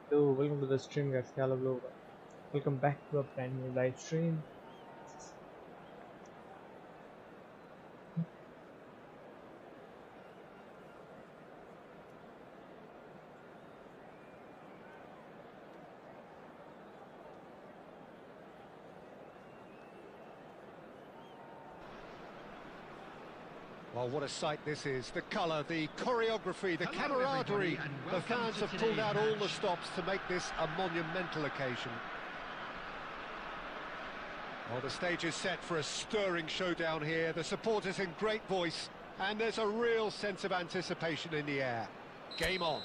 Hello, welcome to the stream guys. Hello, welcome back to a brand new live stream. Well, what a sight this is. The colour, the choreography, the camaraderie. The fans have pulled out all the stops to make this a monumental occasion. Well, the stage is set for a stirring showdown here. The supporters in great voice, and there's a real sense of anticipation in the air. Game on.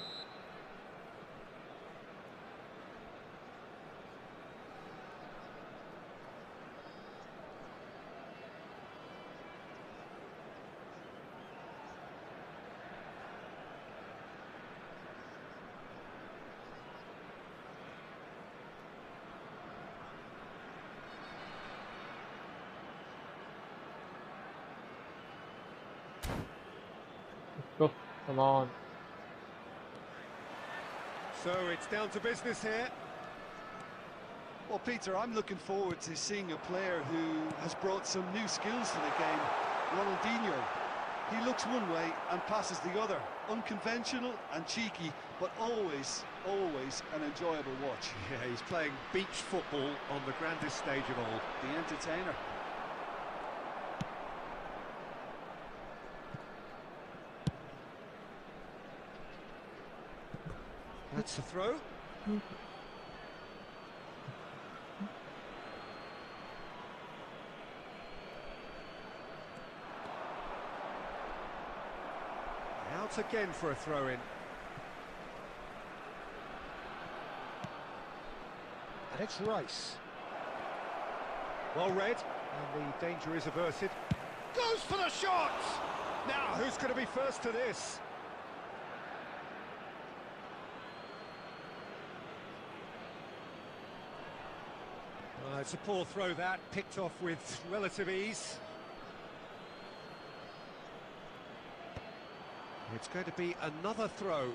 Go, come on. So it's down to business here. Well, Peter, I'm looking forward to seeing a player who has brought some new skills to the game, Ronaldinho. He looks one way and passes the other. Unconventional and cheeky, but always an enjoyable watch. Yeah, he's playing beach football on the grandest stage of all. The entertainer. That's the throw. Out again for a throw-in. And it's Rice. Well read, and the danger is averted. Goes for the shot! Now, who's going to be first to this? It's a poor throw that, picked off with relative ease. It's going to be another throw.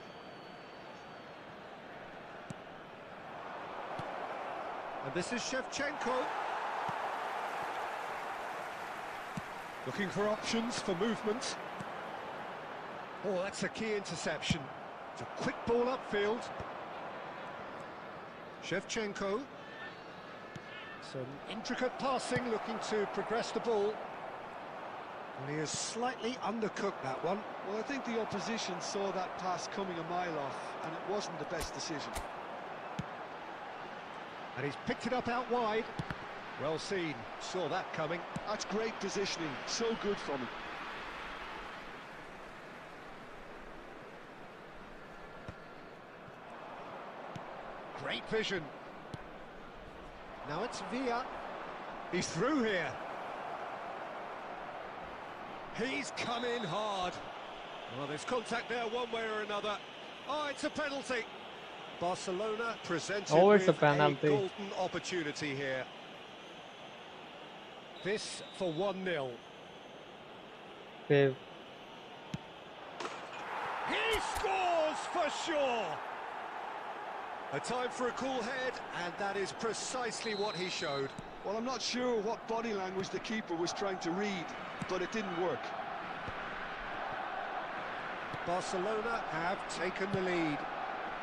And this is Shevchenko. Looking for options for movement. Oh, that's a key interception. It's a quick ball upfield. Shevchenko. Some intricate passing, looking to progress the ball. And he has slightly undercooked that one. Well, I think the opposition saw that pass coming a mile off, and it wasn't the best decision. And he's picked it up out wide. Well seen, saw that coming. That's great positioning, so good from him. Great vision. Now it's Villa. He's through here. He's come in hard. Well, there's contact there one way or another. Oh, it's a penalty. Barcelona presented It's with a penalty. a golden opportunity here. This for 1-0. Save. He scores for sure. A time for a cool head, and that is precisely what he showed. Well, I'm not sure what body language the keeper was trying to read, but it didn't work. Barcelona have taken the lead.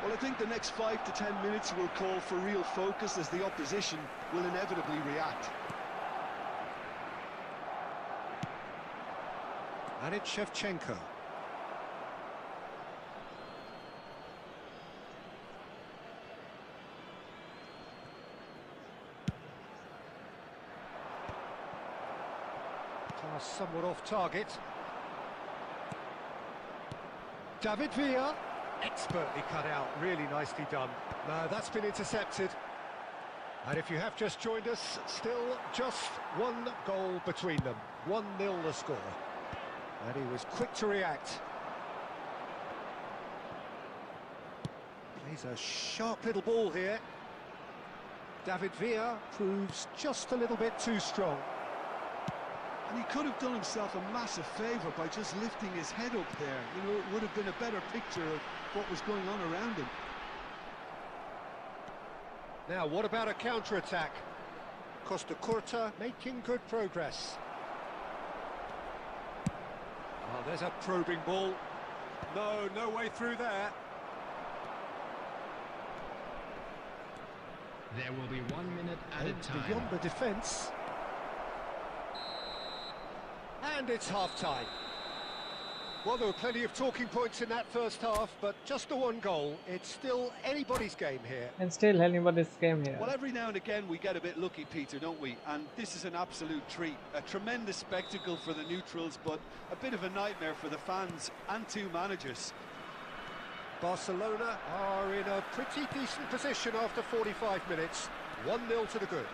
Well, I think the next 5 to 10 minutes will call for real focus, as the opposition will inevitably react. And it's Shevchenko. Somewhat off target. David Villa, expertly cut out, really nicely done. No, that's been intercepted. And if you have just joined us, still just one goal between them. 1-0 the score. And he was quick to react. Plays a sharp little ball here. David Villa proves just a little bit too strong. And he could have done himself a massive favour by just lifting his head up there. You know, it would have been a better picture of what was going on around him. Now, what about a counter-attack? Costa Curta making good progress. Oh, there's a probing ball. No way through there. There will be 1 minute added time. Beyond the defence. And it's half-time. Well, there were plenty of talking points in that first half, but just the one goal. It's still anybody's game here. And still anybody's game here. Well, every now and again we get a bit lucky, Peter, don't we? And this is an absolute treat. A tremendous spectacle for the neutrals, but a bit of a nightmare for the fans and two managers. Barcelona are in a pretty decent position after 45 minutes. 1-0 to the good.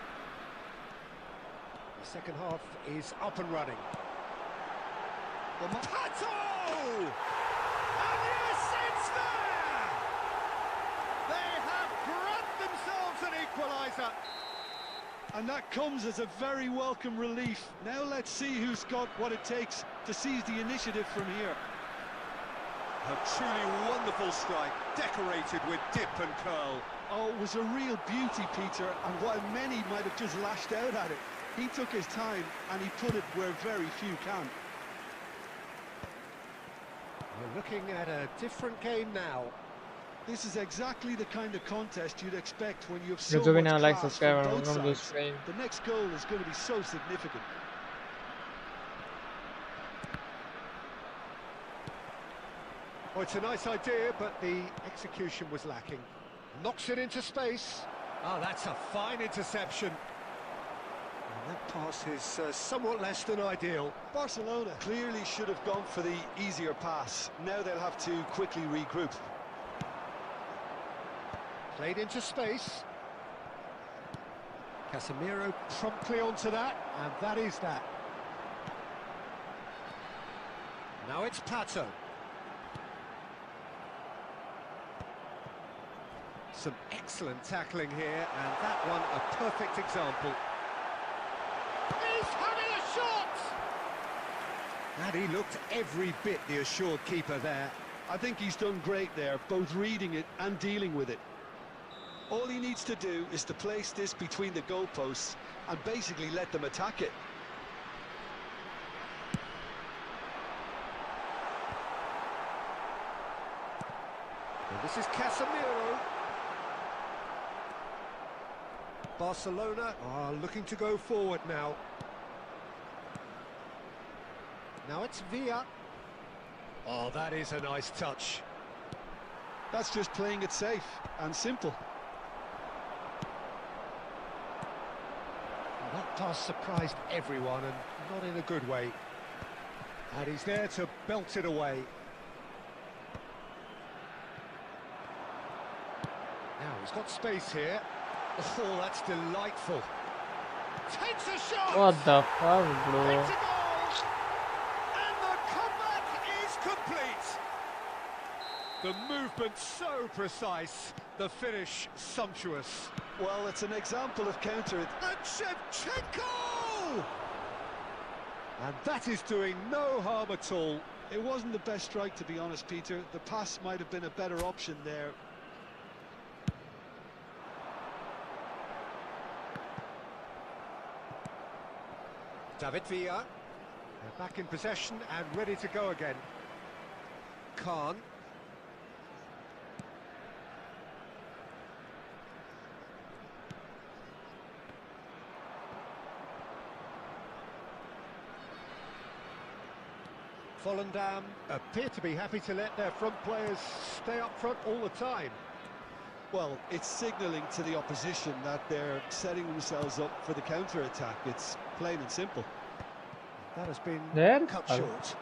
The second half is up and running. Pato! And yes, it's there! They have grabbed themselves an equaliser. And that comes as a very welcome relief. Now let's see who's got what it takes to seize the initiative from here. A truly wonderful strike, decorated with dip and curl. Oh, it was a real beauty, Peter, and while many might have just lashed out at it, he took his time and he put it where very few can. We're looking at a different game now. This is exactly the kind of contest you'd expect when you have so You're much now like, class subscribe, from and both I'm gonna sides. stream. The next goal is going to be so significant. Well, it's a nice idea, but the execution was lacking. Knocks it into space. Oh, that's a fine interception. And that pass is somewhat less than ideal. Barcelona clearly should have gone for the easier pass. Now they'll have to quickly regroup. Played into space. Casemiro promptly onto that, and that is that. Now it's Pato. Some excellent tackling here, and that one a perfect example. He's having a shot! And he looked every bit the assured keeper there. I think he's done great there, both reading it and dealing with it. All he needs to do is to place this between the goalposts and basically let them attack it. And this is Casemiro. Barcelona are looking to go forward now. Now it's Villa. Oh, that is a nice touch. That's just playing it safe and simple. That pass surprised everyone, and not in a good way. And he's there to belt it away. Now he's got space here. Oh, that's delightful. Takes a shot! What the fuck, It's bro? a goal! And the comeback is complete! The movement so precise, the finish sumptuous. Well, it's an example of counter. And Shevchenko! And that is doing no harm at all. It wasn't the best strike, to be honest, Peter. The pass might have been a better option there. David Villa, they're back in possession and ready to go again. Khan. Volendam appear to be happy to let their front players stay up front all the time. Well, it's signalling to the opposition that they're setting themselves up for the counter-attack. It's plain and simple. That has been There? cut short.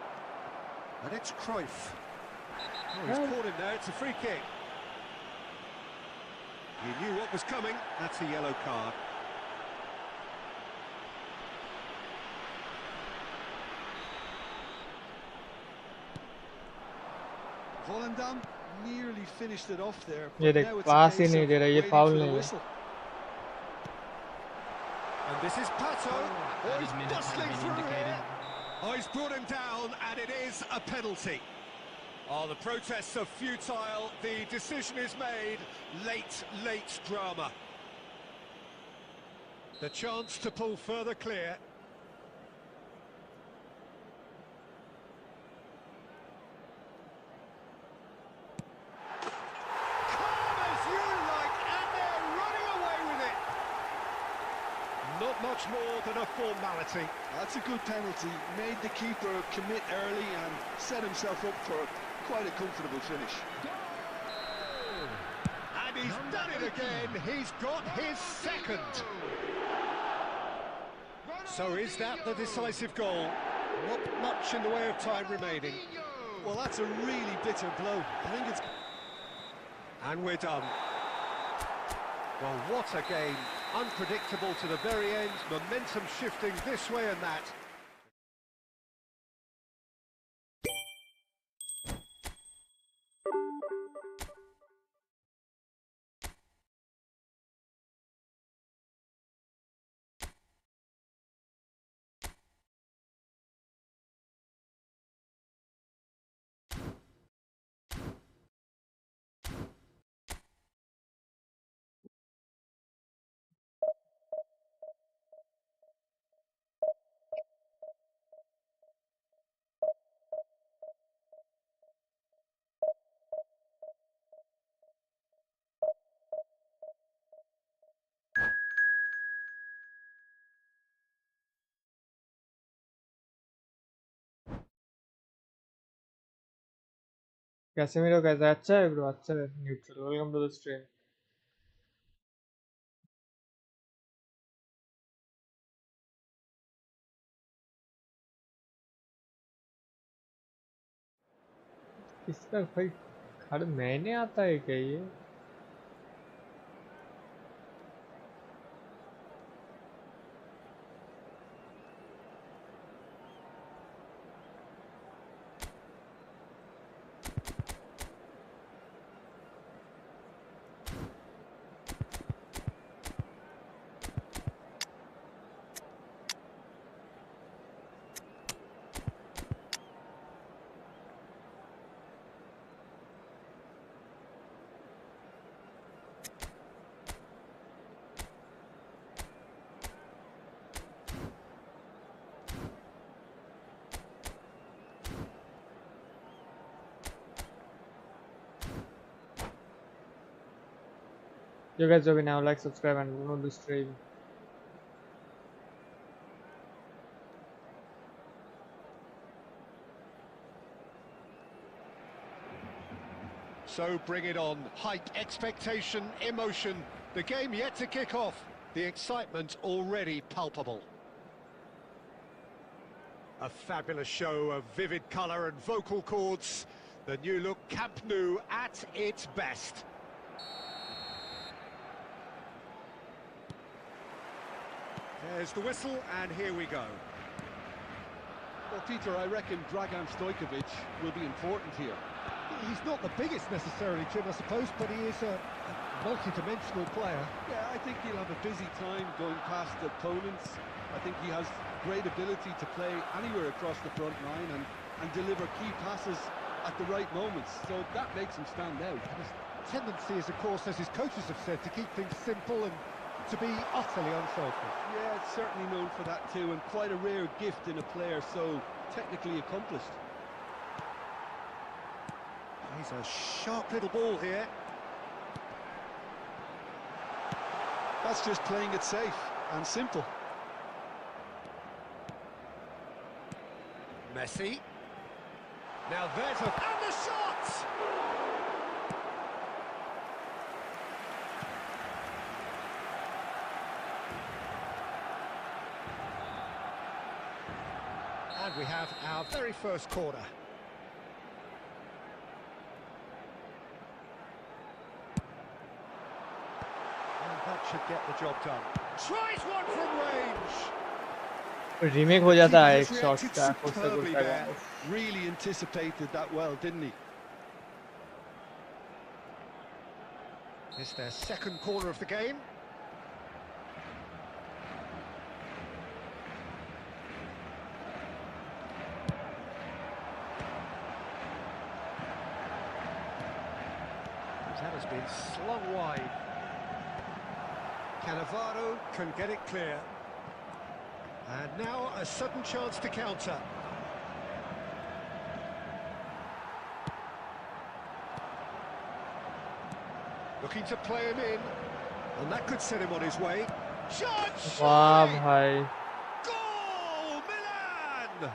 And it's Cruyff. Oh, he's caught him there, it's a free kick. He knew what was coming, that's a yellow card. Volendam nearly finished it off there. ये But देख now it's a pass he case नहीं of दे रहा, ये waiting foul for the नहीं है. whistle. And this is Pato. Oh, Added he's minutes have bustling been through indicated. here. Oh, he's brought him down, and it is a penalty. Oh, the protests are futile. The decision is made. Late drama. The chance to pull further clear. Calm as you like, and they're running away with it. Not much more than a formality. That's a good penalty. Made the keeper commit early and set himself up for quite a comfortable finish. And he's done it again. He's got his second. So is that the decisive goal? Not much in the way of time remaining. Well, that's a really bitter blow. I think it's... And we're done. Well, what a game. Unpredictable to the very end. Momentum shifting this way and that. Casemiro कैसा अच्छा है bro अच्छा है neutral welcome to the stream इसका भाई हर महीने आता है क्या ये You guys will be now like, subscribe and follow the stream. So bring it on. Hype, expectation, emotion. The game yet to kick off. The excitement already palpable. A fabulous show of vivid colour and vocal cords. The new look Camp Nou at its best. There's the whistle, and here we go. Well, Peter, I reckon Dragan Stojkovic will be important here. He's not the biggest necessarily, Jim, I suppose, but he is a multi-dimensional player. Yeah, I think he'll have a busy time going past opponents. I think he has great ability to play anywhere across the front line and deliver key passes at the right moments. So that makes him stand out. And his tendency is, of course, as his coaches have said, to keep things simple and to be utterly unselfish. Yeah, it's certainly known for that too, and quite a rare gift in a player so technically accomplished. He's a sharp little ball here. That's just playing it safe and simple. Messi. Now there's a... And the shot! And we have our very first corner. And that should get the job done. Tries one from range! Remake हो जाता है एक He shot reacted का superbly there. Really anticipated that well, didn't he? It's their second corner of the game. That has been slung wide. Cannavaro can get it clear. And now a sudden chance to counter. Looking to play him in. And that could set him on his way. Shot! वाह भाई. Goal! Milan!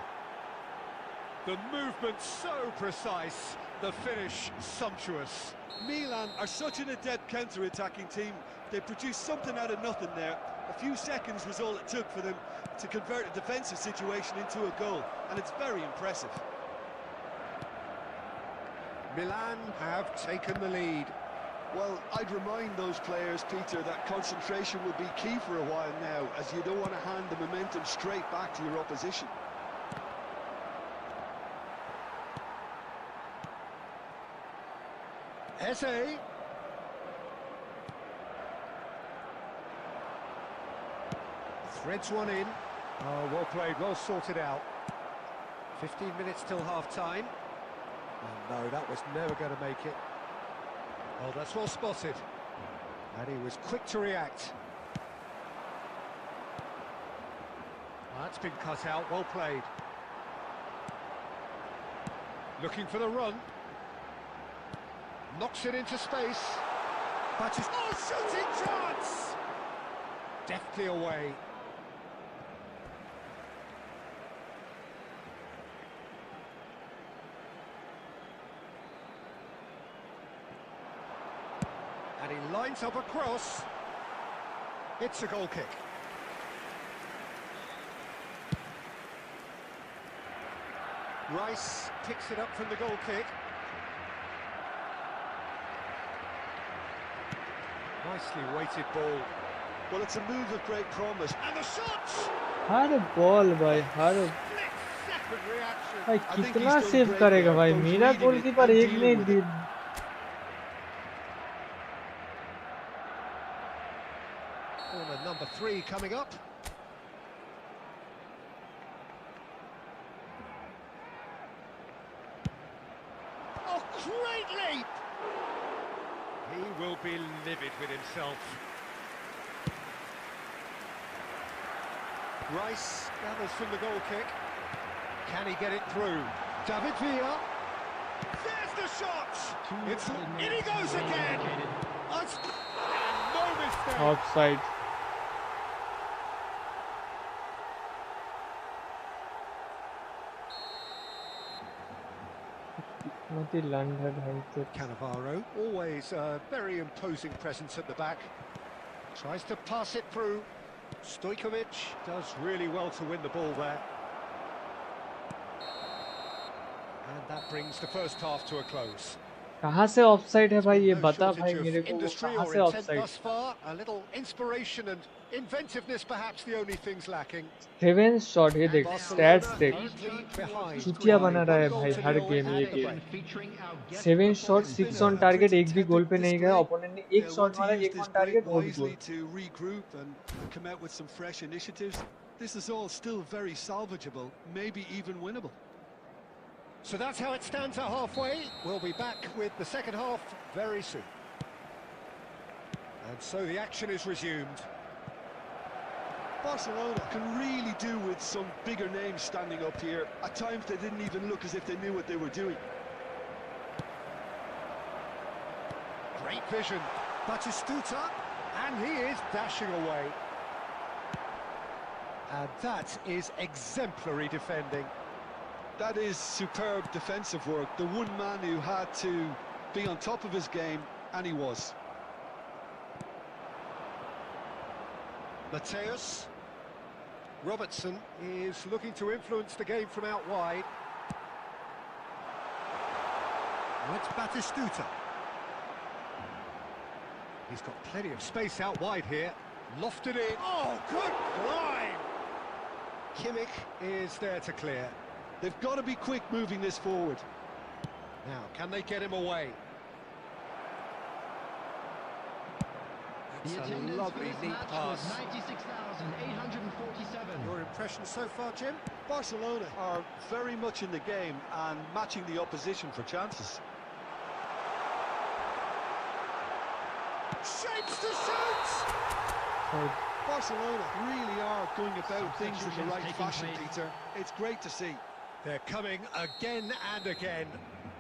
The movement so precise, the finish sumptuous. Milan are such an adept counter-attacking team. They produced something out of nothing there. A few seconds was all it took for them to convert a defensive situation into a goal, and it's very impressive. Milan have taken the lead. Well, I'd remind those players, Peter, that concentration will be key for a while now, as you don't want to hand the momentum straight back to your opposition. Eze. Threads one in. Oh, well played, well sorted out. 15 minutes till half-time. Oh, no, that was never going to make it. Oh, that's well spotted. And he was quick to react. That's been cut out, well played. Looking for the run. Knocks it into space. But is shooting chance! Deftly away. And he lines up a cross. It's a goal kick. Rice picks it up from the goal kick. Nicely weighted ball. Well, it's a move of great promise. And the shots! Her ball भाई हर Split-second reaction. भाई I think कितना he's done save great करेगा there, भाई both मेरा reading it goalkeeper and एक dealing नहीं with it. Corner number 3 coming up. Oh, great leap! He will be livid with himself. Rice gathers from the goal kick. Can he get it through? David Villa. There's the shot! It's in he goes again! And no mistake! Offside. कितनी लंड है भाई तो. Cannavaro, always a very imposing presence at the back. Tries to pass it through. Stojkovic does really well to win the ball there. And that brings the first half to a close. कहाँ से offside है भाई ये No बता shortage भाई of मेरे को वो industry कहाँ or से intent offside. thus far. A little inspiration and inventiveness perhaps the only things lacking. 7 shot ये देख स्टैट्स देख Currently behind. चुतिया बना रहा है भाई हर गेम ये गेम. 7 शॉट 6 ऑन टारगेट एक भी गोल पे नहीं गया. ओपोनेंट ने एक शॉट मारा एक ऑन टारगेट और गोल. To regroup and come out with some fresh initiatives. This is all still very salvageable, maybe even winnable. So that's how it stands at halfway. We'll be back with the second half very soon. And so the action is resumed. Barcelona can really do with some bigger names standing up here. At times they didn't even look as if they knew what they were doing. Great vision. Batistuta, and he is dashing away. And that is exemplary defending. That is superb defensive work. The one man who had to be on top of his game, and he was. Mateus. Robertson is looking to influence the game from out wide. Now it's Batistuta. He's got plenty of space out wide here. Lofted in. Oh, good climb! Kimmich is there to clear. They've got to be quick moving this forward. Now, can they get him away? That's a lovely, neat pass. 96,847. Your impression so far, Jim? Barcelona are very much in the game and matching the opposition for chances. Shapes to shoot! Barcelona really are going about things in the right fashion, Peter. It's great to see. They're coming again and again.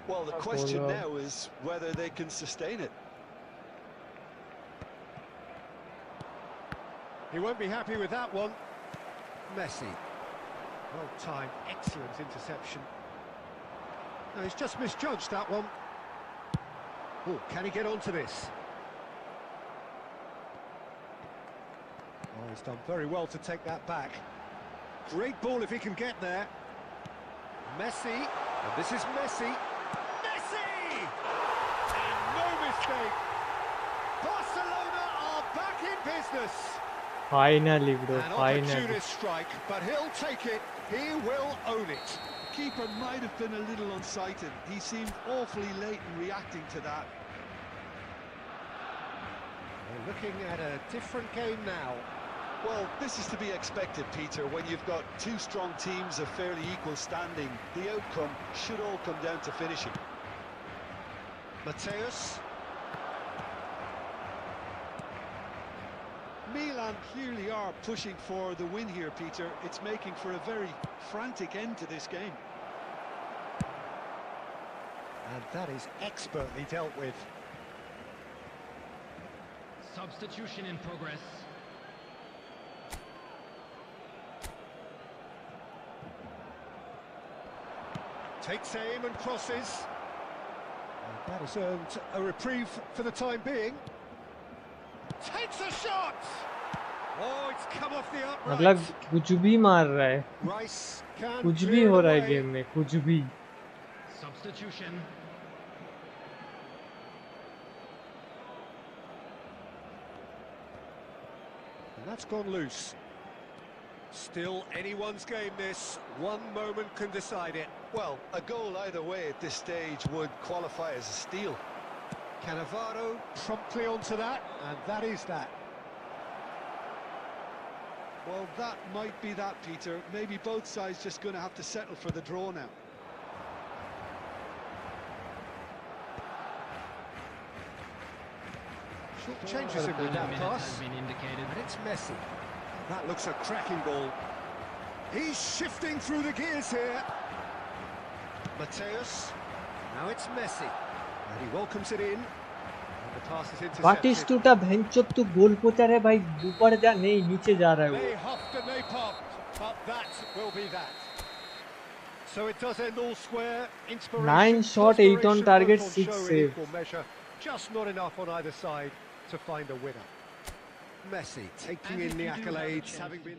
Well, the question now is whether they can sustain it. He won't be happy with that one. Messi. Well timed, excellent interception. No, he's just misjudged that one. Oh, can he get onto this? Oh, he's done very well to take that back. Great ball if he can get there. Messi, and this is Messi. Messi! And no mistake. Barcelona are back in business. Finally, bro, An finally. opportunist strike, but he'll take it. He will own it. Keeper might have been a little unsighted. He seemed awfully late in reacting to that. We're looking at a different game now. Well, this is to be expected, Peter. When you've got two strong teams of fairly equal standing, the outcome should all come down to finishing. Mateus. Milan clearly are pushing for the win here, Peter. It's making for a very frantic end to this game. And that is expertly dealt with. Substitution in progress. Takes aim and crosses. And that has earned a reprieve for the time being. Takes a shot! Oh, it's come off the upright. मतलब कुछ भी मार रहा है, Rice can कुछ भी clear हो it रहा है away. गेम में, कुछ भी. Substitution. And that's gone loose. Still anyone's game this. One moment can decide it. Well, a goal either way at this stage would qualify as a steal. Cannavaro promptly onto that, and that is that. Well, that might be that, Peter. Maybe both sides just going to have to settle for the draw now. Short changes him with that Minute pass. has been indicated. And it's Messi. That looks a cracking ball. He's shifting through the gears here. Mateus. Now it's Messi. And he welcomes it in. And the pass is intercepted. बाटिस्टुटा भैंचोद तू गोल पोचर है भाई, ऊपर जा नहीं नीचे जा रहा है They वो. huffed and they puffed, but that will be that. So it does end all square. Inspiration, 9 shot, 8 on desperation, target, both on 6 show in save. equal measure. Just not enough on either side to find a winner. Messi taking in the accolades, having been...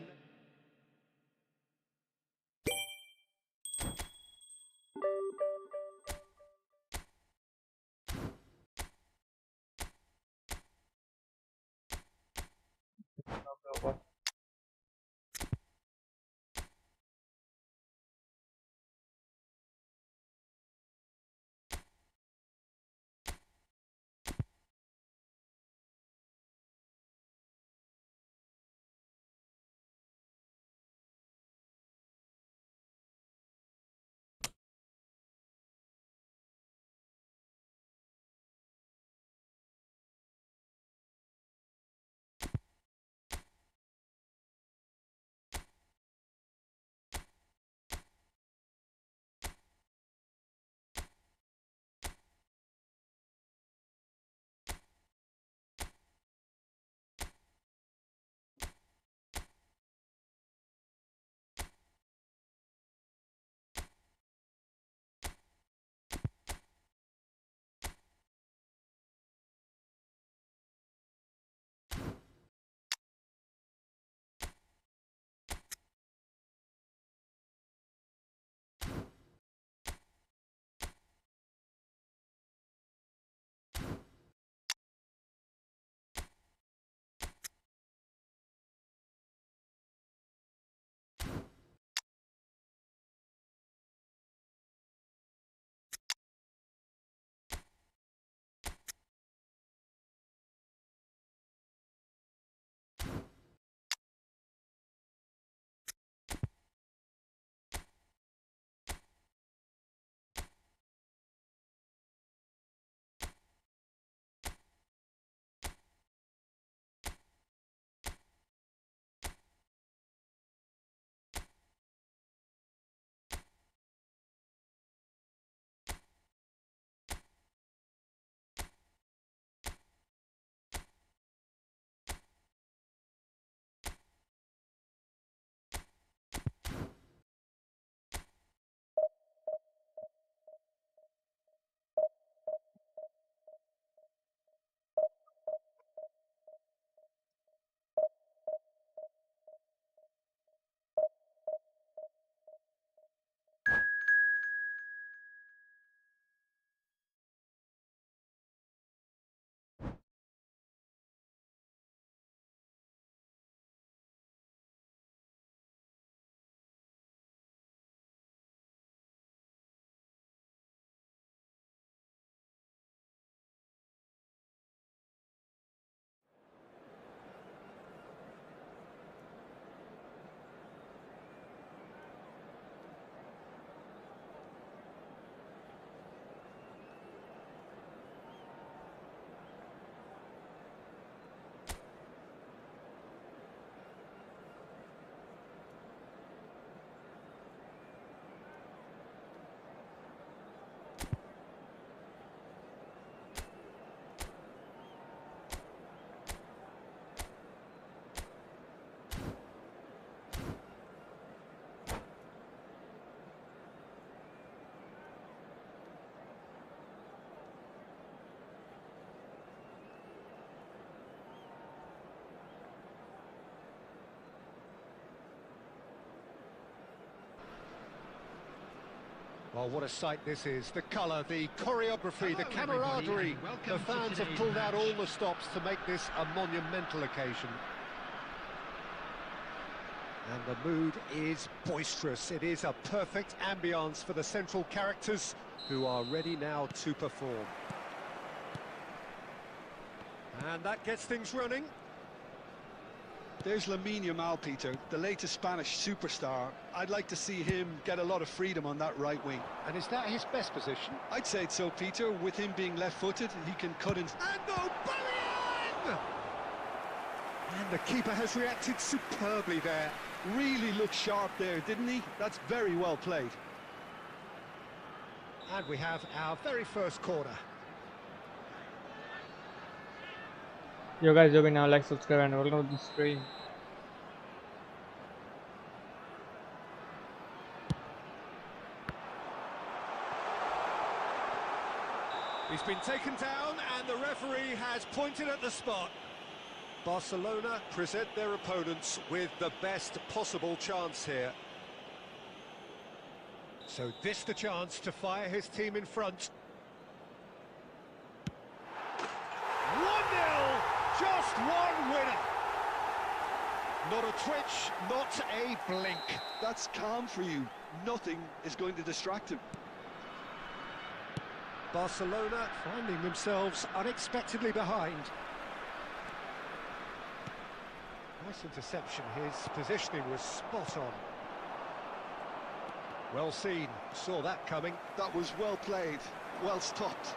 Well, what a sight this is. The colour, the choreography, the camaraderie. The fans have pulled out all the stops to make this a monumental occasion. And the mood is boisterous. It is a perfect ambience for the central characters who are ready now to perform. And that gets things running. There's Lamine Yamal, Peter, the latest Spanish superstar. I'd like to see him get a lot of freedom on that right wing. And is that his best position? I'd say so, Peter. With him being left-footed, he can cut in. And Aubameyang! And the keeper has reacted superbly there. Really looked sharp there, didn't he? That's very well played. And we have our very first corner. Yo guys, do now like, subscribe and welcome to the stream. He's been taken down and the referee has pointed at the spot. Barcelona present their opponents with the best possible chance here. So this the chance to fire his team in front. 1-0! Just one winner. Not a twitch, not a blink. That's calm for you. Nothing is going to distract him. Barcelona finding themselves unexpectedly behind. Nice interception. His positioning was spot on. Well seen. Saw that coming. That was well played. Well stopped.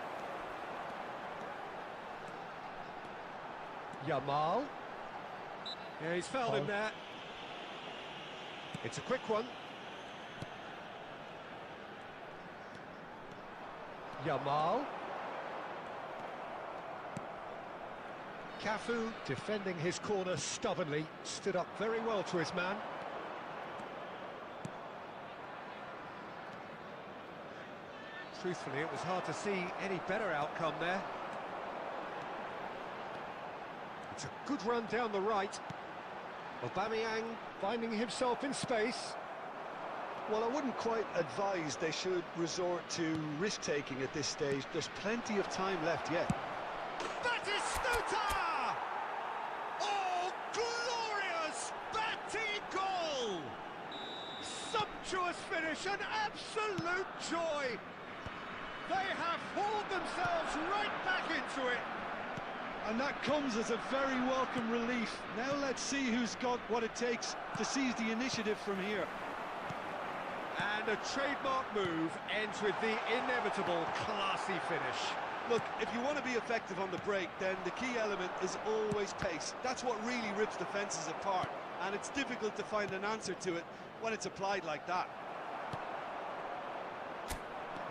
Yamal. Yeah, he's fouled him there. It's a quick one. Yamal. Cafu defending his corner stubbornly, stood up very well to his man. Truthfully, it was hard to see any better outcome there. It's a good run down the right. Aubameyang finding himself in space. Well, I wouldn't quite advise they should resort to risk-taking at this stage. There's plenty of time left yet. Batistuta! Oh, glorious Batty goal! Sumptuous finish, an absolute joy! They have hauled themselves right back into it. And that comes as a very welcome relief. Now let's see who's got what it takes to seize the initiative from here. And a trademark move ends with the inevitable classy finish. Look, if you want to be effective on the break, then the key element is always pace. That's what really rips defences apart, and it's difficult to find an answer to it when it's applied like that.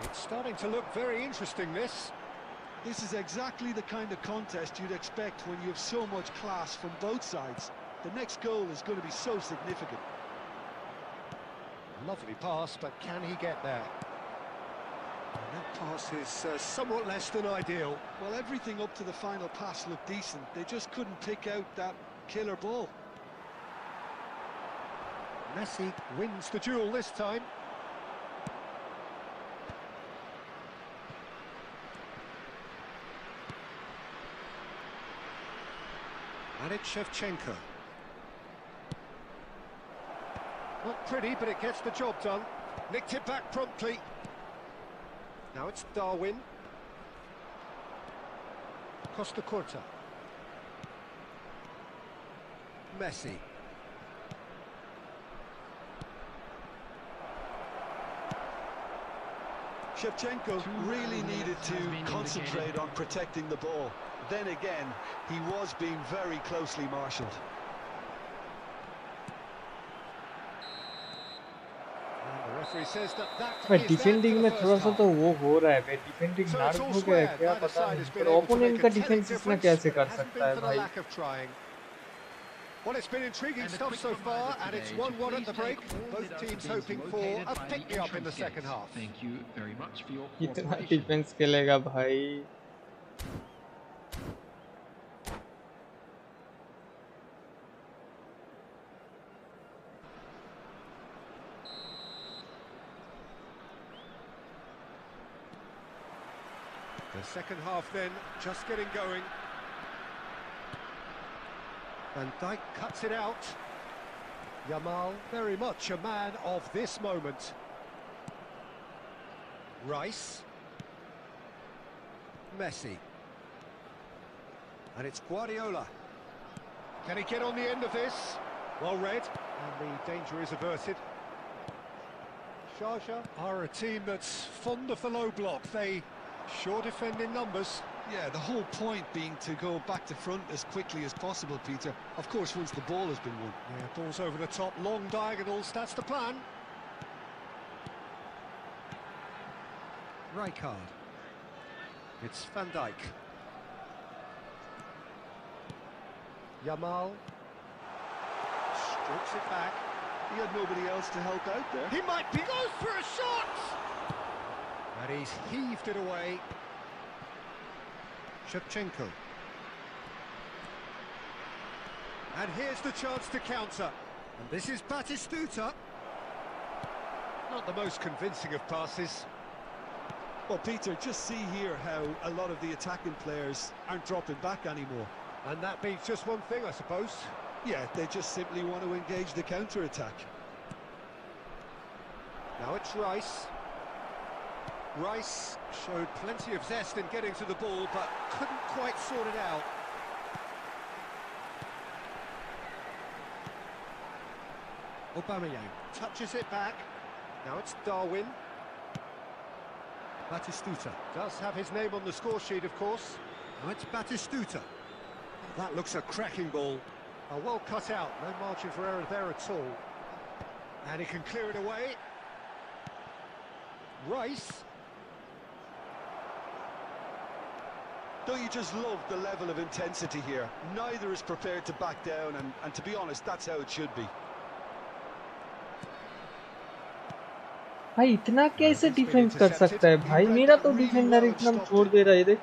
It's starting to look very interesting, this. This is exactly the kind of contest you'd expect when you have so much class from both sides. The next goal is going to be so significant. Lovely pass, but can he get there? And that pass is somewhat less than ideal. Well, everything up to the final pass looked decent. They just couldn't pick out that killer ball. Messi wins the duel this time. And it's Shevchenko. Not pretty, but it gets the job done. Nicked it back promptly. Now it's Darwin. Costa Curta. Messi. Shevchenko really needed to concentrate on protecting the ball. Then again, he was being very closely marshalled. The referee says that भाई defending में थोड़ा सा तो वो हो रहा है भाई डिफेंडिंग नर्व हो गया है क्या पता नहीं पर ओपोनेंट का डिफेंस इतना कैसे कर सकता है भाई Well, it's been intriguing stuff so far, and it's 1-1 at the break. Both teams hoping for a pick-me-up in the second half. Thank you very much for your कितना डिफेंस खेलेगा भाई The second half then, just getting going. Van Dijk cuts it out. Yamal, very much a man of this moment. Rice. Messi. And it's Guardiola. Can he get on the end of this? Well read, and the danger is averted. Sharjah are a team that's fond of the low block. They sure defend in numbers. Yeah, the whole point being to go back to front as quickly as possible, Peter. Of course, once the ball has been won. Yeah, ball's over the top, long diagonals, that's the plan. Rijkaard. It's Van Dijk. Yamal. Strokes it back. He had nobody else to help out there. He might be... goes for a shot! And he's heaved it away. Shevchenko. And here's the chance to counter. And this is Batistuta. Not the most convincing of passes. Well, Peter, just see here how a lot of the attacking players aren't dropping back anymore. And that means just one thing, I suppose. Yeah, they just simply want to engage the counter-attack. Now it's Rice. Rice showed plenty of zest in getting to the ball, but couldn't quite sort it out. Aubameyang touches it back. Now it's Darwin. Batistuta does have his name on the score sheet, of course. Now it's Batistuta. That looks a cracking ball. Well cut out, no margin for error there at all. And he can clear it away. Rice. Don't you just love the level of intensity here? Neither is prepared to back down, and to be honest, that's how it should be. भाई इतना कैसे defend कर सकता है भाई? मेरा तो defender एकदम छोड़ दे रहा है। देख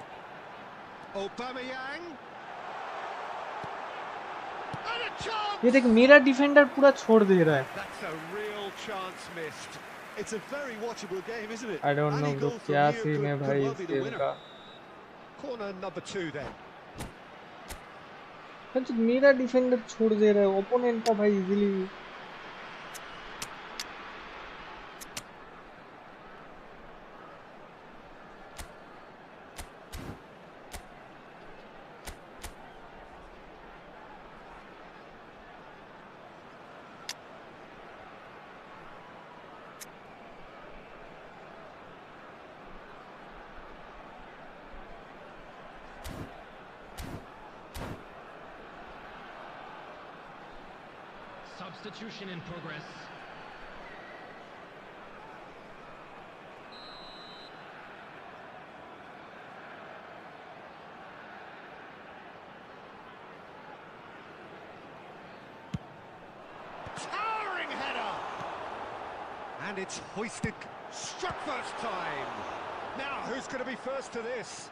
ये देख, मेरा डिफेंडर पूरा छोड़ दे रहा है। I don't know bro, क्या सीन है भाई इस गेम का। मेरा डिफेंडर छोड़ दे रहा है ओपोनेंट का भाई easily. Substitution in progress. Towering header! And it's hoisted, struck first time. Now, who's going to be first to this?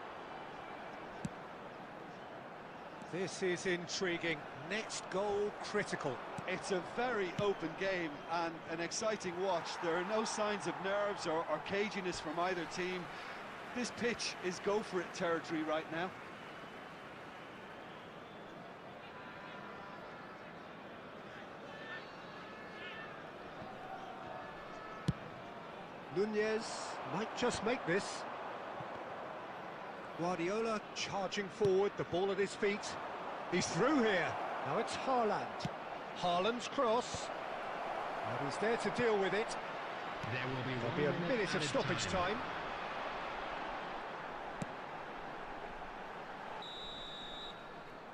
This is intriguing. Next goal critical. It's a very open game and an exciting watch. There are no signs of nerves or caginess from either team. This pitch is go-for-it territory right now. Nunez might just make this. Guardiola charging forward, the ball at his feet. He's through here. Now it's Haaland. Haaland's cross. And he's there to deal with it. There'll be a minute of stoppage time.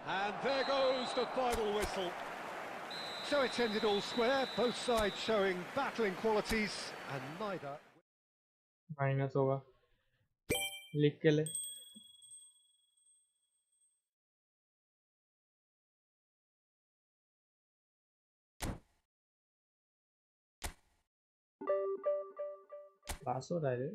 And there goes the final whistle. So it's ended all square, both sides showing battling qualities, and neither... minus होगा, लिख के ले। पास हो रहा है।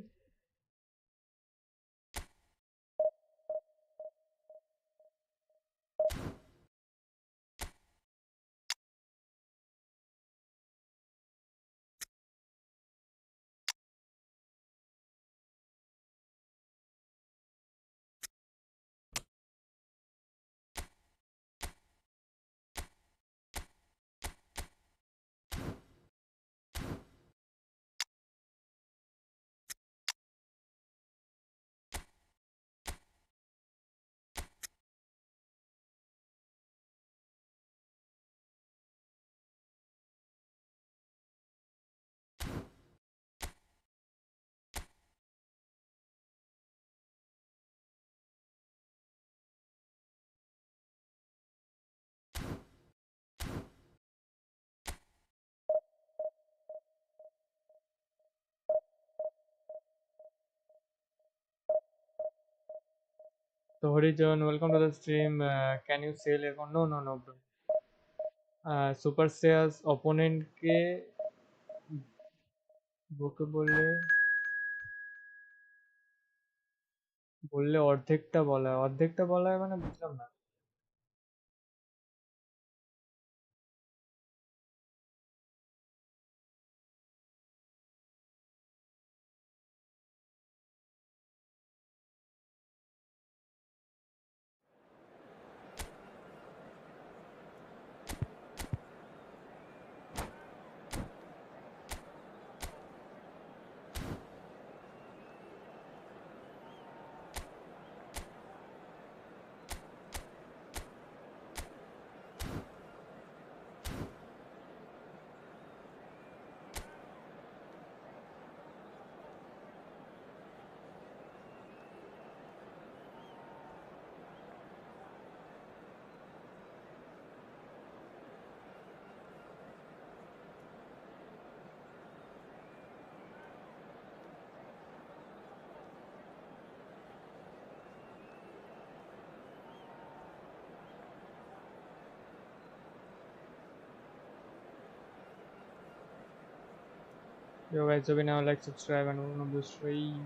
So Horizon, welcome to the stream. Can you sell account? No, bro. Super Sales opponent के बोके बोलले অর্ধেকটা বলা হয়, অর্ধেকটা বলা হয় মানে বুঝলাম না। Yo guys, so we now like, subscribe and on the stream.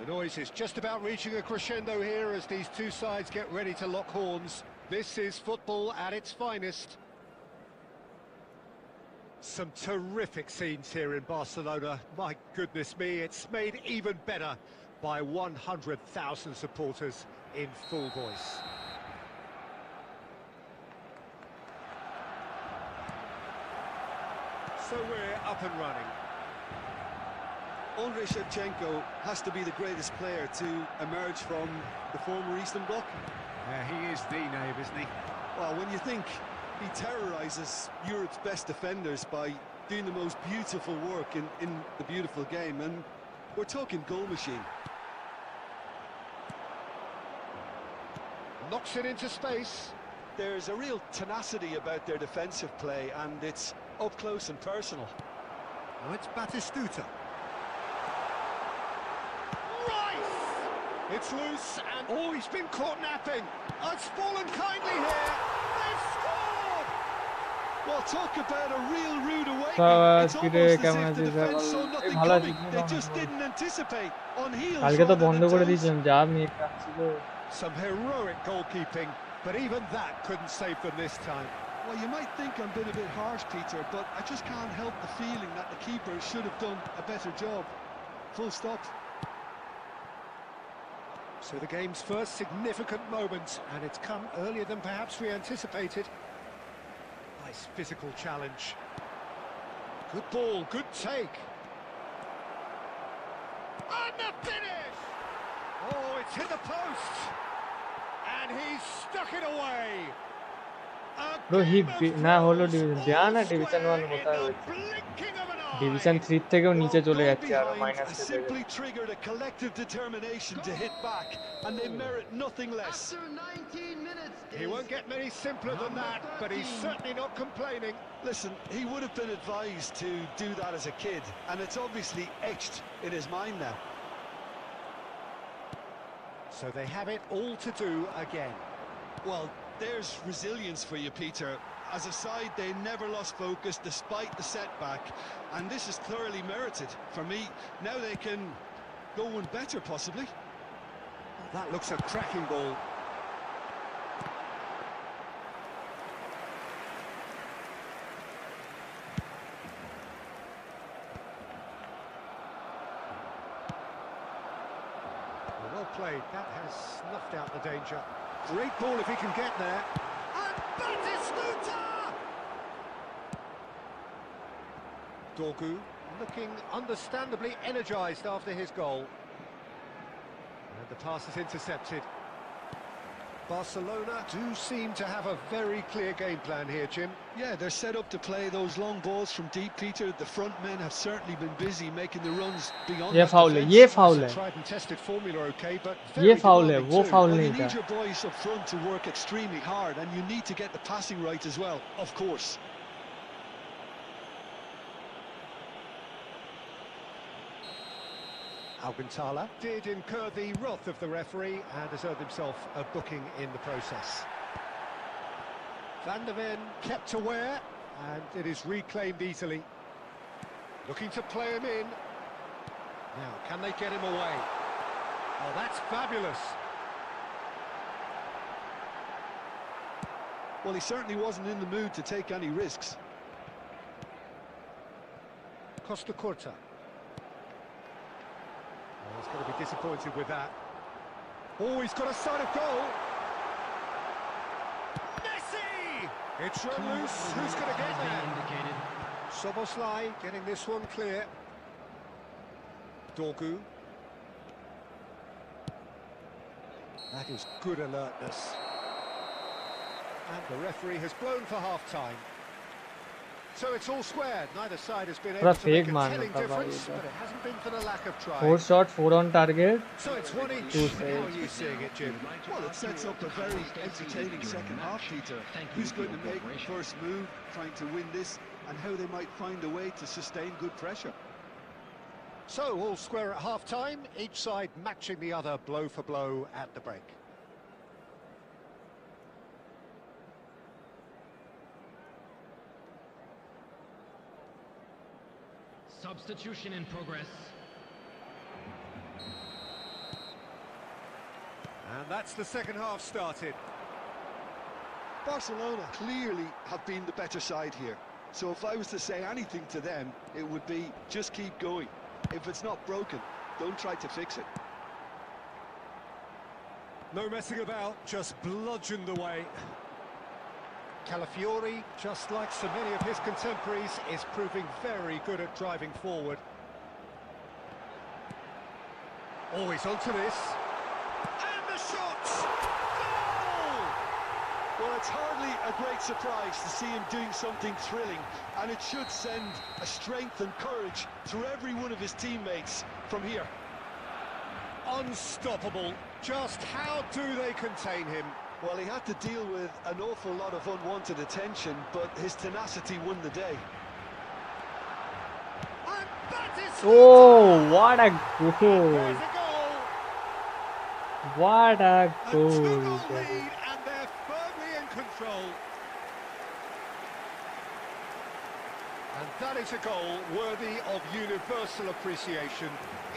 The noise is just about reaching a crescendo here as these two sides get ready to lock horns. This is football at its finest. Some terrific scenes here in Barcelona. My goodness me, it's made even better by 100,000 supporters in full voice. So we're up and running. Andrei Shevchenko has to be the greatest player to emerge from the former Eastern Bloc. Yeah, he is the knave, isn't he? Well, when you think he terrorises Europe's best defenders by doing the most beautiful work in the beautiful game, and we're talking goal machine. Knocks it into space. There's a real tenacity about their defensive play, and it's up close and personal. Oh, it's Batistuta. It's loose and... Oh, he's been caught napping. Oh, it's fallen kindly here. They've scored! Well, talk about a real rude awakening. So, It's almost as if the defense saw nothing coming. They just didn't anticipate. On heels rather than toes. Some heroic goalkeeping, but even that couldn't save them this time. Well, you might think I'm being a bit harsh, Peter, but I just can't help the feeling that the keeper should have done a better job. Full stop. So the game's first significant moment, and it's come earlier than perhaps we anticipated. Nice physical challenge. Good ball, good take. And the finish! Oh, it's hit the post! And he's stuck it away! Bro, he না হলো division যা না division 1 হতা হচ্ছে division 3 থেকেও নিচে চলে যাচ্ছে আর minus simply triggered a collective determination to hit back and they merit nothing less. After 19 minutes. He won't get many simpler than that, but he's certainly not complaining. Listen, he would have been advised to do that as a kid, and it's obviously etched in his mind now. So they have it all to do again. Well, there's resilience for you, Peter. as a side, they never lost focus despite the setback, and this is thoroughly merited for me. Now they can go one better, possibly. That looks a cracking ball. Well played. That has snuffed out the danger. Great ball if he can get there. And Batistuta! Dorgu looking understandably energised after his goal. And the pass is intercepted. Barcelona do seem to have a very clear game plan here, Jim. Yeah, they're set up to play those long balls from deep, Peter. The front men have certainly been busy making the runs beyond ये that foul है, defence. ये foul है, Tried and tested formula, okay, but ये very foul है, demanding वो too. Foul Well, you नहीं need था. your boys up front to work extremely hard, and you need to get the passing right as well, of course. Alcantara did incur the wrath of the referee and has earned himself a booking in the process. Van der Ven kept aware, and it is reclaimed easily. Looking to play him in. Now, can they get him away? Oh, that's fabulous. Well, he certainly wasn't in the mood to take any risks. Costa Curta. Oh, he's going to be disappointed with that. Oh, he's got a sight of goal. Messi! It's run loose. Who's going to get there? Soboslai getting this one clear. Dorgu. That is good alertness. And the referee has blown for half-time. So it's all squared. Neither side has been able to make a telling difference, but it hasn't been for the lack of trying. 4 shot, 4 on target. So it's 1 each. 2 How are you seeing it, Jim? Well, it sets up a very entertaining second half, Peter. Who's going to make the first move, trying to win this, and how they might find a way to sustain good pressure. So all square at half-time, each side matching the other blow for blow at the break. Substitution in progress. And that's the second half started. Barcelona clearly have been the better side here. So if I was to say anything to them, it would be just keep going. If it's not broken, don't try to fix it. No messing about, just bludgeoned away. Calafiori, just like so many of his contemporaries, is proving very good at driving forward. Always onto this. And the shot! Goal! Well, it's hardly a great surprise to see him doing something thrilling, and it should send a strength and courage through every one of his teammates from here. Unstoppable. Just how do they contain him? Well, he had to deal with an awful lot of unwanted attention, but his tenacity won the day. And that is... Oh, what a goal! There's a goal! What a A goal! two-goal lead, and they're firmly in control. And that is a goal worthy of universal appreciation.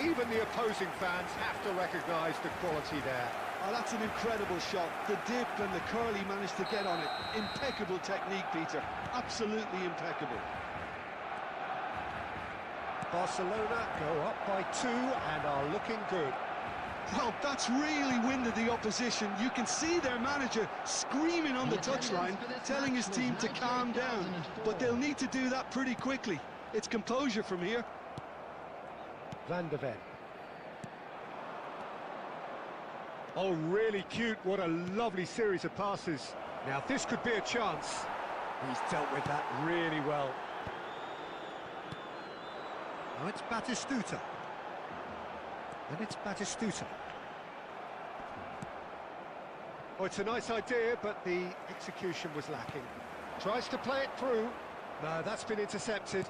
Even the opposing fans have to recognise the quality there. Oh, that's an incredible shot. The dip and the curl he managed to get on it. Impeccable technique, Peter. Absolutely impeccable. Barcelona go up by 2 and are looking good. Well, that's really winded the opposition. You can see their manager screaming on the touchline, telling his team to calm down. But they'll need to do that pretty quickly. It's composure from here. Van der Ven. Oh, really cute. What a lovely series of passes. Now, this could be a chance. He's dealt with that really well. Now it's Batistuta. And it's Batistuta. Oh, it's a nice idea, but the execution was lacking. Tries to play it through. No, that's been intercepted.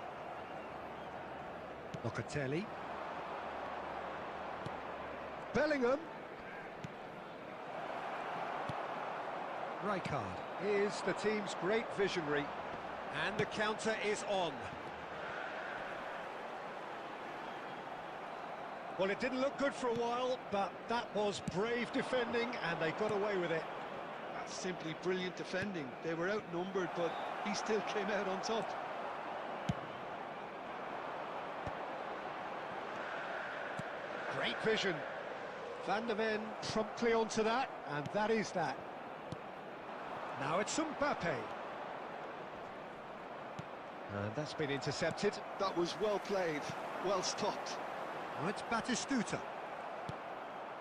Locatelli. Bellingham. Rijkaard is the team's great visionary, and the counter is on. Well, it didn't look good for a while, but that was brave defending, and they got away with it. That's simply brilliant defending. They were outnumbered, but he still came out on top. Great vision. Van der Ven promptly onto that, and that is that. Now it's Mbappe. And that's been intercepted. That was well played, well stopped. Now it's Batistuta.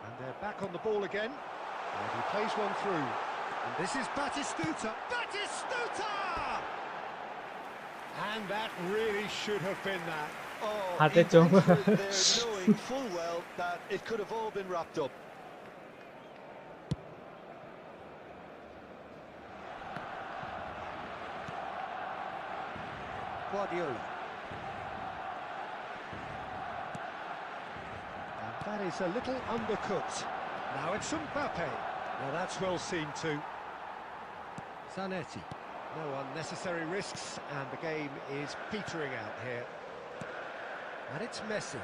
And they're back on the ball again. And he plays one through. And this is Batistuta. Batistuta! And that really should have been that. Oh, Hate he went chunga. for it there, knowing full well that it could have all been wrapped up. Guardiola. And that is a little undercooked. Now it's Mbappe. Well, that's well seen too. Zanetti. No unnecessary risks, and the game is petering out here. And it's Messi.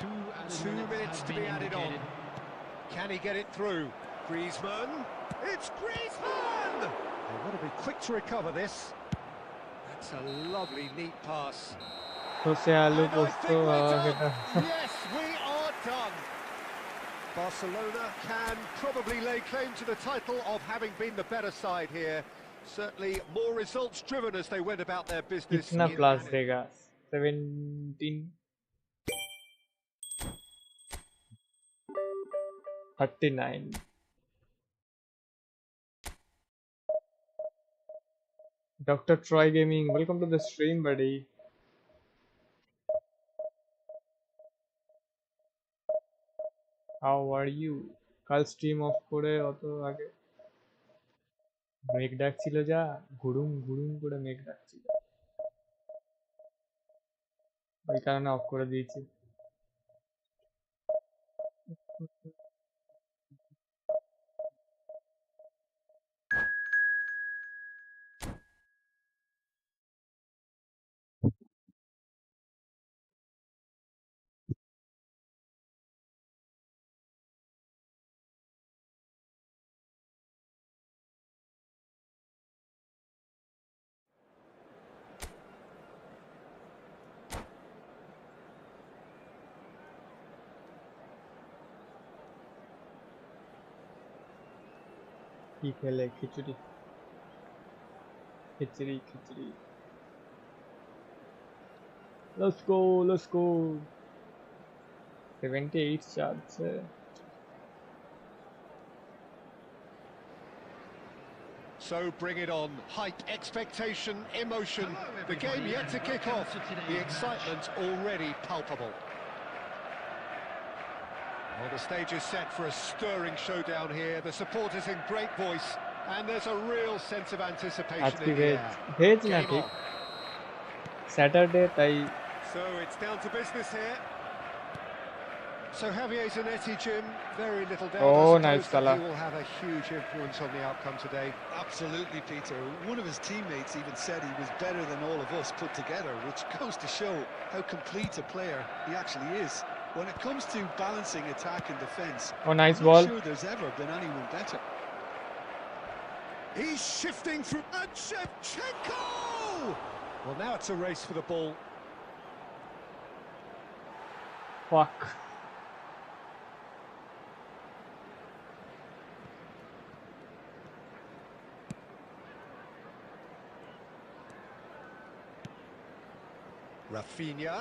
2 minutes to be added on. Can he get it through? Griezmann. It's Griezmann! They want to be quick to recover this. That's a lovely, neat pass. Jose Alu And I think posto we're done. Yes, we are done. Barcelona can probably lay claim to the title of having been the better side here. Certainly more results driven as they went about their business. कितना plus देगा 17 39 Dr. Troy Gaming, welcome to the stream, buddy. How are you? কাল stream of করে অত আগে মেঘ ডাকছিল যা গুড়ুম গুড়ুম করে মেঘ ডাকছিল ওই কারণে অফ করে দিয়েছি কি খেলে খিচুড়ি খিচুড়ি খিচুড়ি let's go 78 shots So bring it on. Hype, expectation, emotion. The game yet to kick off. The excitement already palpable. Well, the stage is set for a stirring showdown here. The supporters in great voice, and there's a real sense of anticipation আজকে in the air. Veg না Game ঠিক on. Saturday তাই So it's down to business here. So Javier Zanetti, Jim, very little doubt. Oh, I suppose nice that fella. he will have a huge influence on the outcome today. Absolutely, Peter. One of his teammates even said he was better than all of us put together, which goes to show how complete a player he actually is. When it comes to balancing attack and defence, oh nice I'm ball not sure there's ever been anyone better. He's shifting through and Shevchenko! Well, now it's a race for the ball. fuck Rafinha.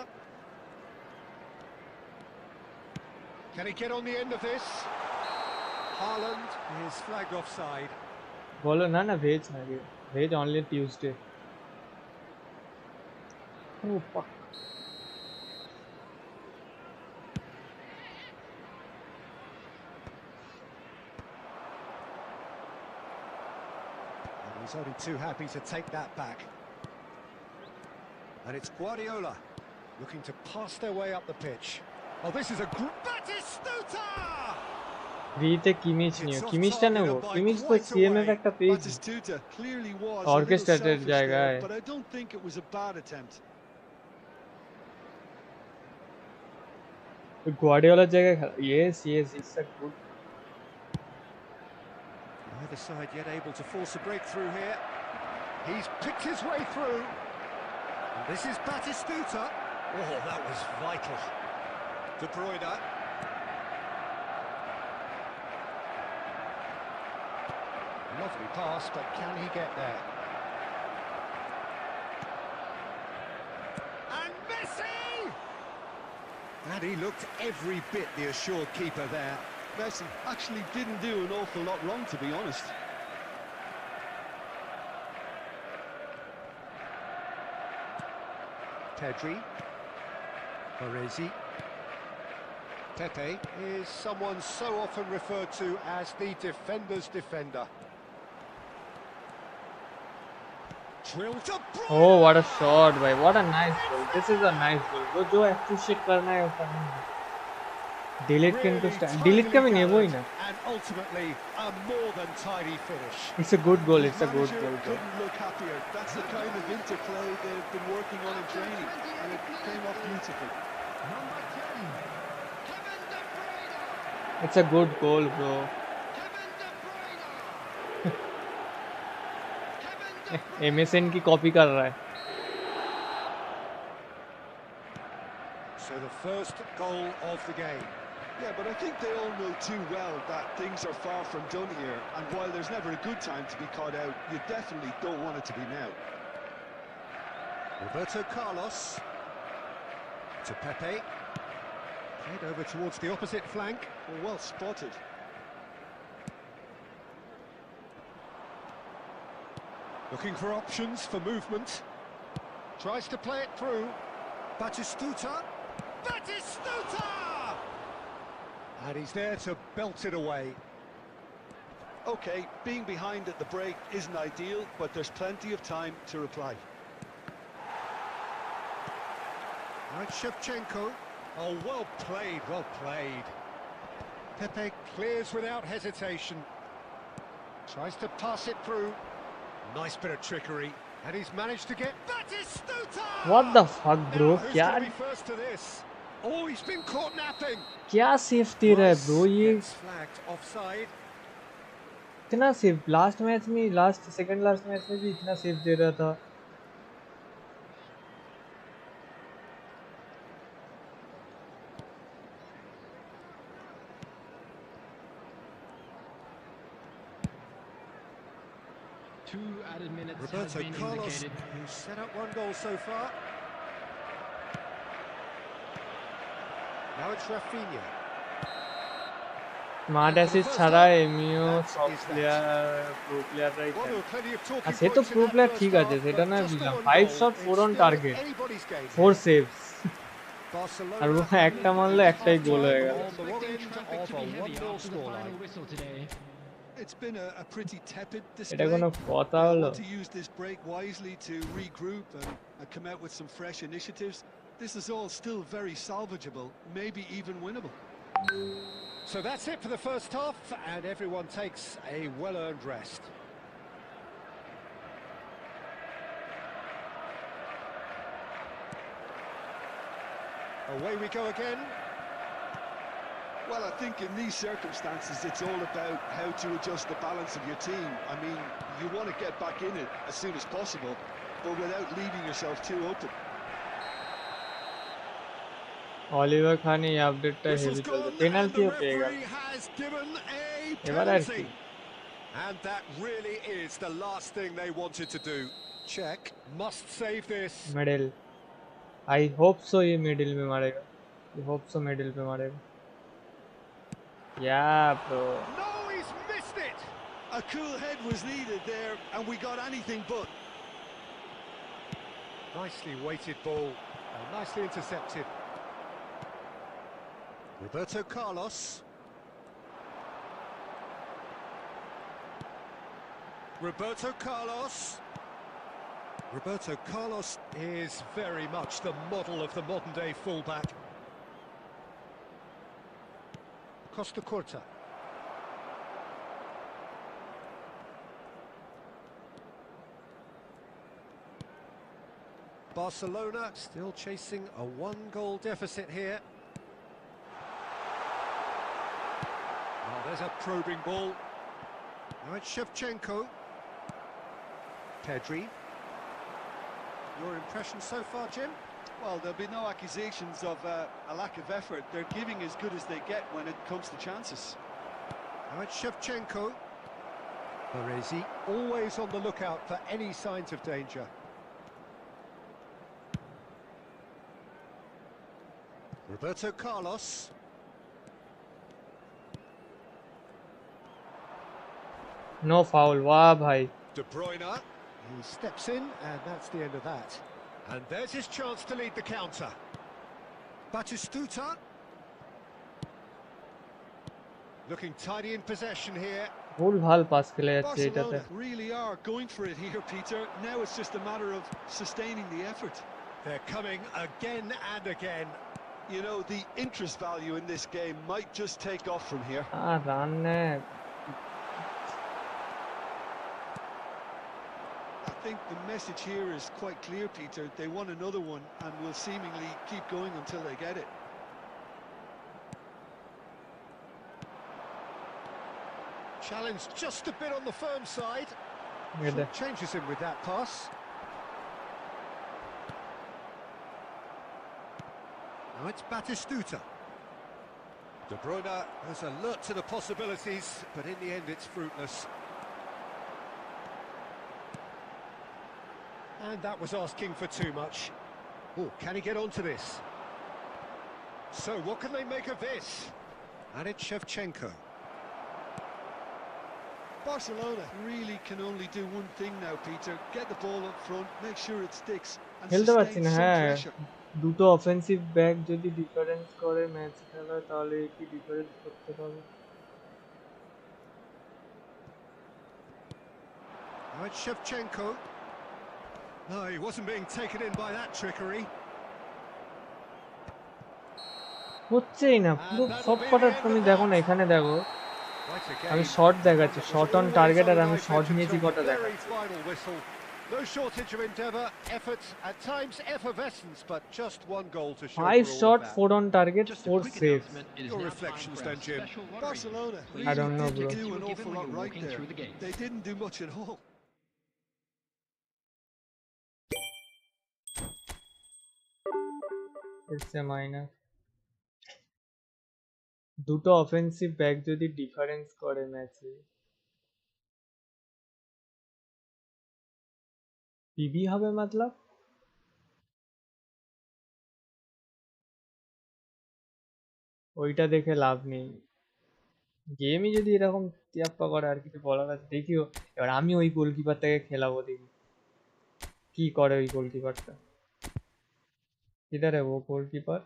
Can he get on the end of this? Haaland is flagged offside. বলো না না veg না veg only Tuesday oh fuck And he's only too happy to take that back. And it's Guardiola looking to pass their way up the pitch. Oh, this is a Batistuta! ভিতে Kimmich নিও, কিমিচটা নেব, Kimmich তো CMF একটা পেয়েছি Batistuta clearly was a little অর্কেস্ট্রেটের selfish জায়গায়। there, but I don't think it was a bad attempt. গুয়ার্ডিওলার জায়গায় খেলা, yes yes, it's a good. Neither side yet able to force a breakthrough here. He's picked his way through. And this is Batistuta. Oh, that was vital. De Bruyne. Lovely pass, but can he get there? And Messi! And he looked every bit the assured keeper there. Messi actually didn't do an awful lot wrong, to be honest. Pedri. Baresi. Pepe is someone so often referred to as the defender's defender. Drilled to Bruyne. Oh, what a shot, bhai. What a nice goal. This is a nice goal. जो appreciate करना है वो करना है. Delete can to stand. Delete का भी नहीं वो ही ना. And ultimately a more than tidy finish. It's a good goal. It's a good Manager goal. couldn't look happier. That's the kind of interplay they've been working on in training, and it came off beautifully. Number 10, Kevin De Bruyne. It's a good goal, bro. Kevin De Bruyne. Kevin De Bruyne. MSN की copy कर रहा है. So the first goal of the game. Yeah, but I think they all know too well that things are far from done here, and while there's never a good time to be caught out, you definitely don't want it to be now. Roberto Carlos to Pepe. Played over towards the opposite flank. Well spotted. Looking for options for movement. Tries to play it through. Batistuta. Batistuta! And he's there to belt it away. Okay, being behind at the break isn't ideal, but there's plenty of time to reply. Right, Shevchenko. Oh, well played, well played. Pepe clears without hesitation. Tries to pass it through. Nice bit of trickery. And he's managed to get Batistuta! What the fuck, bro? Now, who's क्या going to be first to this? Oh, he's been caught napping. क्या safe दे रहा है bro ये? Gets flagged offside. इतना safe last match में, second last match में भी इतना सेफ दे रहा था. Two added minutes have Roberto been Carlos, indicated. who's set up one goal so far. Now it's Rafinha. Smart assist ছাড়া এমইও সব প্লেয়ার প্রো প্লেয়াররাই Well, খেলে. there were plenty of talking আর সে তো points in pro that player first ঠিক আছে, half, সেটা but না just বুঝলাম. the one 5 goal, shot it's 4 on still target, anybody's game 4 here. Saves. Barcelona আর ও একটা মারলে একটাই গোল হয়ে গেল. on the wrong Expecting end traffic of to a be heavy 1-0 after the final scoreline. whistle today. It's been a pretty tepid display. এটা কোনো কথা They'll হলো? want to use this break wisely to regroup and come out with some fresh initiatives. This is all still very salvageable, maybe even winnable. So that's it for the first half, and everyone takes a well-earned rest. Away we go again. Well, I think in these circumstances, it's all about how to adjust the balance of your team. I mean, you want to get back in it as soon as possible, but without leaving yourself too open. Oliver Kahn এই আপডেটটা heavy Whistle's চলছে, gone, and পেনাল্টিও the পেয়ে গেল. referee has given a এবার আর কি? penalty. And that really is the last thing they wanted to do. Check. Must save this. Medal, I hope so ये middle में मारेगा. आई होप सो मिडिल पे मारेगा. या bro, No, he's missed it. A cool head was needed there, and we got anything but. Nicely weighted ball, and nicely intercepted. Roberto Carlos. Roberto Carlos. Roberto Carlos is very much the model of the modern-day fullback. Costa Curta. Barcelona still chasing a 1-goal deficit here. Oh, there's a probing ball. Now it's Shevchenko. Pedri. Your impression so far, Jim? Well, there'll be no accusations of a lack of effort. They're giving as good as they get when it comes to chances. Now it's Shevchenko. Baresi always on the lookout for any signs of danger. Roberto Carlos. No foul. Wow, bhai. De Bruyne. He steps in, and that's the end of that. And there's his chance to lead the counter. Batistuta. Looking tidy in possession here. ভুল ভাল pass খেলে যাচ্ছে এটাতে Barcelona really are going for it here, Peter. Now it's just a matter of sustaining the effort. They're coming again and again. You know, the interest value in this game might just take off from here. Run নেয় I think the message here is quite clear, Peter. They want another one and will seemingly keep going until they get it. Challenge just a bit on the firm side. এটা Changes him with that pass. Now it's Batistuta. De Bruyne was alert to the possibilities, but in the end it's fruitless. And that was asking for too much. Oh, can he get onto this? So what can they make of this? And it's Shevchenko. Barcelona really can only do one thing now, Peter. Get the ball up front, make sure it sticks, and খেলতে পারছি sustain না some হ্যাঁ pressure. দুটো offensive back যদি difference করে match খেলা তাহলে কি ডিফারেন্স করতে পারবে Now it's Shevchenko. No, he wasn't being taken in by that trickery. হচ্ছেই না পুরো সব কটা তুমি দেখো না এখানে দেখো Right আমি again. শর্ট দেখাচ্ছি শর্ট অন টার্গেট আর আমি শর্ট নিয়েছি কটা দেখা Very final whistle. No shortage of endeavour, effort, at times effervescence, but just one goal to show 5 for all shot of that. 4 on target Just a 4 quick save announcement, it is Your now reflections time for then, our Jim. special lottery. Barcelona I don't really know, did bro. do an Given awful when lot you're right walking there. through the games. They didn't do much at all. It's a minus দুটো offensive back যদি difference করে ম্যাচে PB হবে মতলব ওইটা দেখে লাভ নেই গেমই যদি এরকম তিয়াপ্পা করে আর কিছু বলার আছে দেখিও এবার আমি ওই গোলকিপারটাকে খেলাবো দেখি কি করে ওই गोलकीपरটা किधर है वो गोलकीपर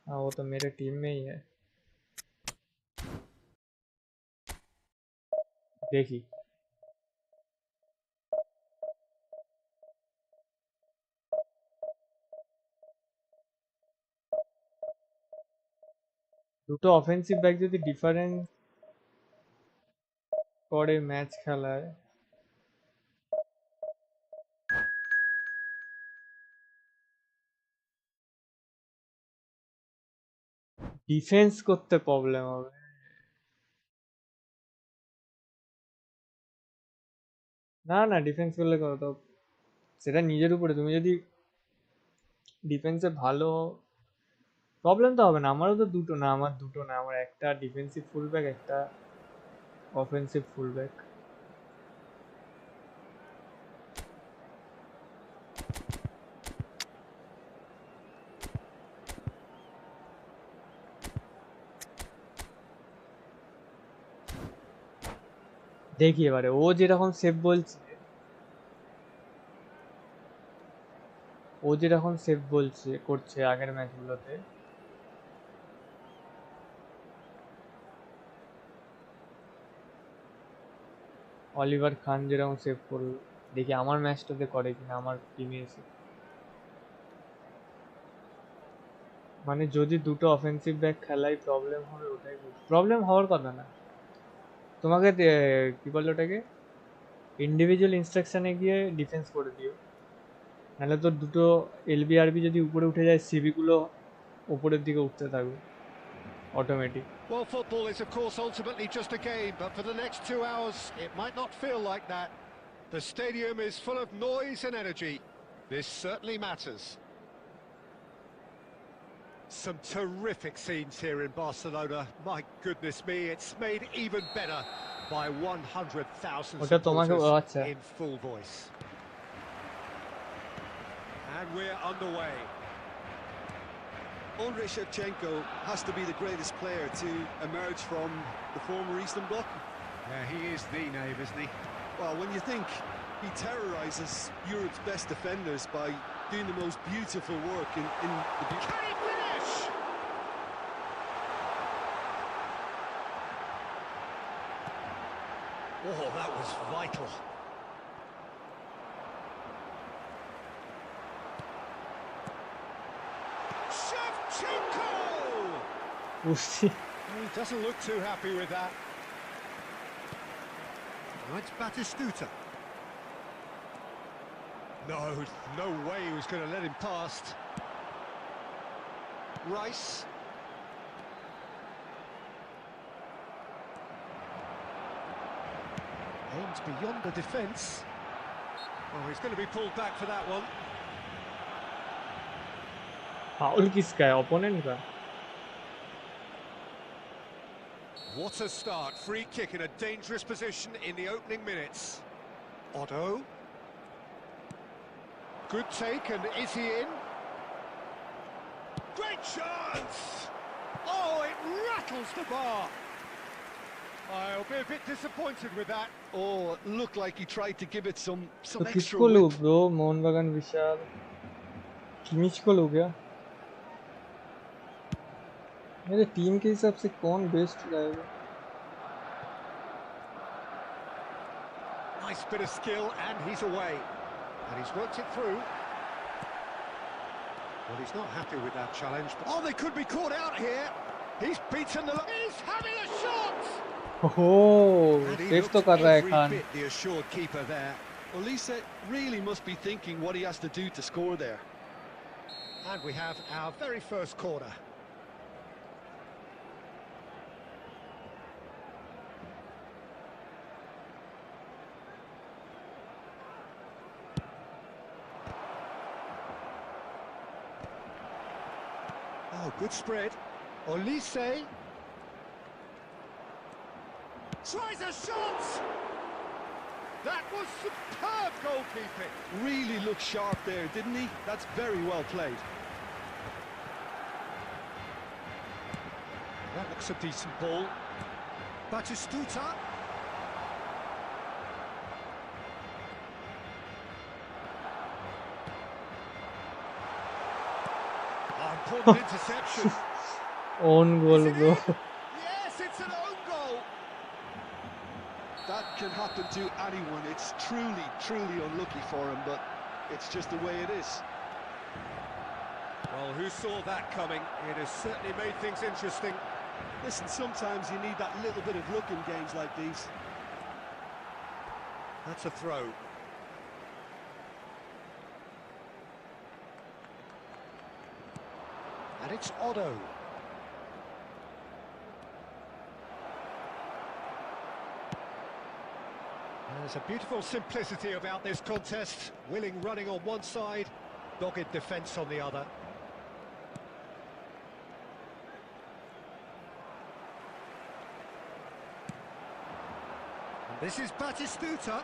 हाँ वो तो मेरे टीम में ही है देखी দুটো অফেন্সিভ ব্যাক যদি ডিফারেন্স করে ম্যাচ খেলায় ডিফেন্স করতে প্রবলেম হবে না না ডিফেন্স করলে কত সেটা নিজের উপরে তুমি যদি ডিফেন্সে ভালো প্রবলেম তো হবে না আমারও তো দুটো না আমার দুটো না আমার একটা ডিফেন্সিভ ফুলব্যাক একটা অফেন্সিভ ফুলব্যাক দেখি এবারে ও যেরকম সেভ বলছে ও যেরকম সেভ বলছে করছে আগের ম্যাচগুলোতে অলিভার খান যেরকম সেভ করলো দেখি আমার ম্যাচটাতে করে কিনা আমার টিমে এসে মানে যদি দুটো অফেন্সিভ ব্যাক খেলায় প্রবলেম হবে ওটাই প্রবলেম হওয়ার কথা না তোমাকে কি বললো ওটাকে ইন্ডিভিজুয়াল ইনস্ট্রাকশনে গিয়ে ডিফেন্স করে দিও নাহলে তো দুটো এলবিআরবি যদি উপরে উঠে যায় সিবি গুলো উপরের দিকে উঠতে থাকবে automatic. Well, football is of course ultimately just a game, but for the next 2 hours it might not feel like that. The stadium is full of noise and energy. This certainly matters. Some terrific scenes here in Barcelona. My goodness me, it's made even better by 100,000 ওটা তোমাকে supporters আচ্ছা in full voice. And we're underway. Andrei Shevchenko has to be the greatest player to emerge from the former Eastern Bloc. Yeah, he is the name, isn't he? Well, when you think he terrorises Europe's best defenders by doing the most beautiful work in the... Can he finish? Oh, that was vital. Shevchenko! বুঝছি। He doesn't look too happy with that. Right, Batistuta. No way he was going to let him past. Rice. Aims beyond the defence. Oh, he's going to be pulled back for that one. Foul किसका है opponent का? What a start. Free kick in a dangerous position in the opening minutes. Otto. Good take, and is he in? Great chance! Oh, it rattles the bar. I'll be a bit disappointed with that. Oh, it looked like he tried to give it some तो extra किसको लूं width. Bro? Mohun Bagan विशाल Kimmich को लूं क्या? मेरे team के हिसाब से कौन बेस्ट रहेगा? Nice bit of skill, and he's away. And he's worked it through. Well, he's not happy with that challenge. But oh, they could be caught out here. He's beaten the... He's having a shot! ओहो And he save तो looked कर रहा है every Khan. bit the assured keeper there. Olise really must be thinking what he has to do to score there. And we have our very first corner. Oh, good spread. Olise tries a shot! That was superb goalkeeping. Really looked sharp there, didn't he? That's very well played. That looks a decent ball. Batistuta. Important interception. Own goal Is it bro. in? Yes, it's an own goal. That can happen to anyone. It's truly unlucky for him, but it's just the way it is. Well, who saw that coming? It has certainly made things interesting. Listen, sometimes you need that little bit of luck in games like these. That's a throw. And it's Otto. There's a beautiful simplicity about this contest. Willing running on one side, dogged defence on the other. And this is Batistuta.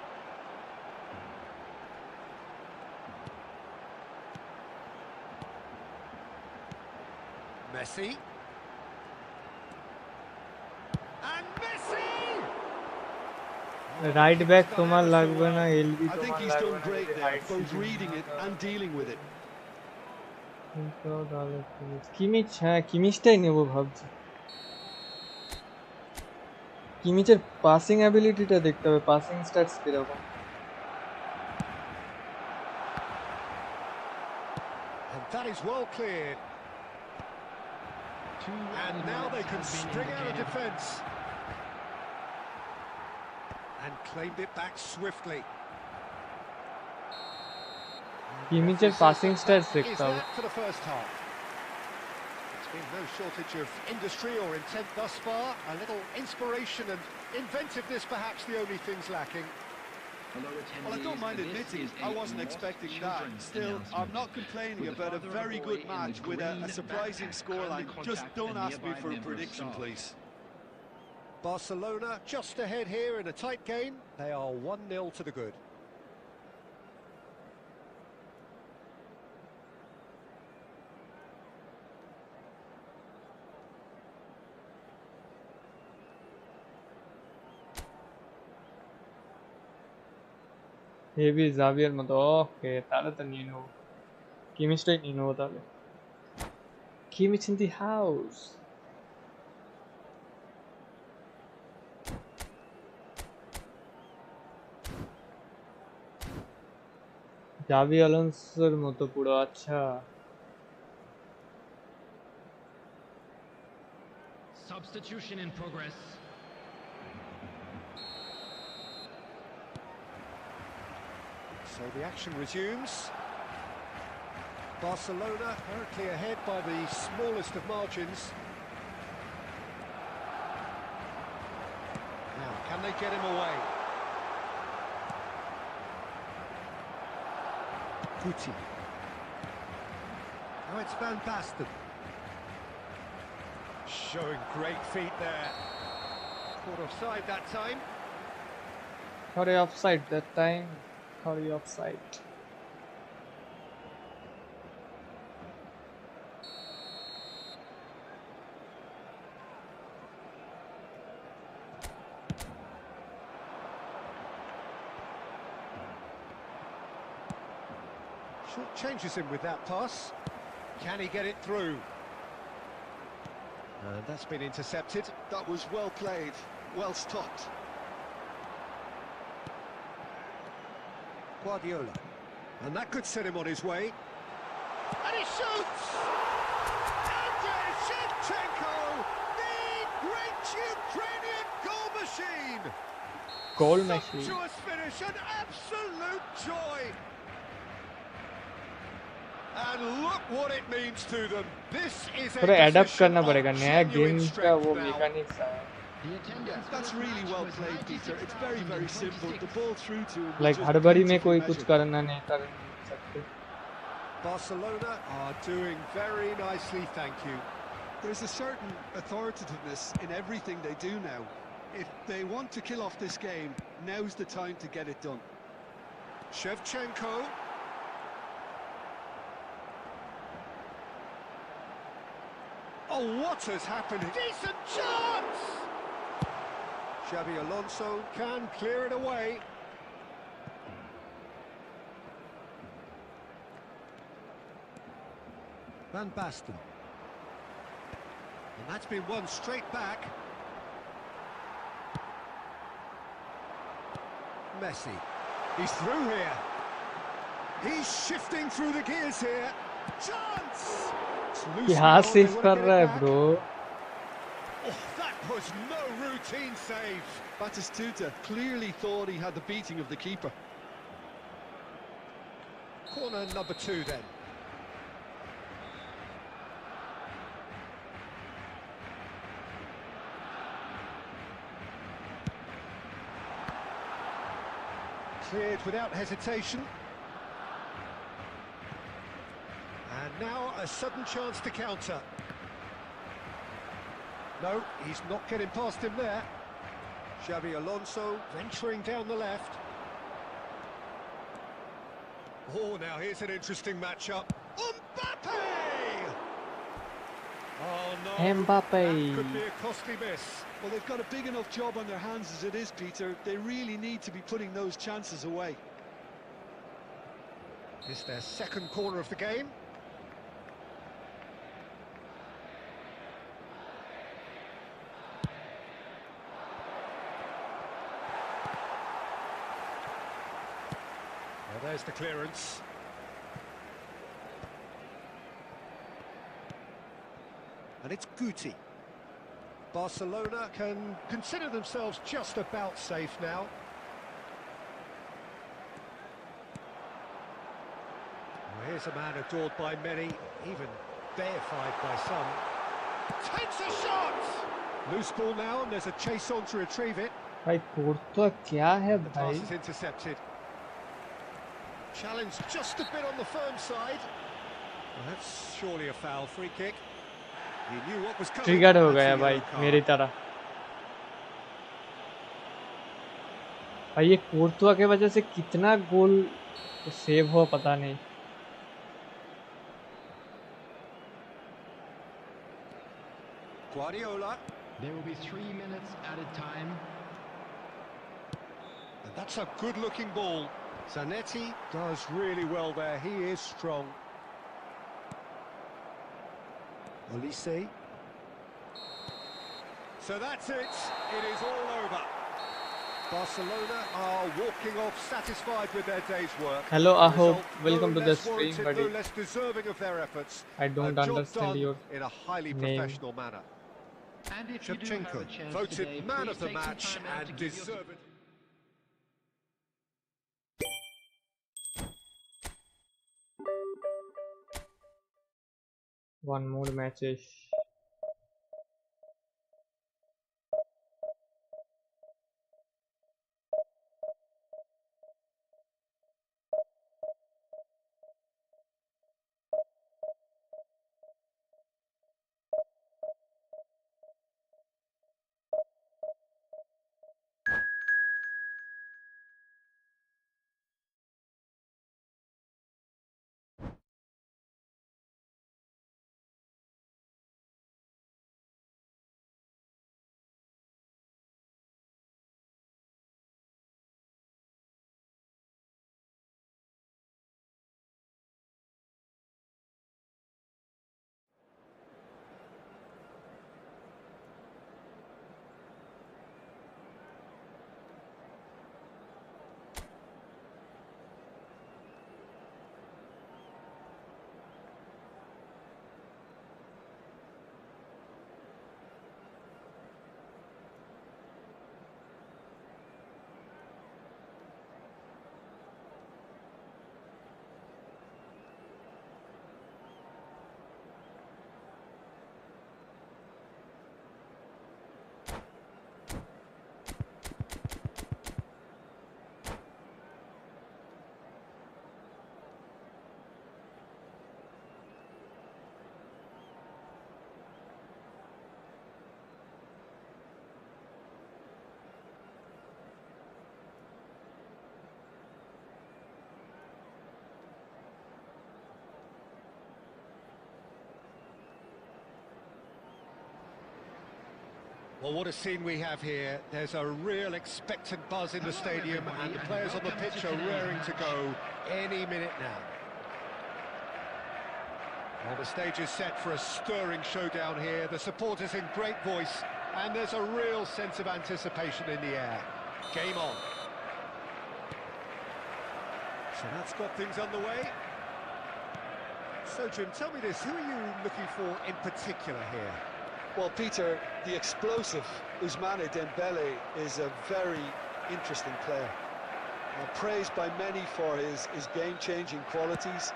Messi. And Messi! Right back তোমার লাগবে না, LB I think তোমার he's লাগবে done না, great যদি there, height both reading it and dealing with it. Kimmich, হ্যাঁ কিমিচটাই নেব ভাবছি। কিমিচের পাসিং অ্যাবিলিটিটা দেখতে হবে, পাসিং স্ট্যাটস কিরকম। And that is well cleared. And now they can string out a defence. And claimed it back swiftly. কিমিচের passing styles দেখতে Is হবে। that for the first half? It's been no shortage of industry or intent thus far. A little inspiration and inventiveness, perhaps the only things lacking. Well, I don't mind admitting I wasn't expecting that. Still, I'm not complaining about a very good match with a surprising scoreline. Just don't ask me for a prediction, please. Barcelona just ahead here in a tight game. They are 1-0 to the good. Heavy Javier মতো। ওকে, তাহলে তো নিয়ে নেবো, কিমিচটাই নিয়ে নেবো তাহলে। Kimmich in the house. জাভি আলোনসোর মতো পুরো। আচ্ছা, Substitution in progress. So the action resumes. Barcelona currently ahead by the smallest of margins. Now, can they get him away? Guti. Now it's Van Basten. Showing great feet there. Caught offside that time. Sorry, offside that time. Sorry, offside. Short changes him with that pass. Can he get it through? And that's been intercepted. That was well played, well stopped. Guardiola. And that could set him on his way. And he shoots! Andrei Shevchenko, the great Ukrainian goal machine! Goal machine. Sumptuous finish, an absolute joy! And look what it means to them. This is a थोड़ा adapt करना position पड़ेगा, of नया game genuine का strength वो now. Mechanics है। The attendance That's really well played, Peter. It's very, very simple. The ball through to him. was like just हर बारी में beautifully कोई कुछ measured. करना नहीं कर सकते। Barcelona are doing very nicely, thank you. There's a certain authoritativeness in everything they do now. If they want to kill off this game, now's the time to get it done. Shevchenko. Oh, what has happened? Decent chance! Xabi Alonso can clear it away. Van Basten. And that's been won straight back. Messi. He's through here. He's shifting through the gears here. Chance! It's loose क्या now, they save wanna कर get it रहा है back. Bro? Oh, that was no routine save. Batistuta clearly thought he had the beating of the keeper. Corner number 2 then. Cleared without hesitation. And now a sudden chance to counter. No, he's not getting past him there. Xabi Alonso venturing down the left. Oh, now here's an interesting matchup. Mbappe! Oh no, Mbappe. that could be a costly miss. Well, they've got a big enough job on their hands as it is, Peter. They really need to be putting those chances away. It's their second corner of the game. Well, there's the clearance. And it's Guti. Barcelona can consider themselves just about safe now. Here's a man adored by many, even deified by some. Takes a shot! Loose ball now, and there's a chase on to retrieve it. भाई कोर्तवा क्या है The भाई? pass is intercepted. Challenge just a bit on the firm side. Well, that's surely a foul. Free kick. He knew what was coming. Trigger हो That's a गया yellow भाई card. मेरी तरह। भाई ये कोर्तवा के वजह से कितना गोल सेव हुआ पता नहीं। Guardiola. There will be 3 minutes added time. And that's a good-looking ball. Zanetti does really well there. He is strong. Olise. So that's it. It is all over. Barcelona are walking off satisfied with their day's work. Hello, The Aho. result, Welcome no to the less stream, warranted, buddy. No less deserving of their efforts. I don't A job understand done your in a highly name. professional manner. And if you do have a Shevchenko, chance voted today, man please of the take some match time out to and give your deserved. One more matches. Well, what a scene we have here. There's a real expectant buzz in the stadium, and the players on the pitch are raring to go any minute now. Well, the stage is set for a stirring showdown here. The supporters in great voice, and there's a real sense of anticipation in the air. Game on. So that's got things underway. So, Jim, tell me this, who are you looking for in particular here? Well, Peter, the explosive Ousmane Dembele is a very interesting player. Praised by many for his game-changing qualities,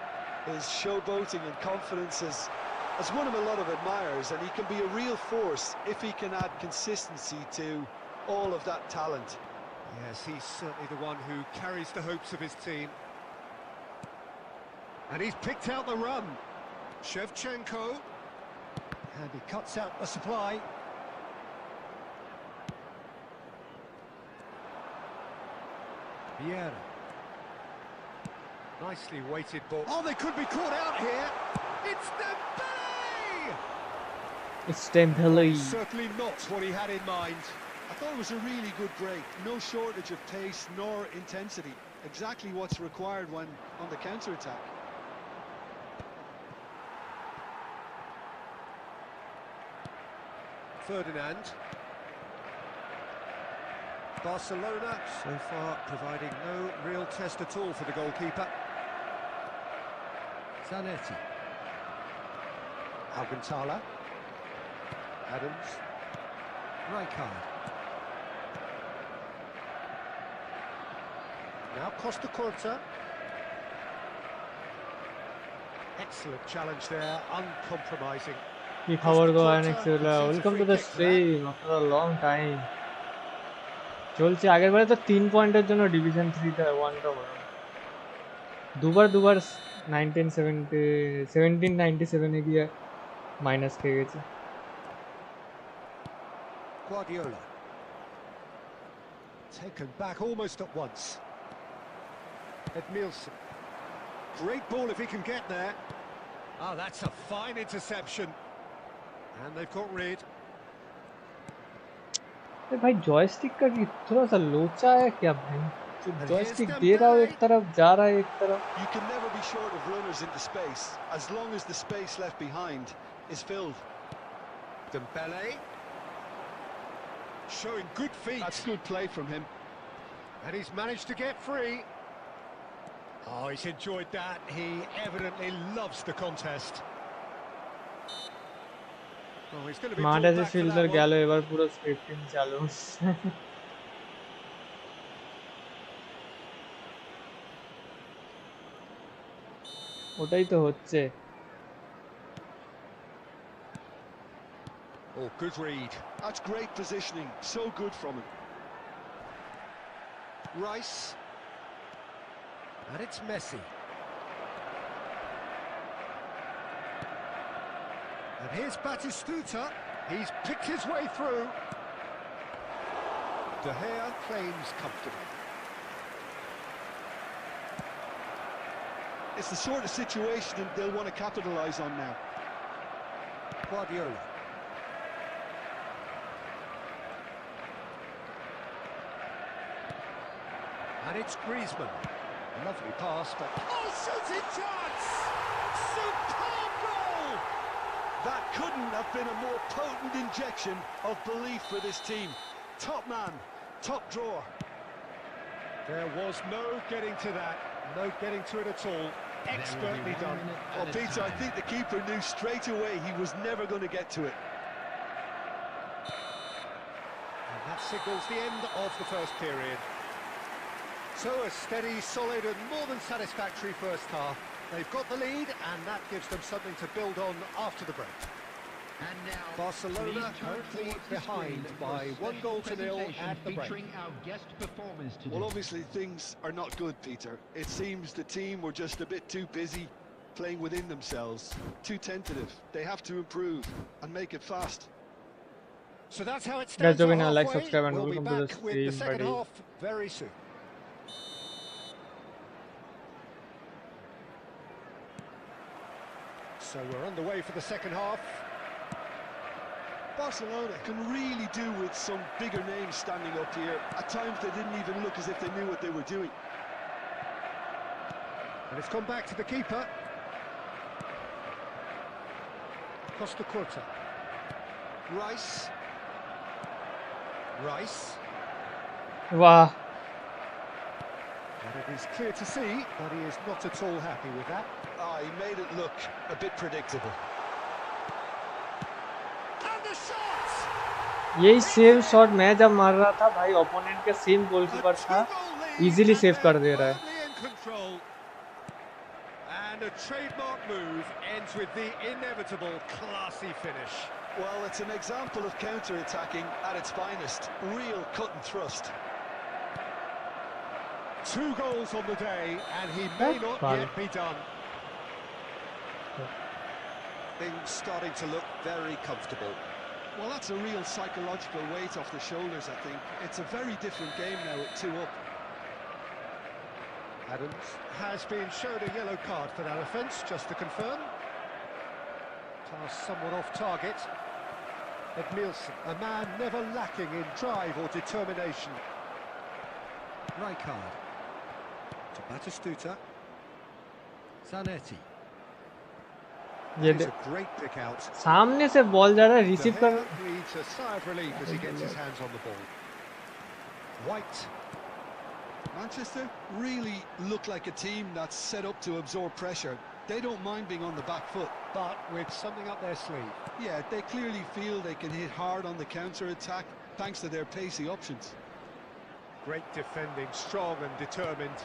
his showboating and confidence has won him a lot of admirers, and he can be a real force if he can add consistency to all of that talent. Yes, he's certainly the one who carries the hopes of his team. And he's picked out the run. Shevchenko. And he cuts out the supply. Vieira. Nicely weighted ball. Oh, they could be caught out here. It's Dembele! It's Dembele. Certainly not what he had in mind. I thought it was a really good break. No shortage of pace nor intensity. Exactly what's required when on the counter-attack. Ferdinand. Barcelona so far providing no real test at all for the goalkeeper. Zanetti. Alcantara. Adams. Rijkaard. Now Costa Corta. Excellent challenge there, uncompromising. কি খবর গো আইনেক্স welcome to the stream after a long time. চলছে আগের বারে তো 3 পয়েন্টের জন্য ডিভিশন 3 তে 1টা বড় দুবার 1797 এ গিয়ে মাইনাস খেয়ে গেছে। Guardiola. Taken back almost at once. Edmilson. Great ball if he can get there. Oh, that's a fine interception. And they've got rid. भाई जॉयस्टिक का थोड़ा सा लोचा है क्या भाई? जॉयस्टिक दे रहा हो एक तरफ, जा रहा है एक तरफ. You can never be short of runners into space as long as the space left behind is filled. Dembele. Showing good feet. That's good play from him. And he's managed to get free. Oh, he's enjoyed that. He evidently loves the contest. Oh, he's going to be মাঠে যে back for fielder that গেল one. এবার পুরো scripting চালু। ওটাই তো হচ্ছে। Oh, good read. That's great positioning. So good from him. Rice. And it's Messi. And here's Batistuta. He's picked his way through. De Gea claims comfortable. It's the sort of situation they'll want to capitalise on now. Guardiola. And it's Griezmann. A lovely pass, but... Oh, shooting chance! Superb goal! That couldn't have been a more potent injection of belief for this team. Top man, top drawer. There was no getting to that, no getting to it at all. Expertly done. Well, Peter, I think the keeper knew straight away he was never going to get to it. And that signals the end of the first period. So a steady, solid and more than satisfactory first half. They've got the lead and that gives them something to build on after the break. And now, Barcelona currently behind by 1-0 at the break. Our guest performers today. Well, obviously things are not good, Peter. It seems the team were just a bit too busy playing within themselves, too tentative. They have to improve and make it fast. So that's how it Guys, stands. join in, like, Halfway. subscribe and We'll be welcome to the back with the stream, second buddy. half very soon. So we're underway for the second half. Barcelona can really do with some bigger names standing up here. At times they didn't even look as if they knew what they were doing. And it's come back to the keeper. Costa Curta. Rice. Rice. वाह And it is clear to see that he is not at all happy with that. Ah, he made it look a bit predictable. And the shot! यही same shot मैं जब मार रहा था भाई opponent का same goalkeeper था easily save कर दे रहा है And a trademark move ends with the inevitable classy finish. Well, it's an example of counter-attacking at its finest. Real cut and thrust. 2 goals on the day, and he may not yet be done. Things starting to look very comfortable. Well, that's a real psychological weight off the shoulders, I think. It's a very different game now at 2 up. Adams has been shown a yellow card for that offence, just to confirm. Pass somewhat off target. Edmilson, a man never lacking in drive or determination. Rijkaard. To Batistuta. Zanetti. ये It's a great pick out. सामने से ball जा रहा है receive De कर Gea needs a sigh of relief as he gets his hands on the ball. White. Manchester really look like a team that's set up to absorb pressure. They don't mind being on the back foot. But with something up their sleeve. Yeah, they clearly feel they can hit hard on the counter-attack thanks to their pacey options. Great defending, strong and determined.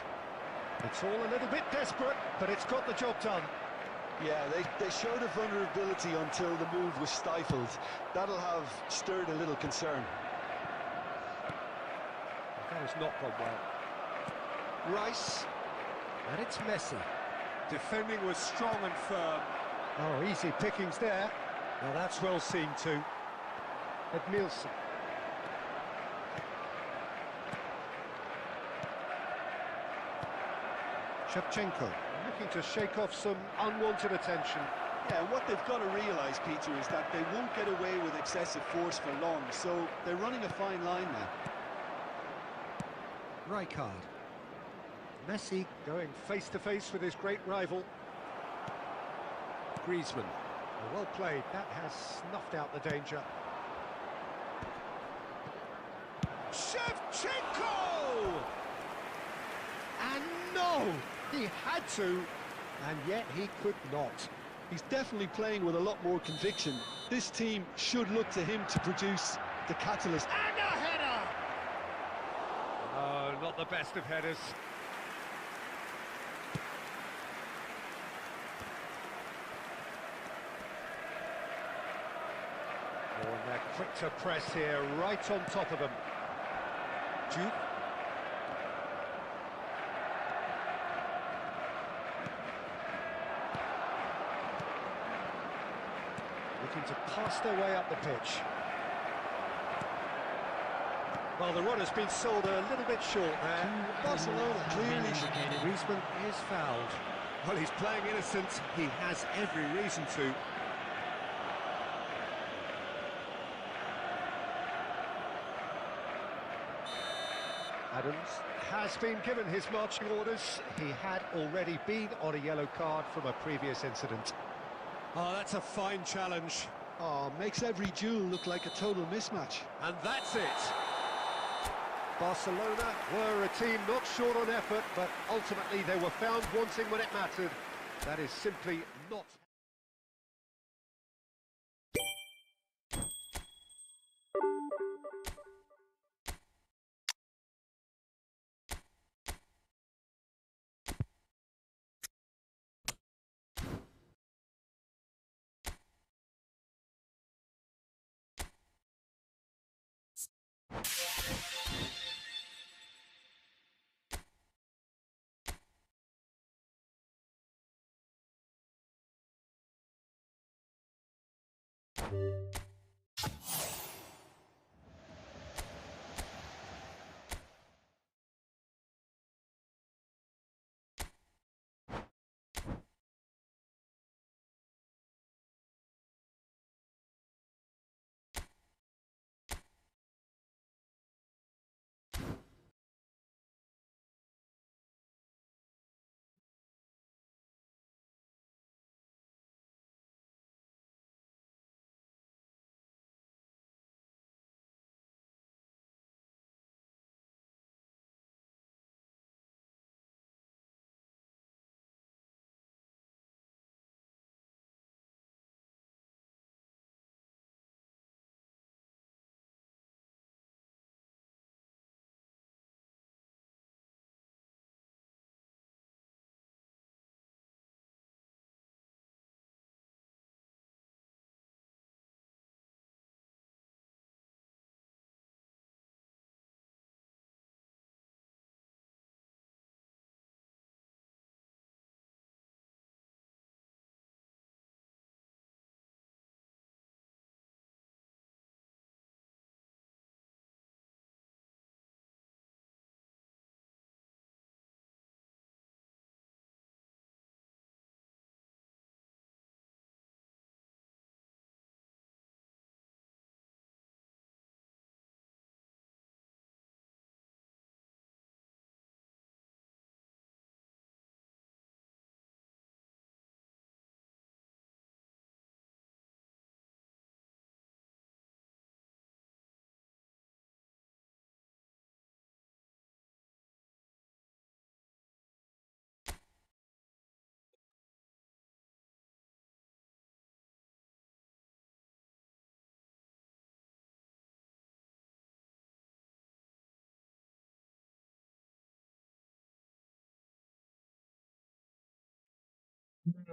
It's all a little bit desperate, but it's got the job done. Yeah, they showed a vulnerability until the move was stifled. That'll have stirred a little concern. That has not gone well. Rice, and it's Messi. Defending was strong and firm. Oh, easy pickings there. Now that's well seen too. Edmilson. Shevchenko, looking to shake off some unwanted attention. Yeah, what they've got to realise, Peter, is that they won't get away with excessive force for long, so they're running a fine line now. Rijkaard. Messi going face-to-face with his great rival. Griezmann. Well played, that has snuffed out the danger. Shevchenko! And no! He had to, and yet he could not. He's definitely playing with a lot more conviction. This team should look to him to produce the catalyst. And a header! Oh, not the best of headers. Oh, and they're quick to press here, right on top of them. Duke. Looking to pass their way up the pitch. Well, the run has been sold a little bit short there. Barcelona clearly. Griezmann is fouled. Well, he's playing innocent. He has every reason to. Adams has been given his marching orders. He had already been on a yellow card from a previous incident. Oh, that's a fine challenge. Oh, makes every duel look like a total mismatch. And that's it. Barcelona were a team not short on effort, but ultimately they were found wanting when it mattered. That is simply not...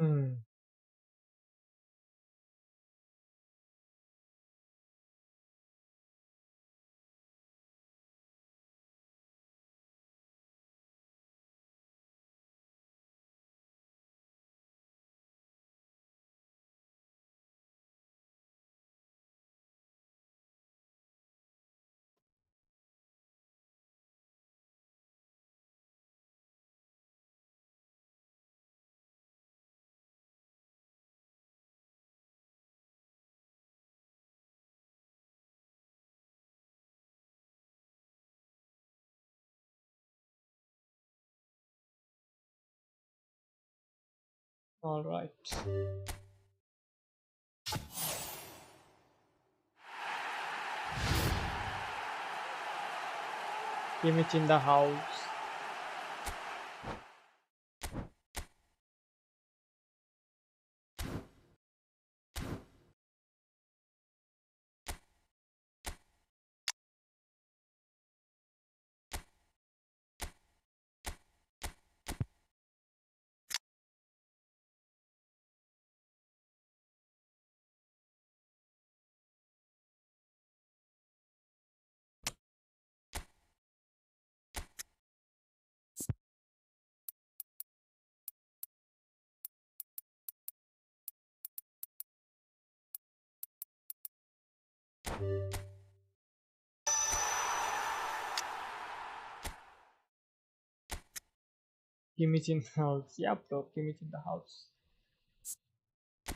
Hmm. All right. Kimmich in the house. Kimmich in the house. Yeah bro, Kimmich in the house.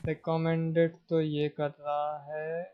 Recommended तो ये कर रहा है.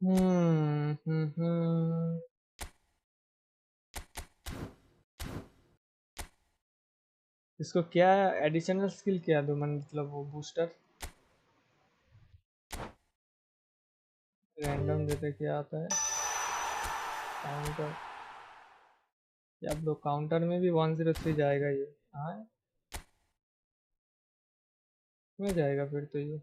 Hmm. इसको क्या additional skill क्या दूँ, मतलब वो बूस्टर रैंडम देते क्या आता है. काउंटर. या ब्रो काउंटर में भी 103 जाएगा ये. हाँ में जाएगा फिर तो ये.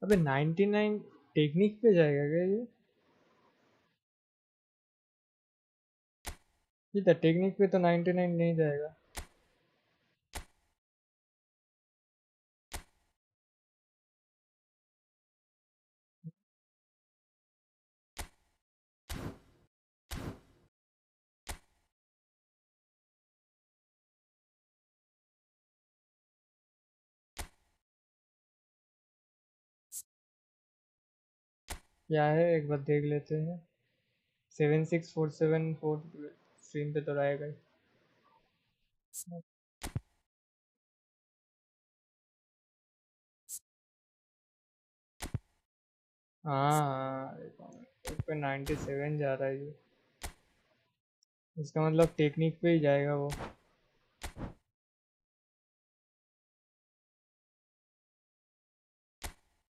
अबे 99 टेक्निक पे जाएगा क्या ये? ये तो टेक्निक पे तो 99 नहीं जाएगा. क्या है एक बार देख लेते हैं. 76474 स्क्रीन पे तो रहेगा ही. हाँ इस पे 97 जा रहा है ये. इसका मतलब टेक्निक पे ही जाएगा वो.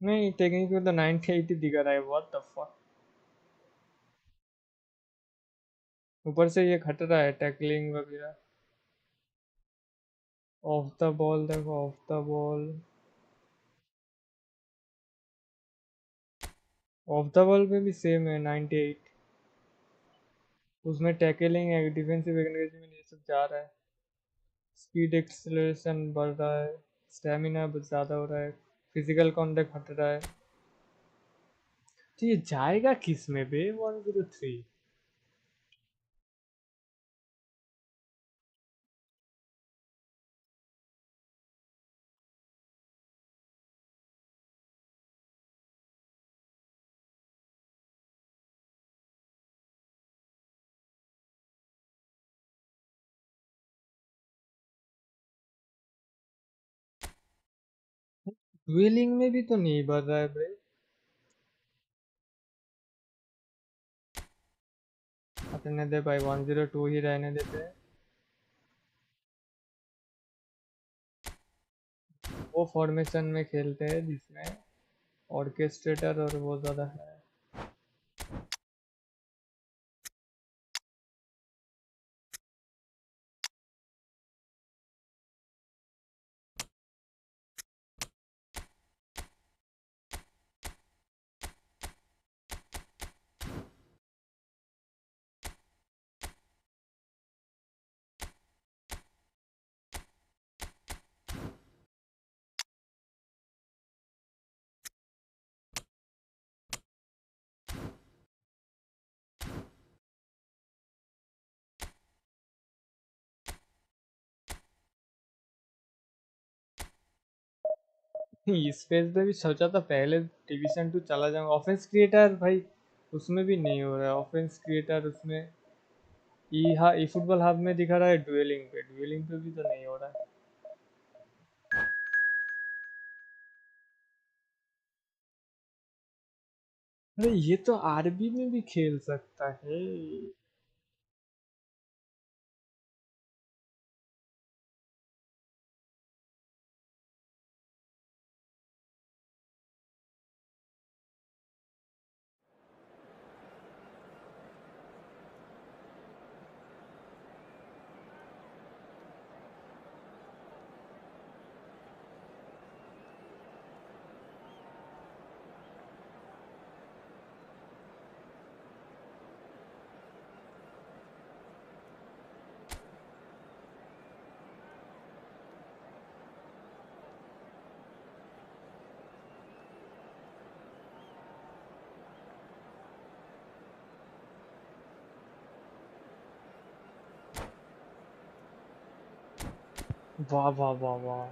नहीं टेक्निक पे तो 98 ही दिखा रहा है. What the fuck. ऊपर से ये खतरा है टैकलिंग वगैरह. ऑफ द बॉल देखो, of the ball. Of the ball पे भी सेम है 98. उसमें टैकलिंग है, डिफेंसिव एंगेजमेंट ये सब जा रहा है. स्पीड एक्सेलरेशन बढ़ रहा है. स्टेमिना ज़्यादा हो रहा है. फिजिकल कांटेक्ट हट रहा है. तो ये जाएगा किस में बे 103? डुएलिंग में भी तो नहीं बढ़ रहा है ब्रे। अपने दे भाई 102 ही रहने देते हैं। वो फॉर्मेशन में खेलते हैं जिसमें ऑर्केस्ट्रेटर और वो ज़्यादा है। इस फेज में भी सोचा था पहले डिवीजन 2 चला जाऊंगा। ऑफेंस क्रिएटर भाई उसमें भी नहीं हो रहा है। ऑफेंस क्रिएटर उसमें ई फुटबॉल हब में दिखा रहा है, डुएलिंग पे भी तो नहीं हो रहा है। अरे ये तो आरबी में भी खेल सकता है। वाह वाह वाह वाह।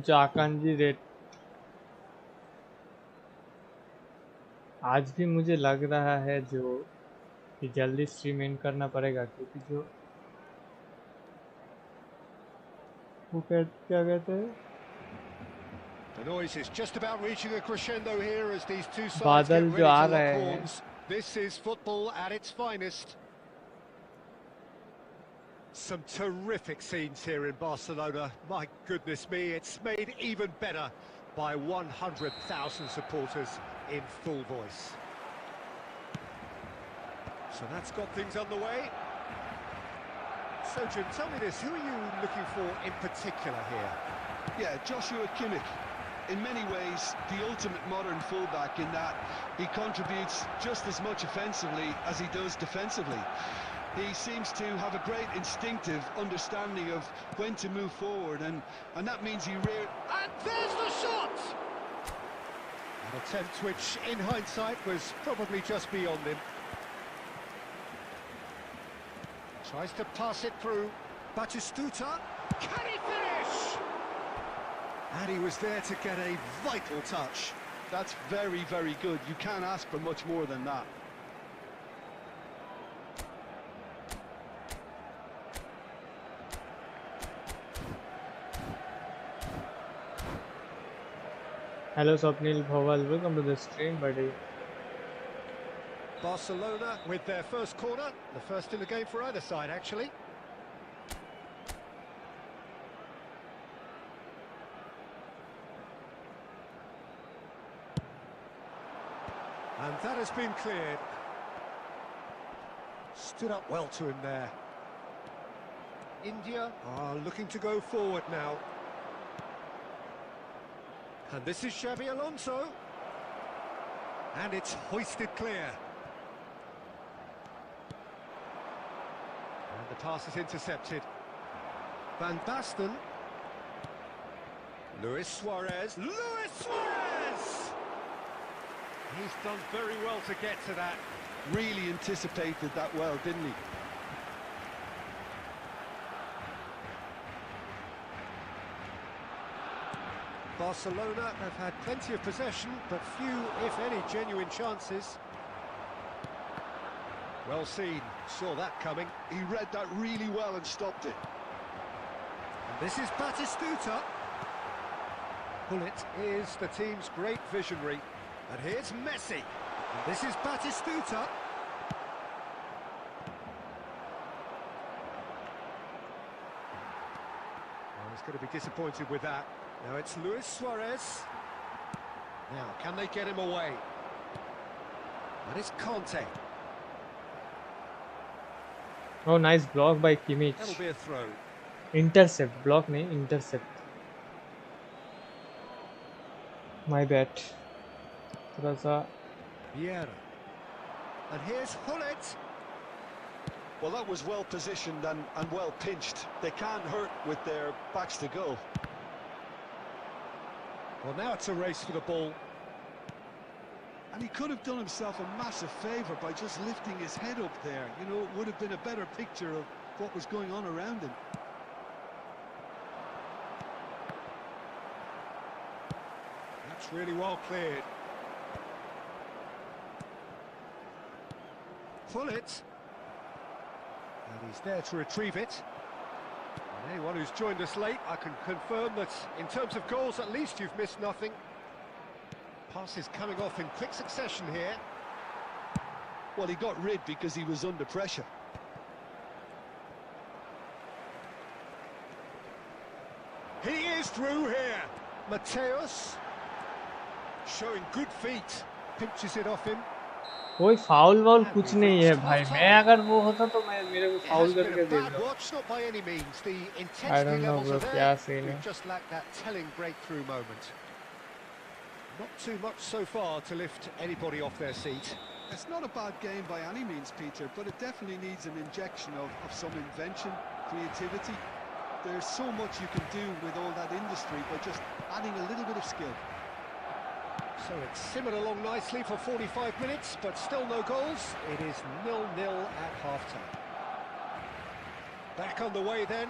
जाकान जी रेड। आज भी मुझे लग रहा है जो कि जल्दी स्ट्रीम एंड करना पड़ेगा क्योंकि जो वो क्या कहते हैं The noise is just about reaching a crescendo here as these two sides get बादल जो ready आ to lock रहे हैं। horns. This is football at its finest. Some terrific scenes here in Barcelona. My goodness me, it's made even better by 100,000 supporters in full voice. So that's got things underway. So Jim, tell me this, who are you looking for in particular here? Yeah, Joshua Kimmich. In many ways, the ultimate modern fullback in that he contributes just as much offensively as he does defensively. He seems to have a great instinctive understanding of when to move forward, and that means he And there's the shot! An attempt which, in hindsight, was probably just beyond him. Tries to pass it through. Batistuta. Can he finish? And he was there to get a vital touch. That's very, very good. You can't ask for much more than that. Hello Swapnil Bhaval, welcome to the stream buddy. Barcelona with their first corner, the first in the game for either side actually. And that has been cleared. Stood up well to him there. India are looking to go forward now. And this is Xabi Alonso. And it's hoisted clear. And the pass is intercepted. Van Basten. Luis Suarez. Luis Suarez! He's done very well to get to that. Really anticipated that well, didn't he? Barcelona have had plenty of possession, but few, if any, genuine chances. Well seen, saw that coming. He read that really well and stopped it. And this is Batistuta. Bullet is the team's great visionary. And here's Messi. And this is Batistuta. Well, he's going to be disappointed with that. Now it's Luis Suarez. Now, can they get him away? And it's Conte. Oh, nice block by Kimmich. That'll be a throw. Intercept, block nahi, intercept. My bad. थोड़ा सा. Vieira. And here's Hullet. Well, that was well positioned and well pinched. They can't hurt with their backs to goal. Well, now it's a race for the ball. And he could have done himself a massive favour by just lifting his head up there. You know, it would have been a better picture of what was going on around him. That's really well cleared. Hullet. And he's there to retrieve it. And anyone who's joined us late, I can confirm that in terms of goals, at least you've missed nothing. Passes coming off in quick succession here. Well, he got rid because he was under pressure. He is through here. Mateus showing good feet. Pinches it off him. कोई foul vowel कुछ नहीं है भाई. मैं अगर वो होता तो मैं मेरे को फाउल करके दे दो. Not by any means. The I intensity don't know levels bro, are there. क्या scene है. We've just lacked that telling breakthrough moment. Not too much so far to lift anybody off their seat. It's not a bad game by any means, Peter, but it definitely needs an injection of some invention, creativity. There's so much you can do with all that industry by just adding a little bit of skill. So it's simmered along nicely for 45 minutes, but still no goals. It is 0-0 at half-time. Back on the way then.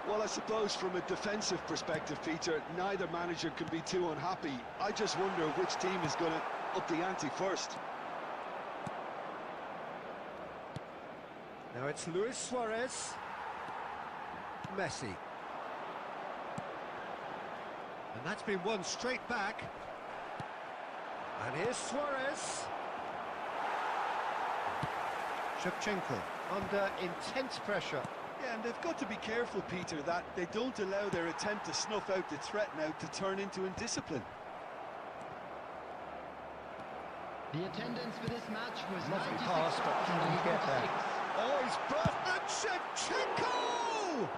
Well, I suppose from a defensive perspective, Peter, neither manager can be too unhappy. I just wonder which team is going to up the ante first. Now it's Luis Suarez. Messi. And that's been won straight back. And here's Suarez. Shevchenko under intense pressure. Yeah, and they've got to be careful, Peter, that they don't allow their attempt to snuff out the threat now to turn into indiscipline. The attendance for this match was Lovely 96. pass, but how did he get there? Oh, he's burst and Shevchenko!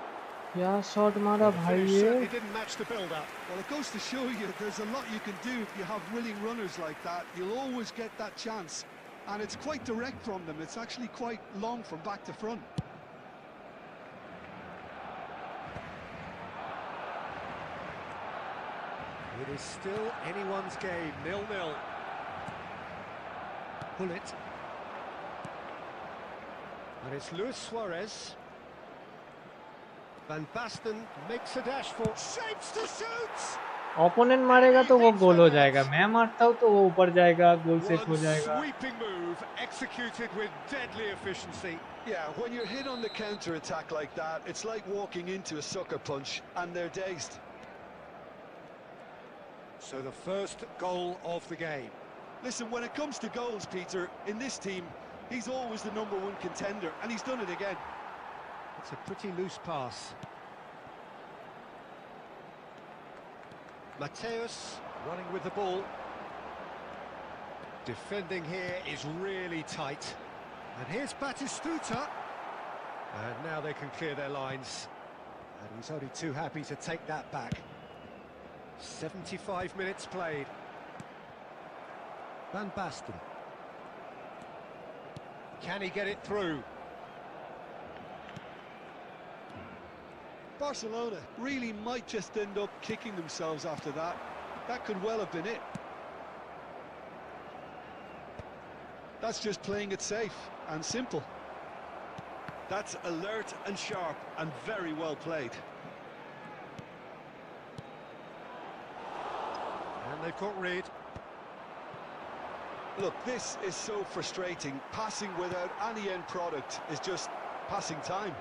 क्या shot मारा भाई ये. Certainly didn't match the build-up. Well, it goes to show you there's a lot you can do if you have willing runners like that. You'll always get that chance. And it's quite direct from them. It's actually quite long from back to front. It is still anyone's game, 0-0. Hullet. And it's Luis Suarez. Van Basten makes a dash for... Shapes to shoot! Opponent मारेगा तो वो गोल हो जाएगा. मैं मारता हूँ तो वो ऊपर जाएगा, गोल सेफ हो जाएगा. Sweeping move executed with deadly efficiency. Yeah, when you're hit on the counter-attack like that, it's like walking into a sucker punch and they're dazed. So the first goal of the game. Listen, when it comes to goals, Peter, in this team, he's always the #1 contender, and he's done it again. It's a pretty loose pass. Mateus running with the ball. Defending here is really tight. And here's Batistuta. And now they can clear their lines. And he's only too happy to take that back. 75 minutes played. Van Basten. Can he get it through? Barcelona really might just end up kicking themselves after that. That could well have been it. That's just playing it safe and simple. That's alert and sharp and very well played. And they've got rid. Look, this is so frustrating. Passing without any end product is just passing time.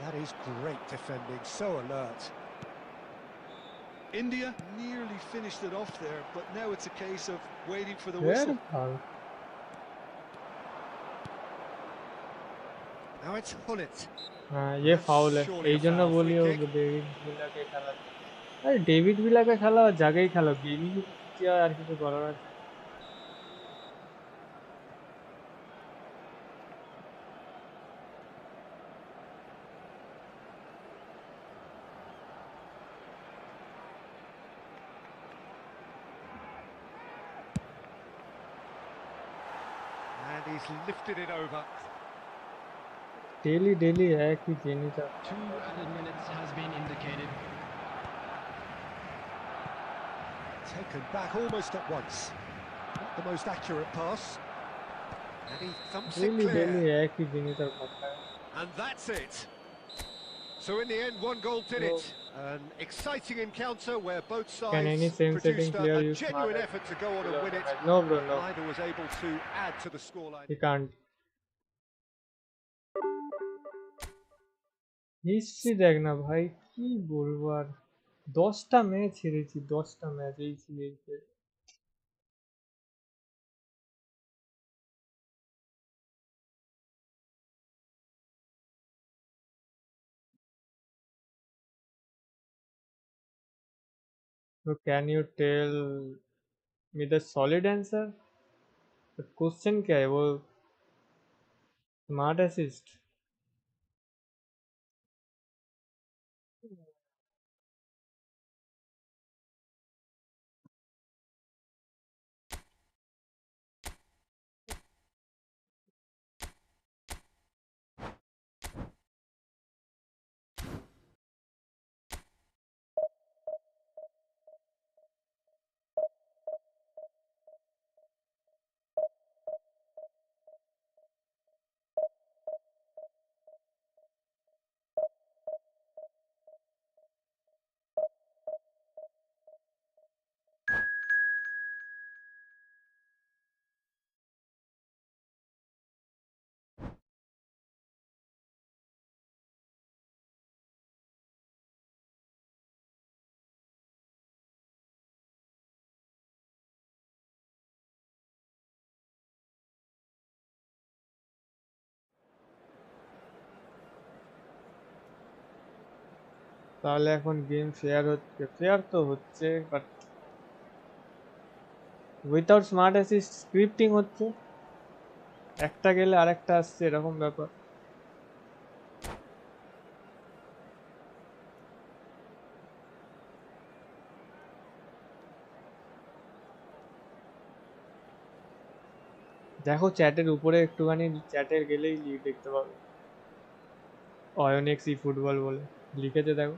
That is great defending, so alert. India nearly finished it off there, but now it's a case of waiting for the Where whistle. foul? Now it's Hullet. हाँ ये foul है এই জন্য বলি ও David ভিলাকে খেলা আরে David ভিলাকে খেলা জায়গায় খেলা গেমিং কি আর কিছু করার আছে And he's lifted it over. Daily daily है कि जिनिस 2 added minutes has been indicated. Taken back almost at once. Not the most accurate pass. And he thumps it daily daily clear. है कि जिनिस पता है And that's it. So in the end, one goal did it. An exciting encounter where both Can any sides same setting produced player a use genuine smart effort to go on and win it. No bro no Neither was able to add to the scoreline. he can't history দেখ না ভাই কি বলবো আর 10টা match হেরেছি 10টা match এই সিরিজে So can you tell me the solid answer? The question क्या है वो स्मार्ट असिस्ट তাহলে এখন গেম ফেয়ার তো হচ্ছে but without smart assist scripting হচ্ছে একটা গেলে আরেকটা আসছে এরকম ব্যাপার দেখো চ্যাটের উপরে একটুখানি চ্যাটের গেলেই দেখতে পাবে অয়নেক্স ই ফুটবল বলে লিখেছে দেখো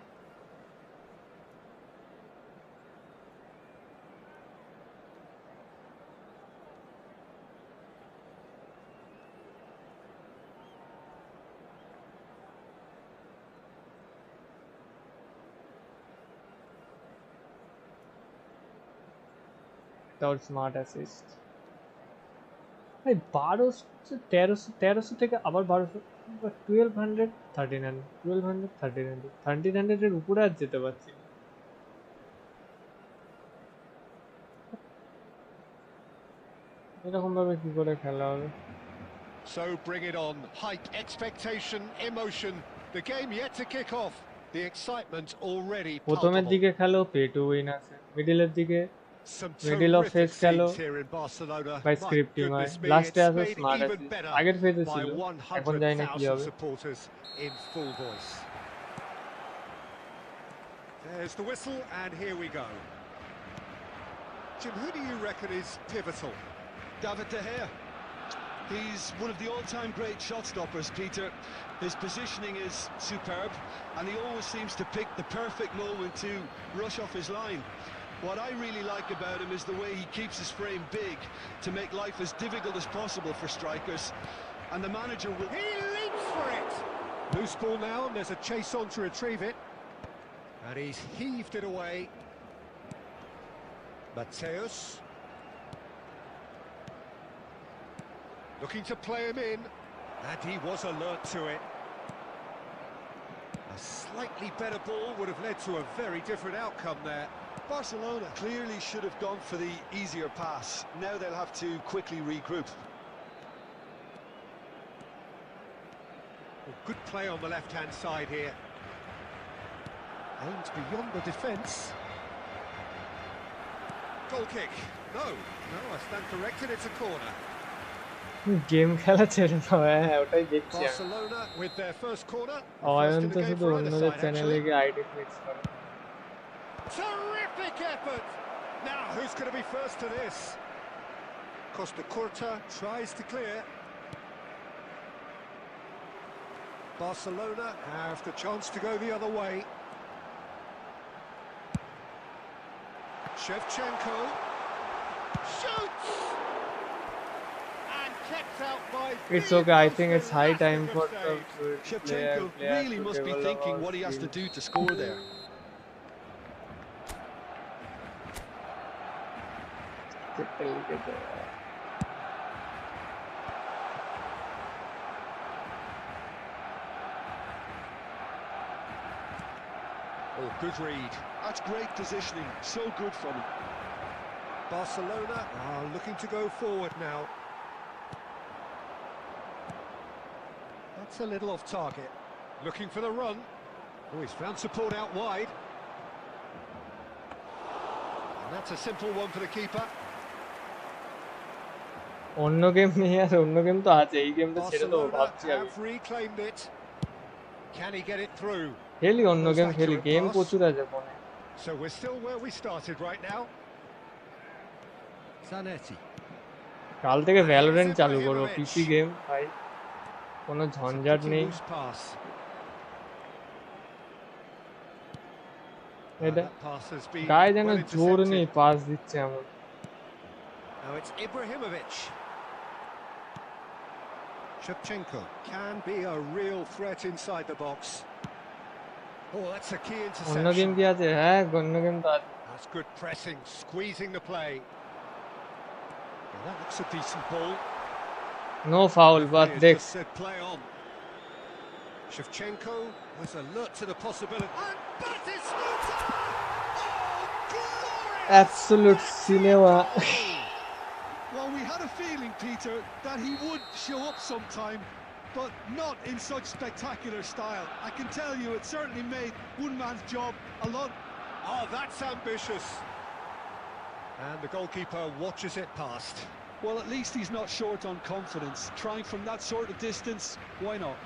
without smart assist ভাই 1300 থেকে আবার 1200 1300 এর উপরে আর যেতে পারছি না এরকম ভাবে কি করে খেলা হবে So bring it on. Hype, expectation, emotion. The game yet to kick off. The excitement already প্রথমের দিকে palpable. খেলো পে টু উইন আছে মিডলের দিকে Some Middle of terrific phase খেলো scenes here in Barcelona. by My scripting হয় goodness me, লাস্টে it's আসে made smart even assist better আগের ফেজে by ছিল এখন জানি না কি 100,000 হবে supporters in full voice. There's the whistle, and here we go. Jim, who do you reckon is pivotal? David De Gea. He's one of the all-time great shot stoppers, Peter. His positioning is superb, and he always seems to pick the perfect moment to rush off his line. What I really like about him is the way he keeps his frame big to make life as difficult as possible for strikers. And the manager will... He leaps for it! Loose ball now, and there's a chase on to retrieve it. And he's heaved it away. Mateus. Looking to play him in, and he was alert to it. A slightly better ball would have led to a very different outcome there. Barcelona clearly should have gone for the easier pass. Now they'll have to quickly regroup. Well, good play on the left-hand side here. Aimed beyond the defence. Goal kick. No, I stand corrected, it's a corner. Game খেলা ছেড়ে দাও, হ্যাঁ ওটাই দেখছি আমি। Barcelona with their first corner. Ayan তো শুধু অন্যদের চ্যানেলে গিয়ে আইডি ফ্লেক্স করে। Terrific effort! Now, who's going to be first to this? Costa Curta tries to clear. Barcelona have the chance to go the other way. Shevchenko shoots! And kept out by... It's okay, I think it's high time for the Shevchenko really must be thinking what he has to do to score there. Oh, good read. That's great positioning, so good from him. Barcelona are looking to go forward now. That's a little off target. Looking for the run. Oh, he's found support out wide. And that's a simple one for the keeper. অন্য game নেই আর অন্য game তো আছে, এই গেমটা ছেড়ে দেবো ভাবছি আমি। Have reclaimed it. Can he get it through? খেলি অন্য গেম খেলি, গেম প্রচুর আছে ফোনে। So we're still where we started right now. Zanetti. কাল থেকে ভ্যালোরেন্ট চালু করবো, পিসি গেম ভাই, কোনো ঝঞ্ঝাট নেই। এটা গায়ে যেন জোর নেই, পাস দিচ্ছে এমন। Now it's Ibrahimovic. Shevchenko can be a real threat inside the box. Oh, that's a key interception. অন্য গেম কি আছে? হ্যাঁ, অন্য গেম তো আছে। That's good pressing, squeezing the play. Well, that looks a decent ball. No foul, but দেখ। Said play on. Shevchenko was alert to the possibility. And Batistuta! Oh, glorious! Absolute cinema. Well, we had a feeling, Peter, that he would show up sometime, but not in such spectacular style. I can tell you it certainly made one man's job a lot. Oh, that's ambitious. And the goalkeeper watches it past. Well, at least he's not short on confidence. Trying from that sort of distance, why not?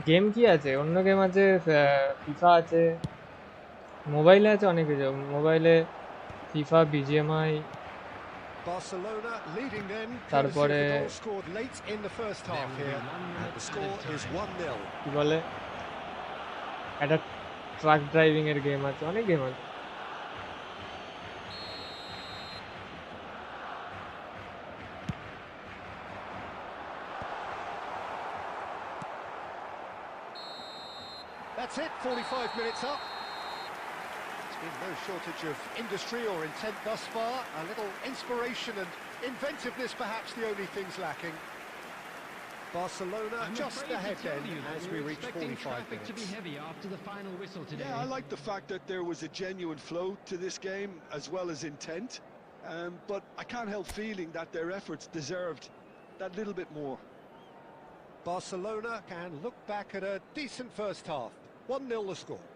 Game কি আছে? অন্য game আছে, FIFA আছে, মোবাইলে আছে অনেক কিছু। মোবাইলে FIFA, BGMI, Barcelona leading then. তারপরে scored late in the first half here. And the score is 1-0. কি বলে, একটা ট্রাক ড্রাইভিং এর গেম আছে, অনেক গেম আছে। That's it, 45 minutes up. There's been no shortage of industry or intent thus far. A little inspiration and inventiveness, perhaps the only things lacking. Barcelona just ahead then as we reach 45 minutes. To be heavy after the final whistle today. Yeah, I like the fact that there was a genuine flow to this game as well as intent, but I can't help feeling that their efforts deserved that little bit more. Barcelona can look back at a decent first half. 1-0 the score.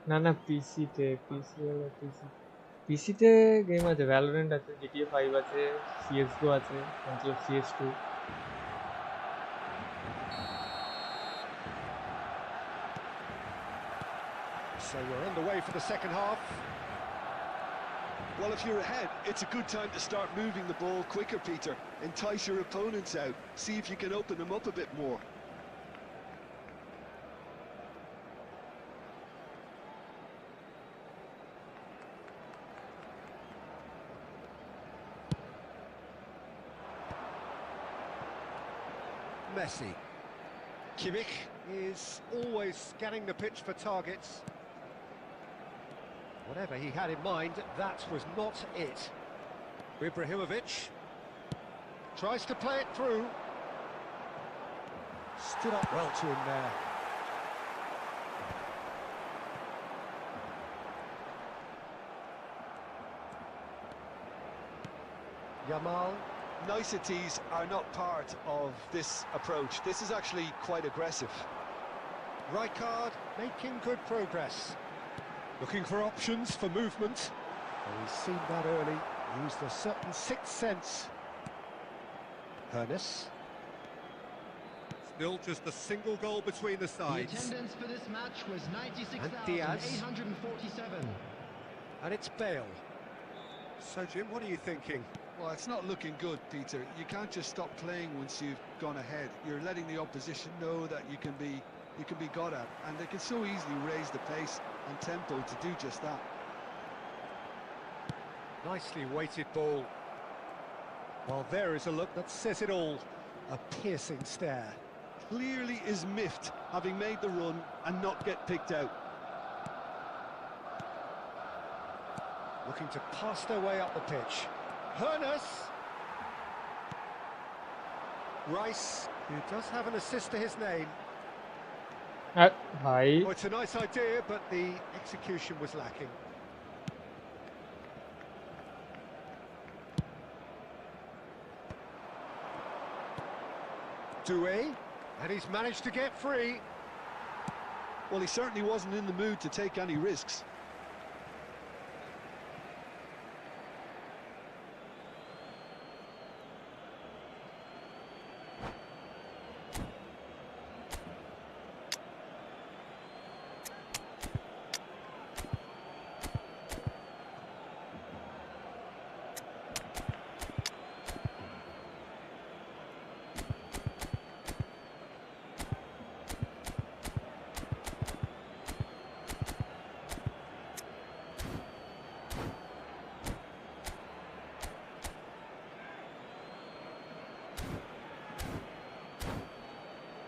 না পিসিতে, পিসিতে game আছে, Valorant আছে, GTA 5 আছে, CSGO আছে, CS2। So we're underway for the second half. Well, if you're ahead, it's a good time to start moving the ball quicker, Peter. Entice your opponents out. See if you can open them up a bit more. Messi. Kimmich. is always scanning the pitch for targets. Whatever he had in mind, that was not it. Ibrahimovic tries to play it through. Stood up well to him there. Yamal. Niceties are not part of this approach. This is actually quite aggressive. Rijkaard making good progress. Looking for options for movement. Well, he's seen that early. Used a certain sixth sense. Hernes. Still just a single goal between the The sides. attendance for this match was Diaz. 96,847. And it's Bale. So, Jim, what are you thinking? Well, it's not looking good, Peter. You can't just stop playing once you've gone ahead. You're letting the opposition know that you can be got at, and they can so easily raise the pace and tempo to do just that. Nicely weighted ball. Well, there is a look that says it all. A piercing stare. Clearly is miffed, having made the run and not get picked out. Looking to pass their way up the pitch. Hernes. Rice, who does have an assist to his name. भाई Oh, it's a nice idea, but the execution was lacking. Doué, and he's managed to get free. Well, he certainly wasn't in the mood to take any risks.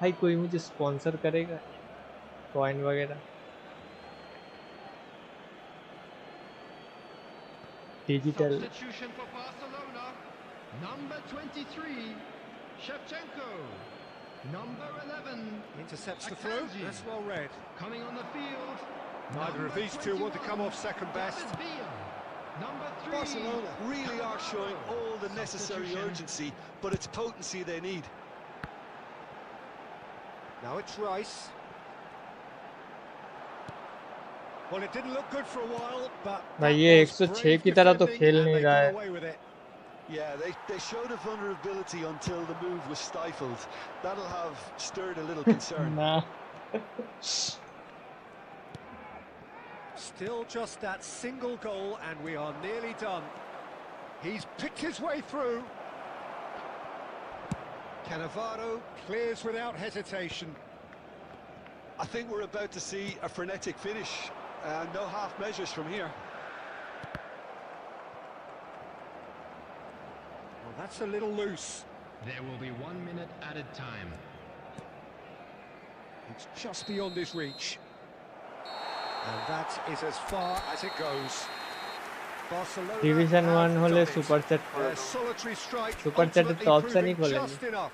भाई कोई मुझे sponsor करेगा coin वगैरह digital Substitution for Barcelona. Number 23, Shevchenko. Number 11, Intercepts the throw. Akanji. That's well read. Coming on the field. Neither of number these two want to come 21, off second best. David Villa. Number 3, Barcelona really are showing all the necessary Substitution. urgency, but it's potency they need. Now it's Rice. Well, it didn't look good for a while, but भाई that ये was 106 brave की तरह तो defending, खेल and नहीं they रहा got है away with it. Yeah, they showed a vulnerability until the move was stifled. That'll have stirred a little concern. ना Still just that single goal, and we are nearly done. He's picked his way through. Cannavaro clears without hesitation. I think we're about to see a frenetic finish. No half measures from here. Well, that's a little loose. There will be 1 minute added time. It's just beyond his reach. And that is as far as it goes. Barcelona division have 1 হলে done it. Super chat Their solitary strike super চ্যাটের ultimately তো অপশনই proving খোলেনি just enough.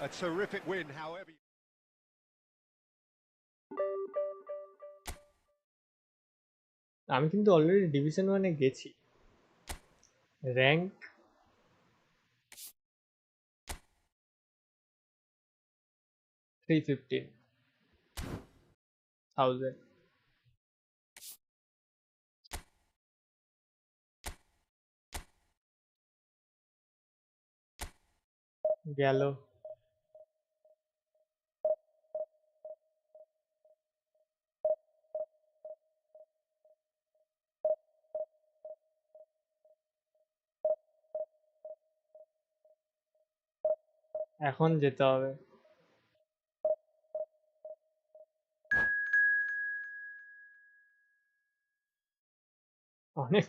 A terrific win, however. আমি কিন্তু already division 1 এ গেছি rank 315,000 গেল এখন যেতে হবে অনেক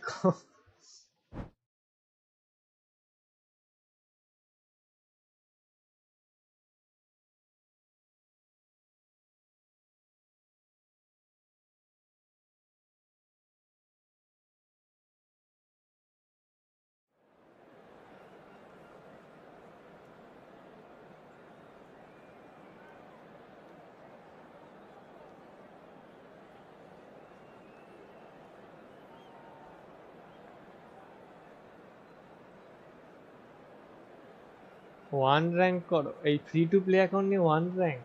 ওয়ান র্যাঙ্ক করো এই ফ্রি টু প্লে অ্যাকাউন্ট নিয়ে ওয়ান র্যাঙ্ক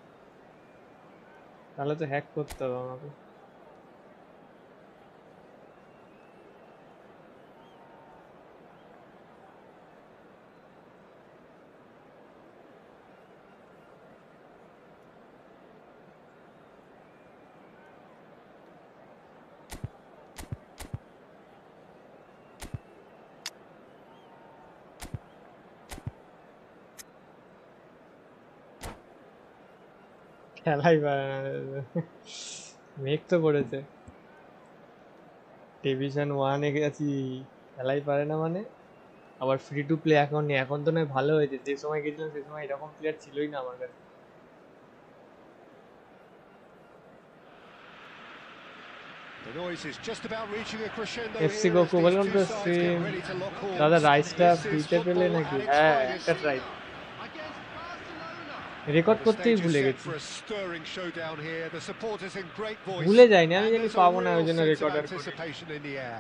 তাহলে তো হ্যাক করতে হবে আমাকে খেলাই পারে না মেঘ তো পড়েছে ডিভিশন ওয়ানে গেছি খেলাই পারে না মানে আবার ফ্রি টু প্লে অ্যাকাউন্ট নিয়ে এখন তো নয় ভালো হয়েছে যে সময় গেছিলাম সে সময় এরকম প্লেয়ার ছিলই না আমার কাছে The noise is just about reaching a crescendo FC here as Goku these welcome two to sides stream get ready to lock horns. দাদা রাইসটা This is ফ্রিতে পেলে football নাকি at its হ্যাঁ finest. একটা try Against Barcelona. Record The করতেই stage is ভুলে set গেছি for a stirring showdown here. The supporters in great voice. ভুলে যাইনি আমি And জানি there's a পাবো না ওই real জন্য sense of রেকর্ডার করে anticipation in the air.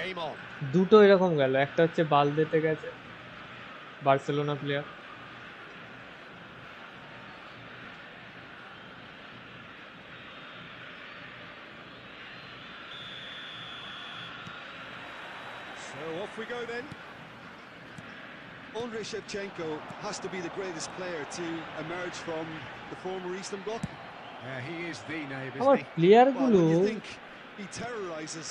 Game on. দুটো এরকম গেল একটা হচ্ছে বালদেতে গেছে Barcelona player So off we go then. Andrei Shevchenko has to be the greatest player to emerge from the former Eastern Bloc. He is the name, আমার isn't he? Player Well, গুলো when you think he terrorizes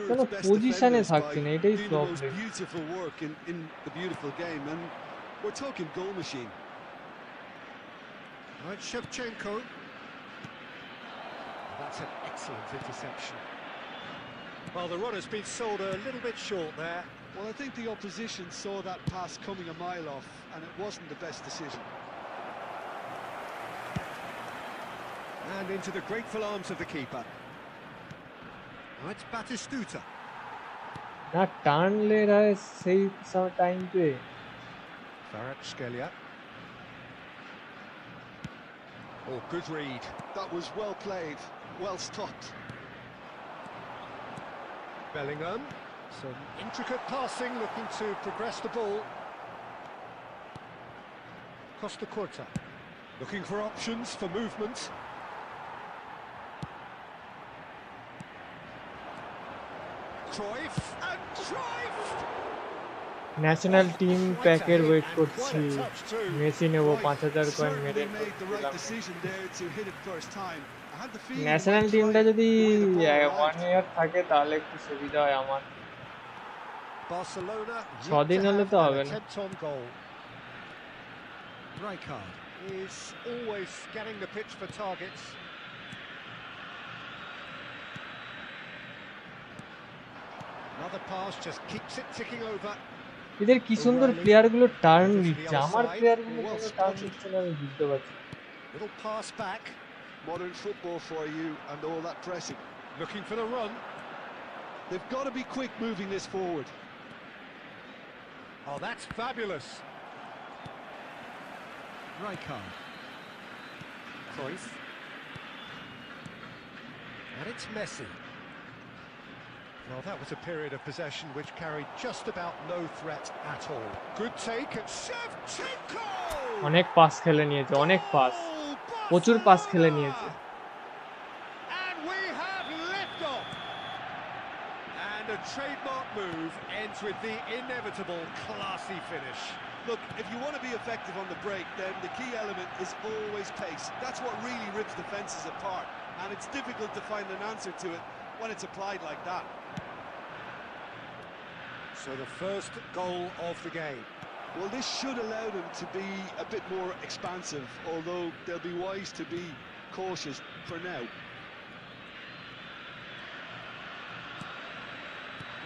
কোনো Europe's best পজিশনে defenders থাকছে by না এটাই doing the most problem beautiful work in the beautiful game, and we're talking goal machine. Right, Shevchenko. That's an excellent interception. Well, the run has been sold a little bit short there. Well, I think the opposition saw that pass coming a mile off, and it wasn't the best decision. And into the grateful arms of the keeper. Now it's Batistuta. না টানলে রায় সেই time pay Kvaratskhelia. Oh, good read. That was well played, well stopped. Bellingham. Some intricate passing, looking to progress the ball. Costa Curta. Looking for options, for movement. Cruyff, and Cruyff! National team প্যাকের wait করছি Messi নেব 5000 coin মেরে Certainly made the right decision there to hit it first time. I had the feeling national he might টিমটা try যদি the way the ball 1 arrived. ইয়ার থাকে তাহলে একটু সুবিধা হয় আমার Barcelona ছদিন হলে তো হবে না attempt on goal. Rijkaard is always scanning the pitch for targets. Another pass just keeps it ticking over. এদের কি সুন্দর প্লেয়ার গুলো টার্ন নিচ্ছে আমার প্লেয়ার গুলো কেন টার্ন নিচ্ছে না আমি বুঝতে পারছি Little pass back. Modern football for you and all that pressing. Looking for the run. They've got to be quick moving this forward. Oh, that's fabulous. Rijkaard. Cruyff. And it's Messi. Well, that was a period of possession which carried just about no threat at all. Good take at Shevchenko! অনেক pass খেলে নিয়েছে অনেক pass প্রচুর pass খেলে নিয়েছে And we have liftoff! And a trademark move ends with the inevitable classy finish. Look, if you want to be effective on the break, then the key element is always pace. That's what really rips defences apart. And it's difficult to find an answer to it when it's applied like that. So the first goal of the game. Well, this should allow them to be a bit more expansive, although they'll be wise to be cautious for now.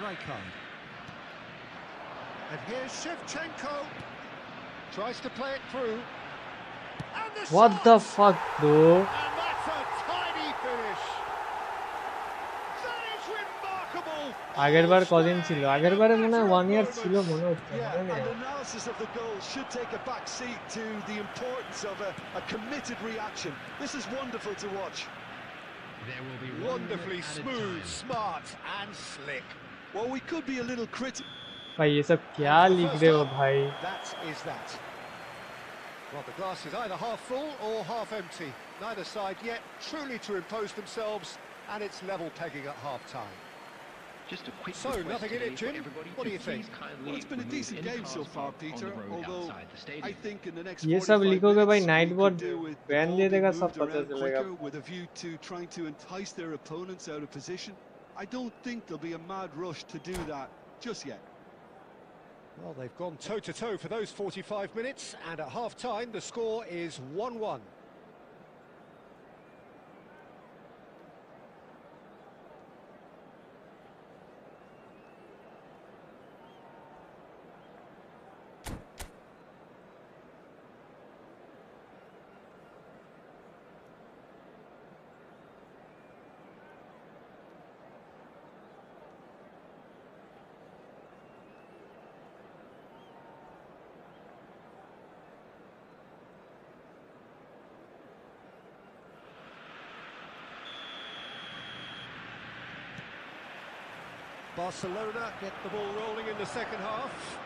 Rijkaard. And here's Shevchenko. Tries to play it through. And the what shot! the fuck bro And that's a tiny finish. That is remarkable. আগেরবার কদিন ছিল আগেরবারে মনে হয় 1 ইয়ার ছিল মনে হচ্ছে Yeah, মনে নেই and analysis of the goal should take a back seat to the importance of a committed reaction. This is wonderful to watch. There will be Wonderfully smooth, smart and slick. Well, we could be a little critical. भाई ये सब क्या लिख रहे हो भाई That is that. Well, the glass is either half full or half empty. Neither side yet truly to impose themselves, and it's level pegging at half-time. Just a quick So, nothing in it, Jim. What do you think? Well, it's been a decent game so far, Peter, although I think in the next ये सब 45 लिखोगे भाई minutes night we board could do with the ban ball they being देगा सब moved पता around चलेगा quicker with a view to trying to entice their opponents out of position. I don't think there'll be a mad rush to do that just yet. Well, they've gone toe-to-toe for those 45 minutes, and at half-time the score is 1-1. Barcelona get the ball rolling in the second half.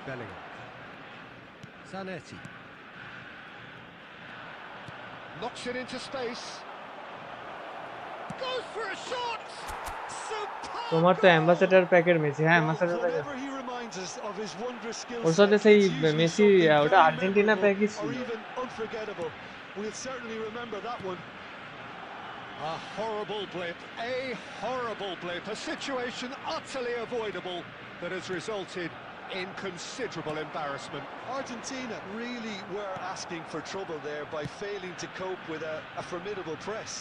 Bellingham. Zanetti. Knocks it into space. Goes for a shot! তোমার তো ambassador প্যাকের Messi হ্যাঁ ambassador প্যাকের Whenever he reminds us of his wondrous skill ওর set, সাথে সেই it's usually Messi something ওটা very Argentina memorable প্যাকই or ছিল even unforgettable. We'll certainly remember that one. A horrible blip, a situation utterly avoidable that has resulted in considerable embarrassment. Argentina really were asking for trouble there by failing to cope with a formidable press.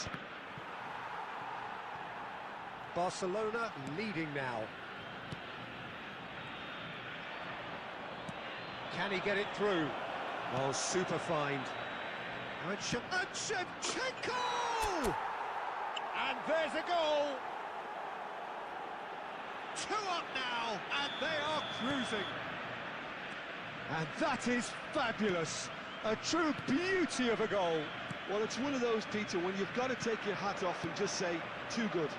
Barcelona leading now. Can he get it through? Oh, super find. And Shevchenko! And there's a goal! 2 up now, and they are cruising. And that is fabulous. A true beauty of a goal. Well, it's one of those, Peter, when you've got to take your hat off and just say, too good.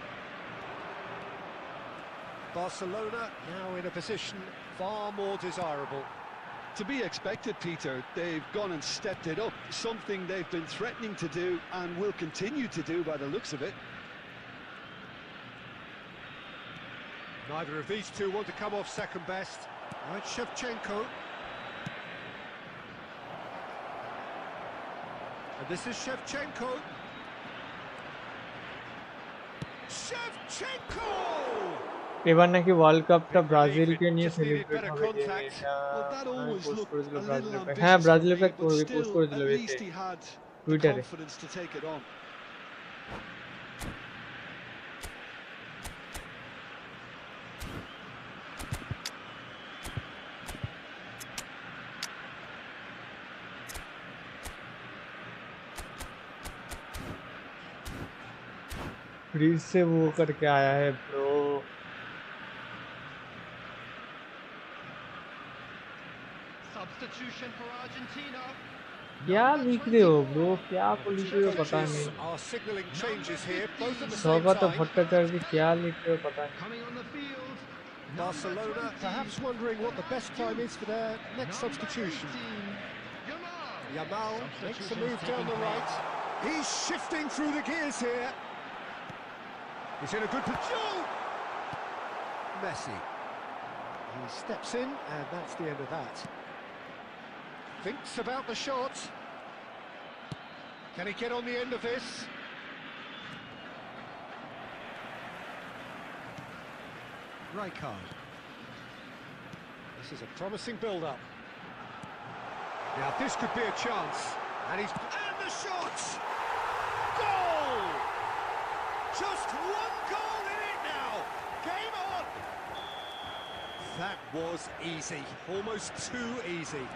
Barcelona now in a position far more desirable. To be expected, Peter. They've gone and stepped it up, something they've been threatening to do and will continue to do by the looks of it. Neither of these two want to come off second best. Right, Shevchenko. And this is Shevchenko. Shevchenko! এবার নাকি world কাপটা ব্রাজিলকে নিয়ে Just needed celebrate better হবে যে contact. Well, that always post looked করেছিল a little ব্রাজিলের pack ambitious হ্যাঁ for ব্রাজিলের me, pack but post still, করেছিল at এতে least he had the টুইটারে confidence to take it on. Freeze से वो करके आया है ब्रो Substitution for Argentina. क्या लिख रहे हो ब्रो क्या लिख रहे हो पता Coaches नहीं are signalling changes here, both at the same Saugata time. Bhattacharya क्या लिख रहे हो पता नहीं Coming on the field. Barcelona perhaps wondering what the best time is for their next substitution. Yamal makes a move down the right. He's shifting through the gears here. He's in a good position. Messi. He steps in, and that's the end of that. Thinks about the shot. Can he get on the end of this? Rijkaard. This is a promising build-up. Now this could be a chance. And the shot! Goal! Just one goal in it now. Game on! That was easy. Almost too easy.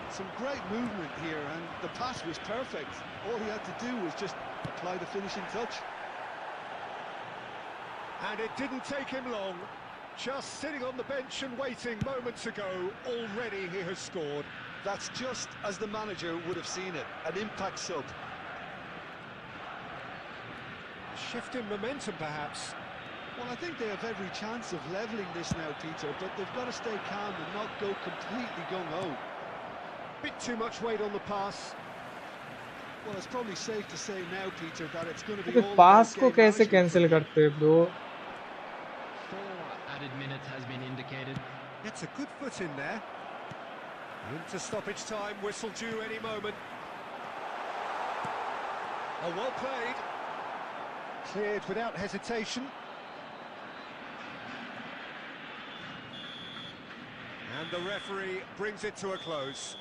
Some great movement here, and the pass was perfect. All he had to do was just apply the finishing touch. And it didn't take him long. Just sitting on the bench and waiting moments ago, already he has scored. That's just as the manager would have seen it, an impact sub. Shift in momentum, perhaps. Well, I think they have every chance of levelling this now, Peter, but they've got to stay calm and not go completely gung-ho. Bit too much weight on the pass. Well, it's probably safe to say now, Peter, that it's going to be अबे all pass about को game कैसे management cancel from here. करते हैं bro? 4 added minutes has been indicated. Gets a good foot in there. Into stoppage time, whistle due any moment. Oh, well played. Cleared without hesitation. And the referee brings it to a close.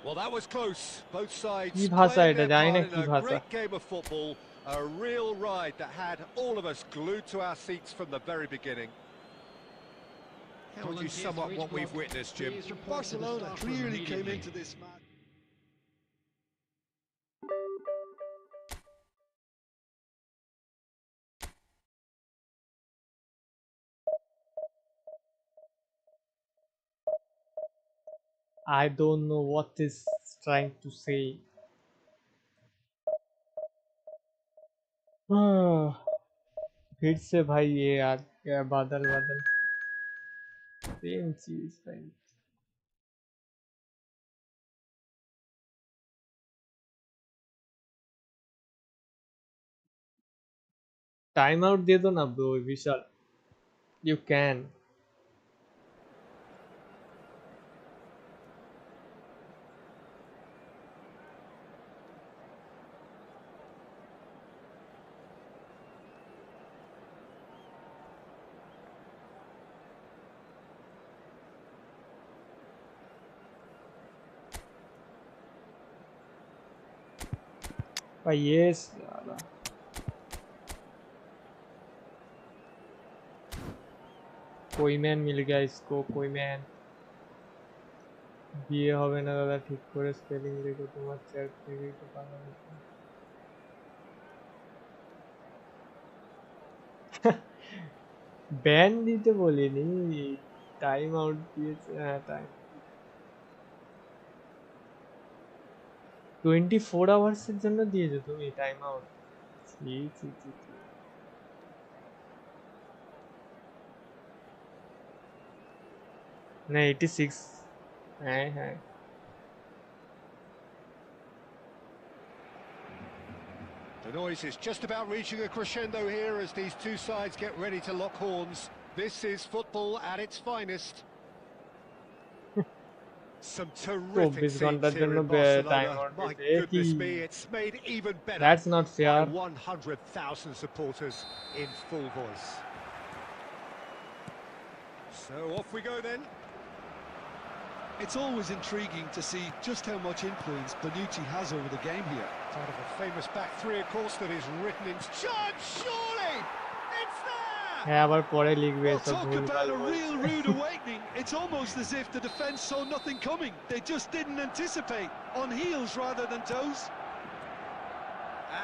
Well, that was close. Both sides की भाषा playing है their जाने part in की a भाषा? great game of football. A real ride that had all of us glued to our seats from the very beginning. How would you sum up what we've witnessed, Jim? Barcelona clearly came into this match. I don't know what is trying to say. फिर से भाई ये यार क्या बादल बादल same चीज भाई. टाइम आउट दे दो ना bro Vishal. You can. Yes. कोई मैन मिल गया इसको. कोई मैन বিয়ে হবে না দাদা ঠিক করে স্পেলিং লিখো তোমার চ্যাট থেকে তো পাগল হচ্ছে. ব্যান দিতে বলিনি, টাইম আউট দিয়েছে. হ্যাঁ টাইম 24 আওয়ার্সের জন্য দিয়েছো তুমি টাইম আউট. ছি ছি ছি ছি. না 86. হ্যাঁ হ্যাঁ. The noise is just about reaching a crescendo here as these two sides get ready to lock horns. This is football at its finest. Some terrific scenes here in Barcelona. My goodness me, it's made even better. That's not fair. By 100,000 supporters in full voice. So off we go then. It's always intriguing to see just how much influence Bonucci has over the game here. Part of a famous back three, of course, that is written in chance, surely! It's there! হ্যাঁ আবার পরে লিখবে Well, সব talk ভুলভাল about a বলছে. real rude awakening. It's almost as if the defence saw nothing coming. They just didn't anticipate. On heels rather than toes.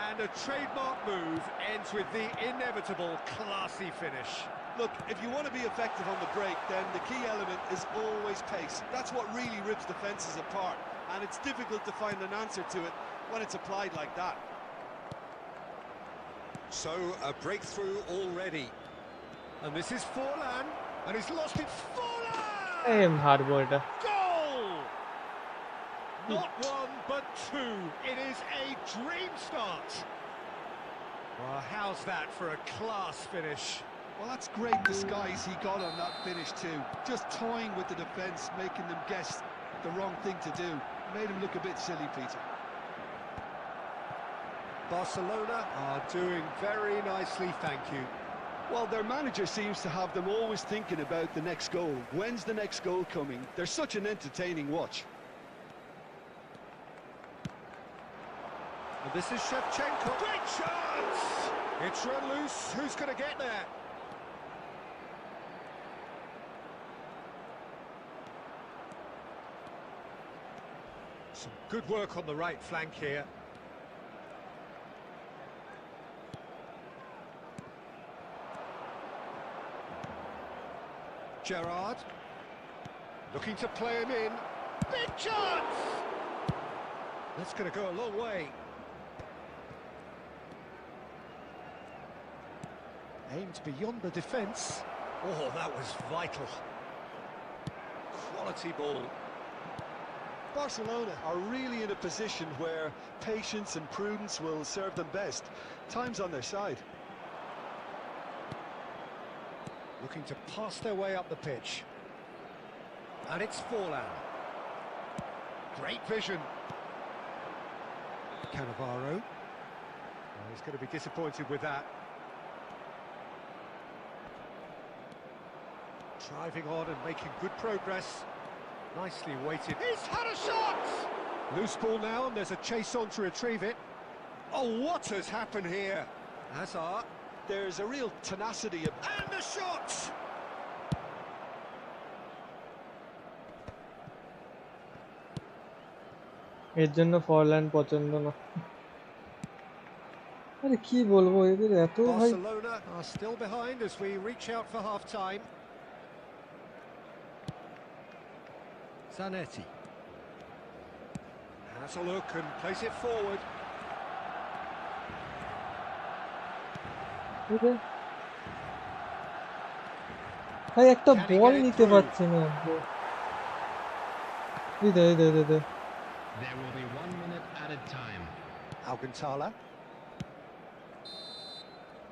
And a trademark move ends with the inevitable classy finish. Look, if you want to be effective on the break, then the key element is always pace. That's what really rips defences apart, and it's difficult to find an answer to it when it's applied like that. So, a breakthrough already. And this is Forlan, and he's lost it. Forlan! হারবো এটা. Goal! Not one, but two. It is a dream start. Well, how's that for a class finish? Well, that's great disguise he got on that finish too. Just toying with the defence, making them guess the wrong thing to do. Made him look a bit silly, Peter. Barcelona are doing very nicely, thank you. Well, their manager seems to have them always thinking about the next goal. When's the next goal coming? They're such an entertaining watch. And this is Shevchenko. Great chance! It's run loose. Who's going to get there? Some good work on the right flank here. Gerrard. Looking to play him in. Big chance! That's going to go a long way. Aimed beyond the defence. Oh, that was vital. Quality ball. Barcelona are really in a position where patience and prudence will serve them best. Time's on their side. Looking to pass their way up the pitch. And it's Forlan. Great vision. Cannavaro. Oh, he's going to be disappointed with that. Driving on and making good progress. Nicely weighted. He's had a shot! Loose ball now, and there's a chase on to retrieve it. Oh, what has happened here? Hazard. There's a real tenacity of... And the shot! এর জন্য ফরল্যান্ড পছন্দ না। আরে কি বলবো এদের এত ভাই। Barcelona are still behind as we reach out for half-time. Zanetti. Has a look and plays it forward. ভাই একটা বল নিতে পারছে না। দে There will be 1 minute added time. Alcantara.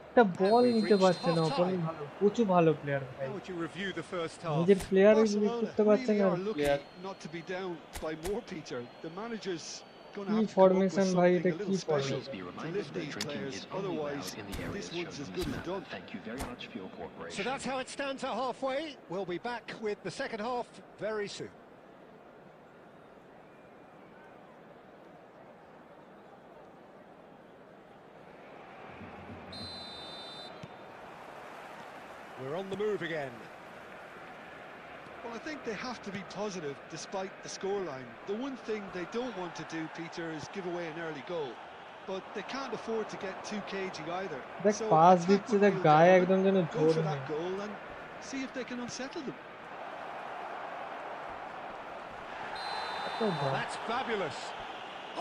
একটা বল নিতে পারছে না। অপরই ভালো, প্রচুর ভালো প্লেয়ার ভাই। How would you review the first half? নিজের প্লেয়ার করতে Barcelona পারছে really না are player. lucky not to be down by more, Peter. The manager's going to কি have to come up with formation ভাই, something এটা a কি little special formation? Be to reminded lift that these drinking players. is only Otherwise, allowed in the areas this shown one's on as this good as map. done. Thank you very much for your cooperation. So that's how it stands at halfway. We'll be back with the second half very soon. We're on the move again. Well, I think they have to be positive despite the scoreline. The one thing they don't want to do, Peter, is give away an early goal. But they can't afford to get too cagey either. দেখ So pass attack দিচ্ছে, with দেখ real গায়ে development, একদম যেন go জোর for নেই। that goal and see if they can unsettle them. That's fabulous.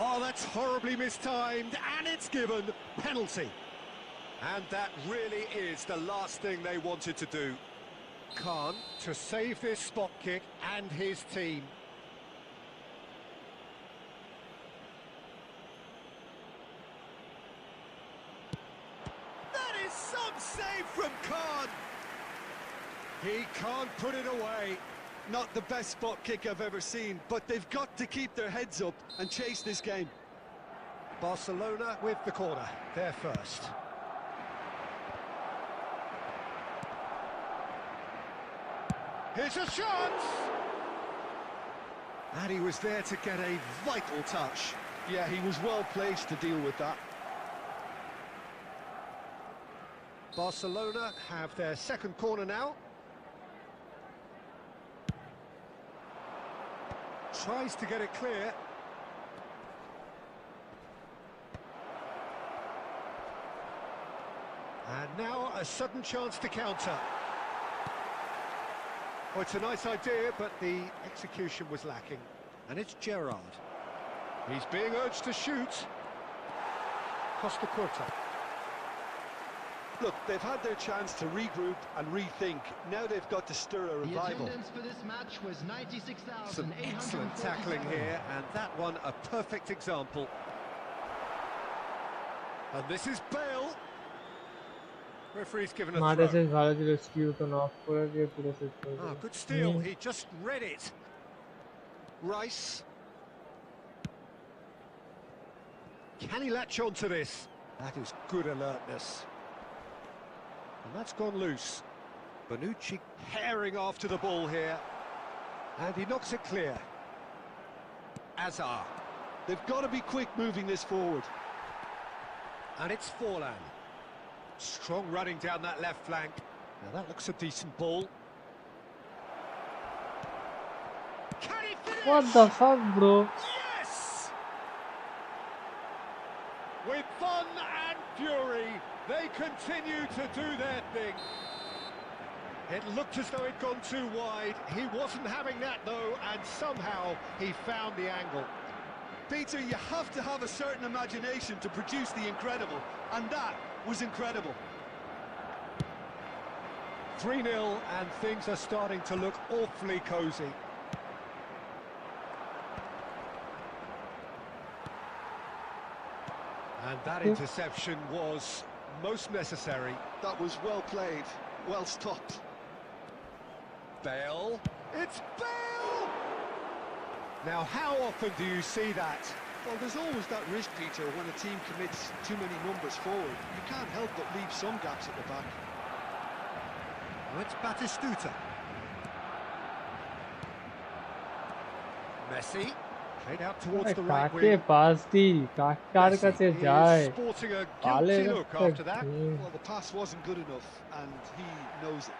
Oh, that's horribly mistimed, and it's given penalty. And that really is the last thing they wanted to do. Khan to save this spot kick and his team. That is some save from Khan. He can't put it away. Not the best spot kick I've ever seen, but they've got to keep their heads up and chase this game. Barcelona with the corner, they're first. Here's a shot! And he was there to get a vital touch. Yeah, he was well placed to deal with that. Barcelona have their second corner now. Tries to get it clear. And now a sudden chance to counter. Oh, it's a nice idea, but the execution was lacking. And it's Gerrard. He's being urged to shoot. Costa Curta. Look, they've had their chance to regroup and rethink. Now they've got to stir a The revival. attendance for this match was Some excellent 96,847. tackling here, and that one a perfect example. And this is Bale. Referee's given a মাঠে throw. শেষ ভালো ছিল, skew তো knock করে দিয়ে পুরো শেষ করে Oh, দিল। good steal. He just read it. Rice. Can he latch on to this? That is good alertness. And that's gone loose. Bonucci herring after the ball here. And he knocks it clear. Azar. They've got to be quick moving this forward. And it's Forlan. Strong running down that left flank. Now that looks a decent ball. Can he finish? What the fuck, bro? Yes! With fun and fury, they continue to do their thing. It looked as though it'd gone too wide. He wasn't having that though, and somehow he found the angle. Peter, you have to have a certain imagination to produce the incredible, and that was incredible. 3-0 and things are starting to look awfully cosy. And that interception was most necessary. That was well played, well stopped. Bale. It's Bale! Now, how often do you see that? Well, there's always that risk, Peter, when a team commits too many numbers forward. You can't help but leave some gaps at the back. Oh, it's Batistuta. Messi. Played out towards the right কাকে wing. Pass the কার কাছে Messi যায় is sporting a পালে guilty look after that. Well, the pass wasn't good enough, and he knows it.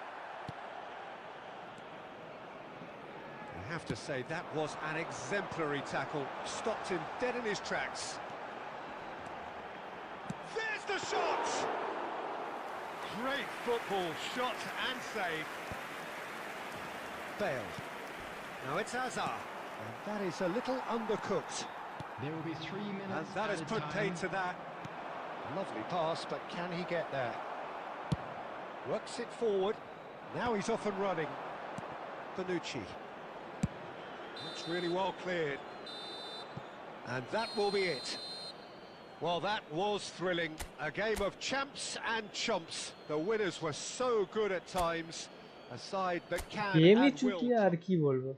I have to say, that was an exemplary tackle. Stopped him dead in his tracks. There's the shot! Great football, shot and save. Bale. Now it's Hazard. And that is a little undercooked. There will be 3 minutes And that has added put time. paid to that. Lovely pass, but can he get there? Works it forward. Now he's off and running. Bonucci. Looks really well cleared. And that will be it. Well, that was thrilling. A game of champs and chumps. The winners were so good at times. A side that can গেমই and will. চুটিয়ে আর কি বলবো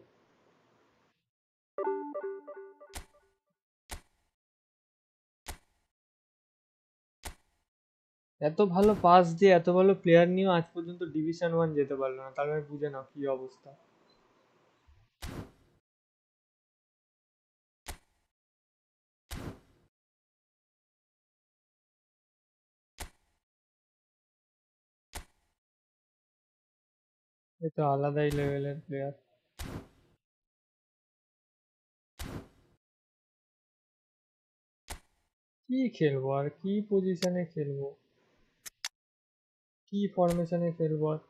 এত ভালো pass দিয়ে এত ভালো player নিয়েও আজ পর্যন্ত ডিভিশন 1 যেতে পারলো না তার মানে বুঝে নাও কি অবস্থা এটা আলাদাই লেভেলের প্লেয়ার কি খেলবো আর কি পজিশনে খেলবো কি ফরমেশনে খেলবো আর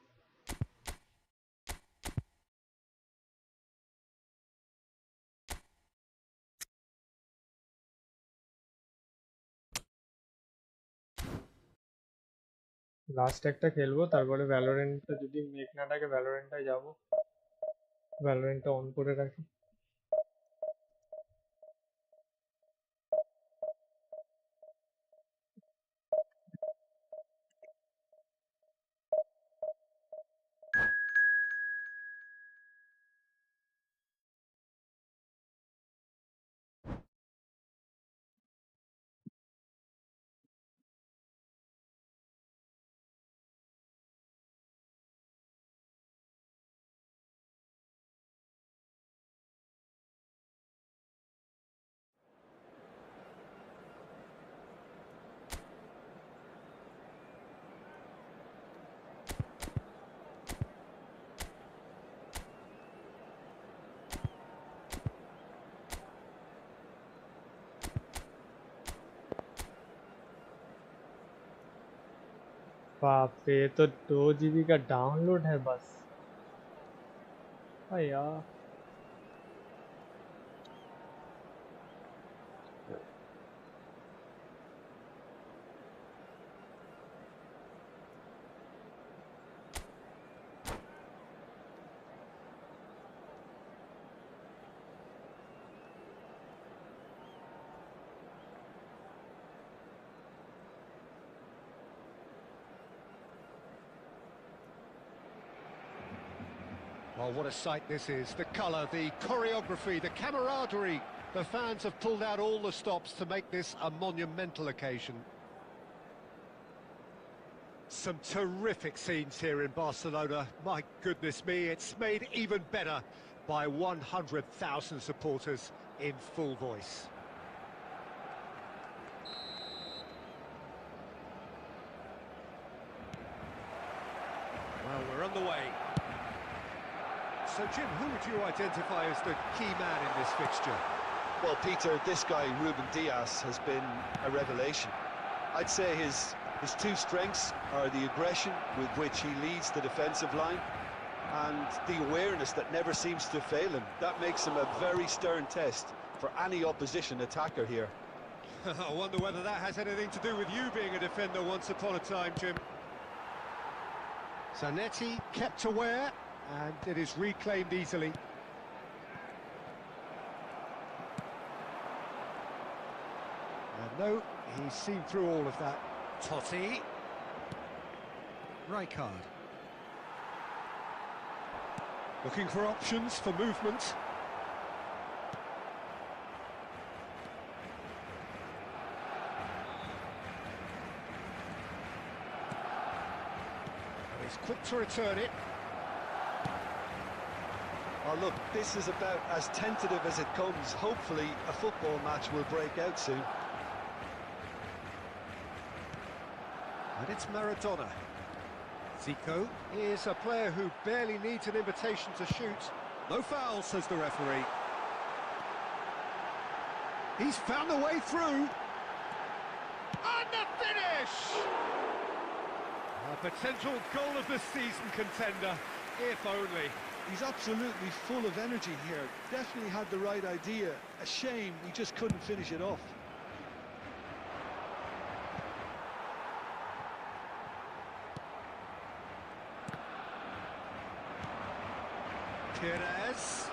লাস্ট একটা খেলবো তারপরে ভ্যালোরেন্টটা যদি মেক না থাকে ভ্যালোরেন্টটায় যাবো ভ্যালোরেন্টটা অন করে রাখি बाप रे ये तो 2 GB का डाउनलोड है बस हाँ यार Well, what a sight this is. The colour, the choreography, the camaraderie. The fans have pulled out all the stops to make this a monumental occasion. Some terrific scenes here in Barcelona. My goodness me, it's made even better by 100,000 supporters in full voice. Well, we're on the way. So, Jim, who would you identify as the key man in this fixture? Well, Peter, this guy, Ruben Dias, has been a revelation. I'd say his two strengths are the aggression with which he leads the defensive line and the awareness that never seems to fail him. That makes him a very stern test for any opposition attacker here. I wonder whether that has anything to do with you being a defender once upon a time, Jim. Zanetti kept aware, and it is reclaimed easily. And no, he's seen through all of that. Totti. Rijkaard. Looking for options for movement. And he's quick to return it. Oh look, this is about as tentative as it comes. Hopefully a football match will break out soon. And it's Maradona. Zico is a player who barely needs an invitation to shoot. No foul, says the referee. He's found the way through. And the finish! A potential goal of the season contender, if only. He's absolutely full of energy here. Definitely had the right idea. A shame he just couldn't finish it off. Perez.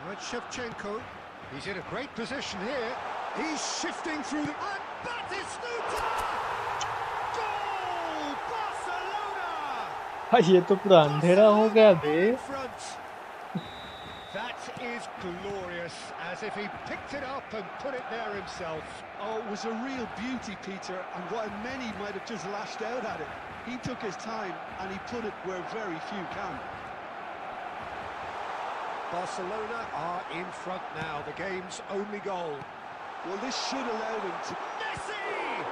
Right, Shevchenko. He's in a great position here. He's shifting through the... And Batistuta! Goal! Barcelona! भाई ये तो पूरा अंधेरा हो गया बे. That is glorious, as if he picked it up and put it there himself. Oh, it was a real beauty, Peter, and while many might have just lashed out at it, he took his time and he put it where very few can. Barcelona are in front now, the game's only goal. Well, this should allow them to... Messi!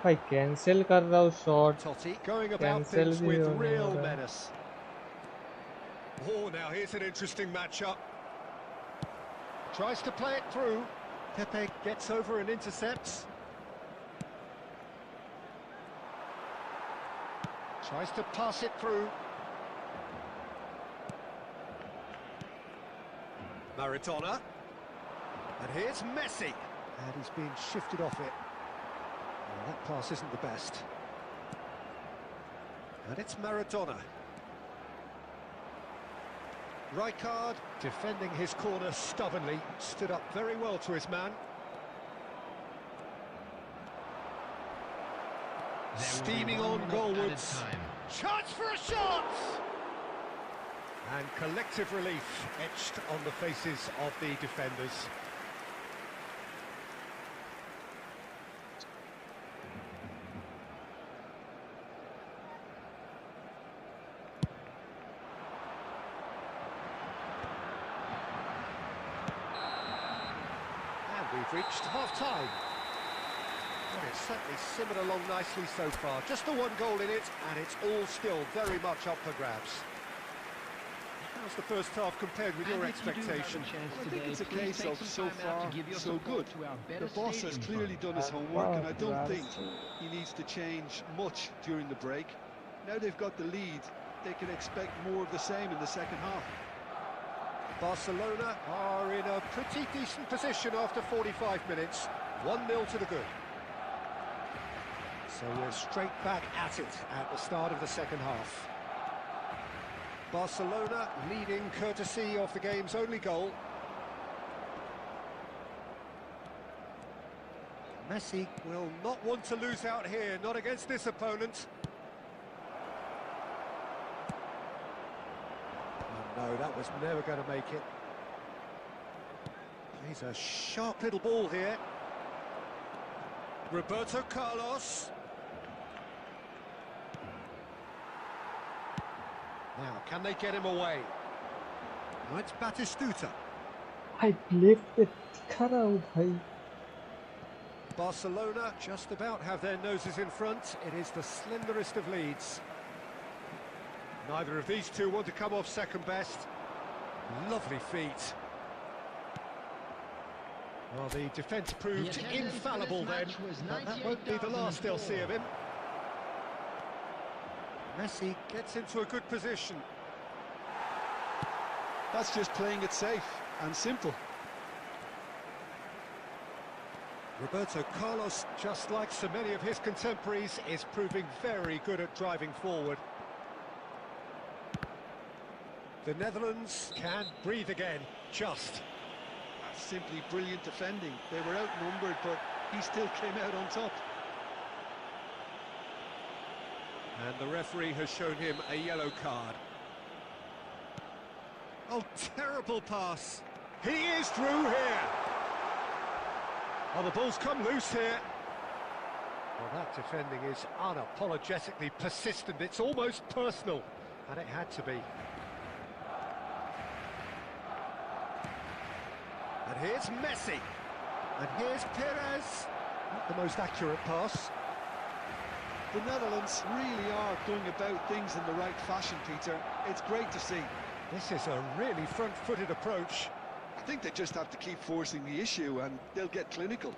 भाई cancel कर रहा हूँ shot. Totti going about Cancel things भी with होने real वाला है. menace. Oh, now here's an interesting matchup. Tries to play it through. Pepe gets over and intercepts. Tries to pass it through. Maradona. And here's Messi. And he's being shifted off it. Well, that pass isn't the best. And it's Maradona. Rijkaard defending his corner stubbornly, stood up very well to his man. Steaming on goalwards. Chance for a shot! And collective relief etched on the faces of the defenders. We've reached half-time. Well, it's certainly simmered along nicely so far. Just the one goal in it, and it's all still very much up for grabs. How's the first half compared with your expectation? I think it's a case of so far, so good. The boss has clearly done his homework, and I don't think he needs to change much during the break. Now they've got the lead, they can expect more of the same in the second half. Barcelona are in a pretty decent position after 45 minutes. 1-0 to the good. So we're straight back at it at the start of the second half. Barcelona leading courtesy of the game's only goal. Messi will not want to lose out here, not against this opponent. No, that was never going to make it. He's a sharp little ball here. Roberto Carlos. Now, can they get him away? Oh, it's Batistuta. भाई left पे दिखा रहा हूँ भाई. Barcelona just about have their noses in front. It is the slenderest of leads. Neither of these two want to come off second best. Lovely feet. Well, the defence proved infallible then, but that won't be the last they'll see of him. Messi gets into a good position. That's just playing it safe and simple. Roberto Carlos, just like so many of his contemporaries, is proving very good at driving forward. The Netherlands can breathe again, just. That's simply brilliant defending. They were outnumbered, but he still came out on top. And the referee has shown him a yellow card. Oh, terrible pass. He is through here. Oh, the ball's come loose here. Well, that defending is unapologetically persistent. It's almost personal, and it had to be. And here's Messi. And here's Perez. Not the most accurate pass. The Netherlands really are going about things in the right fashion, Peter. It's great to see. This is a really front-footed approach. I think they just have to keep forcing the issue and they'll get clinical.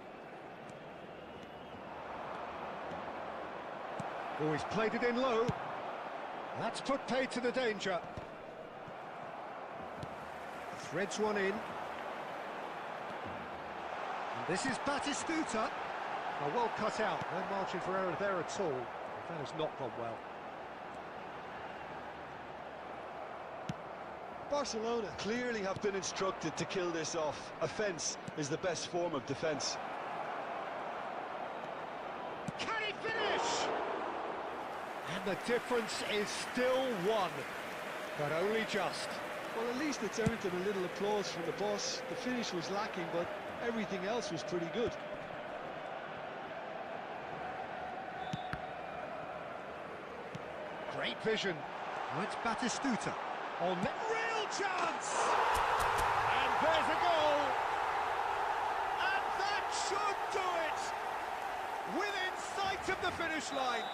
Oh, he's played it in low. That's put paid to the danger. Threads one in. And this is Batistuta. Oh, well cut out. No margin for error there at all. That has not gone well. Barcelona clearly have been instructed to kill this off. Offence is the best form of defence. Can he finish? And the difference is still one, but only just. Well, at least it's earned him a little applause from the boss. The finish was lacking, but everything else was pretty good. Great vision. Oh, it's Batistuta. On real chance! And there's a goal! And that should do it! Within sight of the finish line.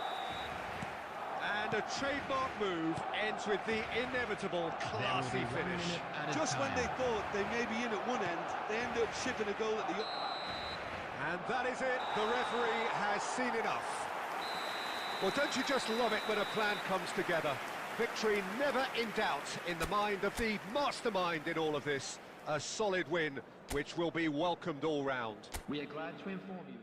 And a trademark move ends with the inevitable classy finish. Just when they thought they may be in at one end, they end up shipping a goal at the other. And that is it. The referee has seen enough. Well, don't you just love it when a plan comes together? Victory never in doubt in the mind of the mastermind in all of this. A solid win, which will be welcomed all round. We are glad to inform you.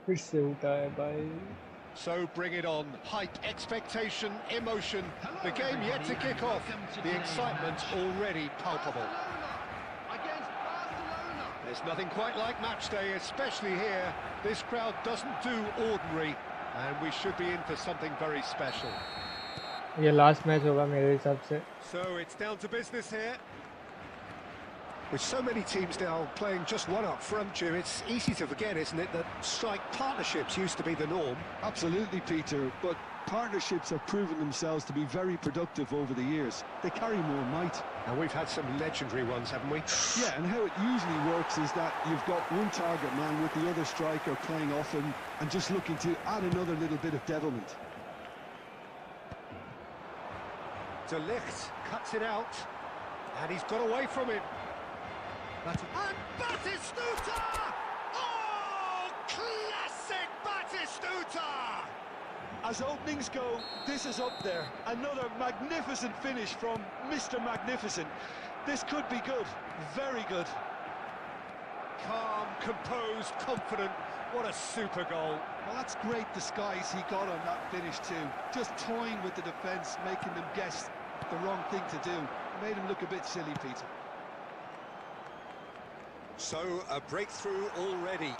फिर से उठा है भाई. So bring it on. Hype, expectation, emotion. The game yet to kick off. The excitement already palpable. There's nothing quite like match day, especially here. This crowd doesn't do ordinary, and we should be in for something very special. ये last match होगा मेरे हिसाब से. So it's down to business here. With so many teams now playing just one up front, Jim, it's easy to forget, isn't it, that strike partnerships used to be the norm. Absolutely, Peter, but Partnerships have proven themselves to be very productive over the years. They carry more might. And we've had some legendary ones, haven't we? Yeah, and how it usually works is that you've got one target man with the other striker playing off him and just looking to add another little bit of devilment. De Ligt cuts it out, and he's got away from it. And Batistuta! Oh, classic Batistuta! As openings go, this is up there. Another magnificent finish from Mr. Magnificent. This could be good, very good. Calm, composed, confident. What a super goal. Well, that's great disguise he got on that finish too. Just toying with the defence, making them guess the wrong thing to do. Made him look a bit silly, Peter. So, a breakthrough already.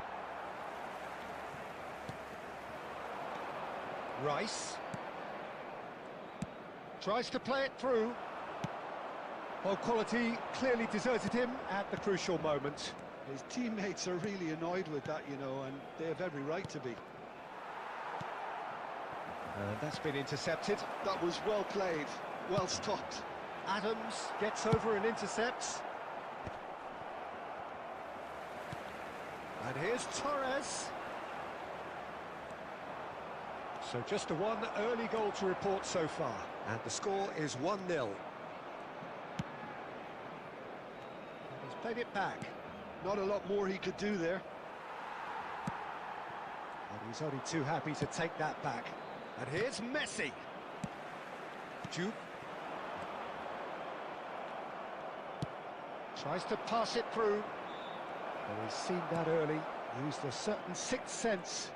Rice tries to play it through. Well, quality clearly deserted him at the crucial moment. His teammates are really annoyed with that, you know, and they have every right to be. That's been intercepted. That was well played, well stopped. Adams gets over and intercepts. And here's Torres. So just a one early goal to report so far. And the score is 1-0. He's played it back. Not a lot more he could do there. And he's only too happy to take that back. And here's Messi. Jupe. Tries to pass it through. Well, he's seen that early. Used a certain sixth sense.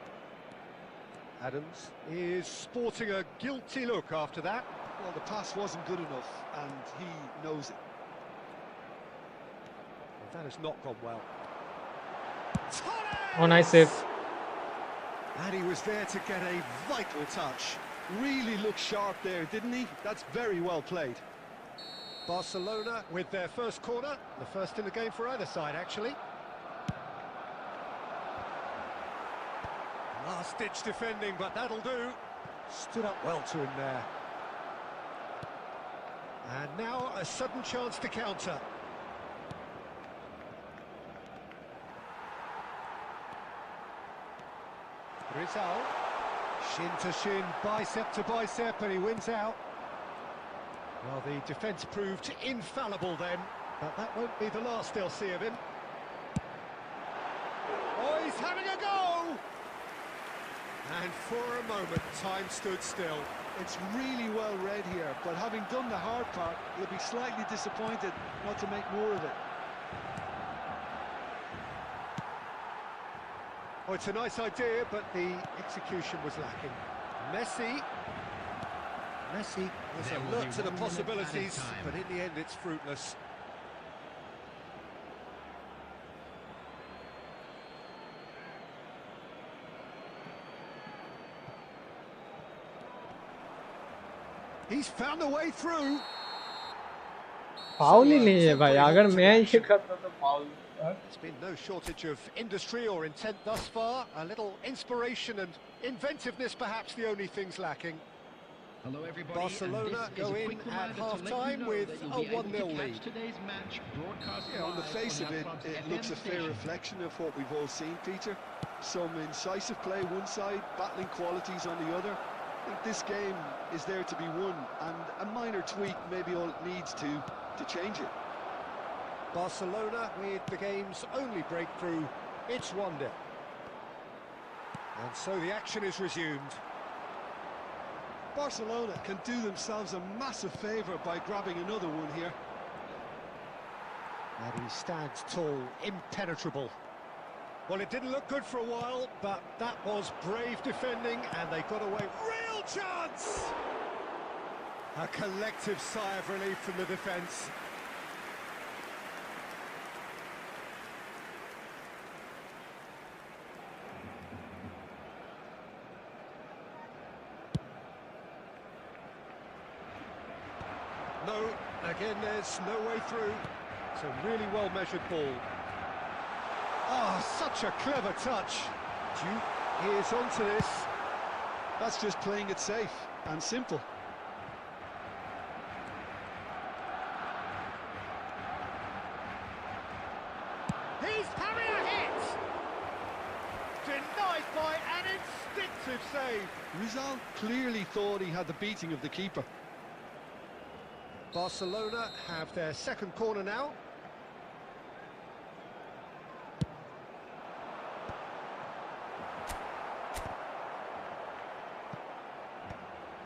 Adams is sporting a guilty look after that. Well, the pass wasn't good enough, and he knows it. Well, that has not gone well. Oh, nice save. And he was there to get a vital touch. Really looked sharp there, didn't he? That's very well played. Barcelona with their first corner. The first in the game for either side, actually. Last-ditch defending, but that'll do. Stood up well to him there. And now a sudden chance to counter. Rizal. Shin to shin, bicep to bicep, and he wins out. Well, the defence proved infallible then, but that won't be the last they'll see of him. Oh, he's having a go! And for a moment, time stood still. It's really well read here, but having done the hard part, he'll be slightly disappointed not to make more of it. Oh, it's a nice idea, but the execution was lacking. Messi was alert to the possibilities, but in the end it's fruitless. He's found a way through. Foul ही नहीं है भाई, अगर मैं ये करता तो foul. There's been no shortage of industry or intent thus far. A little inspiration and inventiveness, perhaps the only things lacking. Hello everybody. Barcelona go in at half-time with a 1-0 lead. Yeah, on the face of it, it looks a fair reflection of what we've all seen, Peter. Some incisive play one side, battling qualities on the other. I think this game is there to be won, and a minor tweak may be all it needs to change it. Barcelona with the game's only breakthrough. It's 1-0. And so the action is resumed. Barcelona can do themselves a massive favour by grabbing another one here. And he stands tall, impenetrable. Well, it didn't look good for a while, but that was brave defending, and they got away. Real chance! A collective sigh of relief from the defence. No, again, there's no way through. It's a really well-measured ball. Ah, such a clever touch. Duke is onto this. That's just playing it safe and simple. He's parried a hit! Denied by an instinctive save. Rizal clearly thought he had the beating of the keeper. Barcelona have their second corner now.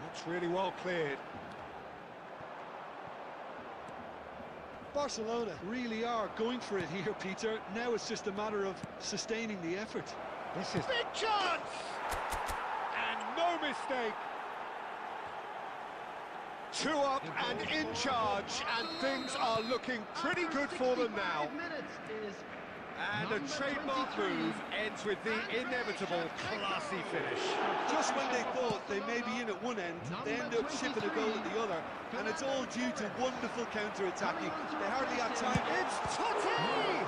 That's really well cleared. Barcelona really are going for it here, Peter. Now it's just a matter of sustaining the effort. This is big chance! And no mistake. 2 up and in charge, and things are looking pretty good for them now. And a trademark move ends with the inevitable classy finish. Just when they thought they may be in at one end, they end up shipping a goal at the other, and it's all due to wonderful counter-attacking. They hardly have time. It's Totti!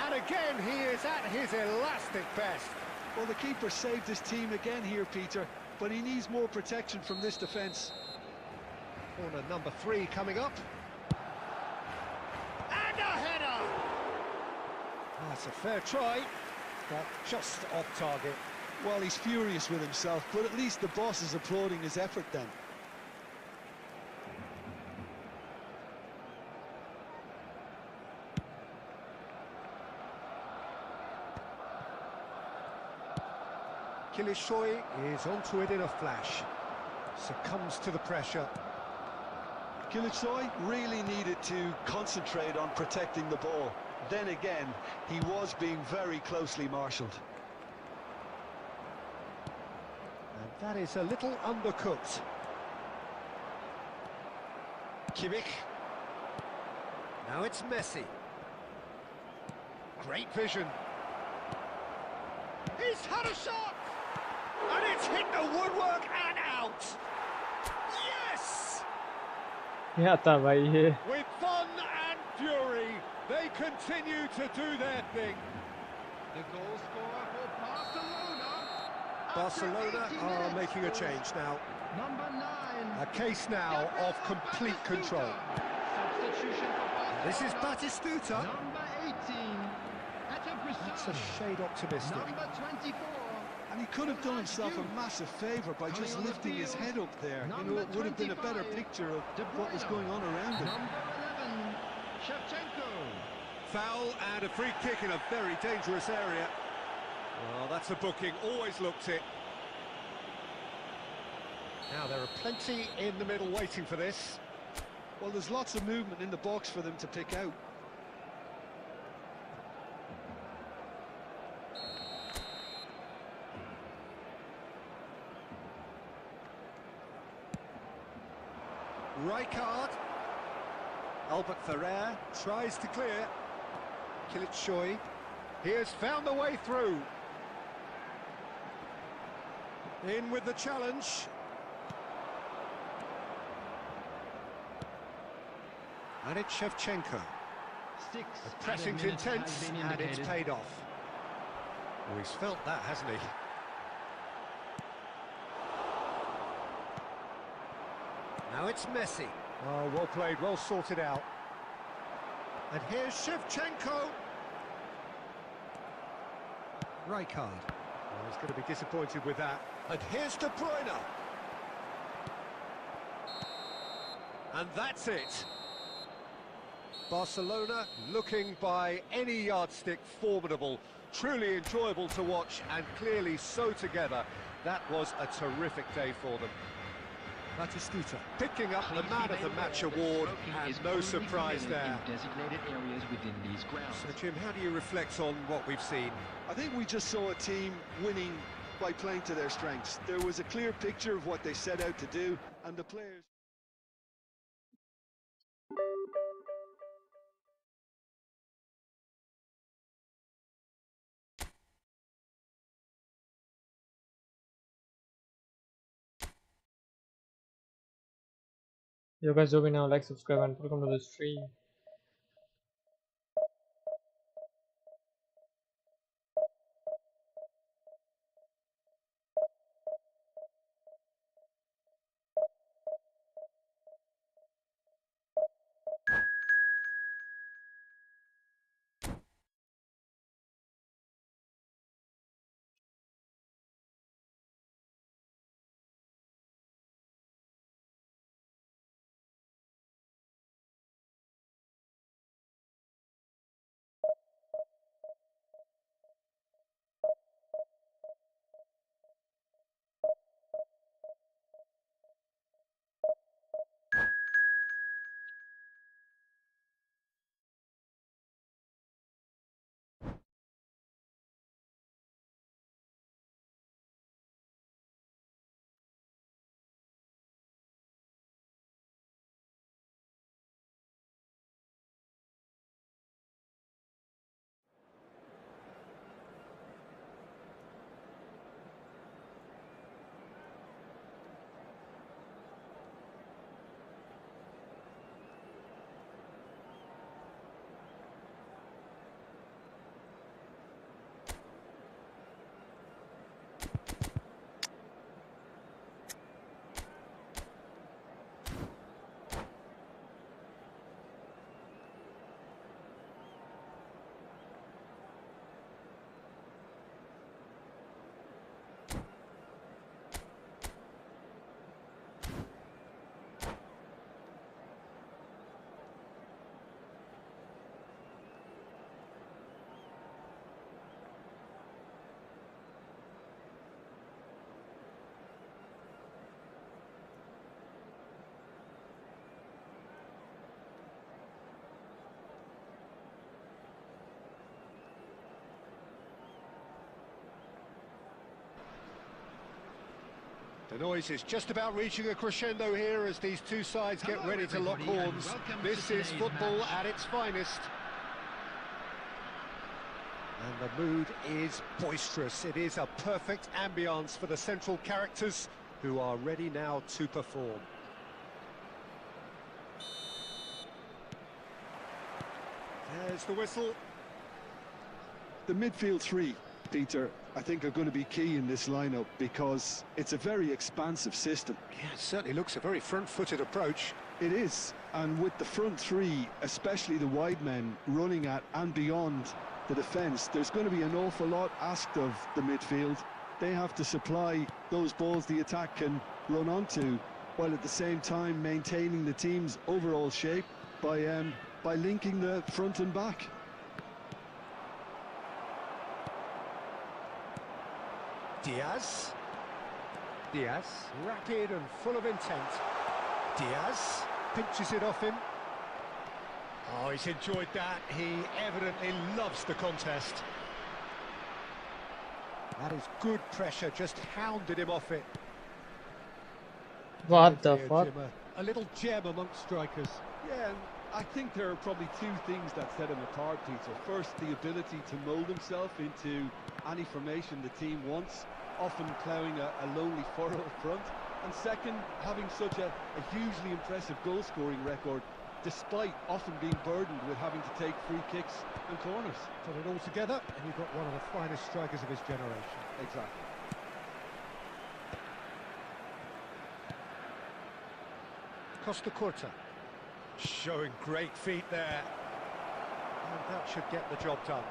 And again, he is at his elastic best. Well, the keeper saved his team again here, Peter, but he needs more protection from this defence. Corner number 3 coming up. And a header! That's a fair try, but just off target. Well, he's furious with himself, but at least the boss is applauding his effort then. Kilishoy is onto it in a flash. Succumbs to the pressure. Kilishoy really needed to concentrate on protecting the ball. Then again, he was being very closely marshalled. And that is a little undercooked. Kimmich. Now it's Messi. Great vision. He's had a shot! And it's hit the woodwork and out! Yes! क्या था भाई ये? With fun and fury, they continue to do their thing. The goal scorer for Barcelona. Barcelona are making a change now. Number 9. A case now of complete control. Substitution for Barcelona. This is Batistuta. Number 18. That's a shade optimistic. Number 24. And he could have done himself a massive favour by just lifting his head up there. You know, it would have been a better picture of what was going on around him. Number 11. Shevchenko. Foul and a free kick in a very dangerous area. Well, that's a booking, always looked it. Now there are plenty in the middle waiting for this. Well, there's lots of movement in the box for them to pick out. Rijkaard. Albert Ferrer tries to clear. Kilishoy. He has found the way through. In with the challenge. And it's Shevchenko. The pressing's intense and it's paid off. Oh, he's felt that, hasn't he? Now it's Messi. Oh, well played, well sorted out. And here's Shevchenko. Rijkaard. Oh, he's going to be disappointed with that. And here's De Bruyne. And that's it. Barcelona looking by any yardstick formidable. Truly enjoyable to watch and clearly so together. That was a terrific day for them. Batistuta picking up the Man of the Match award, and no surprise there. Designated areas within these grounds. So Jim, how do you reflect on what we've seen? I think we just saw a team winning by playing to their strengths. There was a clear picture of what they set out to do, and the players... Yo guys, join now, like, subscribe, and welcome to the stream. The noise is just about reaching a crescendo here as these two sides get Hello, ready to lock everybody, and horns. welcome This to is today's football match. at its finest. And the mood is boisterous. It is a perfect ambience for the central characters who are ready now to perform. There's the whistle. The midfield three, Peter, I think are going to be key in this lineup because it's a very expansive system. Yeah, it certainly looks a very front-footed approach. It is, and with the front three, especially the wide men running at and beyond the defence, there's going to be an awful lot asked of the midfield. They have to supply those balls the attack can run onto, while at the same time maintaining the team's overall shape by linking the front and back. Diaz, rapid and full of intent. Diaz pinches it off him. Oh, he's enjoyed that. He evidently loves the contest. That is good pressure, just hounded him off it. What the Here, fuck? Jim, a little gem amongst strikers. Yeah, and I think there are probably two things that set him apart, Peter. First, the ability to mould himself into any formation the team wants, often ploughing a lonely furrow up front. And second, having such a hugely impressive goal-scoring record, despite often being burdened with having to take free kicks and corners. Put it all together, and you've got one of the finest strikers of his generation. Exactly. Costa Curta, showing great feet there. And that should get the job done.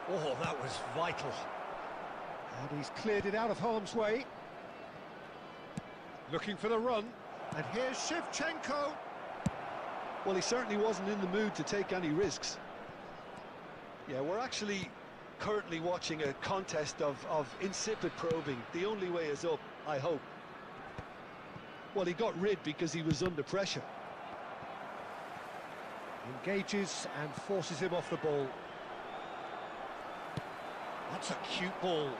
Oh, that was vital. And he's cleared it out of harm's way. Looking for the run. And here's Shevchenko. Well, he certainly wasn't in the mood to take any risks. Yeah, we're actually currently watching a contest of insipid probing. The only way is up, I hope. Well, he got rid because he was under pressure. Engages and forces him off the ball. That's a cute ball.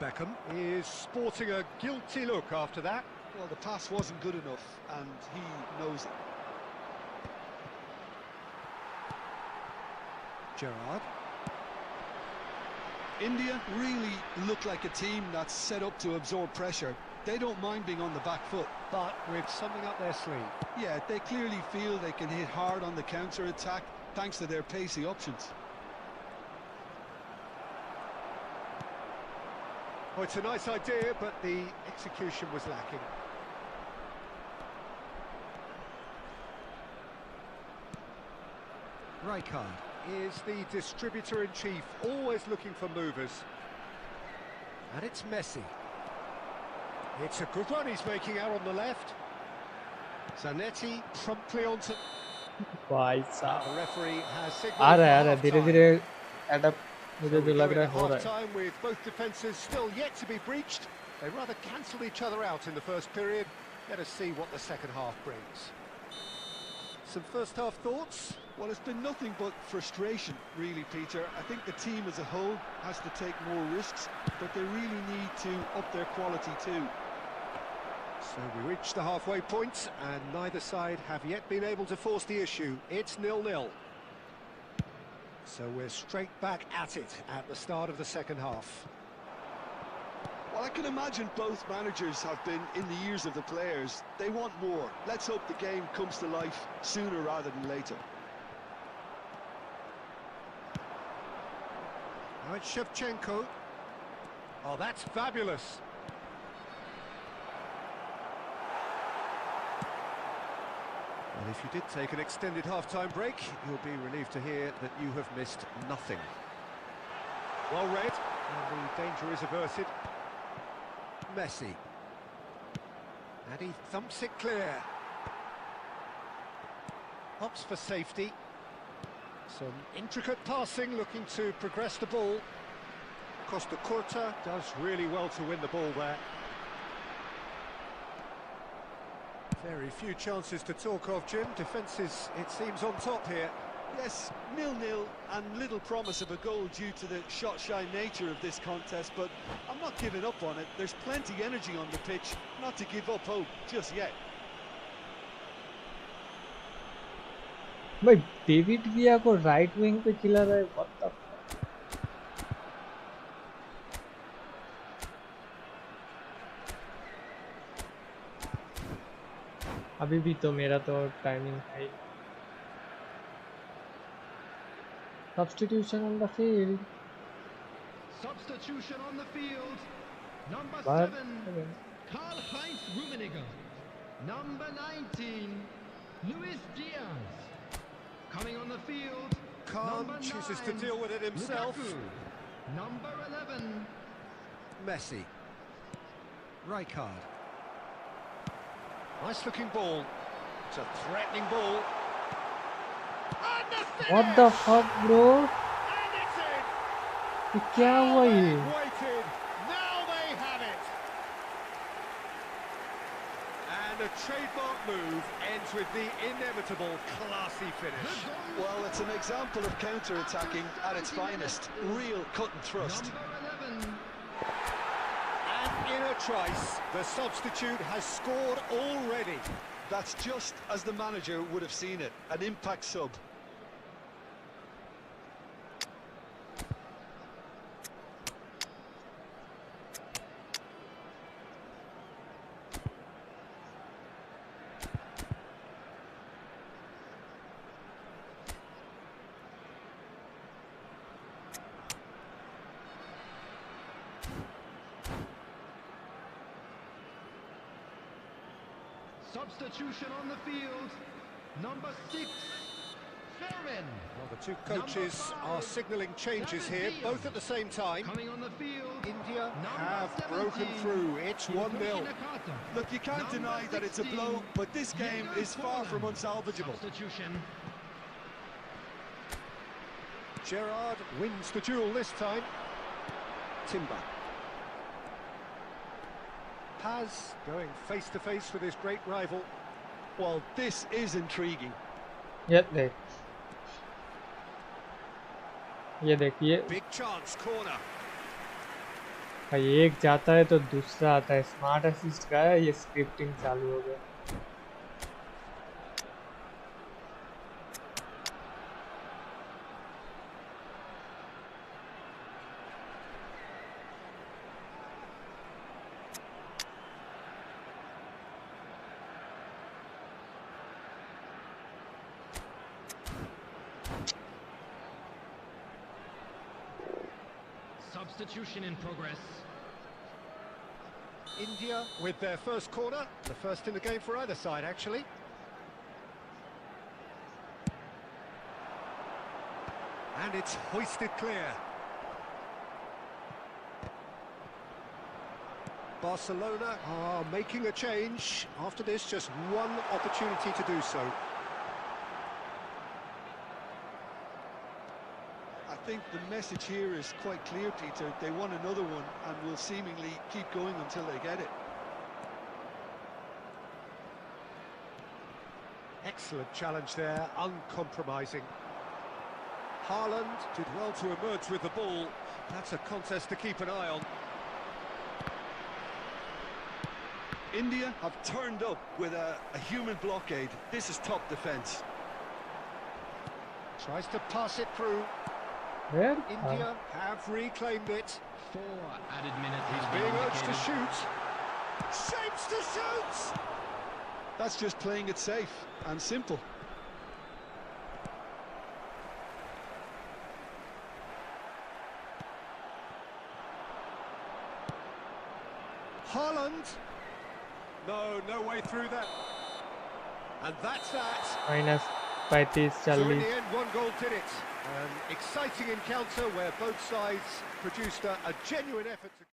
Beckham is sporting a guilty look after that. Well, the pass wasn't good enough, and he knows it. Gerrard. India really look like a team that's set up to absorb pressure. They don't mind being on the back foot. But with something up their sleeve. Yeah, they clearly feel they can hit hard on the counter-attack thanks to their pacey options. Oh, it's a nice idea, but the execution was lacking. Rijkaard is the distributor-in-chief, always looking for movers. And it's Messi. It's a good run he's making out on the left. Zanetti promptly onto... भाई साहब The referee has signalled आ रहा है आ रहा है for धीरे half-time. धीरे अडप मुझे So जो we लग go रहा into है हो रहा है half-time with both defences still yet to be breached. They rather cancelled each other out in the first period. Let us see what the second half brings. Some first half thoughts? Well, it's been nothing but frustration, really, Peter. I think the team as a whole has to take more risks, but they really need to up their quality too. So we reach the halfway point, and neither side have yet been able to force the issue. It's 0-0. So we're straight back at it at the start of the second half. Well, I can imagine both managers have been in the ears of the players. They want more. Let's hope the game comes to life sooner rather than later. Now it's Shevchenko. Oh, that's fabulous. And if you did take an extended half-time break, you'll be relieved to hear that you have missed nothing. Well read, and the danger is averted. Messi. And he thumps it clear. Opts for safety. Some intricate passing, looking to progress the ball. Costa Curta does really well to win the ball there. Very few chances to talk of, Jim. Defences, it seems, on top here. Yes, 0-0 and little promise of a goal due to the shot-shy nature of this contest, but I'm not giving up on it. There's plenty energy on the pitch, not to give up hope just yet. भाई David विया को right wing पे खिला रहा है, what the fuck. अभी भी तो मेरा तो टाइमिंग है। Substitution on the field. Substitution on the field. Number But 7, Karl-Heinz Rummenigge. Number 19, Luis Diaz. Coming on the field, Khan number chooses 9, to deal with it himself. Lukaku. Number 11, Messi. Rijkaard. Nice looking ball. It's a threatening ball. And the finish! what the fuck bro, And it's in! ये क्या हुआ ये? Waited. Now they have it. And a trademark move ends with the inevitable classy finish. Well, it's an example of counter-attacking at its finest. Real cut and thrust. number 11. And in a trice, the substitute has scored already. That's just as the manager would have seen it. An impact sub. Substitution on the field, number 6, Fermin. Well, the two coaches are signalling changes here, both at the same time. Coming on the field, India number have 17, broken through. It's 1-0. Nakata. Look, you can't deny that it's a blow, but this game is far from unsalvageable. Substitution. Gerrard wins the duel this time. Timber. Paz going face-to-face with his great rival. Well, this is intriguing. ये देखिए Big chance, corner. भाई, एक जाता है तो दूसरा आता है। स्मार्ट असिस्ट का है, ये स्क्रिप्टिंग चालू हो गया। Substitution in progress. India with their first corner, the first in the game for either side, actually. And it's hoisted clear. Barcelona are making a change. After this, just one opportunity to do so. I think the message here is quite clear, Peter. They want another one and will seemingly keep going until they get it. Excellent challenge there, uncompromising. Haaland did well to emerge with the ball. That's a contest to keep an eye on. India have turned up with a human blockade. This is top defence. Tries to pass it through. Where? India have reclaimed it. 4 added minutes. He's being urged to shoot. Shapes to shoot! That's just playing it safe and simple. Haaland. No way through that. And that's that. -35 So in 40। the end, one goal did it. An exciting encounter where both sides produced a genuine effort to...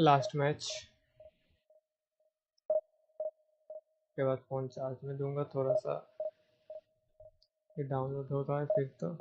last match के बाद phone charge में दूंगा, थोड़ा सा ये download होता है फिर तो।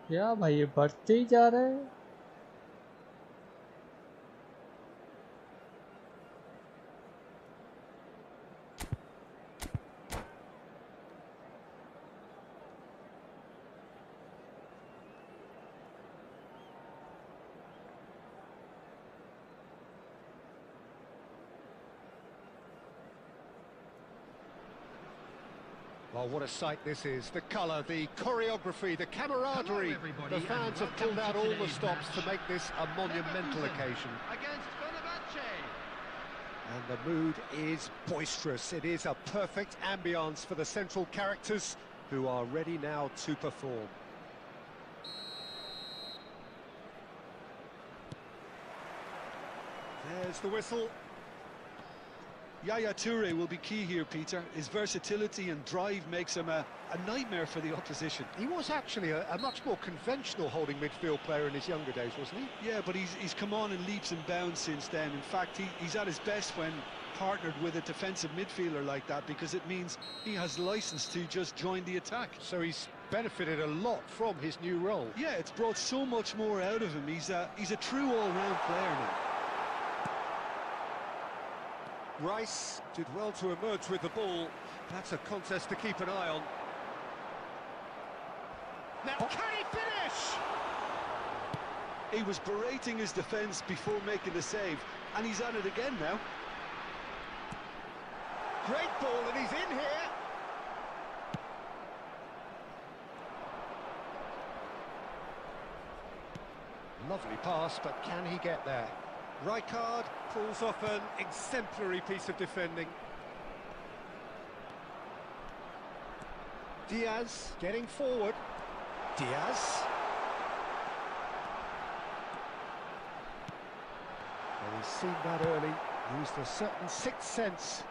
क्या भाई ये बढ़ते ही जा रहे हैं। Well, what a sight this is. The colour, the choreography, the camaraderie. The fans have pulled out all the stops to make this a monumental occasion. Against Fenerbahce. And the mood is boisterous. It is a perfect ambience for the central characters who are ready now to perform. There's the whistle. Yaya Toure will be key here, Peter. His versatility and drive makes him a nightmare for the opposition. He was actually a much more conventional holding midfield player in his younger days, wasn't he? Yeah, but he's come on in leaps and bounds since then. In fact, he's at his best when partnered with a defensive midfielder like that, because it means he has license to just join the attack. So he's benefited a lot from his new role. Yeah, it's brought so much more out of him. He's a true all-round player now. Rice did well to emerge with the ball. That's a contest to keep an eye on. Now, can he finish? He was berating his defence before making the save, and he's at it again now. Great ball, and he's in here. Lovely pass, but can he get there? Rijkaard pulls off an exemplary piece of defending. Diaz getting forward. Diaz. Well, he's seen that early, used a certain sixth sense.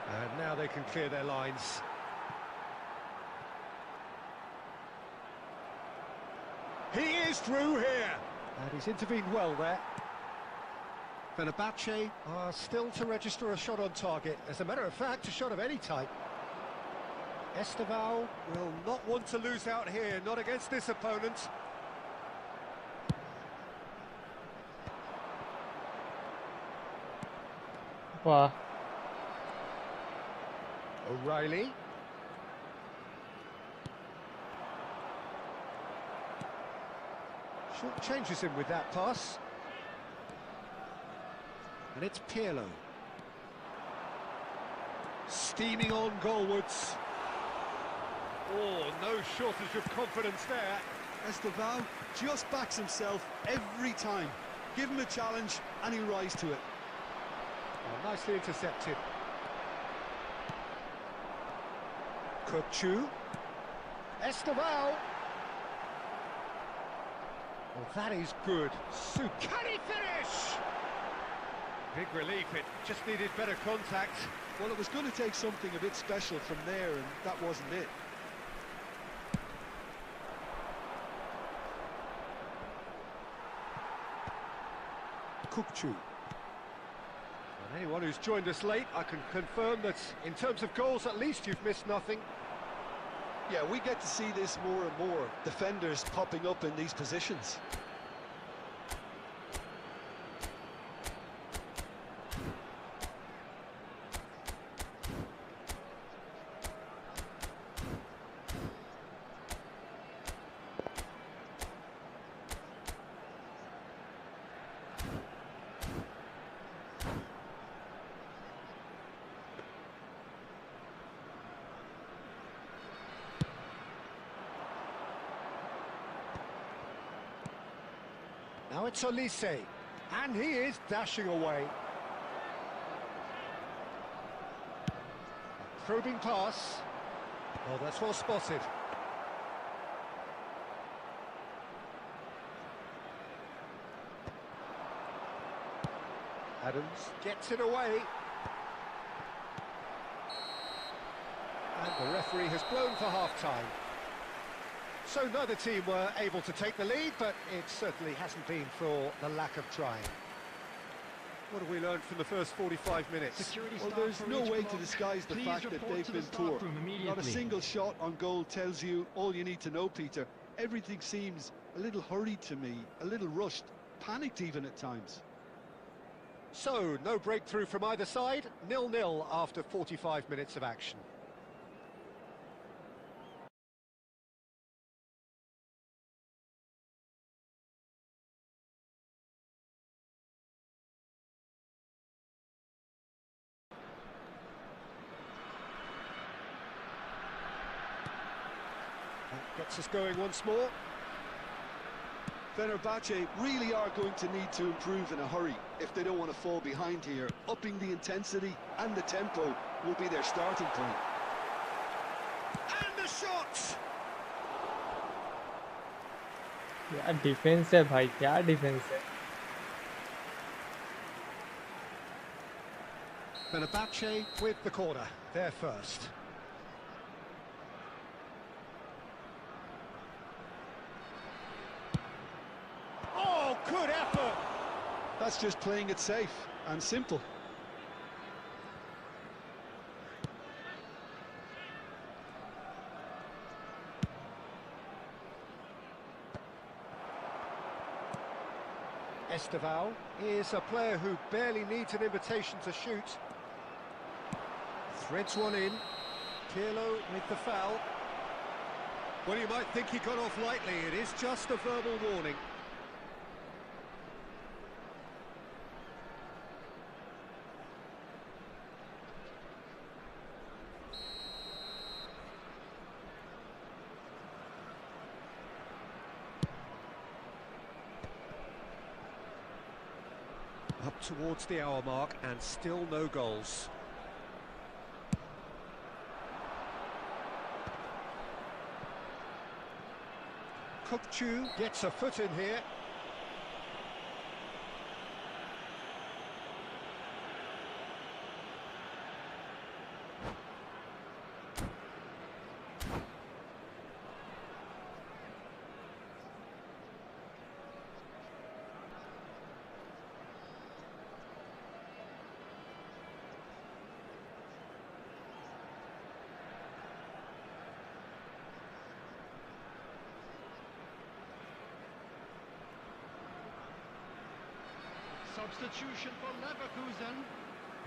And now they can clear their lines. He is through here. And he's intervened well there. Fenerbahce are still to register a shot on target. As a matter of fact, a shot of any type. Esteval will not want to lose out here, not against this opponent. वाह, O'Reilly. Short changes him with that pass. And it's Pirlo. Steaming on goalwards. Oh, no shortage of confidence there. Esteval just backs himself every time. Give him a challenge and he'll rise to it. Oh, nicely intercepted. Kutchu. Esteval. Well, that is good. Can he finish? Big relief, it just needed better contact. Well, it was going to take something a bit special from there, and that wasn't it. Kukçu. And anyone who's joined us late, I can confirm that in terms of goals, at least you've missed nothing. Yeah, we get to see this more and more. Defenders popping up in these positions. Now it's Olise, and he is dashing away. Probing pass. Oh, that's well spotted. Adams gets it away. And the referee has blown for half-time. So neither team were able to take the lead, but it certainly hasn't been for the lack of trying. What have we learned from the first 45 minutes? Well, there's no way to disguise the fact that they've been poor. Not a single shot on goal tells you all you need to know, Peter. Everything seems a little hurried to me, a little rushed, panicked even at times. So, no breakthrough from either side, 0-0 after 45 minutes of action. That gets us going once more. Fenerbahce really are going to need to improve in a hurry if they don't want to fall behind here. Upping the intensity and the tempo will be their starting point. And the shot! क्या defence है भाई, क्या defence है. Fenerbahce with the corner, they're first. Oh, good effort! That's just playing it safe and simple. Esteval is a player who barely needs an invitation to shoot. Threads one in. Pirlo with the foul. Well, you might think he got off lightly. It is just a verbal warning. Up towards the hour mark and still no goals. Kukçu gets a foot in here. Substitution for Leverkusen,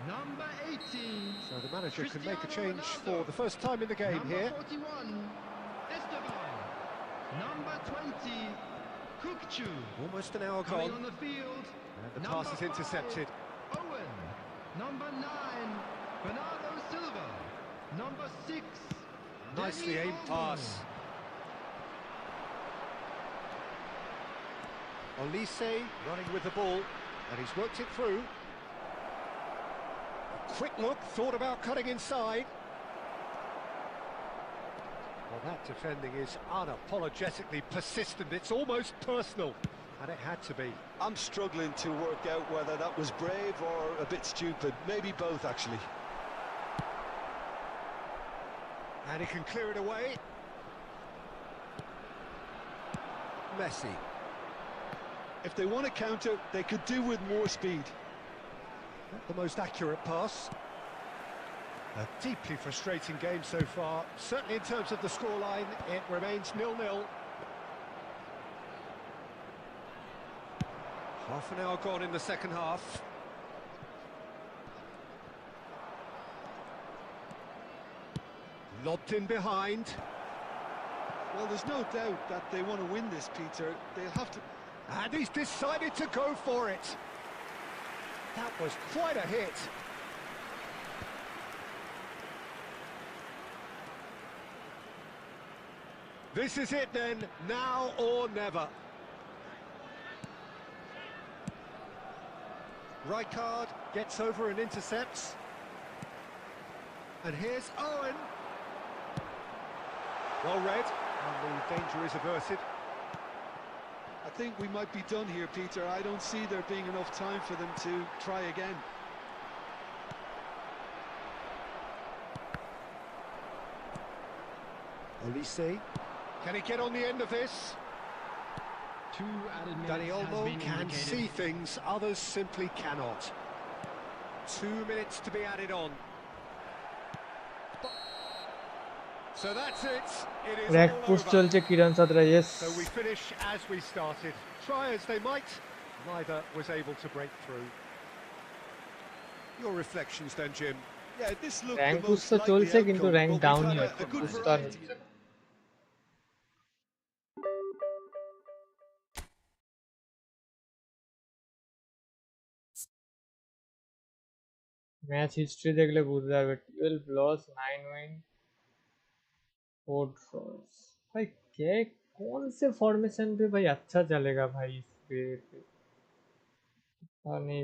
number 18. So the manager can make a change for the first time in the game number here. 41, Esteban. Number 20, Kukçu. Almost an hour Coming gone. on the field. And the number pass is 5, intercepted. Owen. Number 9, Bernardo Silva. Number 6, Nicely Danny aimed Olmo. pass. Olise running with the ball, and he's worked it through. A quick look, thought about cutting inside. Well, that defending is unapologetically persistent. It's almost personal, and it had to be. I'm struggling to work out whether that was brave or a bit stupid. Maybe both, actually. And he can clear it away. Messi. If they want to counter, they could do with more speed. Not the most accurate pass. A deeply frustrating game so far. Certainly in terms of the scoreline, it remains 0-0. Half an hour gone in the second half. Lobbed in behind. Well, there's no doubt that they want to win this, Peter. They'll have to... And he's decided to go for it. That was quite a hit. This is it then, now or never. Rijkaard gets over and intercepts. And here's Owen. Well read, and the danger is averted. I think we might be done here, Peter. I don't see there being enough time for them to try again. Olise. Can he get on the end of this? 2 added minutes Danny has Olmo been can indicated. see things, others simply cannot. 2 minutes to be added on. So that's it. It is rack all push over. চলছে কিরণ সাতরা yes So we finish as we started. Try as they might, neither was able to break through. Your reflections then, Jim? Yeah, this looked rank the push most তো likely চলছে কিন্তু outcome, rank but we've ডাউনই had হচ্ছে a good push তো আর variety. হচ্ছে না match history দেখলে বুঝতে পারবে 12 লস 9 विन 4 ड्रॉस भाई क्या कौन से फॉर्मेशन पे भाई अच्छा चलेगा भाई इस पे नहीं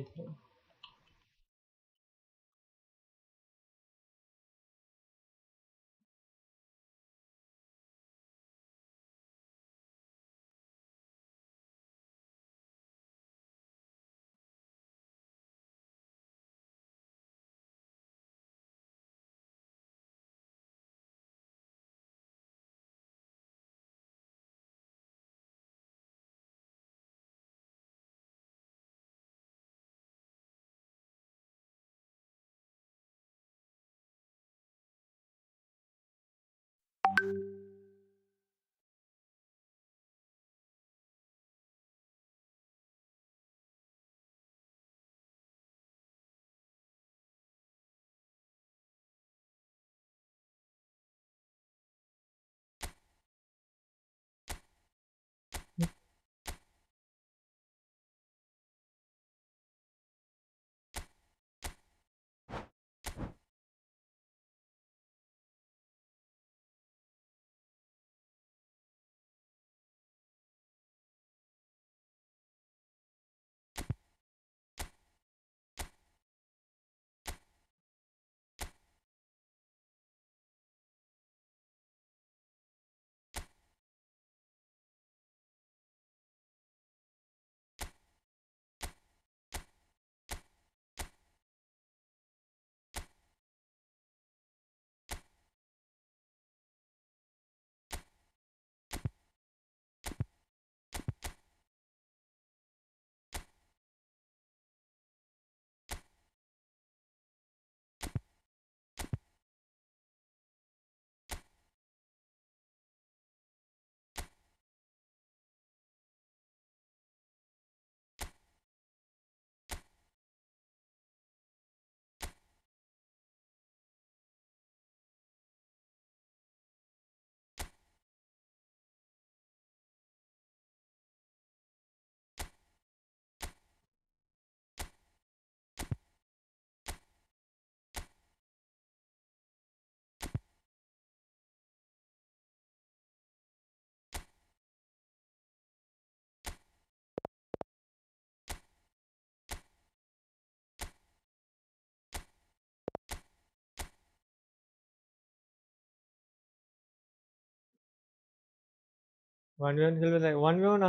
वन वी वन खेल one v one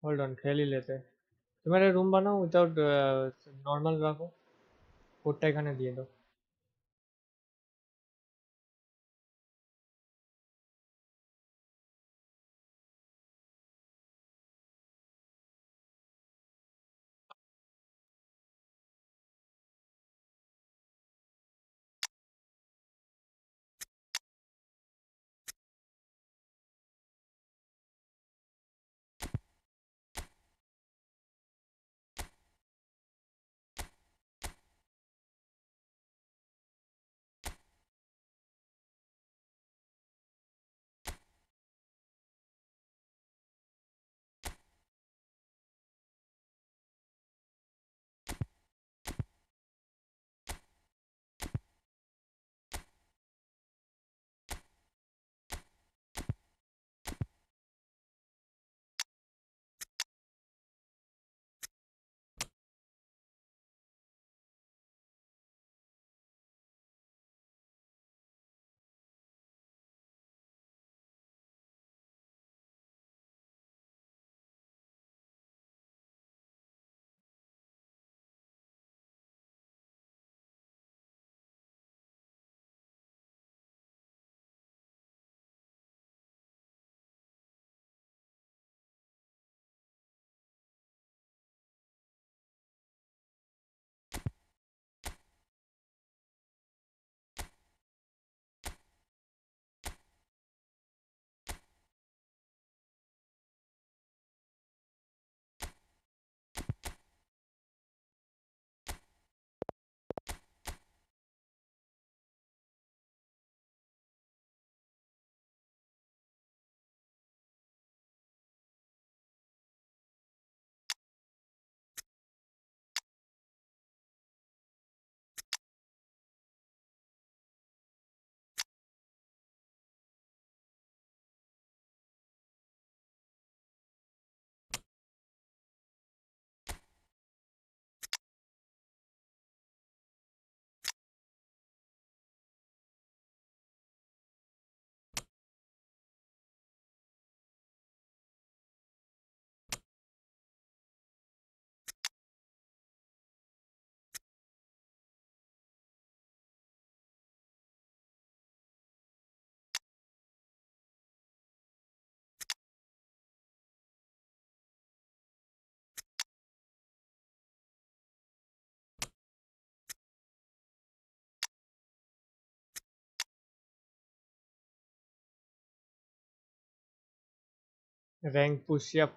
hold on खेल ही लेते तुम्हारे रूम बनाओ विदाउट नॉर्मल रखो कोडটা এখানে দিয়ে দাও Rank push, yep.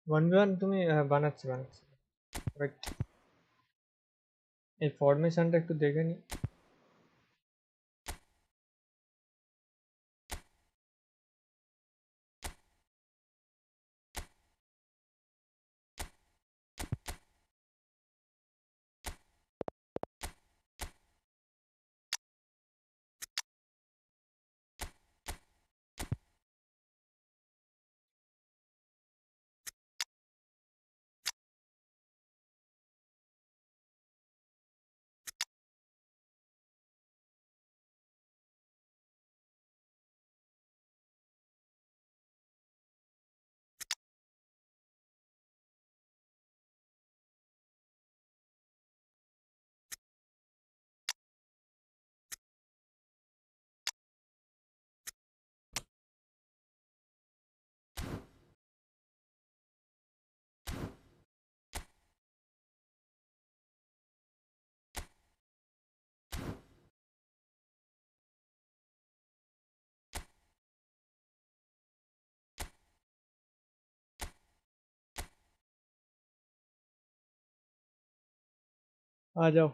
One v one তুমি বানাচ্ছি ওয়েট, এই ফরমেশনটা একটু দেখে নি। आ जाओ।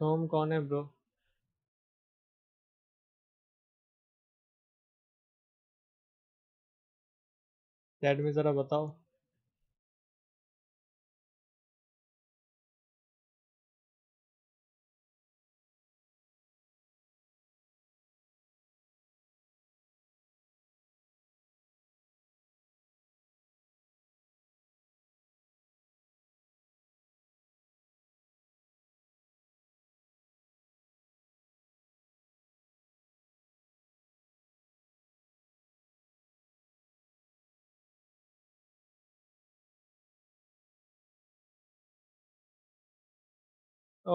सोम कौन है ब्रो? चैट में जरा बताओ।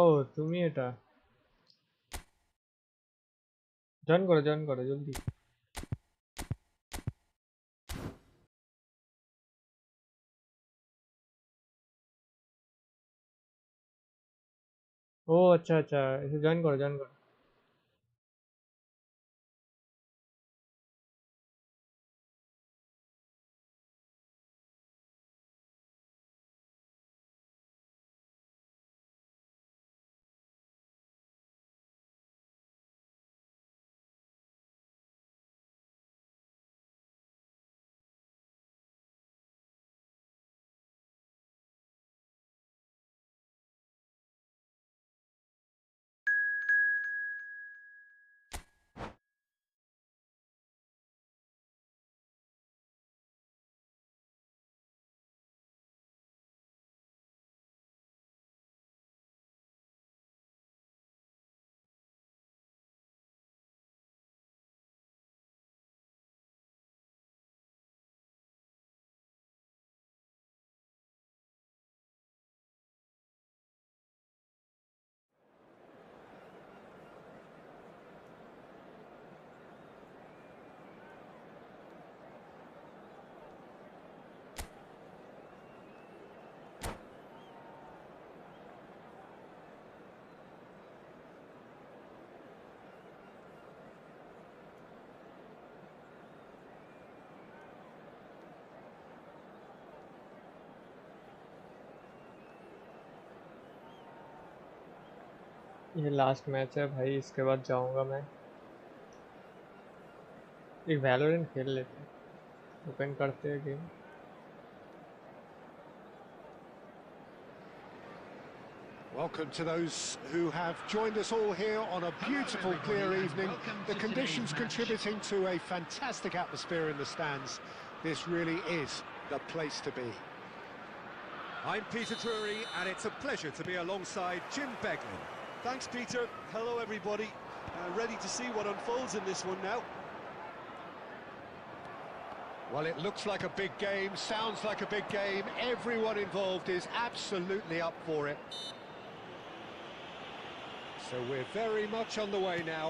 ও তুমি এটা জয়েন করো জলদি। ও আচ্ছা আচ্ছা, এসে জয়েন করো। ये लास्ट मैच है भाई, इसके बाद जाऊंगा मैं। एक वैलोरेंट खेल लेते हैं, ओपन करते हैं game. Welcome to those who have joined us all here on a beautiful, clear evening. The conditions contributing to a fantastic atmosphere in the stands. This really is the place to be. I'm Peter Drury, and it's a pleasure to be alongside Jim Beglin. Thanks, Peter. Hello, everybody. Ready to see what unfolds in this one now. Well, it looks like a big game, sounds like a big game. Everyone involved is absolutely up for it. So we're very much on the way now.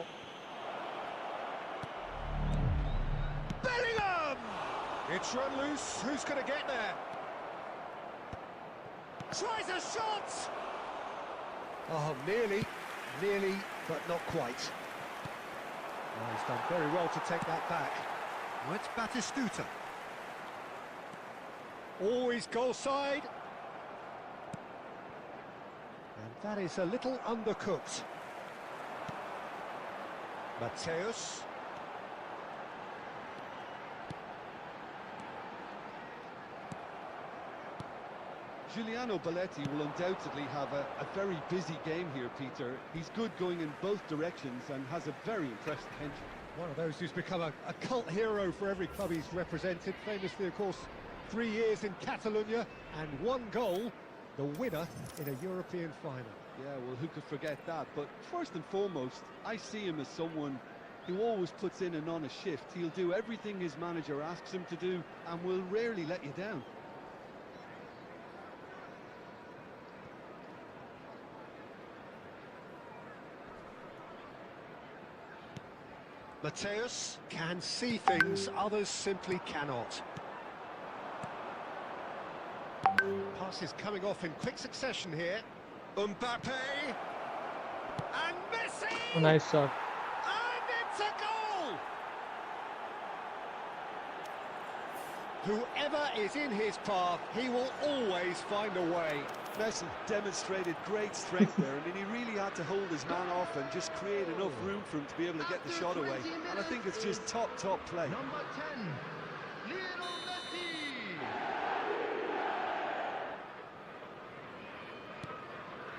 Bellingham! It's run loose. Who's going to get there? Tries a shot! Oh, nearly, but not quite. Oh, he's done very well to take that back. Oh, it's Batistuta. Always goal side. And that is a little undercooked. Mateus. Giuliano Belletti will undoubtedly have a very busy game here, Peter. He's good going in both directions and has a very impressive potential. One of those who's become a cult hero for every club he's represented. Famously, of course, 3 years in Catalonia and 1 goal, the winner in a European final. Yeah, well, who could forget that? But first and foremost, I see him as someone who always puts in an honest shift. He'll do everything his manager asks him to do and will rarely let you down. Mateus can see things others simply cannot. Passes coming off in quick succession here. Mbappe! And Messi! Oh, nice shot. And it's a goal! Whoever is in his path, he will always find a way. Messi demonstrated great strength there, and he really had to hold his man off and just create enough room for him to be able to get the shot away. And I think it's just top play. Number 10, Lionel Messi.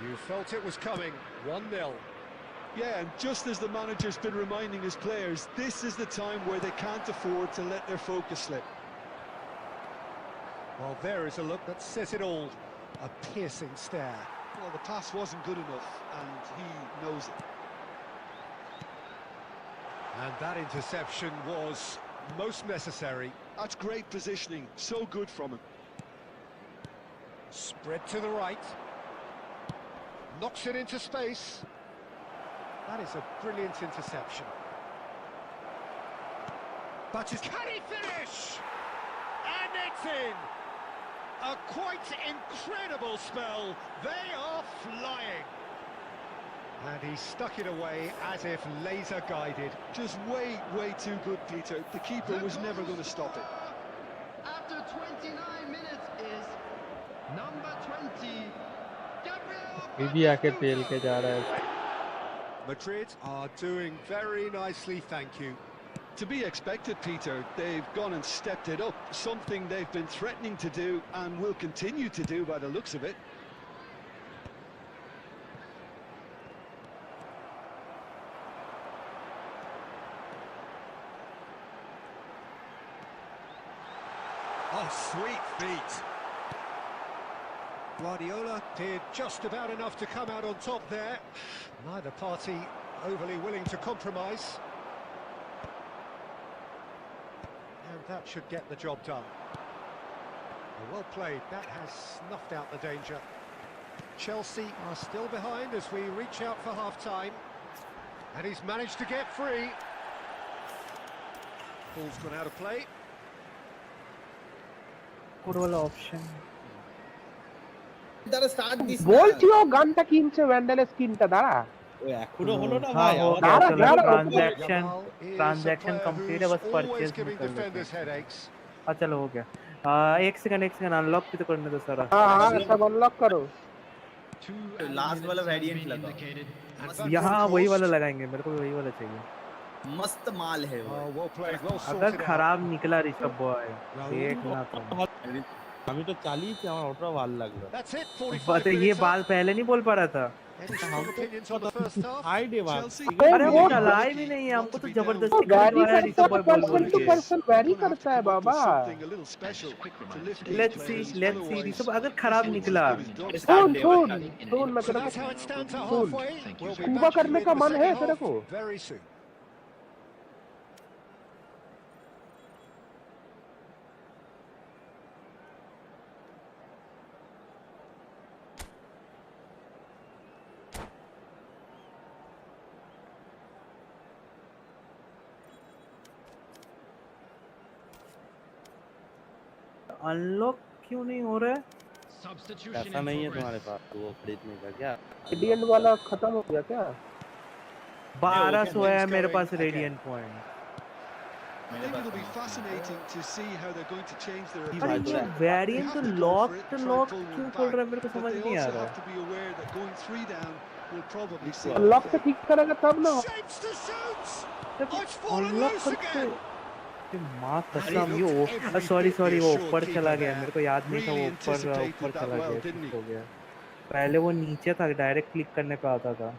You felt it was coming. 1-0. Yeah, and just as the manager's been reminding his players, this is the time where they can't afford to let their focus slip. Well, there is a look that says it all. A piercing stare. Well, the pass wasn't good enough, and he knows it. And that interception was most necessary. That's great positioning, so good from him. Spread to the right. Knocks it into space. That is a brilliant interception. But can he finish? And it's in. A quite incredible spell. They are flying. And he stuck it away as if laser guided. Just way too good, Peter. The keeper was never going to stop it. After 29 minutes is number 20, ये भी आके पेल के जा रहा है. Madrid are doing very nicely, thank you. To be expected, Peter. They've gone and stepped it up. Something they've been threatening to do and will continue to do by the looks of it. Oh, sweet feet. Guardiola did just about enough to come out on top there. Neither party overly willing to compromise. And that should get the job done. Well played, that has snuffed out the danger. Chelsea are still behind as we reach out for half-time. And he's managed to get free. Ball's gone out of play. Code वाला option দাঁড়া start this না বলছি ও গানটা কিনছে ভ্যান্ডালের স্কিনটা দাঁড়া ও এখনো হলো না ভাই দাঁড়া, আমার দাঁড়া, Yamal is transaction a player complete है, who's बस परचेज always giving निकल defenders headaches. चलो हो गया. एक सेकंड अनलॉक भी तो करने दो सारा. हां सब अनलॉक करो. लास्ट वाला वेरिएंट लगा यहाँ वही वाला लगाएंगे, मेरे को वही वाला चाहिए. मस्त माल है वो Oh, well played, well अगर sorted out. खराब निकला ऋषभ बॉय देखना तो. আমি তো চালিয়েছি আমার ওটা ভালো লাগলো That's it, 45 बात ये minutes बात on. पहले नहीं बोल पा रहा था. Any strong opinions on the first half? हाय देवा Chelsea. अरे वो चलाए भी नहीं है, हमको तो जबरदस्ती वैरी करवाया ऋषभ बॉय बोल बोल के. वैरी Gonna have to करता है come up with बाबा. something a little special to lift these let's players. See Otherwise, Rishabh अगर खराब this निकला one's as good as सुन done. सुन सुन मैं So तेरे that's how it stands at soon halfway. We'll be scuba back करने with का the मन है second तेरे half को. very soon. अनलॉक क्यों नहीं हो रहा है? पैसा नहीं है तुम्हारे पास वो खरीदने का क्या रेडिएंट वाला खत्म हो गया क्या? 1200 है मेरे पास radiant point. I think it'll be fascinating to see how they're going to change their अरे approach. ये वेरिएंट तो लॉक क्यों खोल रहा है मेरे को But समझ they नहीं आ also रहा have to be aware that going 3 down will probably see है. लॉक से ठीक करेगा तब ना. Shapes to shoot. Oh, it's fallen unlock loose करके again. माँ कसम ये सॉरी वो ऊपर चला गया, मेरे को याद नहीं था वो ऊपर चला गया, ठीक हो गया. पहले वो नीचे था, डायरेक्ट क्लिक करने पे आता था.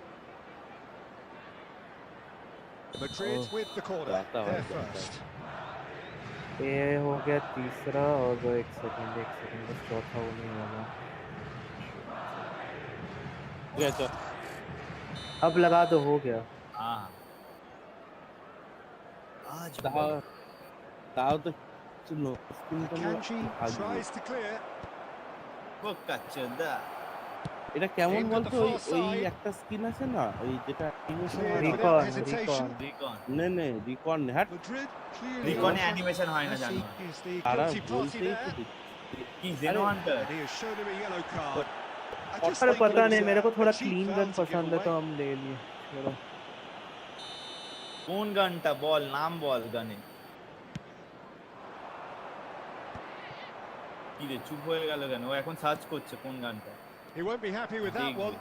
Madrid with the corner. They're first. ये हो गया तीसरा और वो एक सेकंड बस चौथा वो नहीं होगा. अब लगा दो, हो गया. हां आज ताऊ तो सुनो स्किन तो Kanji tries to clear. वो कच्चदा এটা কেমন বলতো ওই একটা স্কিন আছে না ওই যেটা অ্যানিমেশন রিকন নে রিকন হ্যাট Madrid clearly রিকনে অ্যানিমেশন হয় না জানো Messi is the তারা guilty party বলতেই there. কি জেনো Hunter And he has shown him a yellow card. I just अरे think पता it was नहीं, मेरे को a थोड़ा cheap clean foul gun to give पसंद है away. तो हम ले लिए. चलो কোন গানটা বল, নাম বল গানে। কি রে চুপ হয়ে গেল কেন? ও এখন সার্চ করছে কোন গানটা। He won't be happy with that one.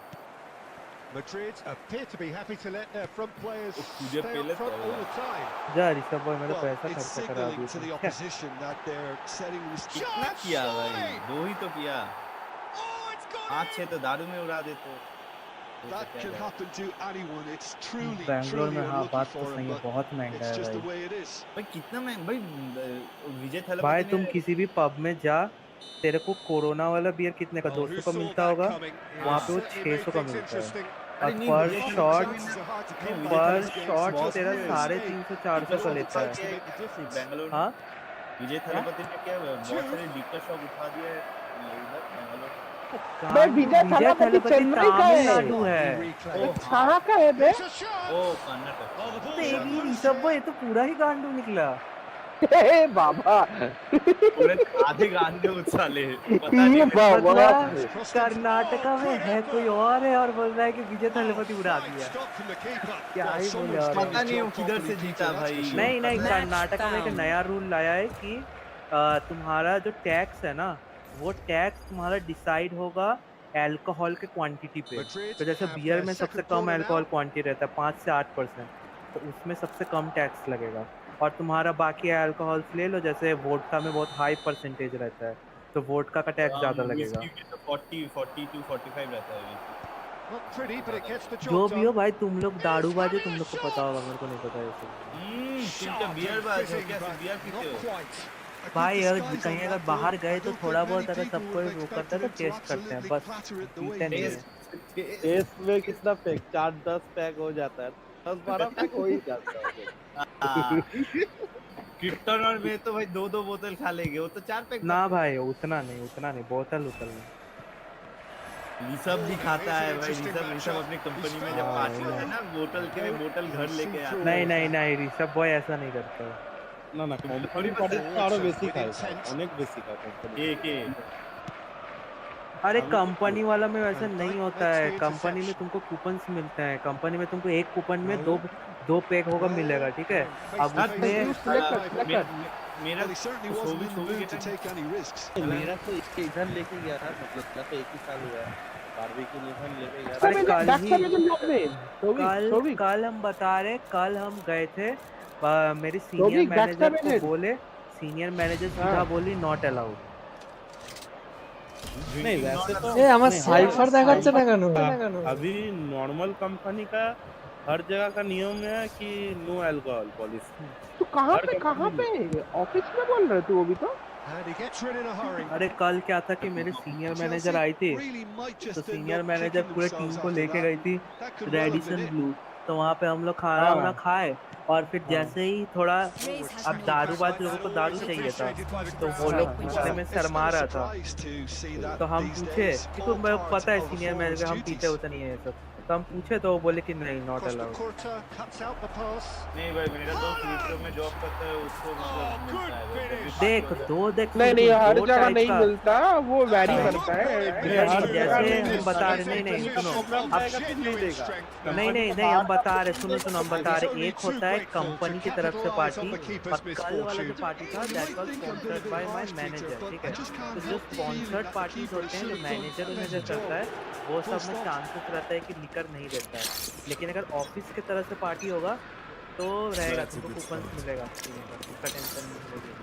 Madrid appear to be happy to let their front players stay up front all the time. जा ऋषभ भाई मेरा Well, पैसा it's खर्च करा signaling to the दिया. opposition that they're setting this. कितना किया भाई, दो ही तो किया। Oh, it's gone 5-6 तो दारू में उड़ा देते। That can happen to anyone. It's truly, Bangalore truly में हाँ unlucky बात for तो सही him, है, but बहुत महंगा it's है just the भाई. way it is. भाई कितना महंगा भाई, विजय भाई थलपति तुम ने किसी भी पब में जा, तेरे को कोरोना वाला बियर कितने का 200 का मिलता होगा, वहाँ पे वो 600 का मिलता है. और पर शॉट तेरा 350-400 का लेता है. बैंगलोर हाँ विजय थलपति ने क्या बहुत सारे लीग का शॉप उठा दिया है इधर बैंगलोर। बे विजय थलपति चेन्नई का तमिलनाडु है। कहाँ का है बे? ओ कर्नाटक। तो एक ही ऋषभ भाई तो पूरा ही गांडू निकला। ए बाबा पूरे आधे गांडे उछाले पता नहीं मतलब कर्नाटका में है कोई और है और बोल रहा है कि विजय थलपति उड़ा दिया। क्या ही बोले और पता नहीं वो किधर से जीता भाई। नहीं नहीं, कर्नाटका में एक नया रूल लाया है कि तुम्हारा जो टैक्स है ना, वो टैक्स तुम्हारा डिसाइड होगा अल्कोहल के क्वांटिटी पे। तो जैसे बियर में सबसे कम अल्कोहल क्वांटिटी रहता है 5 से 8%, तो उसमें सबसे कम टैक्स लगेगा। और तुम्हारा बाकी अल्कोहल्स ले लो, जैसे वोडका में बहुत हाई परसेंटेज रहता है, तो वोडका का टैक्स ज्यादा लगेगा। 40 to 45 रहता है। जो भी हो भाई, तुम लोग दारूबाज हो, तुम लोग को पता होगा, मेरे को नहीं पता है। तुम क्या बियर बाज हो क्या? बियर पीते हो भाई? अगर कहीं अगर बाहर गए तो थोड़ा बहुत अगर सबको वो करता है तो टेस्ट करते हैं, बस पीते नहीं है। टेस्ट में कितना पैक? 4-10 पैक हो जाता है, 10-12 पैक हो ही जाता है। किट्टन और मैं तो भाई 2-2 बोतल खा लेंगे, वो तो 4 पैक ना भाई उतना नहीं, बोतल नहीं। ऋषभ भी खाता है भाई। ऋषभ अपनी कंपनी में जब पार्टी होता है ना, बोतल के बोतल घर लेके आता है। नहीं, ऋषभ बॉय ऐसा नहीं करता है। না না কোম্পানি প্রোডাক্ট আরো বেশি খায়, অনেক বেশি খায় কোম্পানি। के अरे कंपनी वाला में वैसा नहीं होता है। कंपनी में तुमको कूपन्स मिलते हैं, कंपनी में तुमको एक कूपन में दो पैक होगा मिलेगा, ठीक है? अब उसमें मेरा मेरा तो इधर लेके गया था, मतलब मेरा तो 1 ही साल हुआ है बारबेक्यू नेशन लेके गया। कल हम बता रहे, कल हम गए थे, मेरी सीनियर मैनेजर को बोले, सीनियर मैनेजर सीधा बोली नॉट अलाउड। नहीं वैसे तो ए আমার সাইফার দেখাচ্ছে না কেন? अभी नॉर्मल कंपनी का हर जगह का नियम है कि नो अल्कोहल पॉलिसी। तो कहाँ पे ऑफिस में बोल रहे तू अभी तो? अरे कल क्या था कि मेरे सीनियर मैनेजर आई थी, तो सीनियर मैनेजर पूरे टीम को लेके गई थी रेडिसन ब्लू, तो वहाँ पे हम लोग खाना वाना खाए, और फिर जैसे ही थोड़ा अब दारूबाज लोगों को दारू चाहिए था, तो वो लोग पूछने में शर्मा रहा था, तो हम पूछे कि तुम्हें पता है सीनियर मैनेजर हम पीते होते नहीं है ये सब, तो हम पूछे तो वो बोले कि नहीं नॉट अलाउड। नहीं भाई, मेरा दोस्त विप्रो में जॉब करता है, उसको मतलब मिलता है। देख नहीं हर जगह नहीं मिलता, वो वैरी करता है। जैसे हम बता रहे, नहीं सुनो, नहीं हम बता रहे, सुनो हम बता रहे, एक होता है कंपनी की तरफ से पार्टी, और कल वाला जो पार्टी था that was sponsored by my manager, ठीक है? तो जो स्पॉन्सर्ड पार्टीज होते हैं, जो मैनेजर करता है, वो सब में चांसेस रहता है कि लिकर नहीं देता है, लेकिन अगर ऑफिस की तरफ से पार्टी होगा तो रहेगा, तुमको कूपन मिलेगा, उसका टेंशन नहीं मिलेगा।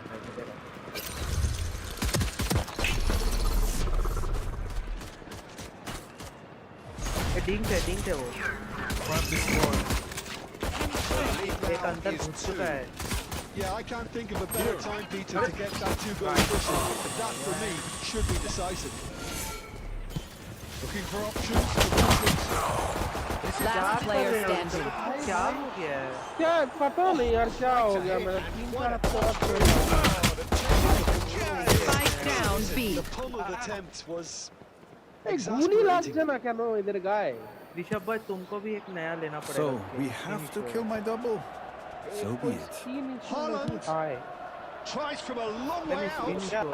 डिंक है वो एक अंदर घुस चुका है। Yeah, I can't think of a better time, Peter, to get that 2-goal cushion. That, for me, should be decisive. Looking for options. Last player standing. क्या हो गया है? क्या पता नहीं यार क्या हो गया, मेरा 3-4 Spike down B. The pummeled attempt was गुनी लग जाना क्या नो इधर गाय। ऋषभ भाई तुमको भी एक नया लेना पड़ेगा। So we have to kill my double. So be it. Haaland tries from a long way out.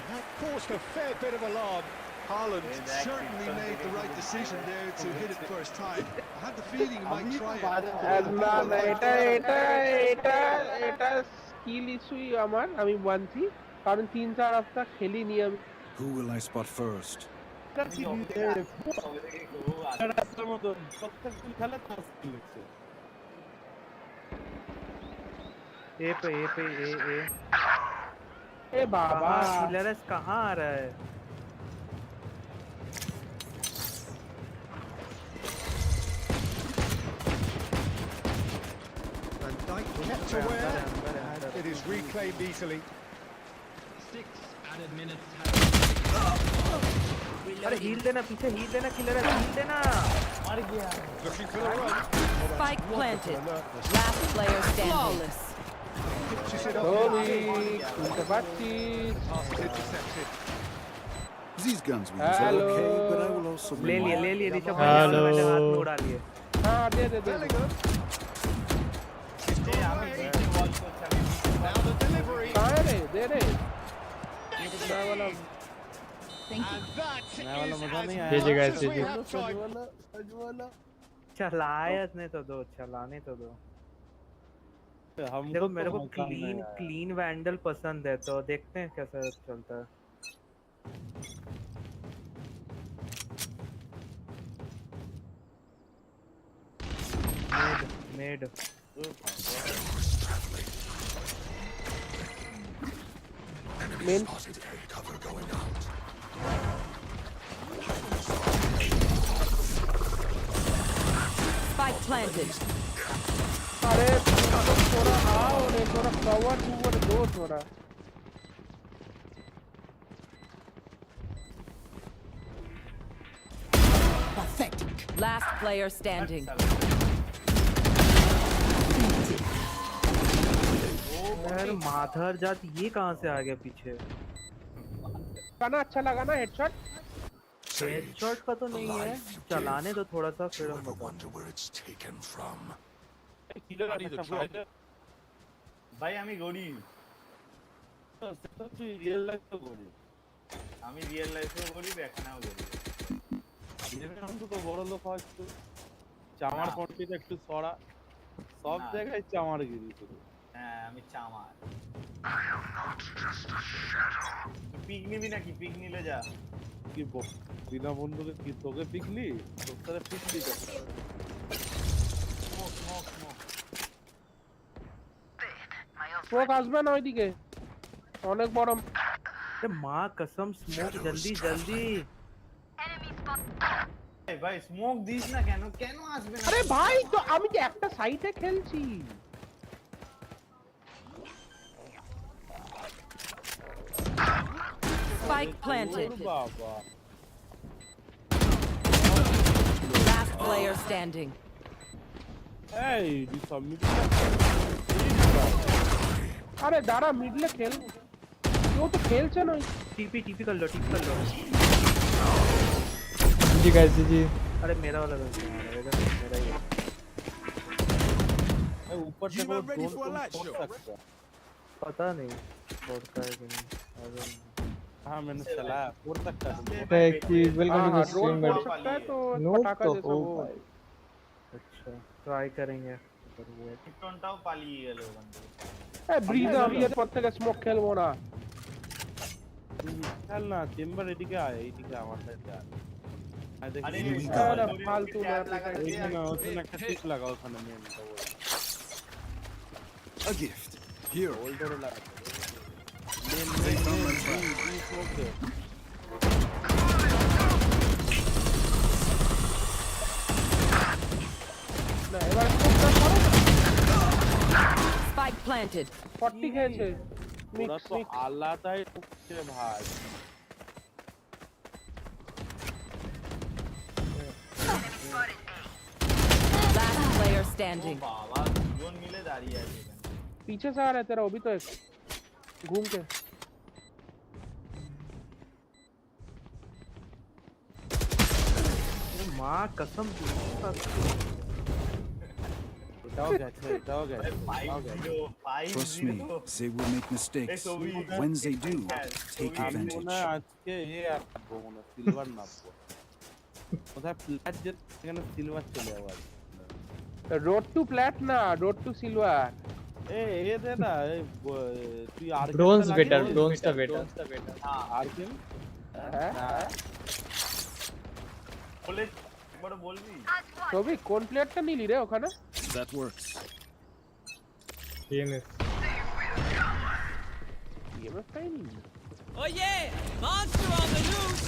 That caused a fair bit of alarm. Haaland certainly made the right decision there to hit it first time. I had the feeling he might try it. না এটা skill ইস্যুই আমার, আমি মানছি, কারণ 3-4 হপ্তাহ খেলিনি আমি। Who will I spot first? ए बाबा किलरस कहाँ आ रहा है? Van Dijk kept aware, and it is reclaimed easily. 6 added minutes. अरे हील देना, पीछे हील देना, किलरस हील देना। Looking for the run. Spike planted. Last player standing. Flawless. Pitches it up. Holy, Pass is intercepted. These guns we use are okay, but I will also bring ले लिए ऋषभ भाई hello. मैंने हाथ में उड़ा लिए हाँ दे Now the delivery. कहाँ है रे दे रे And that is भेजेगा as ऐसे we जी। have time. चलाने तो दो देखो मेरे को क्लीन वैंडल पसंद है तो देखते हैं कैसा चलता है मेड मेन Spike planted. अरे थोड़ा आओ रे थोड़ा कवर दो थोड़ा Pathetic. Last player standing. यार माधर जात ये कहाँ से आ गया पीछे गाना अच्छा लगा ना हेडशॉट का तो नहीं है चलाने तो थोड़ा सा फिर हम ভাই আমি গরিব তুই রিয়েল লাইফ তো গরিব আমি রিয়েল লাইফেও গরিব এখানেও গরিব তো বড় লোক হয় তো চামার কোয়ান্টিটি একটু সরা সব জায়গায় চামার গিরি শুধু হ্যাঁ আমি চামার পিক নিবি নাকি পিক নিলে যা কি বিনা বন্ধুকে কি তোকে পিকলি তোর সাথে পিকলি স্মোক আসবে না ওইদিকে অনেক বড় माँ कसम स्मोक जल्दी ভাই স্মোক দিস না কেন আসবে না আরে ভাই তো আমি যে একটা সাইটে খেলছি Spike planted. বাবা Last player standing. এই দি সাবমিট আরে দাঁড়া মিডলে খেল কেউ তো খেলছে না टीपी कर लो जी गाइस जी अरे मेरा वाला गन मेरा ही है ऊपर से वो ड्रोन सकता पता नहीं फोड़ का है कि नहीं हाँ मैंने चलाया फोड़ सकता है thank you welcome to the stream फोड़ सकता है तो पटाखा जैसा वो अच्छा ट्राई करेंगे টিকটনটাও পালিয়ে গেল ওখান থেকে ব্রিজ আমি এরপর থেকে স্মোক খেলবো না चल ना चेम्बर এদিকে আয় এইদিকে আমার সাথে আয় আরে ফালতু এইখানে ওখানে একটা টিক লাগা ওখানে মেন A gift. Here. হোল্ডারে লাগা মেন স্মোক দে না এবার স্মোকটা করো Spike planted. 40 খেয়েছে ওরা তো আলাদাই ঢুকছে ভাই Last player standing. বাবা দুজন মিলে দাঁড়িয়ে আছে এখানে पीछे से आ रहा है तेरा वो भी तो एक घूम के माँ कसम Trust me, they will make mistakes. When they do, take advantage. আজকে সিলভার নাপবো কোথায় প্ল্যাট যেখানে সিলভার চলে যাবে रोड टू प्लैट ना रोड टू सिल्वर এ দে না তুই আর ব্রোঞ্জ বেটার ব্রোঞ্জটা বেটার আর কি বলে একবার বলবি ছবি কোন প্লেয়ারটা নিলি রে ওখানে That works. টিএমএস টিএমএস টাই নিলি Oh yeah! Monster on the loose!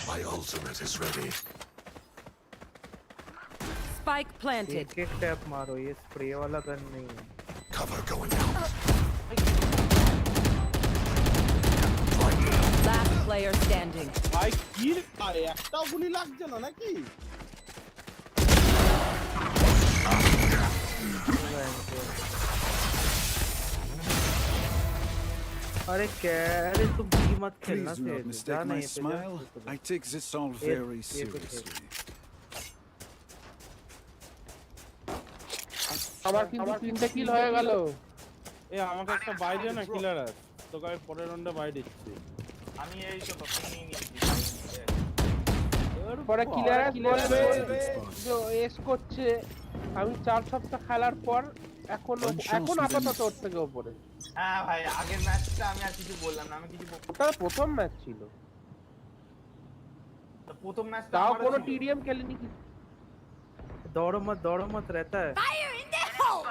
My ultimate is ready. Spike planted. एक टैप मारो ये स्प्रे वाला गन नहीं है Cover going out. Last player standing. ভাই কি আরে একটাও গুলি লাগছে না নাকি अरे अरे तुम भी मत खेलना Please do not mistake my smile. I take this all very seriously. আমার কিন্তু 3টে কিল হয়ে গেল। এ আমাকে একটা বাইরে না কিলার আছে, তোকে আমি পরের রাউন্ডে বাই দিচ্ছি। আমি এই তো নিয়ে নিচ্ছি। পরে কিলার বলবে যে এস করছে, আমি 4 সপ্তাহ খেলার পর এখন আপাতত ওর থেকে উপরে। হ্যাঁ ভাই, আগের ম্যাচটা আমি আর কিছু বললাম না, আমি কিছু ওটা প্রথম ম্যাচ ছিল, প্রথম ম্যাচটা তাও কোনো টিডিএম খেলেনি কি। दौड़ो मत रहता है। Fire in the hole!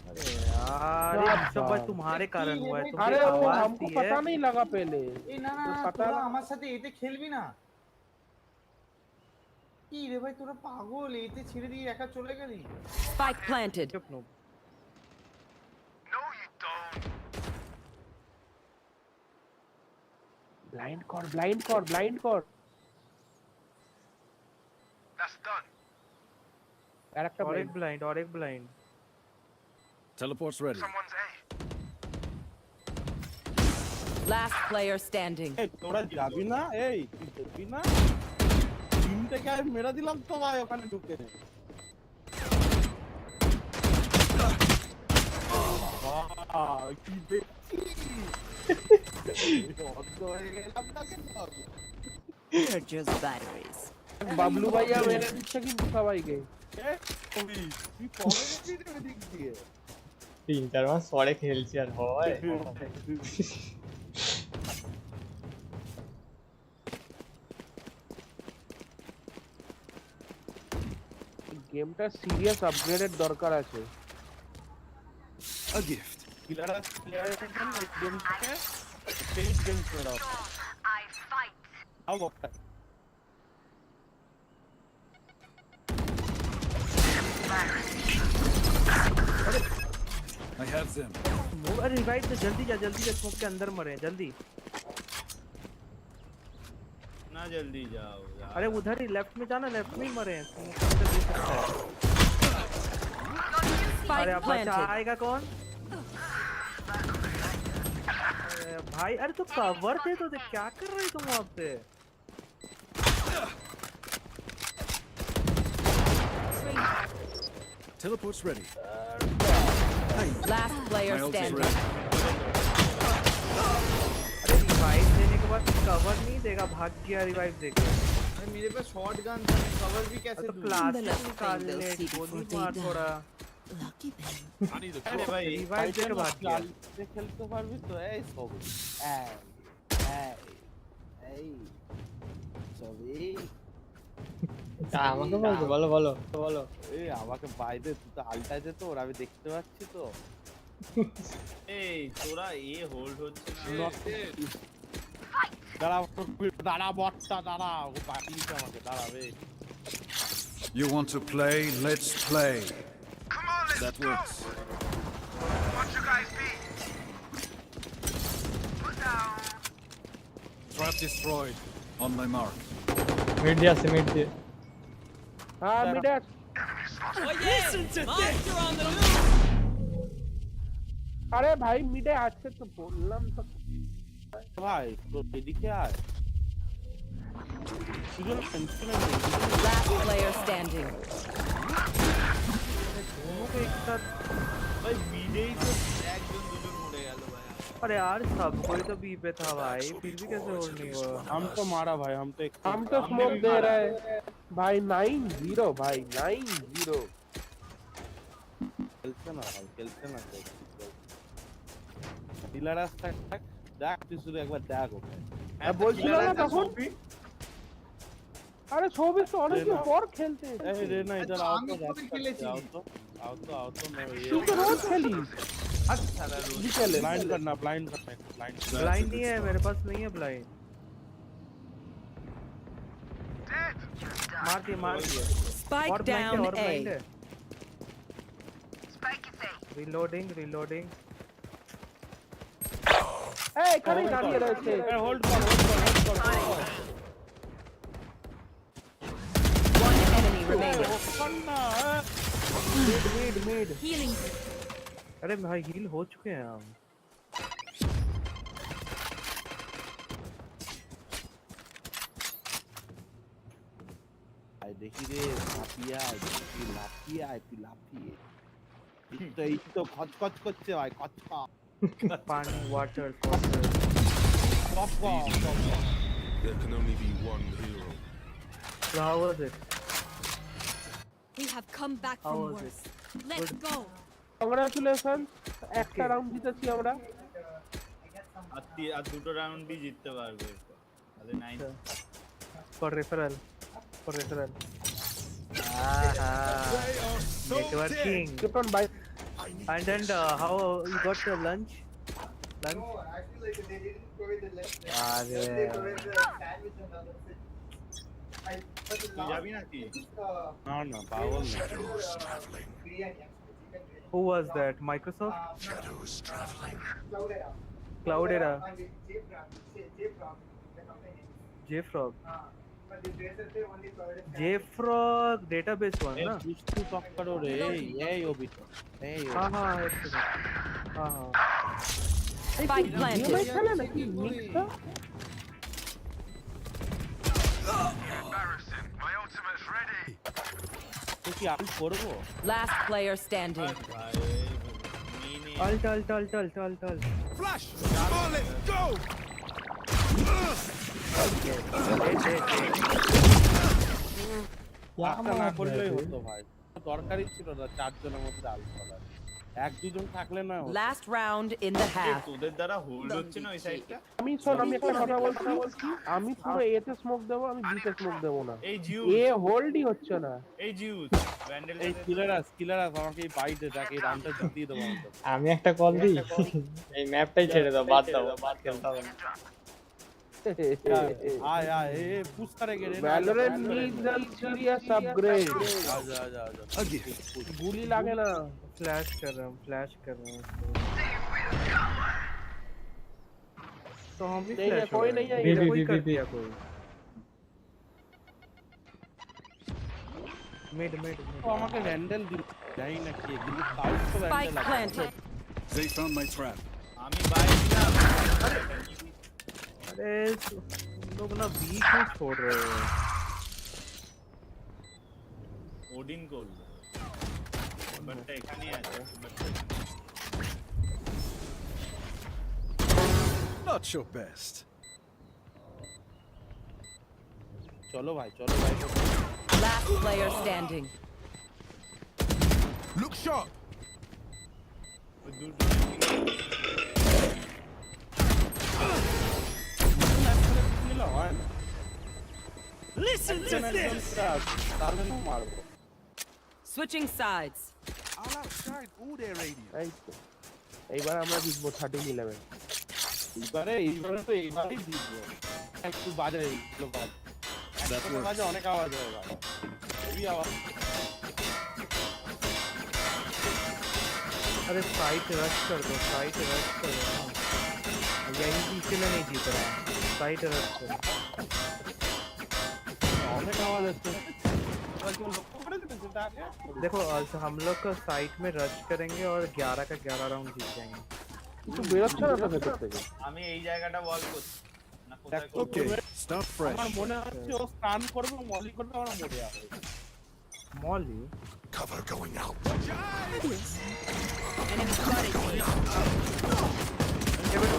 अरे यार ये सब भाई तुम्हारे कारण हुआ है। अरे वो हमको पता नहीं लगा पहले। ए ना ना তোরা আমার সাথে এতে খেলবি না। কি রে ভাই, তোরা পাগল, এতে ছেড়ে দিয়ে একা চলে গেলি। Spike planted. No, you don't. Blind कर। That's done. और एक blind. Teleport's ready. Someone's A. Last player standing. এই তোরা যাবি না, এই তুই দেখবি না, তিনটে কে আমি মেরে দিলাম তো ভাই ওখানে ঢুকে। কি দেখছি They're just batteries. বাবলু ভাইয়া মেরে দিচ্ছে কিন্তু সবাইকে। তুই কবে গেছিস ওদিক দিয়ে? 3-4 মাস পরে খেলছি আর হয়। গেমটা সিরিয়াস আপগ্রেডের দরকার আছে। A gift. কিলার গেম থেকে টেস্ট গেম করে দাও। I fight. আও বকটা। I have them. अरे रिवाइव से जल्दी जा स्मोक के अंदर मरे जल्दी। ना जल्दी जाओ यार। अरे उधर ही लेफ्ट में जाना, लेफ्ट में ही मरे हैं। स्मोक के अंदर दे सकता है। अरे अब आएगा कौन? अरे भाई, अरे तो कवर दे तो दे, क्या कर रहे तुम वहाँ पे? Teleport's ready. Last player standing. अरे रिवाइव देने के बाद कवर नहीं देगा, भाग गया रिवाइव देके। अरे मेरे पास शॉटगन था, कवर भी कैसे दूं? प्लास्टिक निकाल ले, गोली मार थोड़ा। अरे भाई रिवाइव देके भाग गया। খেলতে পারবি তো? এই সব এই সবই আমাকে বলো। এই আমাকে বাইরে তুই তো আলটা যেত, ওরা আমি দেখতে পাচ্ছি তো। এই তোরা এ হোল্ড হচ্ছে না। দাঁড়া বটটা দাঁড়া, ও পাঠিয়েছে আমাকে, দাঁড়াবে। You want to play? Let's play. Come on, let's That go. works. What you guys be? Put down. Trap destroyed. On my mark. Mid দিয়ে। হ্যাঁ মিডে। আরে ভাই মিডে আছে তো, বললাম তো ভাই তো এদিকে আয়। Last player standing. भाई बीडे ही तो একজন দুজন মরে গেল ভাই। अरे यार सब कोई तो बी पे था भाई, फिर भी कैसे होल्ड नहीं हुआ? हम तो मारा भाई, हम तो स्मोक दे रहे भाई। 9-0 भाई, 9-0। খেলছে না ডিলার রাস্তা দেখ, তুই শুধু একবার দেখ ওকে। বলছিল না তখন। আরে সবই তো অনেকদিন পর খেলতে। এই রে না, इधर आओ तो आओ तो मैं ये तू तो रोज खेलिस। अच्छा ब्लाइंड करना ब्लाइंड नहीं है मेरे पास, नहीं है ब्लाइंड। मार दिया। Spike down A. Spike is A. Reloading। এই এখানে দাঁড়িয়ে রয়েছে। होल्ड कर One enemy remaining. Mid. Healing. अरे भाई हील हो चुके हैं हम। देखी रे লাফিয়ে এই তো খচখচ করছে ভাই খচখচ पानी water There can only be one hero. how was it? We have come back How from was worse. Let's go. Congratulations একটা রাউন্ড জিতেছি আমরা আর দুটো রাউন্ডই জিততে পারবো এরপর তাহলে 9 for referral networking and then how you got your lunch No, I feel like they didn't provide the lunch. They provided the sandwich and other things. তুই যাবি নাকি না পাগল না who was that? Microsoft? Shadows traveling. Cloudera. JFrog. JFrog database one ना? দুষ্টু টক্করো রে এই অবিত এই हाँ Spike planted. খেলে নাকি মিক্সটা তুই কি আমি করব Last player standing. alt Flash! Oh, let's go! না করলেই হতো ভাই দরকারই ছিল না চারজনের মধ্যে আল করার এক দুজন থাকলে না Last round in the half. তোদের দ্বারা হোল্ড হচ্ছে না ওই সাইডটা আমি একটা কথা বলছি আমি পুরো এ তে স্মোক দেব আমি বি তে স্মোক দেব না এই জিউ এ হোল্ডই হচ্ছে না এই জিউ ব্যান্ডেল এই কিলার আমাকে এই বাইটে তাকে রানটা জিতিয়ে দেবো আমি একটা কল দিই এই ম্যাপটাই ছেড়ে দাও বাদ খেলতে হবে না आय ए पुश करेंगे रे Valorant needs a serious upgrade आजा गोली लागे ना फ्लैश कर रहा हूं तो हम भी फ्लैश कोई नहीं है ये कोई कर दिया कोई मिड तो আমাকে হ্যান্ডেল দি যাই না কি কিন্তু সাউথ তো handle They found my trap. আমি বাইরে अरे लोग ना बीच में छोड़ रहे हो ওডিন গোল বাট এখানে আছে Not your best. চলো ভাই Last player standing. Look sharp. Listen to this. Switching sides. I'll outshine all their radios. এইবার আমরা জিতবো 13-11 এইবারেই জিতবো একটু বাজে এগুলো বাজে অনেক আওয়াজ হয় ভাই হেভি আওয়াজ अरे साइट रश कर दो यही पीछे में नहीं जीत रहा साइट रश करो অনেক আওয়াজ হচ্ছে देखो हम लोग का साइट में रश करेंगे और 11 का 11 राउंड जीत जाएंगे কিছু বেরোচ্ছে না তো ভেতর থেকে আমি এই জায়গাটা বল করছি না কোথায় Okay, start fresh. আমার মনে হচ্ছে ও স্টান করবে মলি করবে আমার মনে হবে मॉली Cover going out.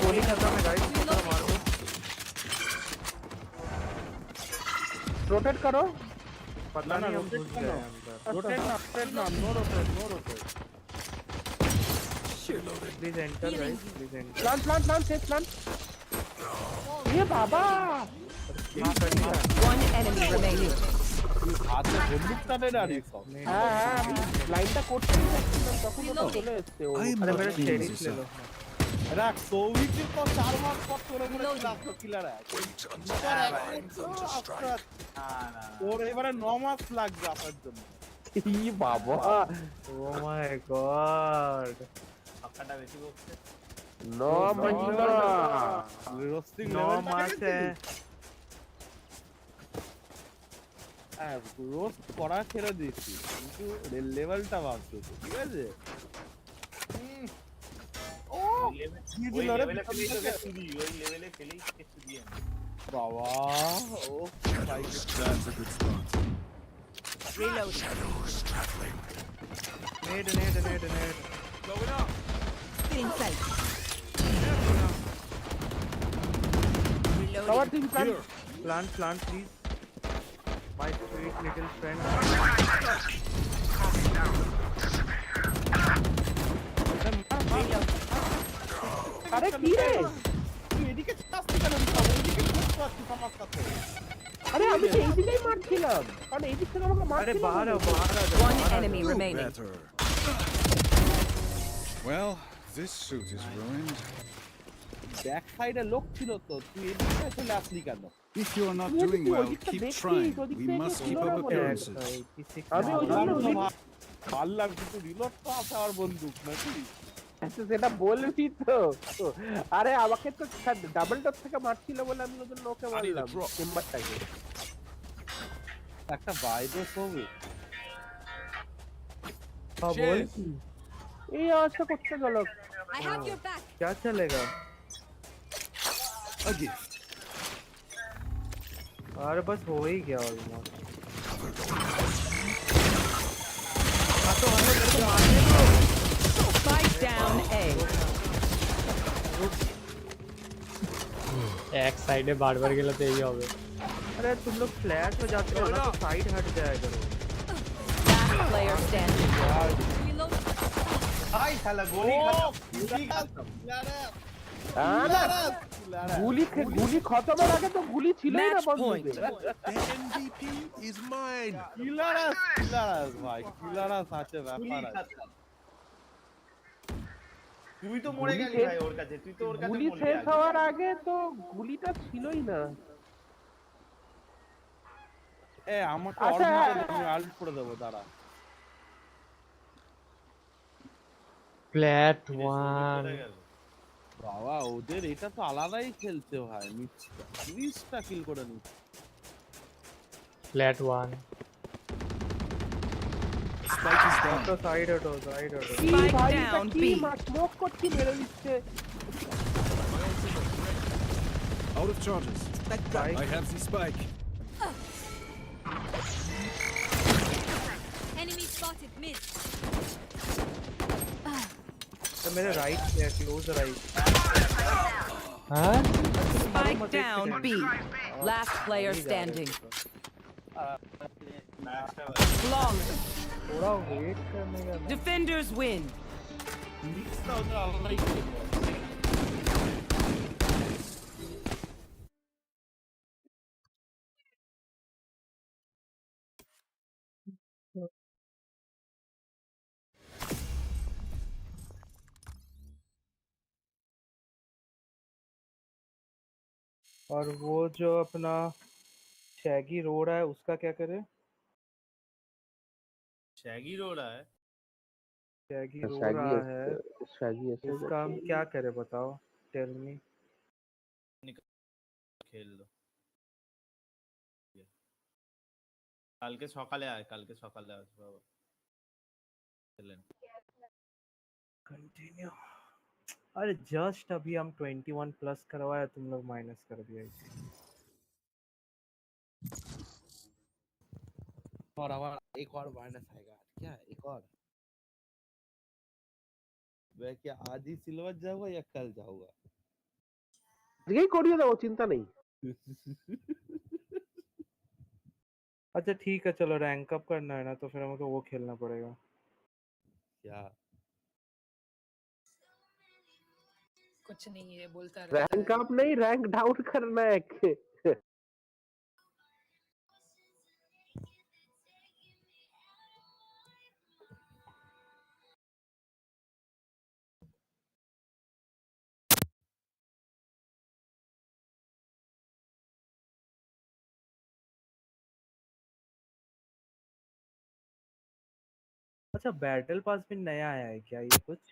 गोली खत्म है गाइस मारो रोटेट करो पता नहीं हम घुस गए अंदर रोटेट ना no rotate please enter guys please enter plant safe plant ये बाबा One enemy remaining. হাতে বন্দুকটা নেই আর সব হ্যাঁ লাইনটা করতে যাচ্ছিলাম তখন তো চলে এসেছে ও अरे मेरा शेरिफ ले लो রাখ সৌভিকের তো 4 মাস পর করে লাস্ট কিলার আছে ওর এবারে 9 মাস লাগবে আপনার জন্য ই বাবা ও মাই গড ফাঁকাটা বেশি বকছে 9 মহিনা রোস্টিং 9 মাস है রোস্ট করা ছেড়ে দিচ্ছি কিন্তু লেভেলটা ভাবছো ঠিক আছে ওই লেভেলে খেলেই তোকে চুদি, ওই লেভেলে খেলেই তোকে চুদি আমি। বাবা ও That's a good spot. Reloading. Nade. Going up. Feeling safe. Cover Reloading. team Plant, please. My sweet little friend. আরে কি রে তুই এদিকে চাচ্ছিস কেন? এদিকে ঢুকতে পারছিস আমার সাথে। আরে আমি তো এইদিকেই মারছিলাম কারণ এইদিক থেকে আমাকে মারছিল। अरे बाहर आओ। One enemy remaining. Better. Well, this suit is ruined. Back সাইডে লোক ছিল তো, তুই এদিকে চলে আসলি কেন? If you are not doing well, keep trying. We must keep up appearances. আমি ওই জন্য মারলাম কিন্তু রিলোড তো আছে আমার বন্দুক নাকি? সেটা বলবি তো। আরে আমাকে তো ডাবল টপ থেকে মারছিল বলে আমি ওই জন্য ওকে মারলাম চেম্বারটাকে। একটা বাইরে ছবি बोल এই আওয়াজটা করতে গেল। I have your back. क्या चलेगा? A gift. अरे बस हो ही गया ऑलमोस्ट। Spike down A. এক সাইডে বারবার গেলে তো এই হবে। अरे तुम लोग फ्लैश हो जाते हो ना तो साइड हट जाया करो। Last player standing. Reload. ভাই শালা গোলি গুলি খতমের আগে তো গুলি ছিলই না Match point. বন্ধুদের। MVP is mine. কিলারাস ভাই, কিলারাস আছে ব্যাপার আছে। তুই তো মরে গেলি ভাই ওর কাছে, তুই তো ওর কাছে গুলি মরলি শেষ আগে। হওয়ার আগে তো গুলিটা ছিলই না। আমাকে আচ্ছা, আমি আল্ট করে দেবো দাঁড়া। ফ্ল্যাট 1 বাবা ওদের এটা তো আলাদাই খেলছে ভাই, নিচ্ছে 30টা কিল করে নিচ্ছে। Flat 1 Spike is down. तो साइड हटो। কি Spike ভাই down, কি B. স্মোক করছি মেরে দিচ্ছে। Out of charges. I have the spike. Enemy spotted mid. तो मेरे राइट है, क्लोज राइट। हाँ Spike down B. Last player standing. Long. थोड़ा वेट करने का। Defenders win. और वो जो अपना शैगी रो रहा है उसका क्या करे? शैगी रो रहा है। शैगी रो रहा है, इसका हम क्या करें बताओ? Tell me. খেল লো কালকে সকালে আসবো খেলেন। कंटिन्यू। अरे जस्ट अभी हम 21 प्लस करवाया, तुम लोग माइनस कर दिया इसे। और हमारा एक और माइनस आएगा क्या? एक और मैं क्या आज ही सिल्वर जाऊंगा या कल जाऊंगा? আজকেই করিয়ে দেবো, চিন্তা নেই। अच्छा ठीक है चलो, रैंक अप करना है ना तो फिर हमको वो खेलना पड़ेगा। क्या कुछ नहीं है बोलता रैंक अप नहीं, रैंक डाउन करना है। अच्छा बैटल पास भी नया आया है क्या ये कुछ?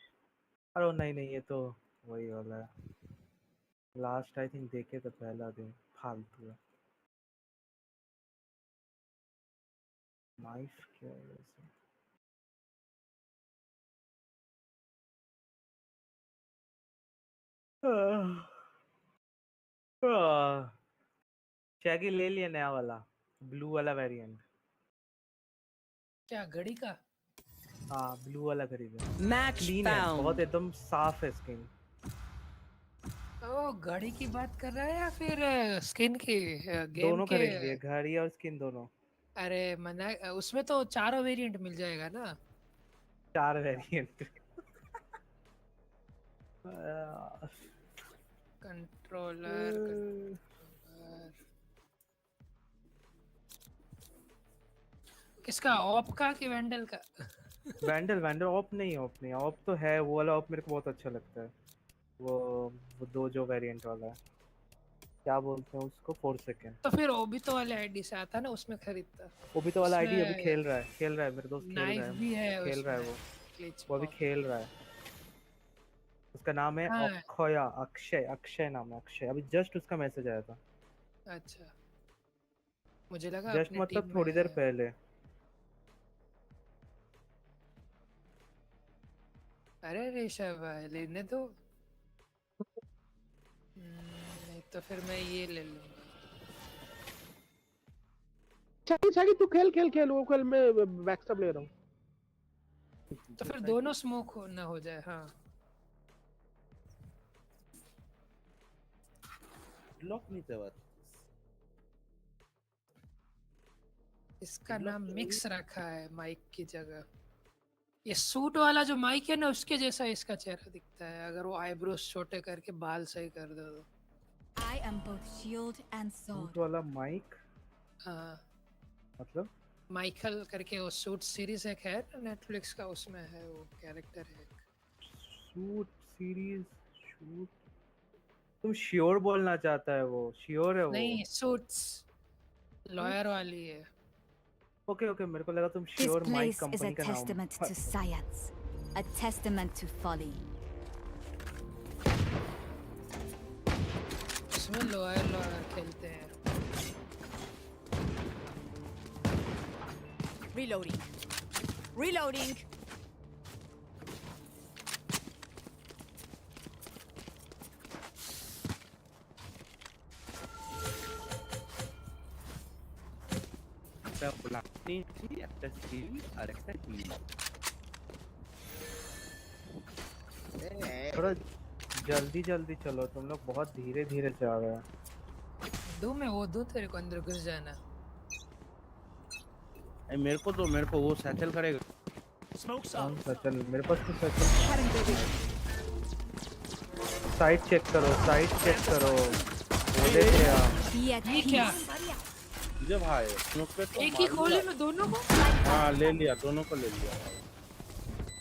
अरे नहीं ये तो वही वाला है। लास्ट आई थिंक देखे तो पहला दिन फालतू है। नाइफ क्या है वैसे? शैगी ले लिया नया वाला, ब्लू वाला वेरिएंट। क्या घड़ी का? हाँ ब्लू वाला खरीदा। Match क्लीन है, found. बहुत एकदम साफ है स्किन। ओ घड़ी की बात कर रहा है या फिर स्किन की? गेम दोनों के? खरीद लिए, घड़ी और स्किन दोनों। अरे मना, उसमें तो चारों वेरिएंट मिल जाएगा ना। 4 वेरिएंट। कंट्रोलर किसका? ऑप का कि वैंडल का? वैंडल ऑप नहीं, ऑप तो है, वो वाला ऑप मेरे को बहुत अच्छा लगता है। वो दो जो वेरिएंट वाला है, क्या बोलते हैं उसको, 4 सेकंड। तो फिर ओबितो वाले आईडी से आता ना, उसमें खरीदता। ओबितो वाला आईडी अभी खेल रहा है मेरे दोस्त, नाइफ भी है, खेल रहा है वो अभी खेल रहा है। उसका नाम है अक्षय नाम है, अक्षय। अभी जस्ट उसका मैसेज आया था। अच्छा, मुझे लगा जस्ट मतलब थोड़ी देर पहले। अरे ऋषभ लेने दो। नहीं तो फिर मैं ये ले लूंगा। छागी तू खेल वो कल मैं बैकस्टैब ले रहा हूँ। तो फिर दोनों स्मोक ना हो जाए। हाँ लॉक नहीं था बात। इसका नाम मिक्स रखा है माइक की जगह। ये सूट वाला जो माइक है ना, उसके जैसा इसका चेहरा दिखता है, अगर वो आईब्रोज छोटे करके बाल सही कर दो तो। I am both shield and sword. Suit वाला माइक? हाँ मतलब माइकल करके वो सूट सीरीज एक है नेटफ्लिक्स का, उसमें है वो कैरेक्टर है। Suit series, shoot. तुम श्योर बोलना चाहता है वो? श्योर है वो? नहीं, सूट्स लॉयर वाली है। ओके मेरे को लगा तुम श्योर माइक कंपनी का नाम। This place is a testament to science, a testament to folly. इसमें लॉयर खेलते हैं। Reloading. একটা স্কিল আর একটা হিল। थोड़ा जल्दी चलो, तुम लोग बहुत धीरे जा रहे हैं। दो में वो दो तेरे को अंदर घुस जाना। मेरे को वो सैचल करेगा। सैचल मेरे पास तो सैचल। साइड चेक करो। बोले क्या? ये क्या? ये भाई एक ही गोली में दोनों को? हाँ ले लिया, दोनों को ले लिया।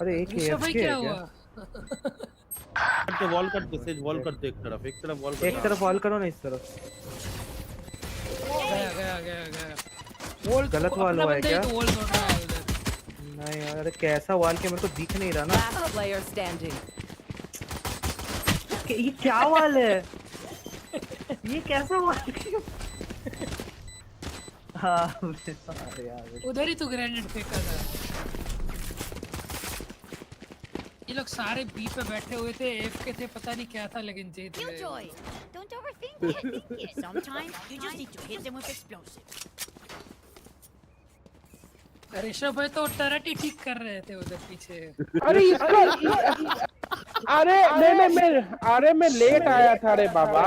अरे एक ही है क्या हुआ? वॉल करते एक तरफ वॉल करो ना, इस तरफ। गया। गलत वॉल हुआ है क्या? नहीं यार, अरे कैसा वॉल के मेरे को दिख नहीं रहा ना। ये क्या वॉल है? ये कैसा वॉल? हाँ यार, उधर ही तो ग्रेनेड फेंका था। ये लोग सारे बी पे बैठे हुए थे, एफ के थे, पता नहीं क्या था, लेकिन जीत गए। Don't overthink it. Sometimes you just need to hit them with explosives. Rishabh भाई तो टरट ही ठीक कर रहे थे उधर पीछे। अरे इसका अरे मैं लेट आया था रे बाबा।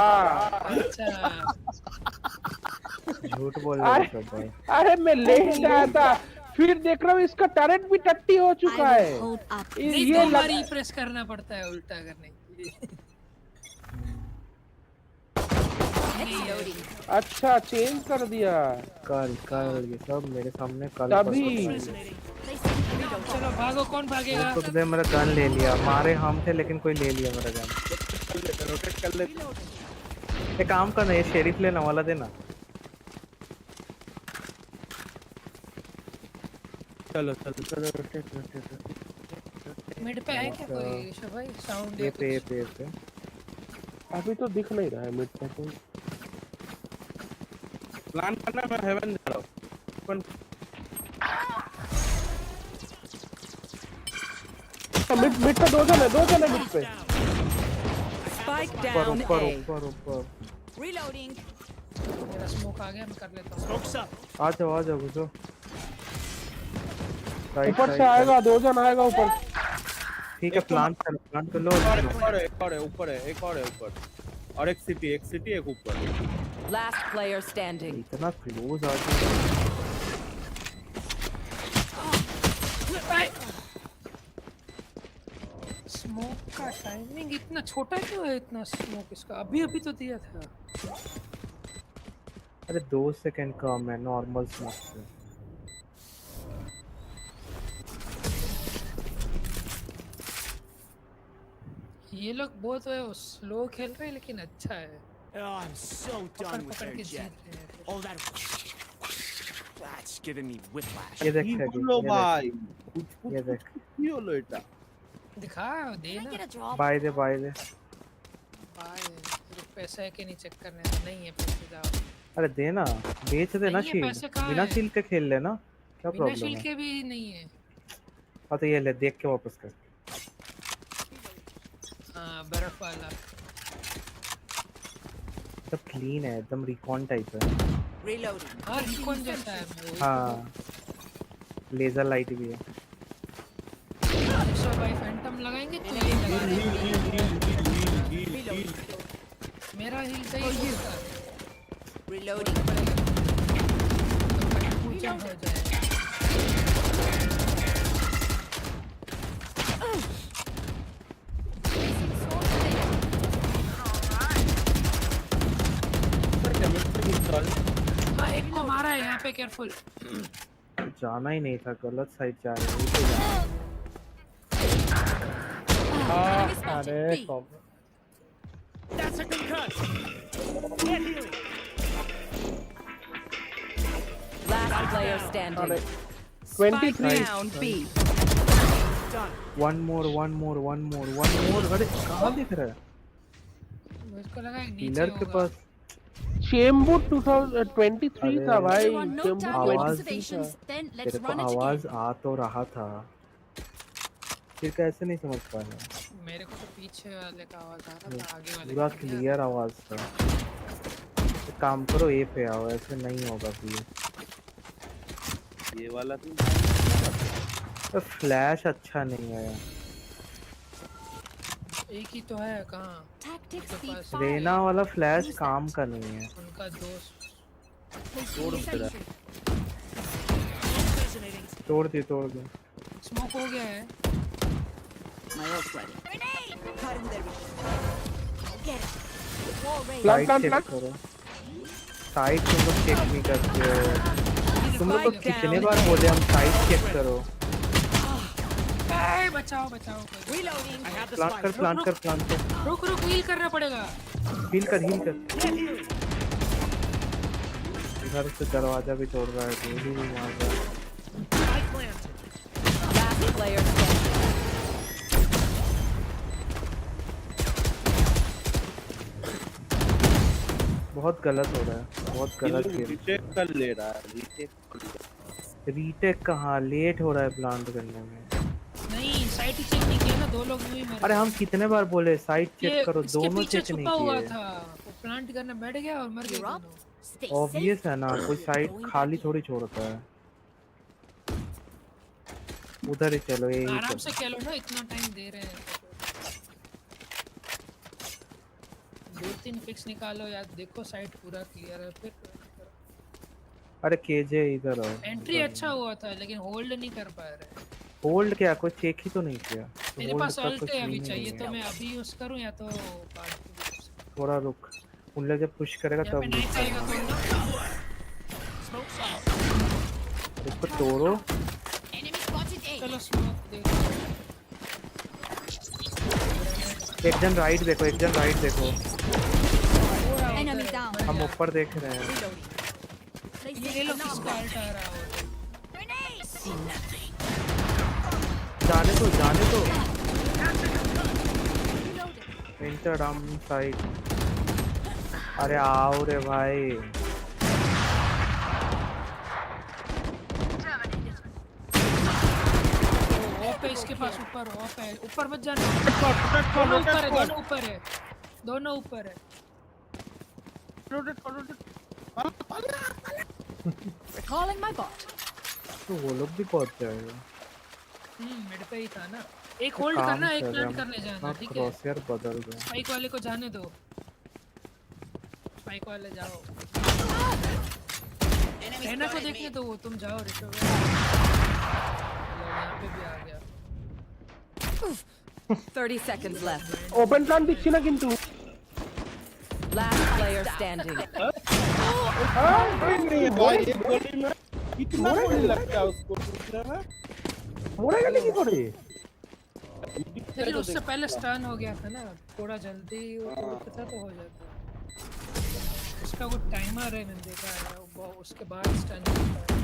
अच्छा झूठ बोल रहे सब भाई। अरे मैं लेट आया था, फिर देख रहा हूँ इसका टरेट भी टट्टी हो चुका है। ये बारी प्रेस करना पड़ता है उल्टा करने के लिए। अच्छा चेंज कर दिया। कल ये सब मेरे सामने कल तभी। चलो भागो, कौन भागेगा? तो तुमने मेरा गन ले लिया, मारे हम थे लेकिन कोई ले लिया मेरा गन। रोटेट कर ले। एक काम करना, ये शेरिफ लेना वाला देना। चलो रोटेट। मिड पे है क्या कोई ऋषभ भाई? साउंड ये पे अभी तो दिख नहीं रहा है मिड पे कोई। प्लान करना, मैं हेवन जा रहा हूँ। मिड पे दो जन है मिड पे। Spike down A. ऊपर Reloading. मेरा स्मोक आ गया, मैं कर लेता हूँ। आ जाओ घुसो। ऊपर से आएगा, 2 जन आएगा ऊपर। ठीक है, प्लांट कर लो। ऊपर है, एक और है ऊपर, और एक सिटी, एक ऊपर। Last player standing. इतना क्लोज आ गया। स्मोक का टाइमिंग इतना छोटा क्यों है? इतना स्मोक इसका अभी तो दिया था। अरे 2 सेकंड कम है नॉर्मल स्मोक से। ये लोग बहुत स्लो खेल रहे हैं लेकिन अच्छा है। I'm so done with their jet. All that's giving me whiplash. ये देख भाई, ये देख दिखा देना। बाय दे बाय पैसा है कि नहीं चेक करने? नहीं है पैसे, जाओ। अरे देना, बेच देना शील्ड, बिना शील्ड के खेल लेना, क्या प्रॉब्लम है? बिना शील्ड के भी नहीं है। हाँ तो ये ले, देख के वापस कर। हाँ बर्फ वाला सब क्लीन है, एकदम रिकॉन टाइप है। Reloading. हाँ रिकॉन जैसा है। हाँ लेजर लाइट भी है। सो भाई फैंटम लगाएंगे तो मेरा हील सही है। Reloading. पूछा हो जाए। हाँ एक को मारा है यहाँ पे, केयरफुल। जाना ही नहीं था, गलत साइड जा रहे हैं। अरे That's a good cut. Last player standing. 23 down B. one more। अरे कहाँ दिख रहा है? मुझको लगा एक नीचे हीलर के पास। चेम्बू 2023 था भाई। चेम्बू तेरे को आवाज आ तो रहा था, फिर कैसे नहीं समझ पाया? मेरे को तो पीछे वाले का आवाज आ रहा था, आगे वाले पूरा क्लियर आवाज था। एक काम करो, ए पे आओ, ऐसे नहीं होगा फिर। ये वाला तो फ्लैश अच्छा नहीं है। एक ही तो है, कहाँ? रेना वाला फ्लैश काम का नहीं है। उनका दोस्त तोड़ दे। स्मोक हो गया है। साइड चेक करो। साइड तुम लोग चेक नहीं करते हो। तुम लोग को कितने बार बोले हम साइड चेक करो। बचाओ। प्लांट कर। रुक हील करना पड़ेगा। हील कर। इधर से दरवाजा भी तोड़ रहा है, गोली भी मार रहा है। Last player standing. बहुत गलत हो रहा है, बहुत गलत गेम। रीटेक कर ले रहा है। रीटेक कहाँ, लेट हो रहा है प्लांट करने में। नहीं साइट चेक नहीं किया ना, 2 लोग यूं ही मरे। अरे हम कितने बार बोले साइट चेक करो, दोनों चेक नहीं हुआ किए। था, वो प्लांट करने बैठ गया और मर गया। ऑब्वियस है ना, कोई साइट खाली थोड़ी छोड़ता है। उधर ही चलो, यही आराम से खेलो ना, इतना टाइम दे रहे हैं। 2-3 फिक्स निकालो यार, देखो साइट पूरा क्लियर है फिर। अरे केजे इधर आओ। एंट्री अच्छा हुआ था लेकिन होल्ड नहीं कर पा रहे। होल्ड क्या, कोई चेक ही तो नहीं किया। मेरे पास अल्ट है अभी, चाहिए तो मैं अभी यूज करूं या तो थोड़ा रुक, उन लोग जब पुश करेगा तब इसको तोड़ो। चलो स्मोक दे। एक जन राइट देखो। हम ऊपर देख रहे हैं। ये लो किसका अल्ट आ रहा है। जाने दो। Enter down side. अरे आओ रे भाई। इसके पास ऊपर मत जाना। ऊपर है। दोनों ऊपर है। रोटेट करो, रोटेट। Recalling my bot. तो वो लोग भी पहुंच जाएगा। मिड पे ही था ना। एक होल्ड करना, एक प्लांट करने जाना, ठीक है? क्रॉसहेयर बदल गया। स्पाइक वाले को जाने दो। स्पाइक वाले जाओ। रहना को देखने दो, तुम जाओ ऋषभ। यहाँ पे भी आ गया। 30 seconds left. ओपन प्लान दिखी ना किंतु। Last player standing. भाई ये गोली में कितना गोली लगता है उसको? मोड़ेगा नहीं थोड़ी। लेकिन उससे पहले स्टन हो गया था ना, थोड़ा जल्दी पता तो हो जाता। उसका वो टाइमर है, मैंने देखा है, उसके बाद स्टन होता है।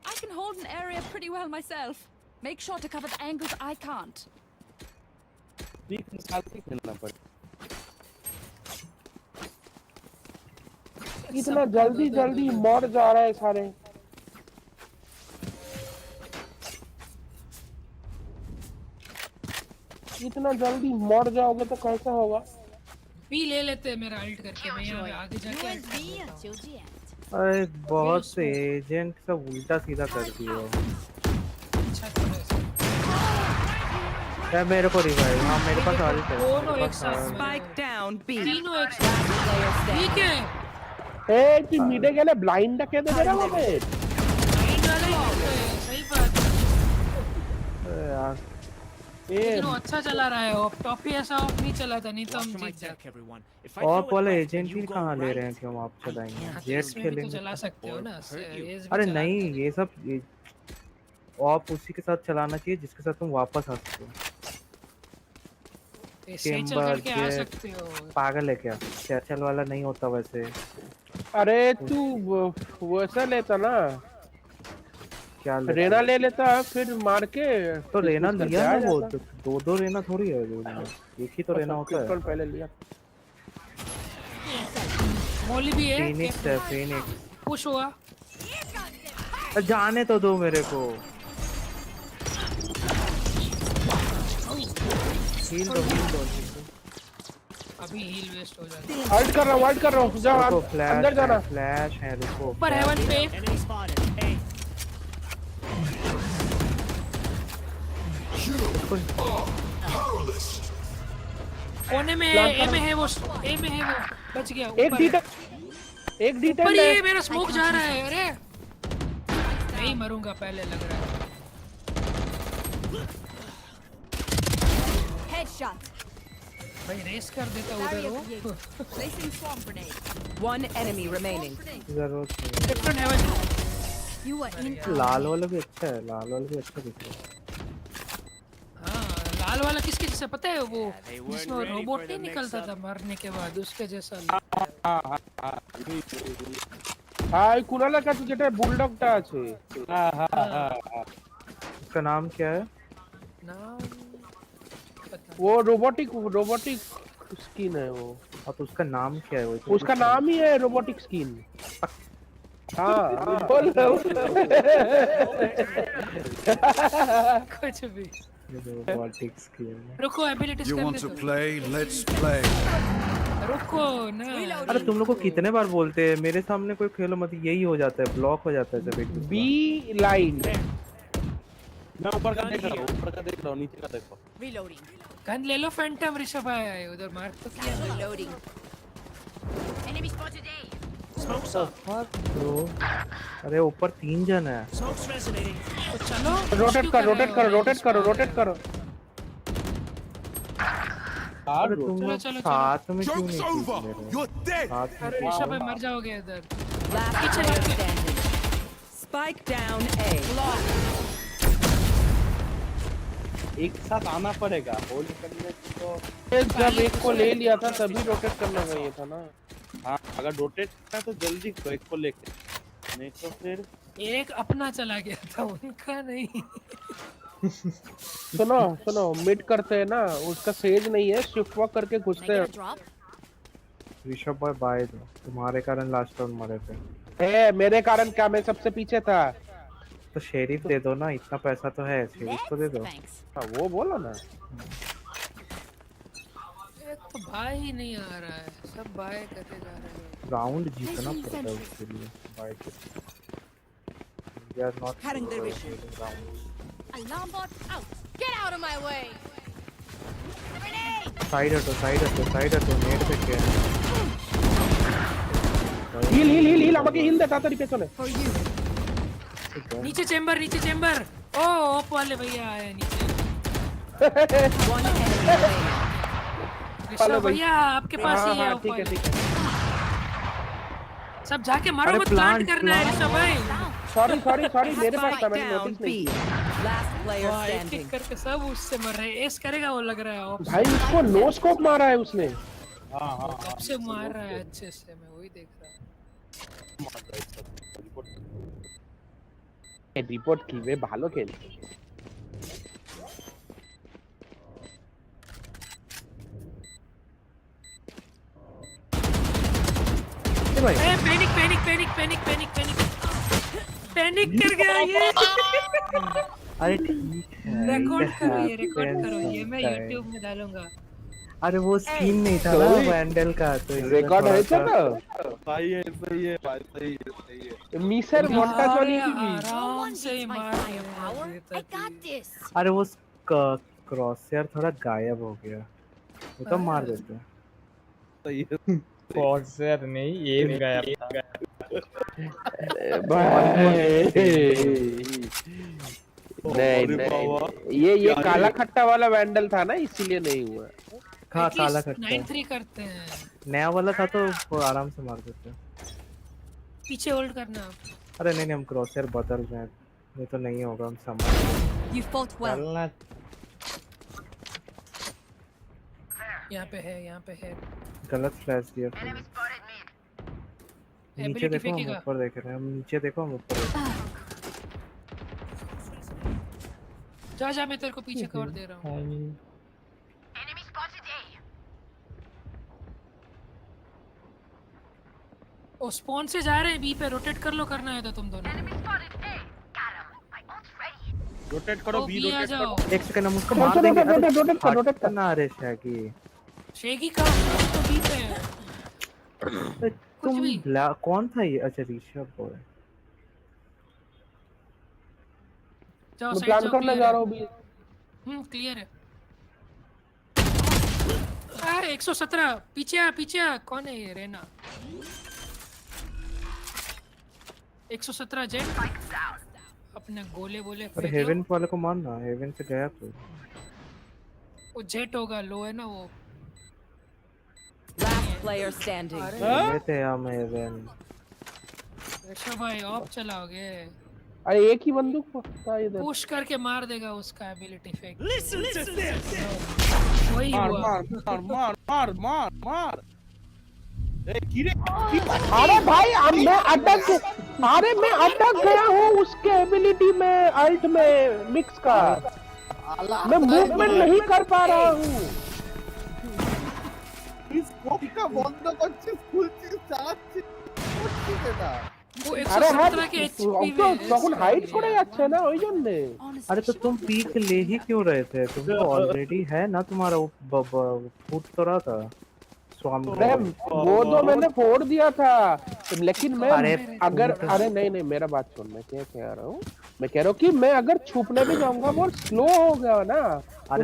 I can hold an area pretty well myself. Make sure to cover the angles I can't. ठीक निकाल के खेलना पड़ेगा। इतना जल्दी जल्दी मर जा रहा है सारे। इतना जल्दी मर जाओगे तो कैसा होगा? भी ले लेते हैं मेरा अल्ट करके, मैं यहाँ आगे जाके अल्ट करता हूँ। अरे बहुत से एजेंट सब उल्टा सीधा कर दिए। क्या मेरे को रिवाइव? हाँ मेरे पास अल्ट है। दोनों एक साथ। Spike down B. तीनों एक साथ। ठीक है। ए कि मिडे के लिए ब्लाइंड रखे दे रहा वहाँ पे। सही बात। यार लेकिन वो अच्छा चला रहा है। टॉप ही ऐसा ऑफ नहीं चला था, नहीं तो हम जीत जाते। ऑफ वाले एजेंट ही कहाँ ले रहे हैं कि हम आप चलाएंगे? जेट खेलेंगे तो चला सकते हो ना। अरे नहीं, ये सब ऑफ उसी के साथ चलाना चाहिए जिसके साथ तुम वापस आ सकते हो। चेंबर पागल है क्या? चर्चल वाला नहीं होता वैसे। अरे तू वैसा लेता ना, क्या रेना ले लेता फिर मार के। तो रेना लिया ना, वो दो रेना थोड़ी है, एक ही तो रेना होता है। पहले लिया। मॉली भी है। फिनिक्स है, फिनिक्स पुश हुआ। जाने तो दो मेरे को। हील दो। अभी हील वेस्ट हो जाएगा। अल्ट कर रहा हूँ, जाओ अंदर जाना। फ्लैश है, रुको। ऊपर हेवन पे। कोने में है, ए में है वो, बच गया। एक डी10 पर ये मेरा स्मोक जा रहा है। अरे नहीं मरूंगा पहले लग रहा है। Headshot. भाई रेस कर देता उधर वो। Placing swamp grenade. One enemy remaining. जरूरत नहीं। Different heaven. You are in. लाल वाला भी अच्छा है, लाल वाला भी अच्छा दिख रहा है। लाल वाला किसके जैसा पता है? वो जिसमें रोबोट नहीं निकलता था मरने के बाद, उसके जैसा। हाँ कुनाला का तो जेटा बुलडॉग टा আছে। उसका नाम क्या है? नाम वो रोबोटिक स्किन है वो। हाँ तो उसका नाम क्या है? वो उसका नाम ही है रोबोटिक स्किन। हाँ बोल कुछ भी। Robotic skin. रुको abilities You want to play? Let's play. रुको ना। अरे तुम लोग को कितने बार बोलते हैं मेरे सामने कोई खेलो मत, यही हो जाता है, ब्लॉक हो जाता है सब एक। B line. मैं ऊपर का देख रहा हूँ, नीचे का देखो। Reloading. गन ले लो फैंटम। ऋषभ आया है उधर, मार तो किया। Reloading. Enemy spotted A. Smoke's up. Bro. अरे ऊपर 3 जन है। Smoke's resonating. तो चलो रोटेट करो। अरे तुम लोग साथ में क्यों नहीं खेल रहे? ऋषभ भाई मर जाओगे इधर। Last player standing. Spike down A. एक साथ आना पड़ेगा होल्ड करने तो। जब एक को ले लिया था तभी रोटेट करना चाहिए था ना। हाँ अगर रोटेट करना तो जल्दी एक को लेके, नहीं तो फिर एक अपना चला गया था, उनका नहीं। सुनो मिड करते हैं ना, उसका सेज नहीं है, शिफ्ट वॉक करके घुसते हैं। ऋषभ भाई बाय दो, तुम्हारे कारण लास्ट राउंड मरे थे। मेरे कारण क्या? मैं सबसे पीछे था। तो शेरिफ दे दो ना, इतना पैसा तो है, शेरिफ को दे दो। हाँ वो बोलो ना। तो भाई ही नहीं आ रहा है, सब बाय करते जा रहे हैं। राउंड जीतना पड़ता है उसके लिए बाय के। We are not winning rounds. Alarm bot out. Get out of my way. Side हटो नेट पे क्या हिल আমাকে হিল দে তাড়াতাড়ি পেছনে। नीचे चेंबर ओ ओप वाले भैया आए नीचे। ऋषभ भैया आपके पास ही है। ठीक है सब जाके मारो मत, प्लांट करना है ऋषभ भाई। सॉरी मेरे पास था, मैंने नोटिस नहीं किया। Last player एक standing. करके सब उससे मर रहे हैं। एस करेगा वो लग रहा है। भाई उसको नो स्कोप मारा है उसने। कब से मार रहा है अच्छे से, मैं वही देख रहा हूँ। रिपोर्ट की वे ভালো খেলছে। पैनिक कर गया ये। अरे ठीक है, रिकॉर्ड करो ये मैं YouTube में डालूंगा। अरे वो सीन नहीं था ना वैंडल का, तो रिकॉर्ड है तो भाई ये सही है। मिसर मोंटाजोली की भी आराम से मार। अरे वो क्रॉसर थोड़ा गायब हो गया, वो तो मार देते हैं। कॉर्सर नहीं, एम गायब था। नहीं ये काला खट्टा वाला वैंडल था ना, इसीलिए नहीं हुआ। हाँ काला खट्टा 9-3 करते हैं। नया वाला था तो वो आराम से मार देते हैं। पीछे होल्ड करना। अरे नहीं हम क्रॉसर बदल रहे हैं, ये तो नहीं होगा, हम समझ। You fought well. यहाँ पे है। गलत फ्लैश दिया। नीचे देखो, हम ऊपर देख रहे हैं। हम नीचे देखो, हम ऊपर देख रहे हैं। जा मैं तेरे को पीछे कवर दे रहा हूँ। ओ स्पॉन से जा रहे हैं बी पे, रोटेट कर लो, करना है तो तुम दोनों रोटेट करो, बी रोटेट करो। एक सेकंड हम उसको मार देंगे। रोटेट करना। अरे शेगी का तो बी पे है। तुम कौन था ये? अच्छा ऋषभ बॉय। मैं प्लान करने जा रहा हूँ भी। क्लियर है। 117 पीछे आ। कौन है ये? रेना 117 जेट अपने गोले बोले। अरे हेवन वाले को मारना, हेवन से गया तो वो जेट होगा, लो है ना वो। Last player standing. थे हम हेवन। ऋषभ भाई ऑफ चलाओगे? अरे एक ही बंदूक था इधर। पुश करके मार देगा उसका एबिलिटी फेंक। Listen to this. वही हुआ। मार। अरे भाई मैं अटक गया हूँ उसके एबिलिटी में, अल्ट में मिक्स का। मैं मूवमेंट नहीं कर पा रहा हूँ। আরে তখন হাইড করে যাচ্ছে না ওই জন্য। अरे तो तुम पीक ले ही क्यों रहे थे? तुम तो ऑलरेडी है ना, तुम्हारा फुट तो रहा था स्वामी। वो तो मैंने फोड़ दिया था, लेकिन मैं अगर नहीं मेरा बात सुन, मैं क्या कह रहा हूँ, मैं कह रहा हूँ कि मैं अगर छुपने भी जाऊंगा वो स्लो हो गया ना।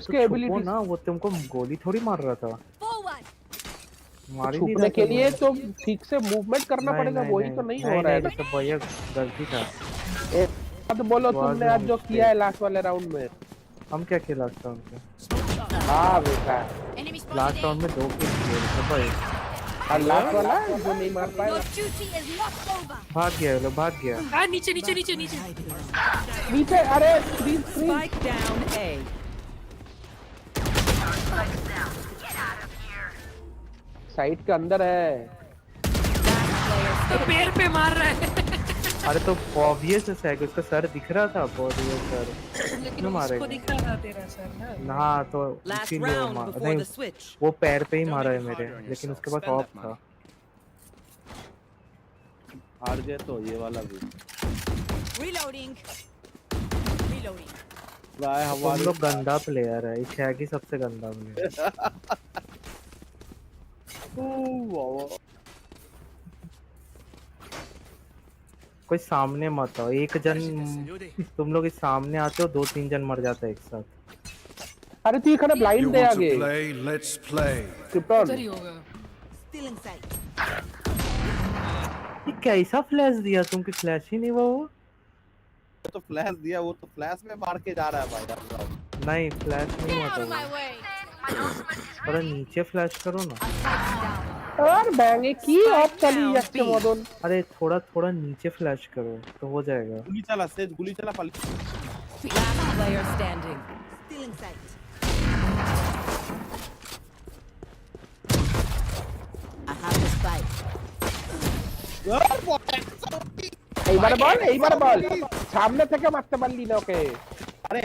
उसके एबिलिटी ना, वो तुमको गोली थोड़ी मार रहा था। छुपने के लिए तो ठीक से मूवमेंट करना पड़ेगा, वही तो नहीं हो रहा है। तो भैया गलती था। तो बोलो तुमने आज जो किया है लास्ट वाले राउंड में। हम क्या किया लास्ट राउंड में? हाँ बेटा लास्ट राउंड में 2 किल किए भाई। और लास्ट वाला जो नहीं मार पाया भाग गया। नीचे। अरे Spike down A. साइड के अंदर है तो पैर पे मार रहा है। अरे तो ऑब्वियस है कि उसका सर दिख रहा था, ऑब्वियस सर। लेकिन उसको दिख रहा था तेरा सर ना। हाँ तो इसीलिए नहीं, वो पैर पे ही मारा है मेरे, लेकिन उसके पास ऑफ था। हार गए तो ये वाला भी। Reloading. हम लोग गंदा प्लेयर है, शैगी सबसे गंदा प्लेयर। कोई सामने मत आओ, एक जन तुम लोग इस सामने आते हो, 2-3 जन मर जाता है एक साथ। अरे तू इखने ब्लाइंड दे आगे। Let's play. क्रिप्टन उधर ही होगा। Still inside. ये कैसा फ्लैश दिया तुमको? फ्लैश ही नहीं हुआ वो। तो फ्लैश दिया, वो तो फ्लैश में मार के जा रहा है भाई। नहीं फ्लैश नहीं हुआ था वो। थोड़ा नीचे फ्लैश करो ना। আর ব্যাঙে কি অফ চালিয়ে যাচ্ছে মদন। अरे थोड़ा थोड़ा नीचे फ्लैश करो तो हो जाएगा। गुली चला सेज, गुली चला पाली। Last player standing. Still inside. I have the spike. এইবারে বল সামনে থেকে মারতে পারলি না ওকে। আরে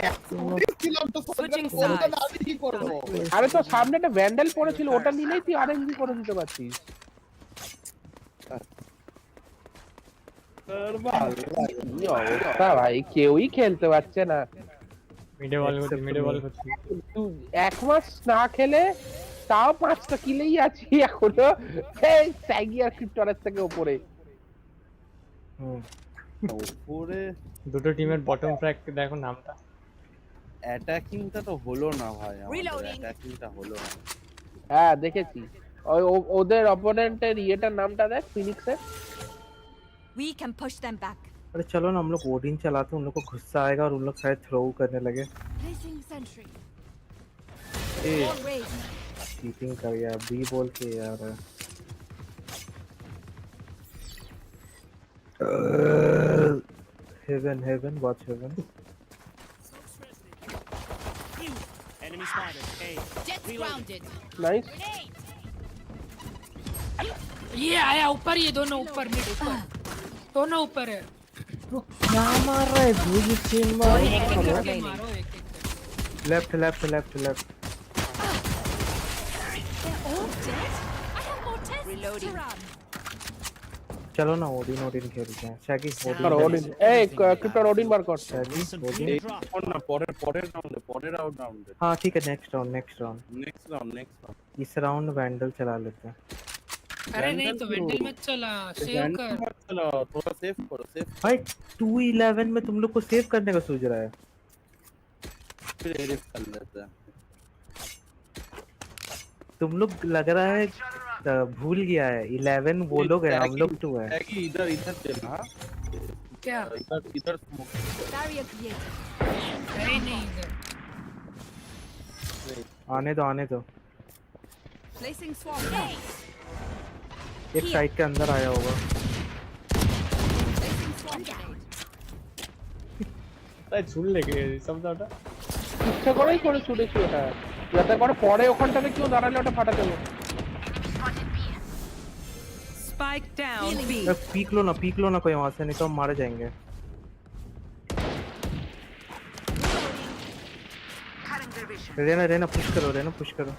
ছিলাম তো কোনটা না আমি কি করব? আরে তো সামনে একটা ভ্যান্ডেল পড়েছিল, ওটা নিলেই তুই আরএনজি করে দিতে পারছিস। ভাই কেউই খেলতে পারছে না। মিডে বল করছি। তুই এক মাস না খেলে তাও 5টা কিলেই আছি এখনো। এই স্যাগি আর ক্রিপ্টনের থেকে উপরে। উপরে দুটো টিমের বটম ফ্র্যাগ দেখো নামটা। অ্যাটাকিংটা তো হলো না ভাই, আমাদের অ্যাটাকিংটা হলো না। হ্যাঁ দেখেছি, ওদের অপোনেন্টের ইয়েটার নামটা দেখ, ফিনিক্সের। We can push them back. अरे चलो ना हम लोग ओडिन चलाते हैं, उन लोग को गुस्सा आएगा और उन लोग शायद थ्रो करने लगे। Placing sentry. चीटिंग कर यार, बी बोल के यार। Heaven watch heaven. Enemy spotted. Hey. Jets grounded. Nice. ये आया ऊपर, ये दोनों ऊपर, मिड ऊपर, दोनों ऊपर है। क्या मार रहा है भूल स्क्रीन मार। लेफ्ट चलो ना ओडिन खेलते हैं। शैकी ओडिन ए क्रिप्टन ओडिन मार कर। शैकी ओडिन ना पॉडर राउंड। हाँ ठीक है, नेक्स्ट राउंड इस राउंड वैंडल चला लेते हैं। अरे नहीं तो वेंडल मत चला, सेव कर। चलो थोड़ा सेव करो, सेव भाई 2-11 में तुम लोग को सेव करने का सोच रहा है। फिर एरिस कर लेते हैं। तुम लोग लग रहा है भूल गया है, 11 वो लोग हैं, हम लोग 2 हैं। इधर चलना। क्या इधर स्मोक नहीं इधर आने दो। Placing swarm. एक साइड के अंदर आया होगा। তাই ঝুল লেগে শব্দটা ইচ্ছা করেই করে ছুটেছি ওটা, যাতে করে পরে ওখানটাতে কেউ দাঁড়ালে ওটা ফাটাতে হবে। Spike down B. पीक लो ना कोई वहां से, नहीं तो हम मारे जाएंगे। रहना पुश करो।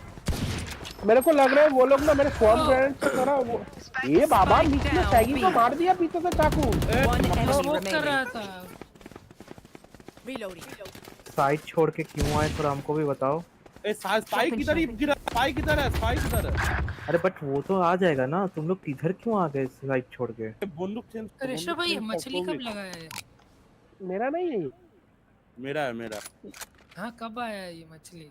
मेरे को लग रहा है वो लोग ना मेरे फॉर्म ग्रेनेड से थोड़ा वो, ये बाबा बीच में सैगी को मार दिया पीछे से चाकू। वो कर रहा था। Reloading. साइड छोड़ के क्यों आए थोड़ा हमको भी बताओ। स्पाइक किधर ही गिरा, स्पाइक किधर है। अरे बट वो तो आ जाएगा ना, तुम लोग किधर क्यों आ गए साइड छोड़ के? बंदूक चेंज। ऋषभ भाई मछली कब लगाया है? मेरा नहीं है, मेरा है। हाँ कब आया ये मछली?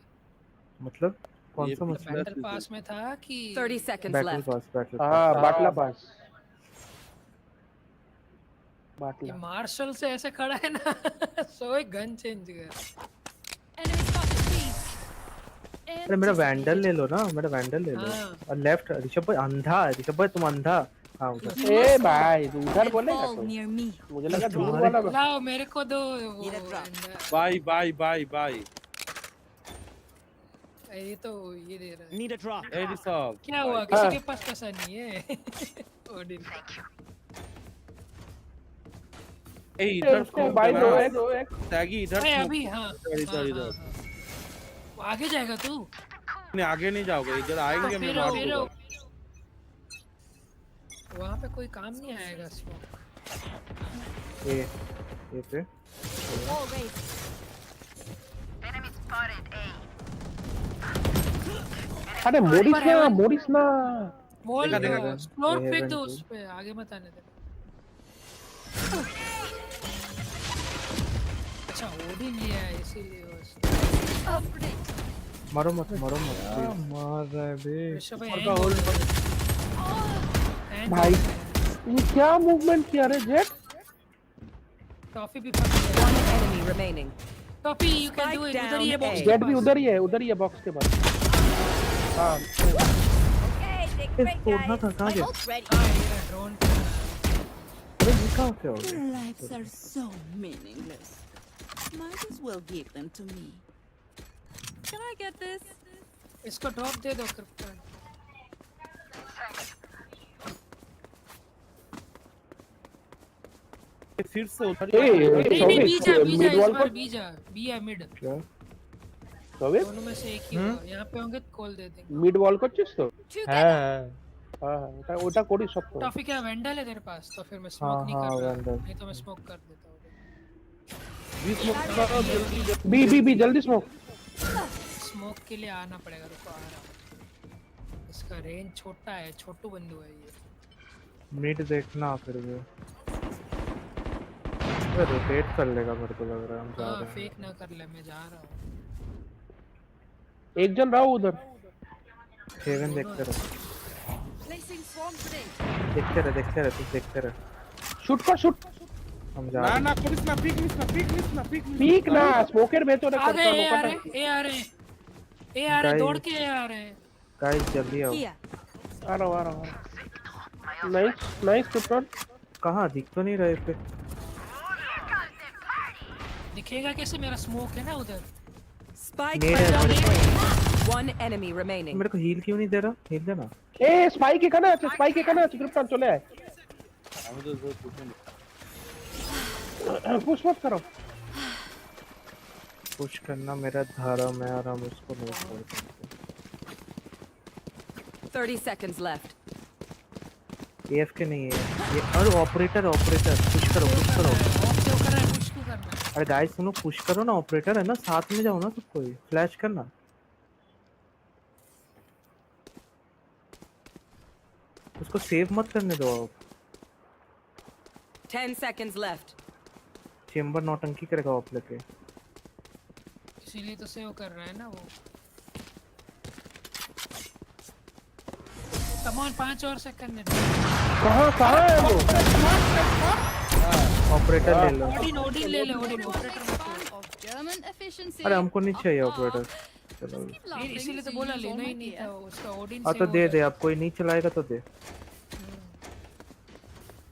मतलब कौन सा मछली? बैटल पास में था कि 30 seconds बैटल left. पास हाँ बाटला पास। ये मार्शल से ऐसे खड़ा है ना सोए गन चेंज कर। अरे मेरा वैंडल ले लो ना, और लेफ्ट ऋषभ भाई तुम अंधा। हाँ उधर। ए भाई तू उधर बोलेगा तो मुझे लगा दूर वाला। लाओ मेरे को दो। बाय। ये तो ये दे रहा है। Need a drop. एडी साहब क्या हुआ, किसी के पास पैसा नहीं है? ओडिन इधर भाई दो एक टैगी इधर अभी। हाँ इधर आगे जाएगा तू? नहीं आगे नहीं जाओगे, इधर आएंगे मैं मार दूंगा। वहाँ पे कोई काम नहीं आएगा स्मोक। ये पे अरे मोरिस ना वॉल देखा, का देखा। फ्लोर ये फेंक heaven दो two। उस पे, आगे मत आने देना। अच्छा ओडिन लिया है इसीलिए बस। मारो मत please। मार रहा है बे। ऋषभ भाई और हैंग का हो होल्ड गया। हैंग हो भाई गया। ये क्या मूवमेंट किया रे जेट? टॉफी भी फंस गया। One enemy remaining. Toffee you can do Spike it, उधर ही है down बॉक्स A. के जेट भी पास। उधर ही है बॉक्स के पास। हाँ तोड़ना था कहाँ गया? हाँ ये ड्रोन। अरे ये कहाँ से हो Their गया? lives are so meaningless. Might as well give them to me. Can I get this? इसको ड्रॉप दे दो कृपया। फिर से उधर नहीं बीजा मिड इस वॉल बार को बीजा बी है मिड। क्या? दोनों में से एक ही होगा, यहाँ पे होंगे तो कॉल दे देंगे। मिड वॉल করছিস তো? হ্যাঁ হ্যাঁ ওটা করি সব তো। टॉफी क्या वेंडल है तेरे पास? तो फिर मैं हाँ स्मोक नहीं हाँ कर रहा, वेंडल। नहीं तो मैं स्मोक कर देता हूँ। बी जल्दी स्मोक। स्मोक के लिए आना पड़ेगा, रुको आ रहा हूँ। इसका रेंज छोटा है, छोटू बंदू है ये। मिड देखना फिर भी। रोटेट कर लेगा मेरे को लग रहा है। हम जा हाँ रहे हैं। फेक ना कर ले, मैं जा रहा हूँ। एक जन रहो उधर। हेवन देखते रहे। Placing swarm grenade. देखते रहे तू देखते रहे। শুট কর শুট। हम जा না रहे না हैं। করিস না, পিক নিস না, পিক নিস না, পিক না স্মোকের ভেতরে आ করতে गए হবে ए आ ওটা। रहे ए आ रहे ए आ रहे Guys- दौड़ के ए आ रहे हैं। गाइस जल्दी आओ। Here. आ रहा हूं। नाइस टुटन। कहाँ दिख तो नहीं रहे पे? दिखेगा कैसे? मेरा स्मोक है ना उधर। Spike Nade down है। A. One enemy remaining. मेरे को हील क्यों नहीं दे रहा? हील देना। এ স্পাইক এখানে আছে, স্পাইক এখানে আছে, ক্রিপ্টন চলে আয়। আমি তো পুশ পুশ মত করো। पुश करना मेरा धर्म है और हम उसको नहीं छोड़ सकते। 30 seconds left. एफ के नहीं है ये। और ऑपरेटर पुश करो। ऑफ क्यों कर रहा है? पुश क्यों कर रहा है? अरे गाइस सुनो, पुश करो ना। ऑपरेटर है ना, साथ में जाओ ना सब कोई। फ्लैश करना। उसको सेव मत करने दो आप। 10 seconds left. चेंबर नौटंकी करेगा ऑफ लेके। इसीलिए तो सेव कर रहा है ना वो। कम ऑन 5 और सेकंड है। कहां है वो? ऑपरेटर ले लो। ओडिन ले ले ओडिन ऑपरेटर मत Of German efficiency. अरे हमको नहीं चाहिए ऑपरेटर। चलो ले। इसीलिए तो बोला लेना ही नहीं था उसका ओडिन हाँ से। तो दे अब कोई नहीं चलाएगा तो दे।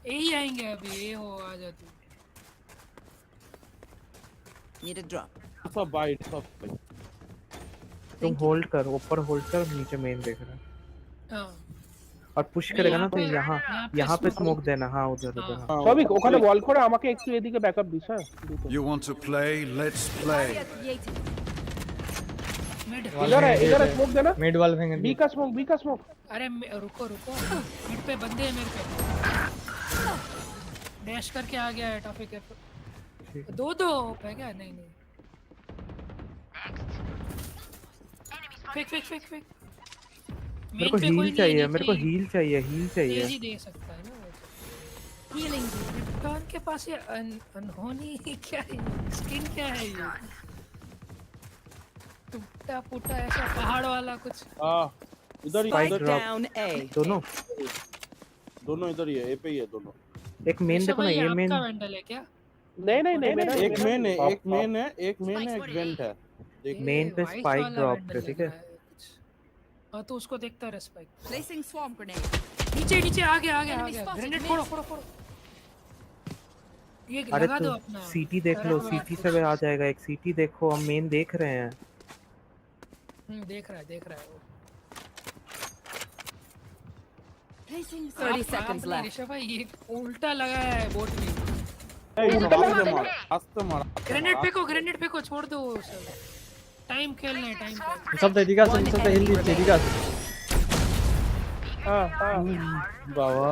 यही आएंगे अभी, ये हो आ जा तू। Need a drop. सब बाइट सब। तुम होल्ड कर, ऊपर होल्ड कर, नीचे मेन देख रहा है। हाँ और पुश करेगा ना तो यहाँ पे स्मोक देना। हाँ उधर हाँ। সবিক ওখানে বল করে আমাকে একটু এদিকে ব্যাকআপ দিস। হ্যাঁ You want to play? Let's play. इधर है स्मोक देना। मिड वॉल फेंक बी का स्मोक। अरे रुको मिड पे बंदे हैं मेरे पे। डैश करके आ गया है टॉफी के। दो है क्या? नहीं फेक। मेरे को हील चाहिए, हील चाहिए। तेजी दे सकता है ना वो। हीलिंग रिटर्न के पास ये अनहोनी क्या है? स्किन क्या है ये? टूटा फूटा ऐसा पहाड़ वाला कुछ। इधर Spike down A. दोनों इधर ही है, ए पे ही है दोनों। एक मेन देखो ना, ये मेन। आपका वेंडल है क्या? नहीं मेरा एक मेन है, एक वेंट है। मेन पे स्पाइक ड्रॉप है, ठीक है। हाँ तो उसको देखता रहे स्पाइक। Placing swarm grenade. नीचे आ गया। ग्रेनेड फोड़ो। ये अरे लगा तो दो अपना। सीटी देख लो, सीटी से आ जाएगा। एक सीटी देखो, हम मेन देख रहे हैं। देख रहा है वो। Placing 30 seconds left. ऋषभ भाई ये उल्टा लगा है बोट में। ग्रेनेड फेंको छोड़ दो सब। टाइम खेलना है, टाइम। सब दे दिखा हिल दी दिखा। बाबा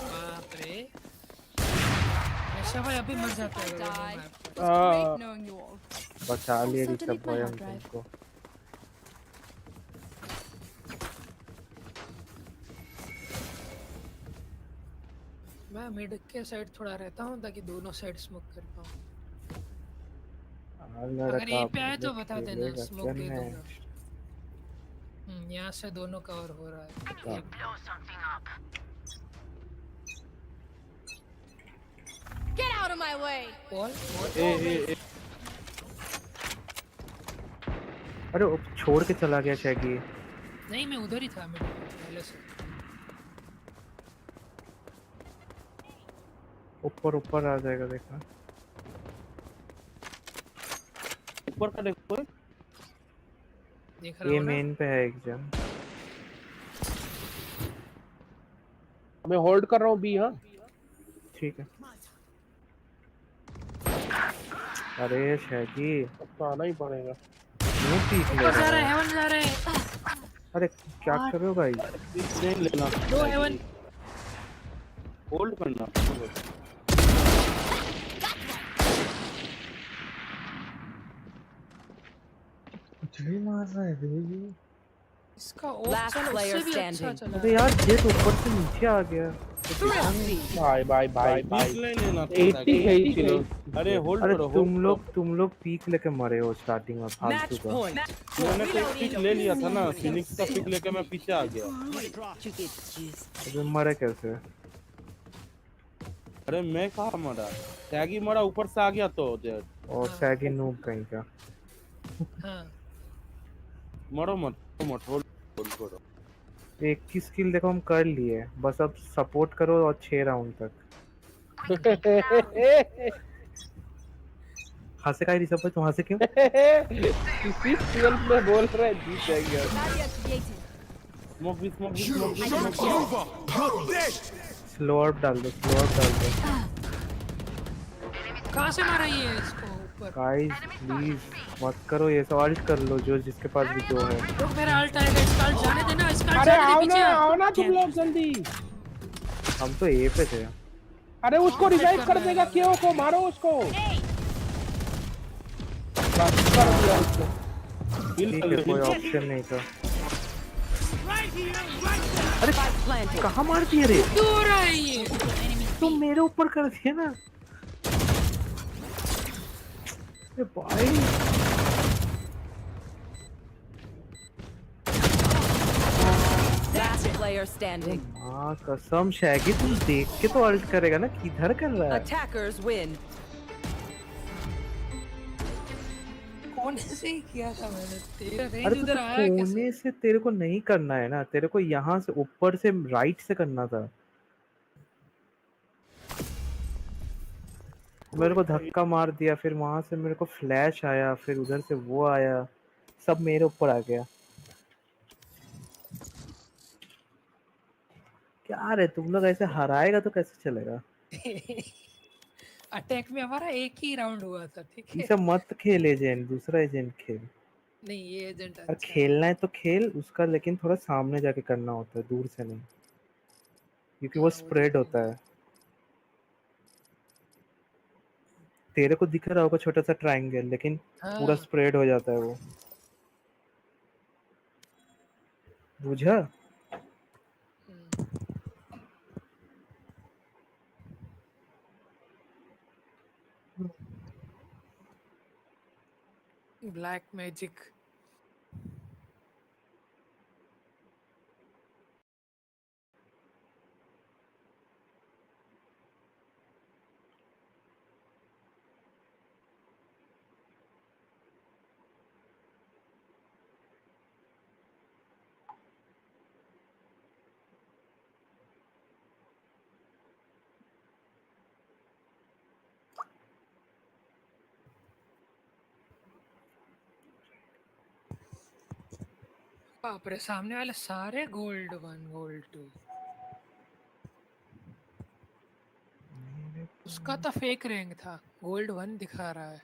बाप रे। ऋषभ भाई अभी मर जाता है। Great knowing you all. बचा लिए ऋषभ भाई हम तुमको। मैं मिड के साइड थोड़ा रहता हूँ ताकि दोनों साइड स्मोक कर पाऊँ। अगर ए पे आए तो बता देना, स्मोक दे दूंगा। यहाँ से दोनों कवर हो रहा है। Get out of my way! अरे वो छोड़ के चला गया शैगी। नहीं, मैं उधर ही था मिड में पहले से। ऊपर ऊपर आ जाएगा देखना। ऊपर का देखो, देख रहा ये हूँ ना। मेन पे है एक जन। मैं होल्ड कर रहा हूँ बी। हाँ ठीक है। अरे शैगी तो आना ही पड़ेगा। क्यों पीक ले ऊपर जा रहा रहा है, है? हेवन जा रहा है। अरे क्या कर रहे हो भाई? नहीं लेना, दो हेवन। होल्ड करना। कुछ भी मार रहा है बेबी। इसका ऑप्शन उससे भी अच्छा चला। अरे यार जेट ऊपर से नीचे आ गया। Bye bye bye bye. 80 किलो। अरे होल्ड अरे करो, तुम लोग पीक लेके मरे हो स्टार्टिंग में फालतू का। मैंने तो एक पिक ले लिया था ना, फिनिक्स का पिक लेके मैं पीछे आ गया। अबे मरे कैसे? अरे मैं कहाँ मरा, टैगी मरा, ऊपर से आ गया तो जेट। और सैगी नूब कहीं का। हाँ। मरो मत होल्ड करो। एक की स्किल देखो हम कर लिए, बस अब सपोर्ट करो और 6 राउंड तक। हंसे का ही रिसर्व है, तुम हंसे क्यों? किसी 12 में बोल रहा है जीत जाएंगे। स्लो अप डाल दो, स्लो अप डाल दो। कहाँ से मारा ये इसको ऊपर? गाइस प्लीज मत करो ये सब, अल्ट कर लो जो जिसके पास भी जो है। तो मेरा अल्ट आएगा, इसका अल्ट जाने देना, इसका अल्ट अरे जाने दे पीछे। आओ ना तुम लोग जल्दी। हम तो ए पे थे। अरे उसको रिवाइव कर देगा, क्यों को मारो उसको। कर दिया उसको। ठीक है, कोई ऑप्शन नहीं था। अरे कहाँ मार दिए रे? दूर है ये। तुम मेरे ऊपर कर दिया ना। अरे भाई Last player standing. माँ कसम शैगी तुम देख के तो अल्ट करेगा ना, किधर कर रहा है? Attackers win. कोने से ही किया था मैंने, तेरा अरे रेंज तो उधर आया कैसे? कोने से तेरे को नहीं करना है ना, तेरे को यहाँ से ऊपर से राइट से करना था। मेरे को धक्का मार दिया, फिर वहां से मेरे को फ्लैश आया, फिर उधर से वो आया, सब मेरे ऊपर आ गया। क्या रे तुम लोग ऐसे हराएगा तो कैसे चलेगा? अटैक में हमारा एक ही राउंड हुआ था, ठीक ये है। सब मत खेल एजेंट, दूसरा एजेंट खेल। नहीं ये एजेंट और अच्छा खेलना है तो खेल उसका, लेकिन थोड़ा सामने जाके करना होता है, दूर से नहीं, क्योंकि वो स्प्रेड होता है। तेरे को दिख रहा होगा छोटा सा ट्रायंगल, लेकिन पूरा स्प्रेड हो जाता है वो, बुझा? Black magic. बाप रे, सामने वाले सारे गोल्ड 1 गोल्ड 2। उसका तो फेक रैंक था, गोल्ड 1 दिखा रहा है।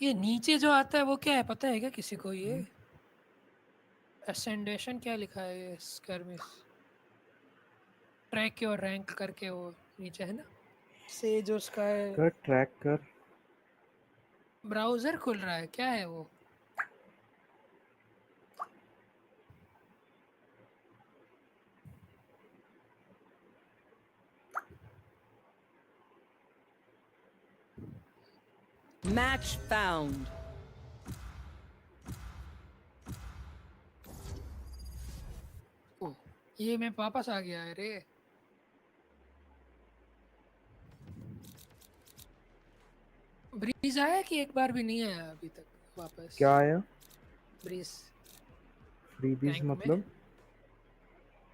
ये नीचे जो आता है वो क्या है पता है क्या किसी को? ये असेंडेशन क्या लिखा है ये स्कर्मिस ट्रैक योर रैंक करके वो नीचे है ना से जो उसका है कर ट्रैक कर ब्राउजर खुल रहा है क्या है वो? Match found. ये मैं वापस आ गया है रे। ब्रीज आया कि एक बार भी नहीं आया अभी तक वापस? क्या आया? ब्रीज फ्रीबीज मतलब?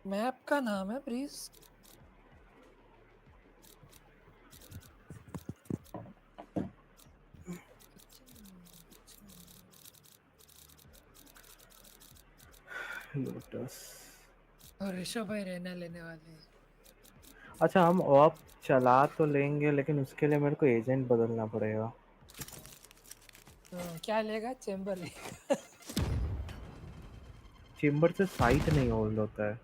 मैप का नाम है ब्रीज। लोटस। और ऋषभ भाई रहना लेने वाले हैं। अच्छा हम ऑप चला तो लेंगे लेकिन उसके लिए मेरे को एजेंट बदलना पड़ेगा। क्या लेगा? चेंबर लेगा। चेंबर से साइट नहीं होल्ड होता है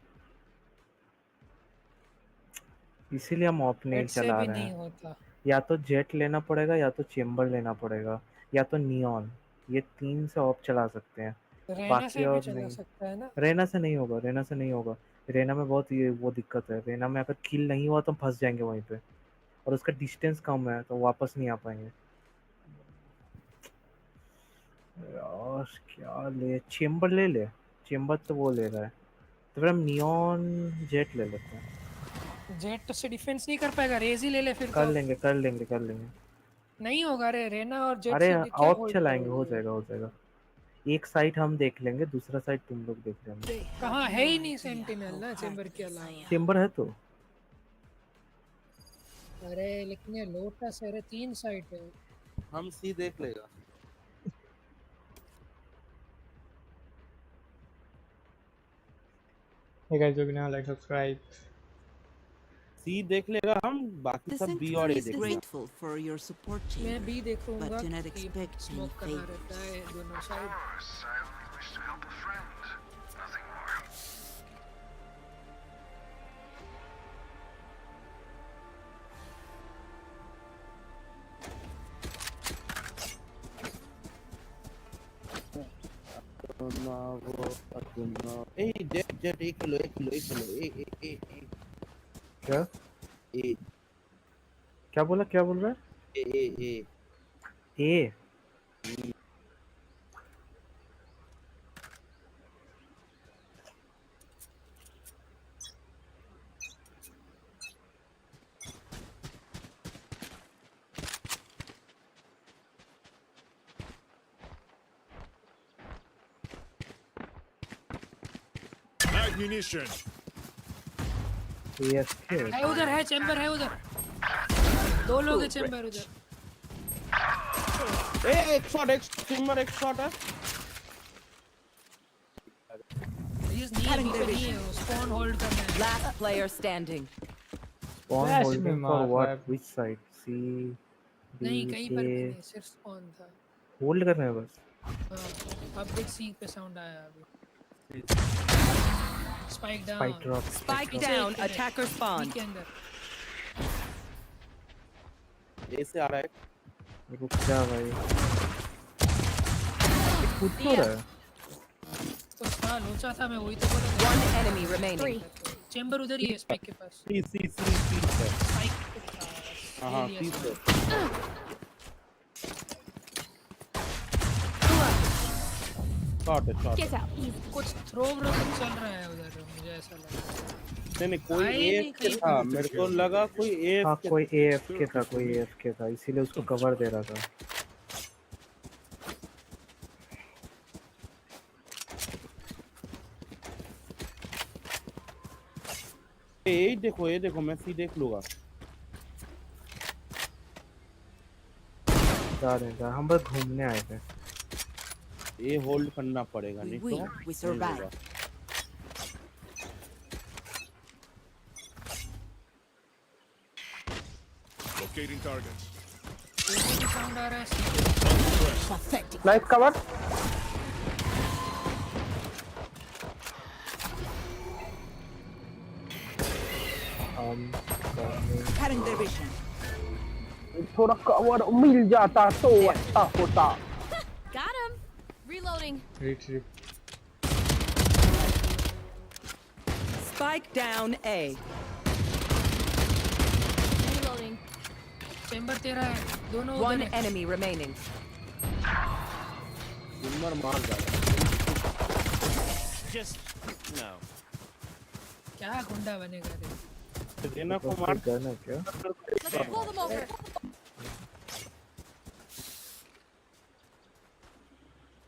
इसीलिए हम ऑप नहीं हेड से चला भी रहे नहीं हैं। होता। या तो जेट लेना पड़ेगा या तो चेंबर लेना पड़ेगा या तो नियॉन। ये 3 से ऑप चला सकते हैं रहना बाकी से भी और चला नहीं। सकता है ना? रेना से नहीं होगा रेना से नहीं होगा। रेना में बहुत ये वो दिक्कत है। रेना में अगर किल नहीं हुआ तो हम फंस जाएंगे वहीं पे और उसका डिस्टेंस कम है तो वापस नहीं आ पाएंगे। यार क्या ले चेंबर ले ले। चेंबर तो वो ले रहा है तो फिर हम नियॉन जेट ले लेते हैं। जेट से डिफेंस नहीं कर पाएगा रेज ही ले ले फिर कर तो। लेंगे कर लेंगे कर लेंगे। नहीं होगा रे रेना और जेट अरे से क्या ऑफ होल्ड चलाएंगे हो करोगे? जाएगा हो जाएगा। एक साइड हम देख लेंगे दूसरा साइड तुम लोग देख लेंगे। कहाँ है ही नहीं सेंटिनल ना चेंबर के अलावा। चेंबर है तो अरे लेकिन ये लोटस है रे 3 साइड है। हम सी देख लेगा। Hey guys, do now like subscribe. सी देख लेगा हम बाकी The सब बी और Sanctuary ए is देखेगा। grateful for your support, मैं chamber, भी देखूंगा but do not कि expect any स्मोक करना favors. रहता है दोनों side. A Jett Jett 1 kilo 1 kilo 1 kilo ए क्या ए क्या बोल रहा है ए Ammunition. है उधर है चेंबर है उधर 2 लोग है चेंबर उधर। ए एक चेंबर एक शॉट है। ये नहीं है स्पॉन होल्ड करना है। Last player standing. Spawn Flash holding में for मार रहा है। what? Which side? C, B, नहीं कहीं पर भी A. नहीं सिर्फ स्पॉन था। होल्ड करना है बस। हाँ अब देख सी पे साउंड आया अभी। Spike down. Spike drop. Spike down. Attacker spawn. के अंदर ए से आ रहा है। रुक जा भाई। कूद क्यों रहा है? तो था लोचा था मैं वही तो बोल रहा था। 1 enemy remaining. चेंबर उधर ही है स्पाइक के पास। सी स्पाइक के पास। हां ले लिया सी शॉट कुछ थ्रो चल रहा है उधर मुझे ऐसा लग रहा है। नहीं कोई ए के था मेरे को लगा कोई ए हाँ कोई AF के था कोई AF के था इसीलिए उसको कवर दे रहा था। ए देखो मैं सी देख लूंगा। जा हम बस घूमने आए थे। ये होल्ड करना पड़ेगा नहीं तो We survive. Locating targets. Sound आ रहा है। Nice cover. Cutting their vision. थोड़ा कवर मिल जाता तो अच्छा होता। Got him. Reloading. Retreat. Spike down A. Reloading. Chamber तेरा है, दोनों One enemy remaining. चेंबर मार जाएगा। Just no. क्या गुंडा बनेगा रे? देना को मार करना क्या? Let's pull them over.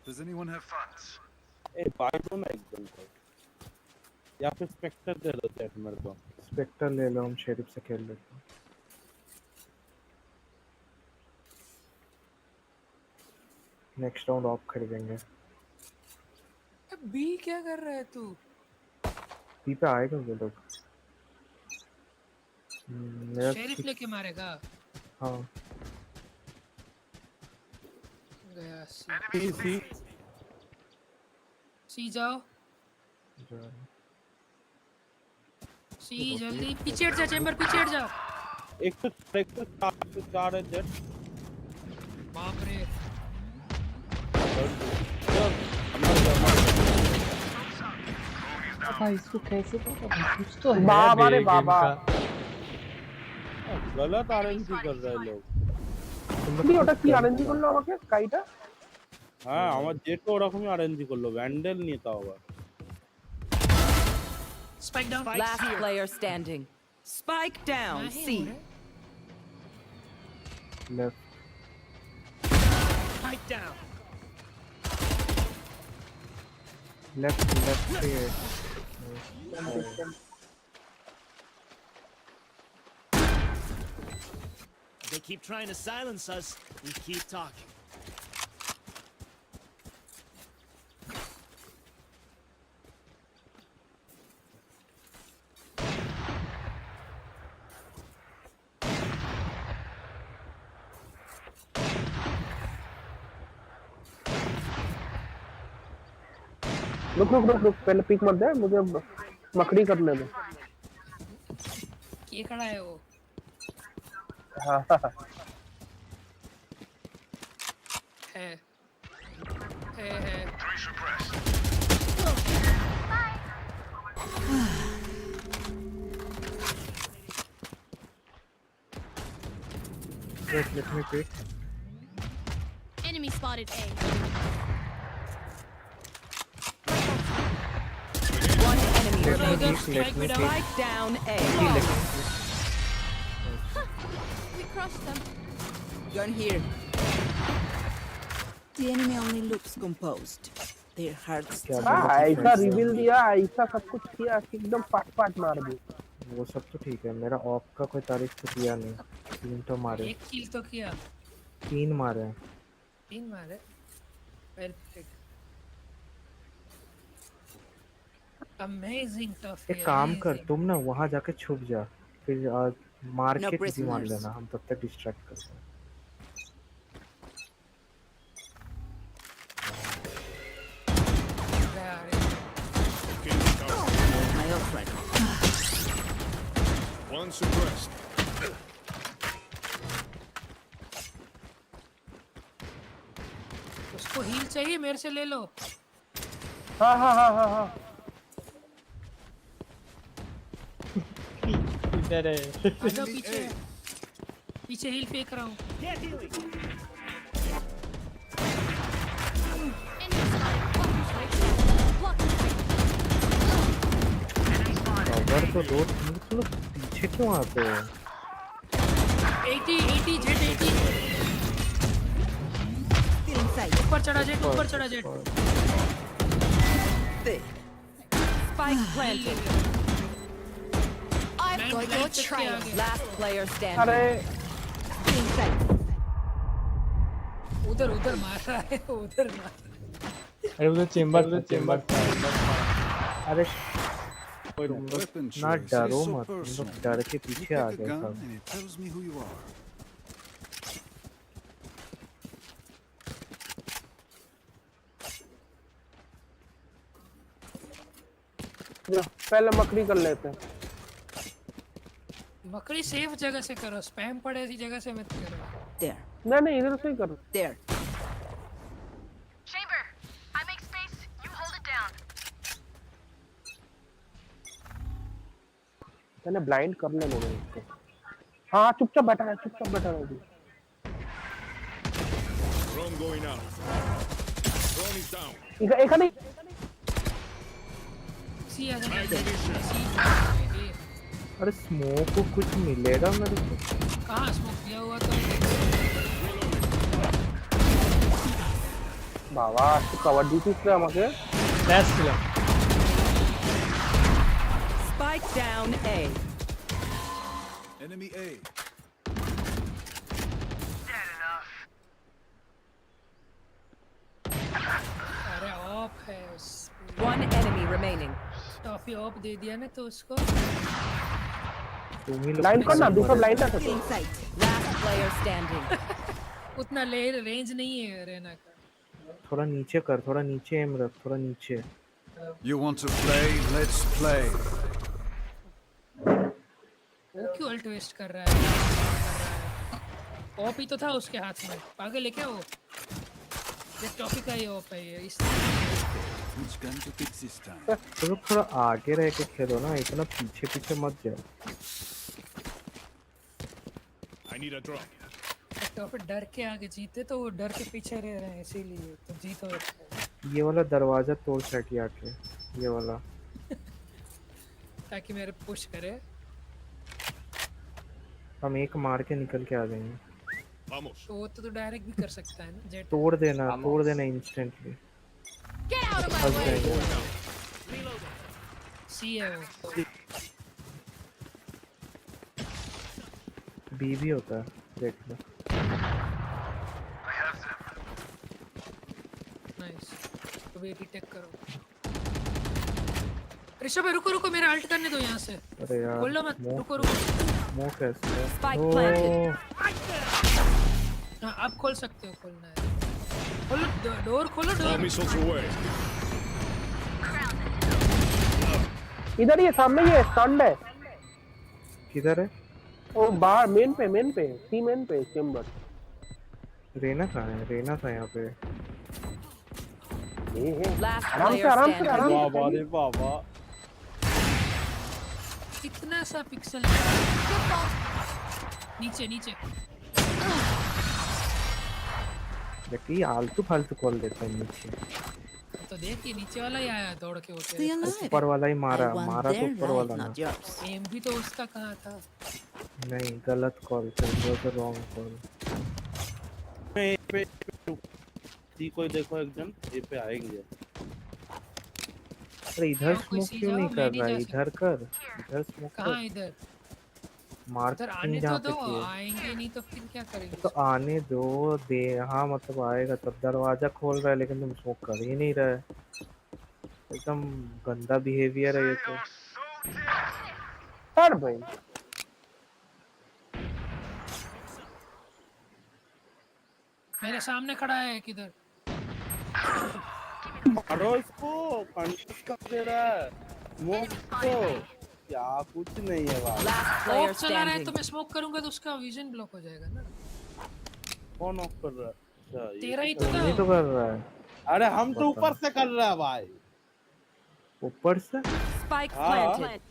Does anyone have funds? ए बाय दो ना एकदम को। या फिर स्पेक्टर दे दो सेट मेरे को। स्पेक्टर ले लो, हम शेरिफ से खेल लेते हैं। नेक्स्ट राउंड ऑफ खरीदेंगे। बी क्या कर रहा है तू? बी पे आएगा वो लोग। मेरा शेरिफ लेके मारेगा। हाँ गया सी जाओ। सी जल्दी पीछे हट जा, चेंबर पीछे हट जा। एक तो चार है जेट। बाप रे। भाई इसको कैसे पता? कुछ तो है बाबा रे गेम बाबा। का। गलत आरएनजी कर रहे हैं लोग। তুমি ওটা কি আরএনজি করলো আমাকে স্কাইটা? হ্যাঁ আমার জেটও ওরকমই আরএনজি করলো, ভ্যান্ডেল নিয়ে তাও আবার। Spike down. Last player standing. Spike down C. Left. Spike down. Left here. They keep trying to silence us. We keep talking. रुक पहले पिक मत दे, मुझे मकड़ी करने दो। ये खड़ा है वो। हाँ है। Wait, let me pick. Enemy spotted A. One enemy Let me remaining. pick. Spike down A. We crushed them. Gun here. The enemy only looks composed. Their hearts. ऐसा रिवील दिया, ऐसा सब कुछ किया कि एकदम पाट मार दी। वो सब तो ठीक है, मेरा ऑफ का कोई तारीफ तो किया नहीं। 3 तो मारे। एक किल तो किया। 3 मारे। 3 मारे। परफेक्ट। Amazing tough. एक काम कर, तुम ना वहाँ जाके छुप जा, फिर मार के किसी मार लेना, हम तब तक डिस्ट्रैक्ट करते हैं। One suppressed. उसको हील चाहिए, मेरे से ले लो। हाँ। इधर है। आजा पीछे हील फेंक रहा हूँ। कवर तो दो, तुम पीछे क्यों आते हो? 80 जेट 80। ऊपर चढ़ा jet. Spike planted. I've got your trail. Last player standing. अरे उधर मार रहा है, उधर मार। अरे उधर चेंबर। अरे ना डरो मत, तुम लोग डर के पीछे आ गए सब। पहले मकड़ी कर लेते हैं। मकड़ी सेफ जगह से करो, स्पैम पड़े ऐसी जगह से मत करो। नहीं इधर से ही करो। Chamber, I make space, you hold it down. मैंने ब्लाइंड कर लेने दो इसको। हाँ चुपचाप बैठा है, चुपचाप बैठा है। Drone going out. Drone is down. एक नहीं। अरे स्मोक को कुछ मिलेगा मेरे को? कहाँ स्मोक किया हुआ तो? बाबा तो कवर ड्यूटी से আমাকে ব্যাস ছিলাম। Spike down A. Enemy A. अरे ऑफ है। One enemy remaining. टॉफी ऑफ दे दिया ना तो उसको। लाइन करना, दूसरा लाइन है तो। Last player standing. उतना ले रेंज नहीं है रहना का। थोड़ा नीचे कर, थोड़ा नीचे एम रख, थोड़ा नीचे। You want to play? Let's play. वो क्यों अल्ट वेस्ट कर रहा है? ओपी तो था उसके हाथ में, पागल है क्या वो? ये टॉफी का ही ओप है ये। इस Which gun to pick this time? तो थोड़ा आगे रह के खेलो ना, इतना पीछे पीछे मत जाओ। I need a drop. Toffee डर के आगे जीते तो वो डर के पीछे रह रहे हैं, इसीलिए तो जीतो। ये वाला दरवाजा तोड़ सकी आके, ये वाला। ताकि मेरे पुश करे। हम एक मार के निकल के आ जाएंगे। तो वो तो डायरेक्ट भी कर सकता है ना जेट। तोड़ देना इंस्टेंटली। सी है वो। बी भी होता है, देख लो। नाइस, तो भी टेक करो। ऋषभ रुको मेरा अल्ट करने दो यहाँ से। अरे यार खोल लो मत, रुको। मुंह कैसे? हाँ आप खोल सकते हो, खोलना है। खोलो डोर, खोलो डोर। इधर ये सामने ये स्टैंड है। किधर है? ओ बाहर मेन पे सी मेन पे चेंबर। रेना कहाँ है? रेना था यहाँ पे। आराम से। बाबा कितना सा पिक्सल नीचे। देखिए आलतू फालतू कॉल देता है नीचे। तो देखिए नीचे वाला ही आया दौड़ के होते। ऊपर वाला ही मारा तो ऊपर वाला ना। एम भी तो उसका कहाँ था? नहीं गलत कॉल कर दिया, तो रॉन्ग कॉल। सी कोई देखो एक जन ये पे आएंगे। अरे इधर स्मोक क्यों नहीं कर रहा है? इधर कर, इधर स्मोक कर। कहाँ इधर? मार्क आने तो दो, आएंगे नहीं तो फिर क्या करेंगे? तो आने दो दे। हाँ मतलब आएगा तब। दरवाजा खोल रहा है लेकिन तुम स्मोक कर ही नहीं रहा है। एकदम गंदा बिहेवियर है ये तो। सर भाई मेरे सामने खड़ा है किधर? मारो इसको, कंट्रोल कर दे रहा है। स्मोक को क्या कुछ नहीं है भाई। ऑफ चला रहा है तो मैं स्मोक करूंगा तो उसका विजन ब्लॉक हो जाएगा ना। कौन ऑफ कर रहा है? तेरा ही तो था। नहीं तो कर रहा है। अरे हम तो ऊपर से कर रहा है भाई। ऊपर से? Spike planted.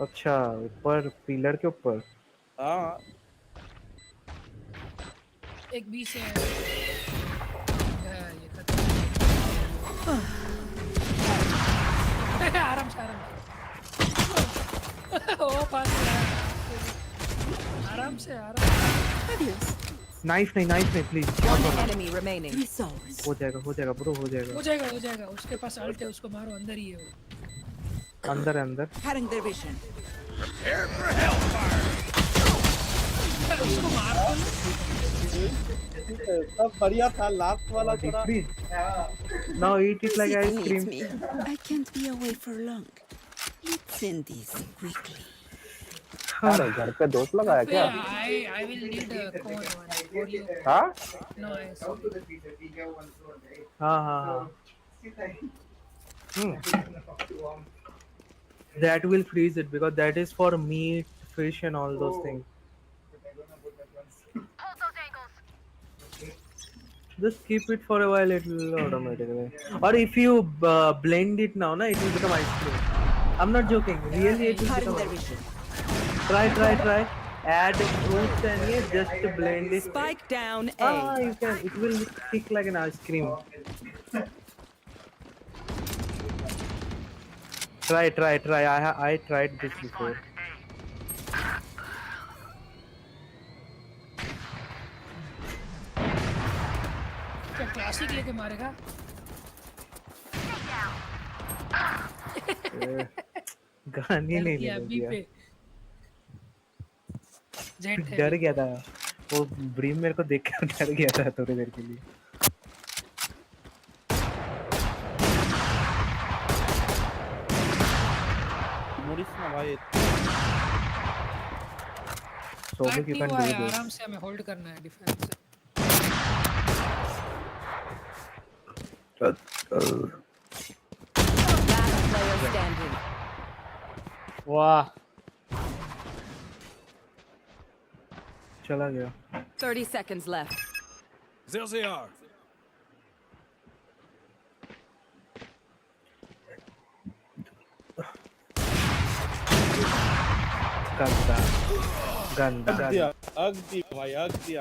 अच्छा ऊपर पिलर के ऊपर। हाँ एक बी से है। ये आराम से ओ पास आराम से नाइफ नहीं प्लीज। One enemy remaining. हो जाएगा ब्रो, हो जाएगा। उसके पास अल्ट है, उसको मारो। अंदर ही है वो। अंदर Cutting their vision. Prepare for hellfire. उसको मारो। सब बढ़िया था लास्ट वाला थोड़ा। Now eat it like ice cream. I can't be away for long. Let's end this quickly. अरे घर पे दोस्त लगाया क्या? I will need a code one for you. हाँ? No, हाँ। That will freeze it because that is for meat, fish, and all those things. Just keep it for a while, it will automatically. Or if you blend it now, na, it will become ice cream. I'm not joking. Really, it will become ice cream. Try. Add fruits and yeah, just blend it. Spike down A. Ah, you can. It will stick like an ice cream. Try. I tried this before. क्या classic लेके मारेगा? गाने नहीं लेने दिया। डर गया था वो ब्रीम मेरे को देख कर डर गया था थोड़ी देर के लिए। मोरिस ना भाई सोबे की फन दे आराम से हमें होल्ड करना है डिफेंस। वाह चला गया। 30 seconds left. There they are. गंदा अगदी भाई अगदी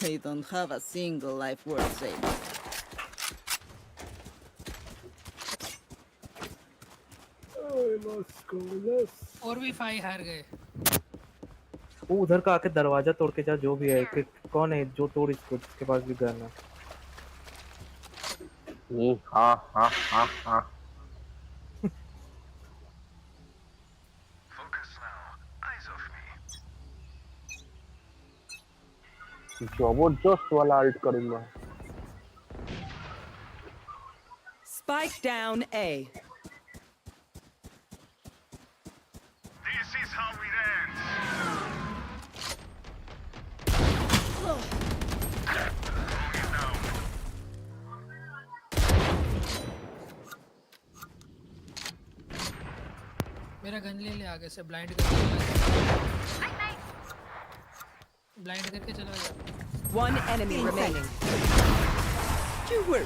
They don't have a single life worth saving. 4v5 हार गए। वो उधर का आके दरवाजा तोड़ के जा जो भी है कि कौन है जो तोड़ इसको जिसके पास भी गन है। हाँ जबरदस्त वाला अल्ट करूंगा। Spike down A. This is how it ends. मेरा गन ले ले आगे से ब्लाइंड करके चला गया। One enemy remaining. You were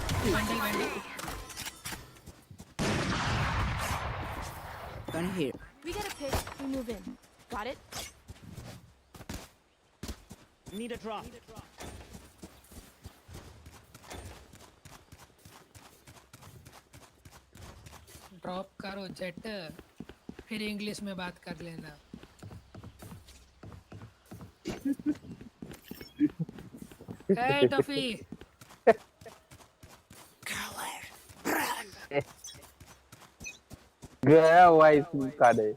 Gun here. We get a pick, we move in. Got it? Need a drop. Drop करो जेट, फिर इंग्लिश में बात कर लेना। Hey, Tuffy. गया वाइस काटे।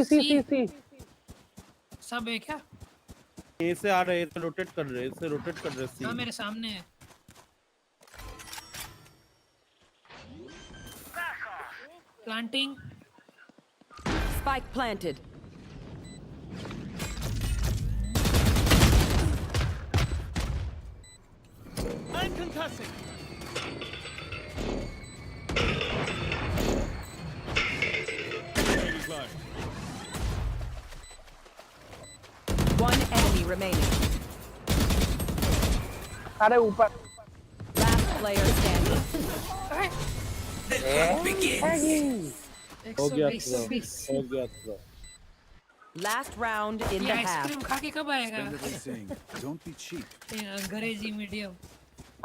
सी सब है क्या? ए से आ रहे हैं, रोटेट कर रहे हैं, हाँ मेरे सामने है। Planting. Spike planted. I'm concussing. One enemy remaining. अरे ऊपर। Last player standing. हो गया throw. Last round in the half. Ice cream खा के कब आएगा? Don't be cheap. अंग्रेजी मीडियम।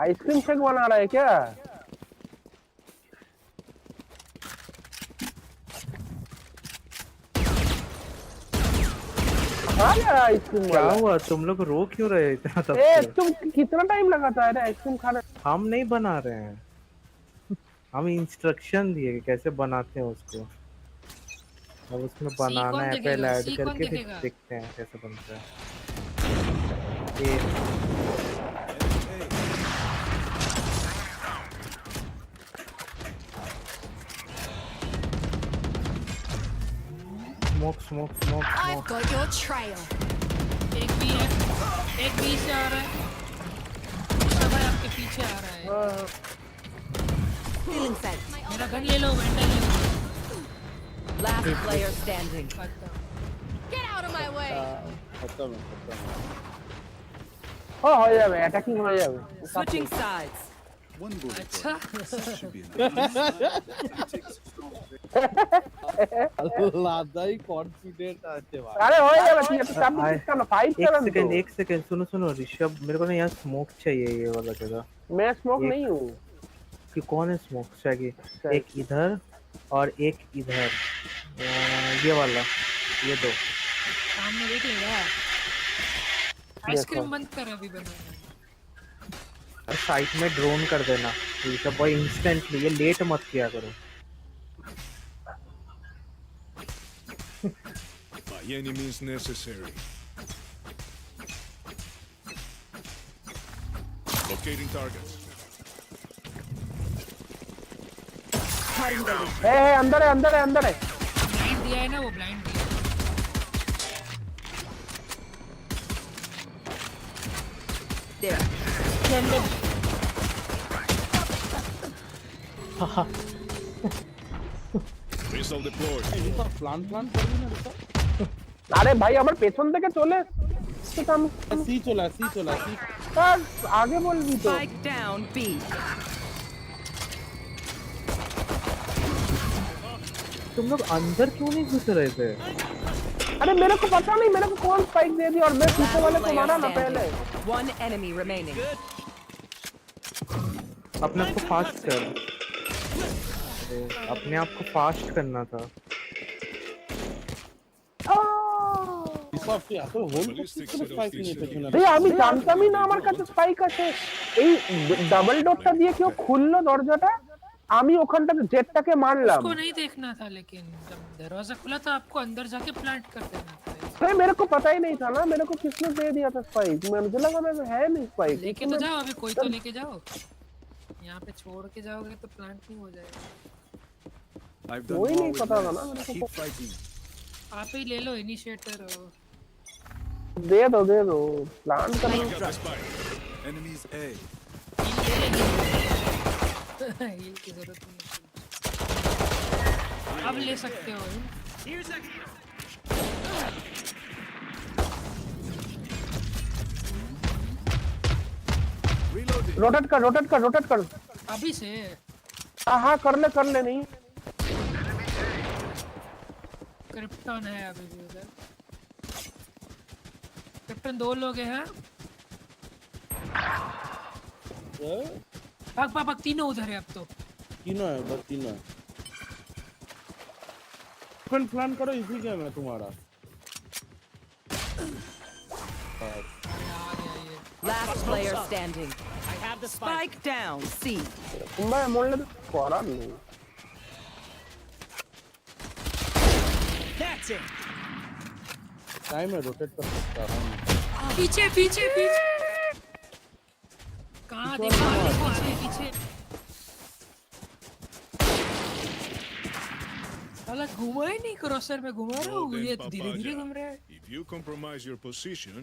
आइसक्रीम शेक बना रहा है क्या? आइसक्रीम क्या हुआ तुम लोग रो क्यों रहे इतना तब से? तुम कितना टाइम लगाता है आइसक्रीम खाने? हम नहीं बना रहे हैं, हम इंस्ट्रक्शन दिए कैसे बनाते हैं उसको। अब उसमें बनाना है, पहले ऐड करके फिर देखते हैं कैसे बनता है। I've got your trail. एक भी है, एक बी से आ रहा है, सब है आपके पीछे आ रहा है। मेरा गन ले लो, वेंडर ले लो। Last player standing. Get out of my way. खत्म है। हो जावे, अटैकिंग हो जावे। Switching sides. One bullet. अच्छा। Should be enough. लादा ही कॉन्फिडेंट आते भाई। अरे हो जावे, ये तो सब किसका ना फाइट कर दो। एक सेकंड सुनो ऋषभ, मेरे को ना यहाँ स्मोक चाहिए ये वाला जगह। मैं स्मोक नहीं हूँ। कि कौन है स्मोक चाहिए? एक इधर और एक इधर, ये वाला, ये दो सामने देख लेगा। आइसक्रीम बंद कर अभी बनाना। साइट में ड्रोन कर देना ऋषभ भाई इंस्टेंटली, ये लेट मत किया करो। By any means necessary. Locating targets. अंदर है। ब्लाइंड दिया है ना, वो ब्लाइंड दिया। Missile deployed. প্ল্যান করবি না রে? আরে ভাই আমার পেছন থেকে চলে সি চলা आगे बोल भी तो। Spike down B. तुम लोग अंदर क्यों नहीं घुस रहे थे? अरे मेरे को पता नहीं मेरे को कौन स्पाइक दे दी और मैं पीछे वाले को मारा ना पहले। One enemy remaining. अपने आप को फास्ट कर, अपने आप को फास्ट करना था। আমি জানতামই না আমার কাছে স্পাইক আছে। এই ডাবল ডটটা দিয়ে কেউ খুললো দরজাটা, আমি ওখানটাতে জেটটাকে मारलाम। उसको नहीं देखना था, लेकिन जब दरवाजा खुला था आपको अंदर जाके प्लांट कर देना था। अरे मेरे को पता ही नहीं था ना, मेरे को किसने दे दिया था स्पाइक? मुझे लगा मैं है नहीं स्पाइक। लेके तो जाओ, अभी कोई तो लेके जाओ। यहाँ पे छोड़ के जाओगे तो प्लांट नहीं हो जाएगा। कोई नहीं पता था ना मेरे को। आप ही ले लो इनिशिएटर। दे दो प्लान कर लो। Enemies A. हील की जरूरत नहीं, अब ले सकते हो। रोटेट कर अभी से। हाँ कर ले नहीं। क्रिप्टन है अभी भी उधर। क्रिप्टन 2 लोग हैं। भाग तीनों उधर है अब तो। तीनों है, बस तीनों है। प्लान करो, इसी गेम है तुम्हारा। Last player standing. I have the Spike down C. मैं मोड़ने तो कोरा नहीं। That's it. टाइम है, रोटेट कर सकता हूँ। पीछे कहाँ देखा? पीछे साला घुमा ही नहीं, क्रॉसर में घुमा रहा हूँ, ये धीरे घूम रहा है। If you compromise your position,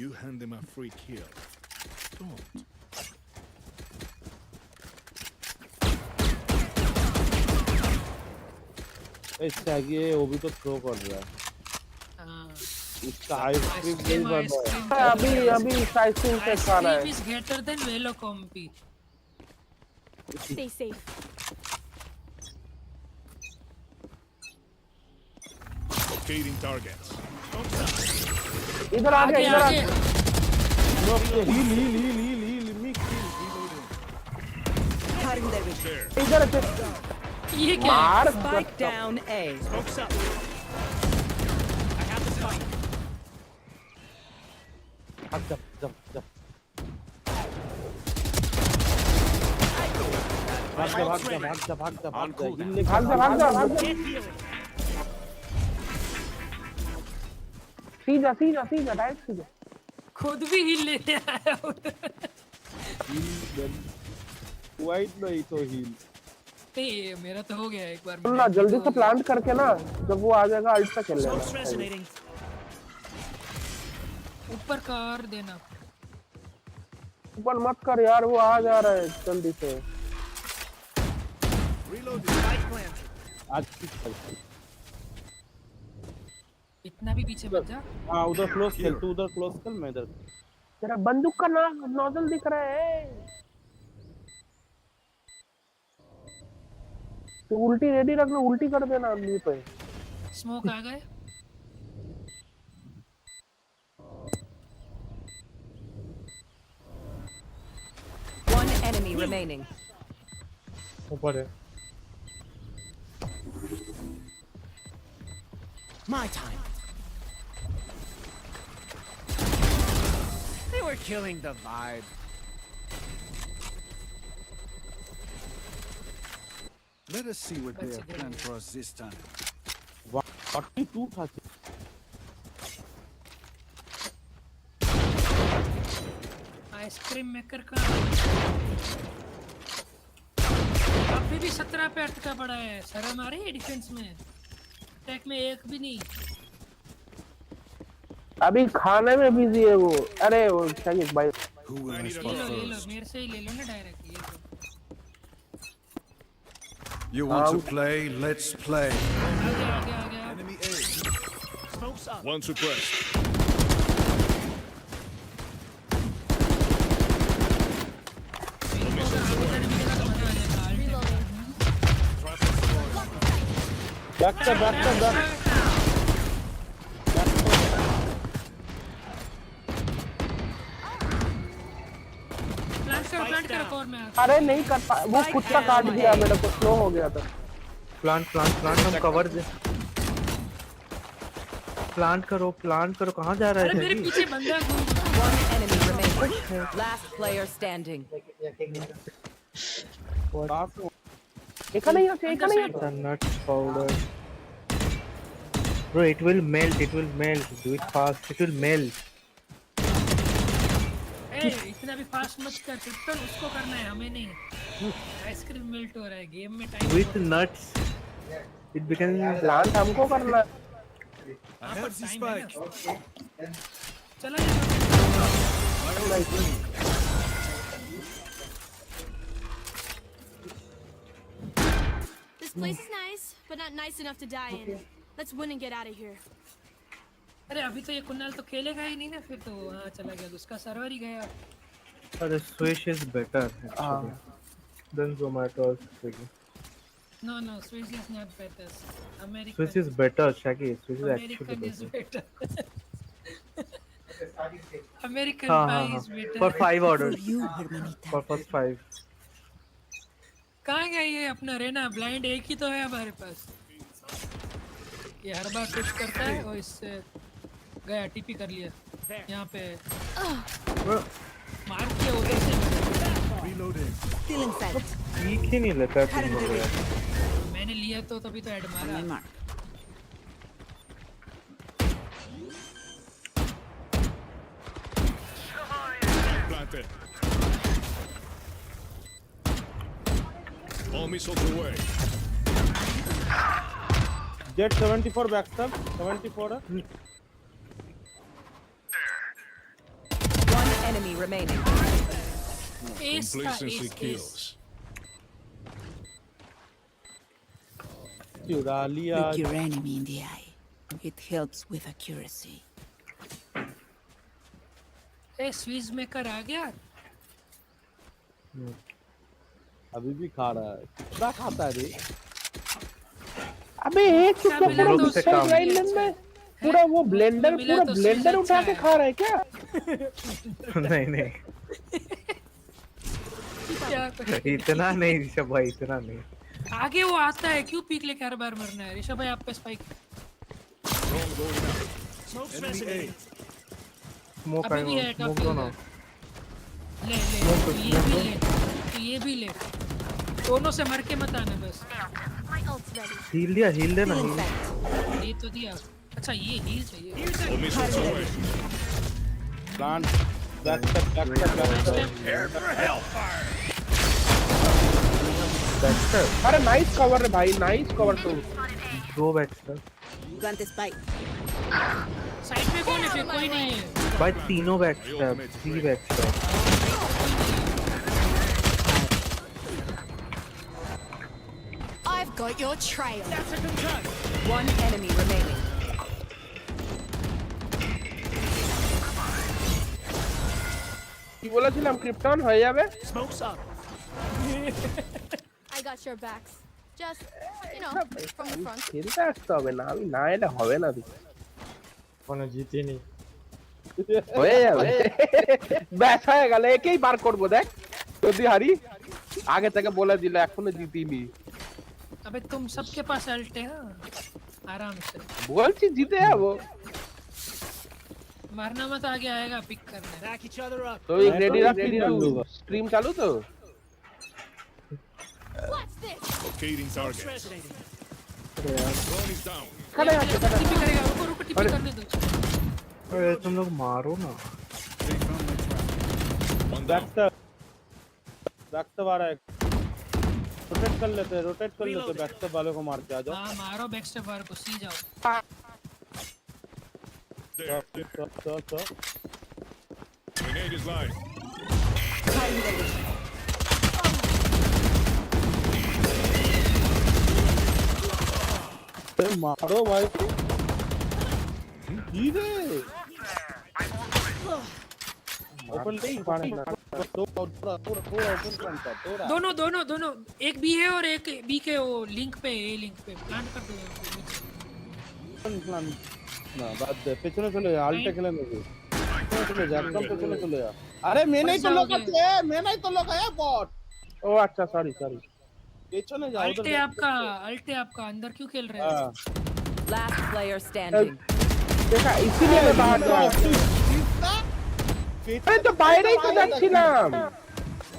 you hand them a free kill. Don't. इससे आगे वो भी तो थ्रो कर रहा है। इसका आइसक्रीम नहीं बन रहा है। अभी आइसक्रीम से खा रहा है। Ice cream is greater than Velo Compi. Stay safe. Locating targets. इधर आगे हील इधर ये क्या है? Spike down A. Smoke's up. I have the spike. जब भाग जा सीधा डायरेक्ट सीधा। खुद भी हिल लेने आया वाइट नहीं तो हील। नहीं मेरा तो हो गया एक बार। ना जल्दी से प्लांट करके ना, जब वो आ जाएगा अल्ट पे खेल लेना। ऊपर कार देना। ऊपर मत कर यार, वो आ जा रहा है जल्दी से। आज इतना भी पीछे मत जा। हाँ उधर क्लोज कर, तू उधर क्लोज कर, मैं इधर। तेरा बंदूक का नोजल दिख रहा है। तो उल्टी रेडी रखना, उल्टी कर देना मुंह पे। स्मोक आ गए। One enemy remaining. ऊपर है। My time. They were killing the vibe. Let us see what they have planned for us this time. 42 था। आइसक्रीम मेकर का अभी भी 17 पे अटका पड़ा है। शर्म आ रही है डिफेंस में, अटैक में एक भी नहीं। अभी खाने में बिजी है वो। अरे वो चाहिए भाई। ले लो मेरे से ही ले लो ना direct. You want to play? Let's play. Enemy A. Smokes up. One suppressed. Back. Plant कर कोर में। अरे नहीं कर पा, वो खुद का काट दिया मेरे को, स्लो हो गया था। प्लांट हम कवर दे। प्लांट करो कहाँ जा रहा है? अरे मेरे पीछे बंदा है। One enemy remaining. Last player standing. एक नहीं है। Nuts powder. Bro, it will melt. Do it fast. It will melt. इतना भी फास्ट मत कर, ट्रिपल उसको करना है, हमें नहीं। आइसक्रीम मेल्ट हो रहा है गेम में time. With nuts, it becomes plant हमको करना है। चला This place is nice, but not nice enough to die in. Let's win and get out of here. अरे अभी तो ये कुणाल तो खेलेगा ही नहीं ना, फिर तो वहाँ चला गया, उसका सर्वर ही गया। अरे Swish is better than Zomato or Swiggy. No, Swish is not better. American. Swish is better, Shaggy. Swish is actually American is better. American pie is better. For 5 orders. For first 5. कहाँ गया ये अपना Raina? Blind एक ही तो है हमारे पास। ये हर बार कुछ करता है और इससे गया टीपी कर लिया। यहाँ पे मार के उधर से ठीक ही नहीं लगता तुम लोग यार। मैंने लिया तो तभी तो ऐड मारा। All missiles away. Jet 74 backstab. 74. One enemy remaining. Complacency kills. Look your enemy in the eye. It helps with accuracy. स्वीज मेकर आ गया। अभी भी खा रहा है। कितना खाता है रे? अबे एक में पूरा वो ब्लेंडर उठा के खा रहा है क्या? नहीं इतना नहीं ऋषभ भाई, इतना नहीं। आगे वो आता है, क्यों पीक लेके हर बार मरना है? ऋषभ भाई आप पे स्पाइक। स्मोक दो ना। ये भी ले। दोनों से मर के मत आना बस। हील देना। ये तो दिया। अच्छा ये हील चाहिए। Plant back. बैकस्टेप। अरे नाइस कवर है भाई, नाइस कवर तो। 2 backstep. Plant the spike. Side में कौन है? फिर कोई नहीं है भाई तीनों backstep, 3 backstep. I've got your trail. That's a concern. One enemy remaining. কি বলেছিলাম ক্রিপ্টন হয়ে যাবে? Smoke's up. I got your backs. Just, you know, from the front. খেলতে আসতে হবে না, আমি না এলে হবে না। কোনো জিতিনি। হয়ে যাবে। ব্যাস হয়ে গেল, একেই বার করবো দেখ। যদি হারি আগে থেকে বলে দিলে এখনো জিতিনি। अबे तुम सबके पास अल्ट है आराम से। বলছি জিতে যাবো। मारना मत, आगे आएगा पिक करने। Back each other up. तो एक रेडी रख, स्ट्रीम चालू तो। What's this? Locating target. Resonating. Drone is down. खड़े हैं, टिपी करेगा, रुको रुको, टिपी करने दो। अरे तुम लोग मारो ना। They found my trap. One down. Backstep आ रहा है। रोटेट कर लेते हैं, बैकस्टेप वाले को मार के आ जाओ। हां मारो बैकस्टेप वाले को, सी जाओ। There. Grenade is live. मारो भाई। धीरे। ओपन नहीं पाना। थोड़ा ओपन करना थोड़ा। दोनों एक बी है और एक बी के वो लिंक पे, ए लिंक पे प्लांट कर दो। प्लान ना बात दे, पेছনে চলে যা, আলটে খেলে নেবে। চলে যা, একদম পেছনে চলে যা। আরে মেনেই তো लगाया बॉट। ओ अच्छा सॉरी। पेছনে जाओ उधर। अल्ट है आपका, अंदर क्यों खेल रहे हो? Last player standing. देखा इसीलिए मैं बाहर जा रहा हूं। अरे तो বাইরে ही तो যাচ্ছিলাম।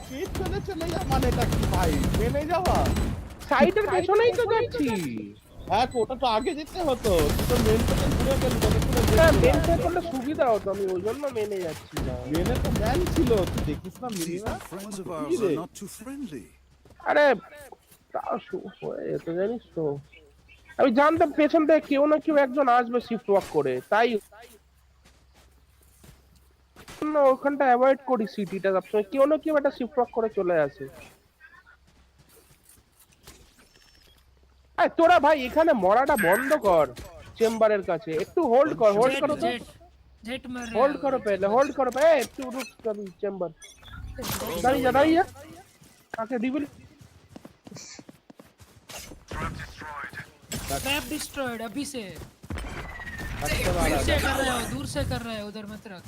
পেছনে চলে যা মানেটা কি ভাই? মেনে যাওয়া। সাইডের পেছনেই তো যাচ্ছি। হ্যাঁ ওটা তো আগে যেতে হতো, তো মেন পেছন ঘুরে গেল তবে মেন পেছনে সুবিধা হতো, আমি ওই জন্য মেনে যাচ্ছি না। মেনে তো ম্যান ছিল, তুই দেখিস না minima. Friends of ours are not too friendly. আরে তাও হয়ে তো জানিস তো, আমি জানতাম পেছন থেকে কেউ না কেউ একজন আসবে শিফট ওয়াক করে, তাই ওখানটা অ্যাভয়েড করি সিটিটা সবসময়, কেউ না কেউ একটা শিফট ওয়াক করে চলে আসে। তোরা ভাই এখানে মরাটা বন্ধ কর, চেম্বারের কাছে একটু হোল্ড করো তো, হোল্ড করো পহলে একটু রুক কবি চেম্বার। দাঁড়িয়ে যা কাকে ডিবিল। ट्रैप डिस्ट्रॉयड अभी से। दूर से कर रहा है, उधर मत रख।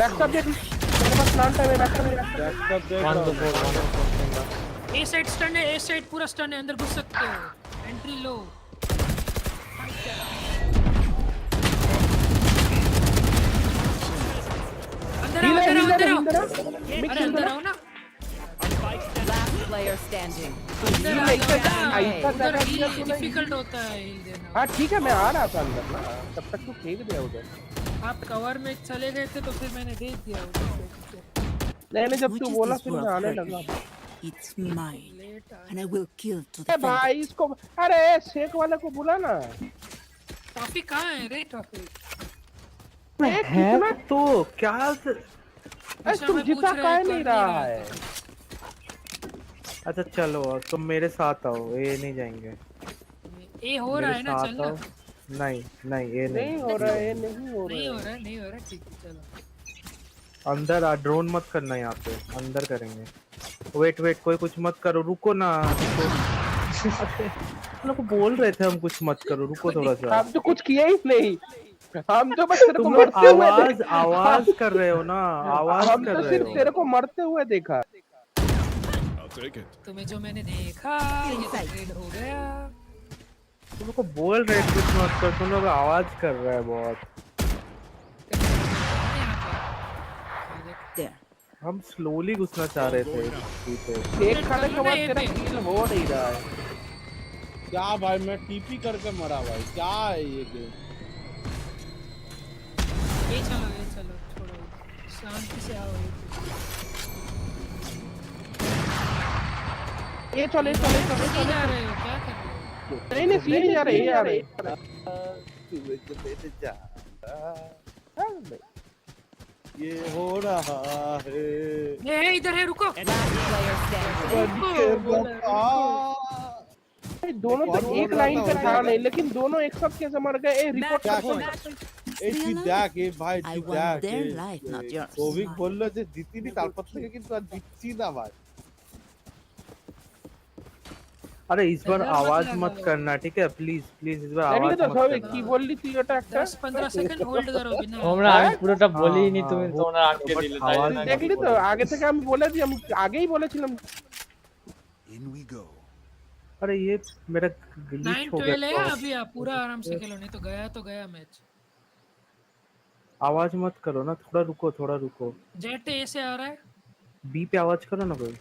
बैकअप दे, मेरे पास प्लांट है, बैकअप दे। ए साइड स्टन है, ए साइड पूरा स्टन है, अंदर घुस सकते हो। एंट्री लो। अंदर आओ ना। Last player standing. डिफिकल्ट होता है हिल देना। हाँ ठीक है, मैं आ रहा था अंदर ना, तब तक तू फेंक दिया उधर। आप कवर में चले गए थे तो फिर मैंने दे दिया उधर। नहीं जब तू बोला फिर मैं आने लगा। It's mine, and I will kill to the भाई इसको, अरे शेक वाले को बुला ना। टॉफी कहाँ है रे? टॉफी है तो क्या? तुम जितना काहे नहीं रहा है? अच्छा चलो तुम मेरे साथ आओ, ये नहीं जाएंगे। ये हो रहा है ना, चलना। नहीं ये नहीं हो रहा है, नहीं हो रहा ठीक है चलो। अंदर आ, ड्रोन मत करना यहाँ पे, अंदर करेंगे। वेट कोई कुछ मत करो, रुको ना। लोग बोल रहे थे हम कुछ मत करो, रुको थोड़ा सा। हम तो कुछ किया ही नहीं, हम तो बस तेरे को मरते हुए आवाज कर रहे हो ना, आवाज हम कर तो रहे सिर्फ हो। तेरे को मरते हुए देखा। तुम्हें जो मैंने देखा ये ट्रेड हो गया। तुम लोग को बोल रहे कुछ मत कर, तुम लोग आवाज कर रहे हैं बहुत। हम स्लोली घुसना चाह रहे थे पीछे। एक खाने के बाद तेरा किल हो नहीं रहा है क्या भाई? मैं टीपी करके मरा भाई, क्या है ये गेम? ये चलो छोड़ो, शांति से आओ। ए चले चले चले नहीं जा रहे हो क्या कर रहे हो? नहीं सी नहीं जा रहे यार ये हो रहा है ये इधर है रुको दोनों तो एक लाइन पे था नहीं लेकिन दोनों एक साथ कैसे मर गए रिपोर्ट भाई সৌভিক বললো যে জিতিনি তারপর থেকে কিন্তু আর জিতছি না ভাই अरे इस बार आवाज मत करना ठीक है प्लीज प्लीज इस बार आवाज मत करना কি বললি তুই ওটা একটা 10-15 সেকেন্ড হোল্ড করো বিনা তোমরা আমি পুরোটা বলিনি তুমি তোমরা আটকে দিলে তাই না দেখলি তো আগে থেকে আমি বলেছি আমি আগেই বলেছিলাম In we go. अरे ये मेरा ग्लिच हो 9-12 है गया अभी आप पूरा आराम से खेलो नहीं तो गया मैच आवाज मत करो ना थोड़ा रुको जेट ए से आ रहा है बी पे आवाज करो ना कोई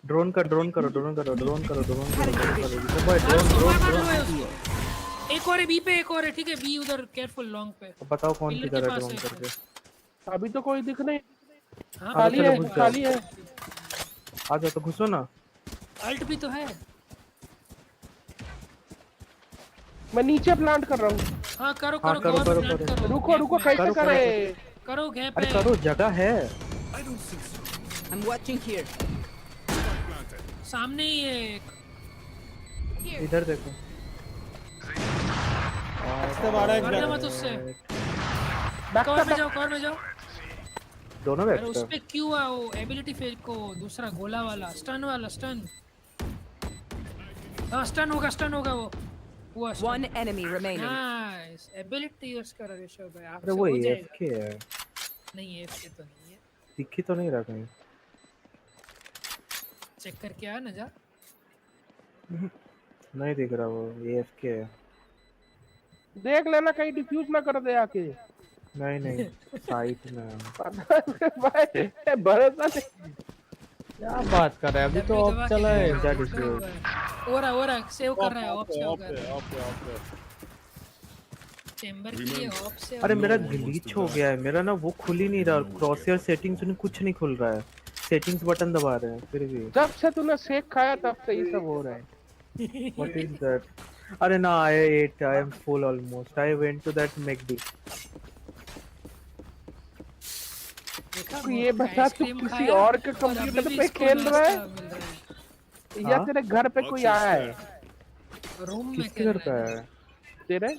ड्रोन करो एक और है बी पे एक और है ठीक है बी उधर केयरफुल लॉन्ग पे बताओ कौन किधर है ड्रोन करके अभी तो कोई दिख नहीं हाँ, खाली है आ जाओ तो घुसो ना अल्ट भी तो है मैं नीचे प्लांट कर रहा हूँ हाँ करो रुको कैसे करे करो गैप अरे करो जगह है I'm watching here. सामने ही है इधर देखो मरना मत उससे कवर में जाओ दोनों अरे उस पे क्यों है वो एबिलिटी फेल को दूसरा गोला वाला स्टन हाँ स्टन होगा वो One enemy remaining. Nice ability use कर रहे हो भाई आप अरे वो एफके है नहीं एफके तो नहीं है दिखी तो नहीं रहा कहीं चेक करके आ ना जा नहीं दिख रहा वो एफके है देख लेना कहीं डिफ्यूज ना कर दे आके नहीं साइट में भाई भरोसा नहीं क्या बात कर रहा है अभी तो ऑफ चला है क्या डिफ्यूज हो रहा सेव कर रहा है ऑफ सेव कर रहा है चेंबर के लिए ऑफ सेव अरे मेरा ग्लिच हो गया है मेरा ना वो खुल ही नहीं रहा क्रॉसहेयर सेटिंग्स में कुछ नहीं खुल रहा है सेटिंग्स बटन दबा रहे हैं फिर भी जब से तूने शेक खाया तब से ये सब हो रहा है व्हाट इज दैट अरे ना I am full almost I went to that McD ये बता तू किसी और के कंप्यूटर पे खेल रहा है या तेरे घर पे कोई आया है रूम में किसके घर पे है तेरे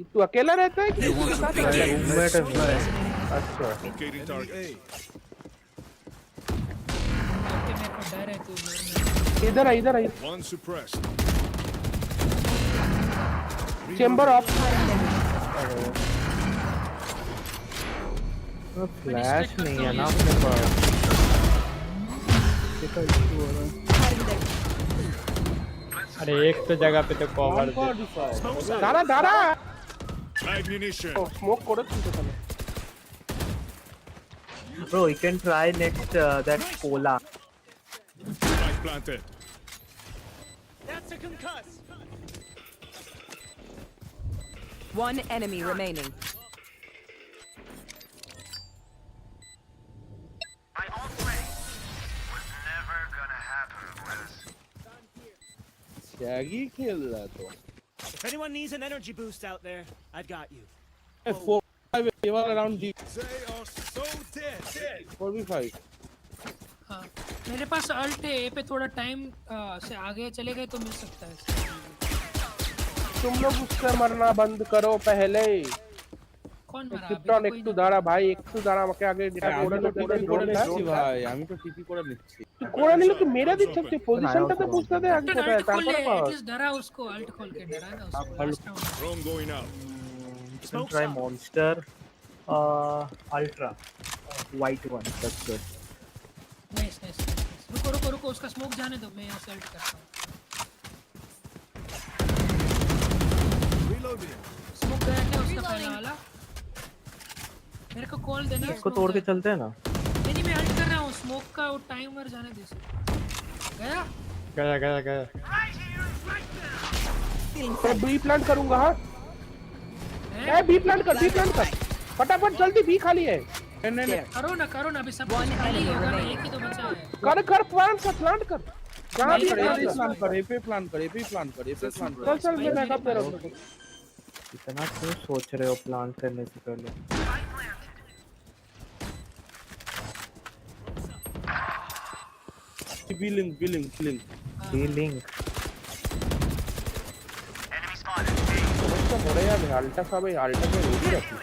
तू अकेला रहता है कि रूममेट है अच्छा मेरे को डर है तू इधर आई One suppressed. Chamber of flash नहीं है ना अपने पास अरे एक तो जगह पे तो कवर दारा Ammunition. स्मोक करो तू तो bro you can try next that cola Spike planted. That's a concuss. One enemy remaining. Shaggy खेल रहा तो If anyone needs an energy boost out there, I've got you. 4v5 ये वाला round Jeet They are so dead. 4v5 हाँ मेरे पास alt है ए पे थोड़ा टाइम से आगे चले गए तो मिल सकता है तुम लोग उससे मरना बंद करो पहले कौन मरा किप्टन एक तो दारा भाई एक तो दारा আমাকে আগে যেটা আমি তো টিপি করে নিচ্ছি ভাই আমি তো টিপি করে নিচ্ছি কোড়া নিলে তো মেরে দিচ্ছে তুই পজিশনটা তো বুঝতে দে আগে কোথায় তারপর एटलीस्ट डरा उसको अल्ट खोल के डरा ना उसको Drone going out. you can try monster ultra white one that's good nice रुको उसका स्मोक जाने दो मैं यहाँ से अल्ट करता हूँ Reloading. स्मोक गया क्या उसका पहला वाला मेरे को कॉल देना इसको तोड़ के चलते हैं ना नहीं मैं अल्ट कर रहा हूँ स्मोक का वो टाइमर जाने दे गया तो बी प्लांट करूंगा हां ए बी प्लांट कर फटाफट जल्दी बी खाली है करो ना अभी सब कुछ खाली होगा ना, एक ही तो बचा है। कर प्लांट कर जहां भी प्लान कर एपी प्लान कर चल मैं बैकअप दे रहा हूं। इतना क्यों सोच रहे हो प्लान करने से पहले? बिलिंग तो मोड़े यार अल्टा सब है, अल्टा पे रेडी रखी।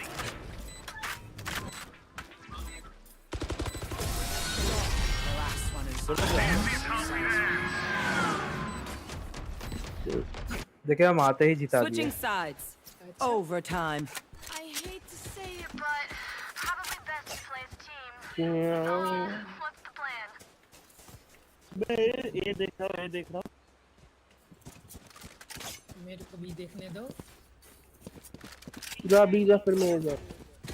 देखिए हम आते ही जिता दिए। Switching sides. Overtime. I hate to say it, but probably best to play as a team. What's the plan? मैं ये देख रहा हूँ। मेरे को भी देखने दो। जा फिर मैं जा।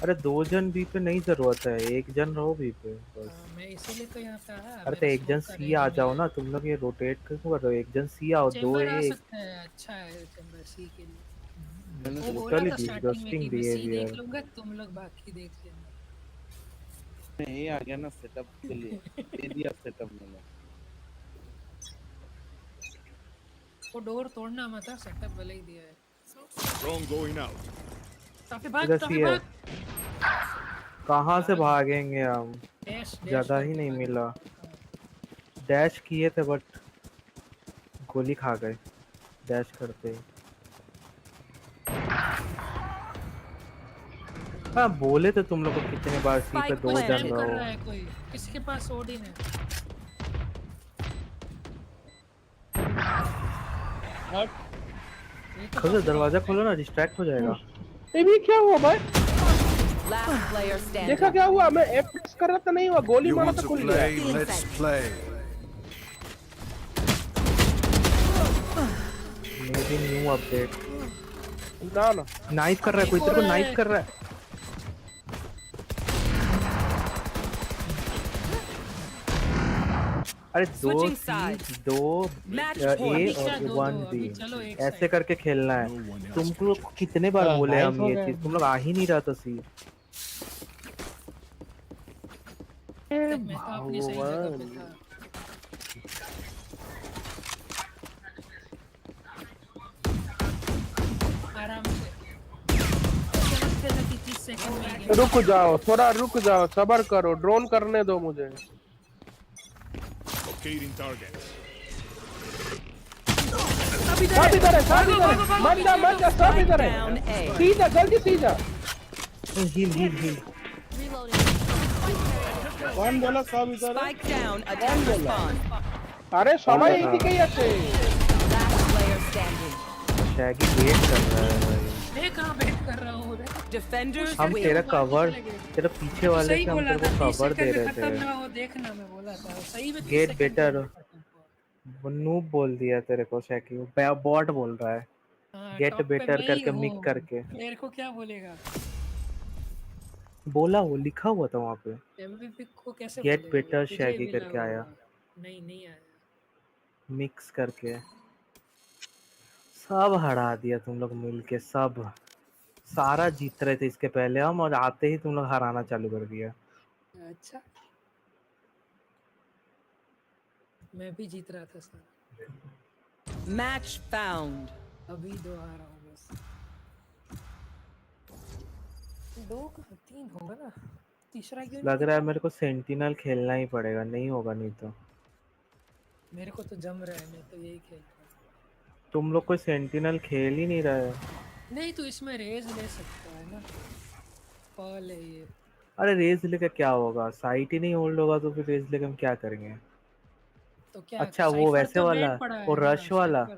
अरे 2 जन बी पे नहीं जरूरत है, 1 जन रहो बी पे बस। मैं इसीलिए तो यहाँ पे आया। अरे तो 1 जन सी आ जाओ ना, तुम लोग ये रोटेट क्यों कर रहे हो? 1 जन सी आओ, 2 चेंबर आ ए। सकता है, अच्छा है चेंबर सी के लिए। वो बोला टोटली था स्टार्टिंग में डिसगस्टिंग कि मैं सी देख बिहेवियर। लूंगा, तुम लोग बाकी देख लेना। मैं ये आ गया ना सेटअप के लिए, दे दिया सेटअप मैंने। वो डोर तोड़ना मत, सेटअप वाला ही दिया है। Drone going out. काफी भाग कहाँ से भागेंगे हम? डैश ज्यादा ही नहीं मिला। डैश किए थे बट गोली खा गए डैश करते ही। हाँ बोले थे तुम लोग को कितने बार सी पे 2 जन कर रहा रहो। है कोई, किसके पास ओडिन है? खोलो दरवाजा, खोलो ना, डिस्ट्रैक्ट हो जाएगा। ये क्या हुआ भाई? Last player standing. देखा क्या हुआ? मैं एफ प्रेस कर रहा था, नहीं हुआ, गोली मारा तो खुल गया। Let's play. मेरी न्यू अपडेट। ना नाइफ कर रहा है कोई, तेरे को नाइफ कर रहा है। अरे 2 ए और 1 बी ऐसे करके खेलना है। तुम लोग को कितने बार बोले हम ये चीज, तुम लोग आ ही नहीं रहा था सी। मैं तो अपनी सही जगह पे था। आराम से रुक जाओ, थोड़ा रुक जाओ, सब्र करो, ड्रोन करने दो मुझे। Locating target. सब इधर है, मत जा, सब इधर है। सीधा जल्दी सीधा। हील कौन बोला सब इधर है? Spike down. Attack respawn. अरे सबाई एक ही ऐसे। Last player standing. Shaggy wait कर रहा है भाई। मैं कहाँ वेट कर रहा हूँ? Defenders हम win. तेरा कवर, तेरा पीछे वाले से हम तेरे को कवर दे रहे थे। देखना मैं बोला था सही में। गेट बेटर नूब बोल दिया तेरे को शैकी, बॉट बोल रहा है। गेट बेटर करके मिक करके। मेरे को क्या बोलेगा? बोला वो लिखा हुआ था वहाँ पे। एमवीपी को कैसे गेट बोलेगा? बेटर तुझे शैगी मिला करके आया। नहीं आया। मिक्स करके सब हरा दिया तुम लोग मिलके, सब सारा जीत रहे थे इसके पहले हम, और आते ही तुम लोग हराना चालू कर दिया। अच्छा मैं भी जीत रहा था सर। Match found. अभी 2 आ रहा हूँ बस। 2 का 3 होगा ना, तीसरा क्यों लग रहा है मेरे को सेंटिनल खेलना ही पड़ेगा, नहीं होगा नहीं तो। मेरे को तो जम रहा है, मैं तो यही खेल रहा हूँ। तुम लोग कोई सेंटिनल खेल ही नहीं रहे। नहीं तो इसमें रेज ले सकता है ना, पॉल है ये। अरे रेज लेके क्या होगा? साइट ही नहीं होल्ड होगा तो फिर रेज लेके हम क्या करेंगे? तो क्या अच्छा वो वैसे तो वाला, वो रश वाला हाँ,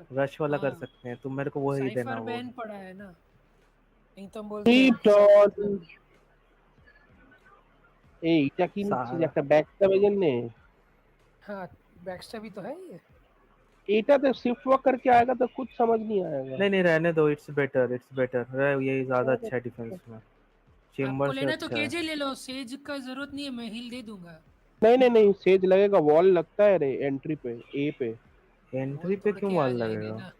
कर सकते हैं, तुम मेरे को वही देना। वो बैन पड़ा है ना, नहीं तो बोल এই এটা কি নিচ্ছিস? একটা ব্যাকস্ট্যাব এজেন্ট নে। हाँ बैकस्टैब ही तो है ये। एटा तो शिफ्ट वर्क करके आएगा तो कुछ समझ नहीं आएगा। नहीं रहने दो, इट्स बेटर ये ज्यादा अच्छा है डिफेंस में। चेंबर आपको से लेना अच्छा तो केजे ले लो, सेज का जरूरत नहीं है, मैं हील दे दूंगा। नहीं सेज लगेगा, वॉल लगता है रे एंट्री पे, ए पे। एंट्री पे क्यों वॉल लगेगा?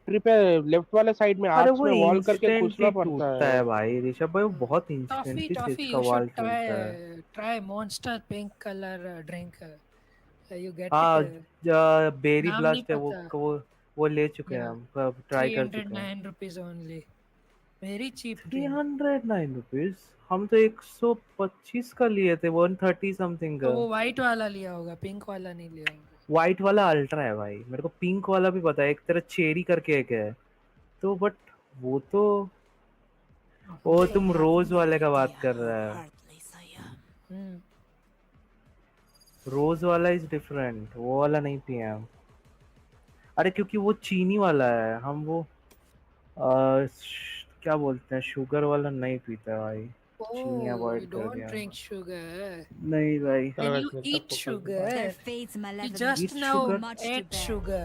फैक्ट्री पे लेफ्ट वाले साइड में अरे आर्क्स वो में वॉल करके इंस्टेंटली घुसना पड़ता टूटता है। है भाई ऋषभ भाई, वो बहुत टॉफी इंस्टेंटली टॉफी इसका यू शुड वाल टूटता है। Try monster pink colour drink, you get हाँ, इट। बेरी नाम नहीं ब्लास्ट है पता। वो ले चुके हैं या हम, ट्राई कर चुके हैं। 309 rupees only, very cheap drink. 309 rupees, हम तो 125 का लिए थे, 130 समथिंग तो का। वो व्हाइट वाला लिया होगा, पिंक वाला नहीं लिया होगा। व्हाइट वाला अल्ट्रा है भाई, मेरे को पिंक वाला भी पता है, एक तरह चेरी करके एक है तो, बट वो तो, ओ तुम रोज वाले का बात कर रहा है। रोज वाला इज डिफरेंट, वो वाला नहीं पिए हम। अरे क्योंकि वो चीनी वाला है, हम वो क्या बोलते हैं, शुगर वाला नहीं पीता भाई, चीनी Oh, अवॉइड you कर don't दिया। drink sugar. नहीं भाई। And you eat sugar. You just Eat now sugar? ate sugar.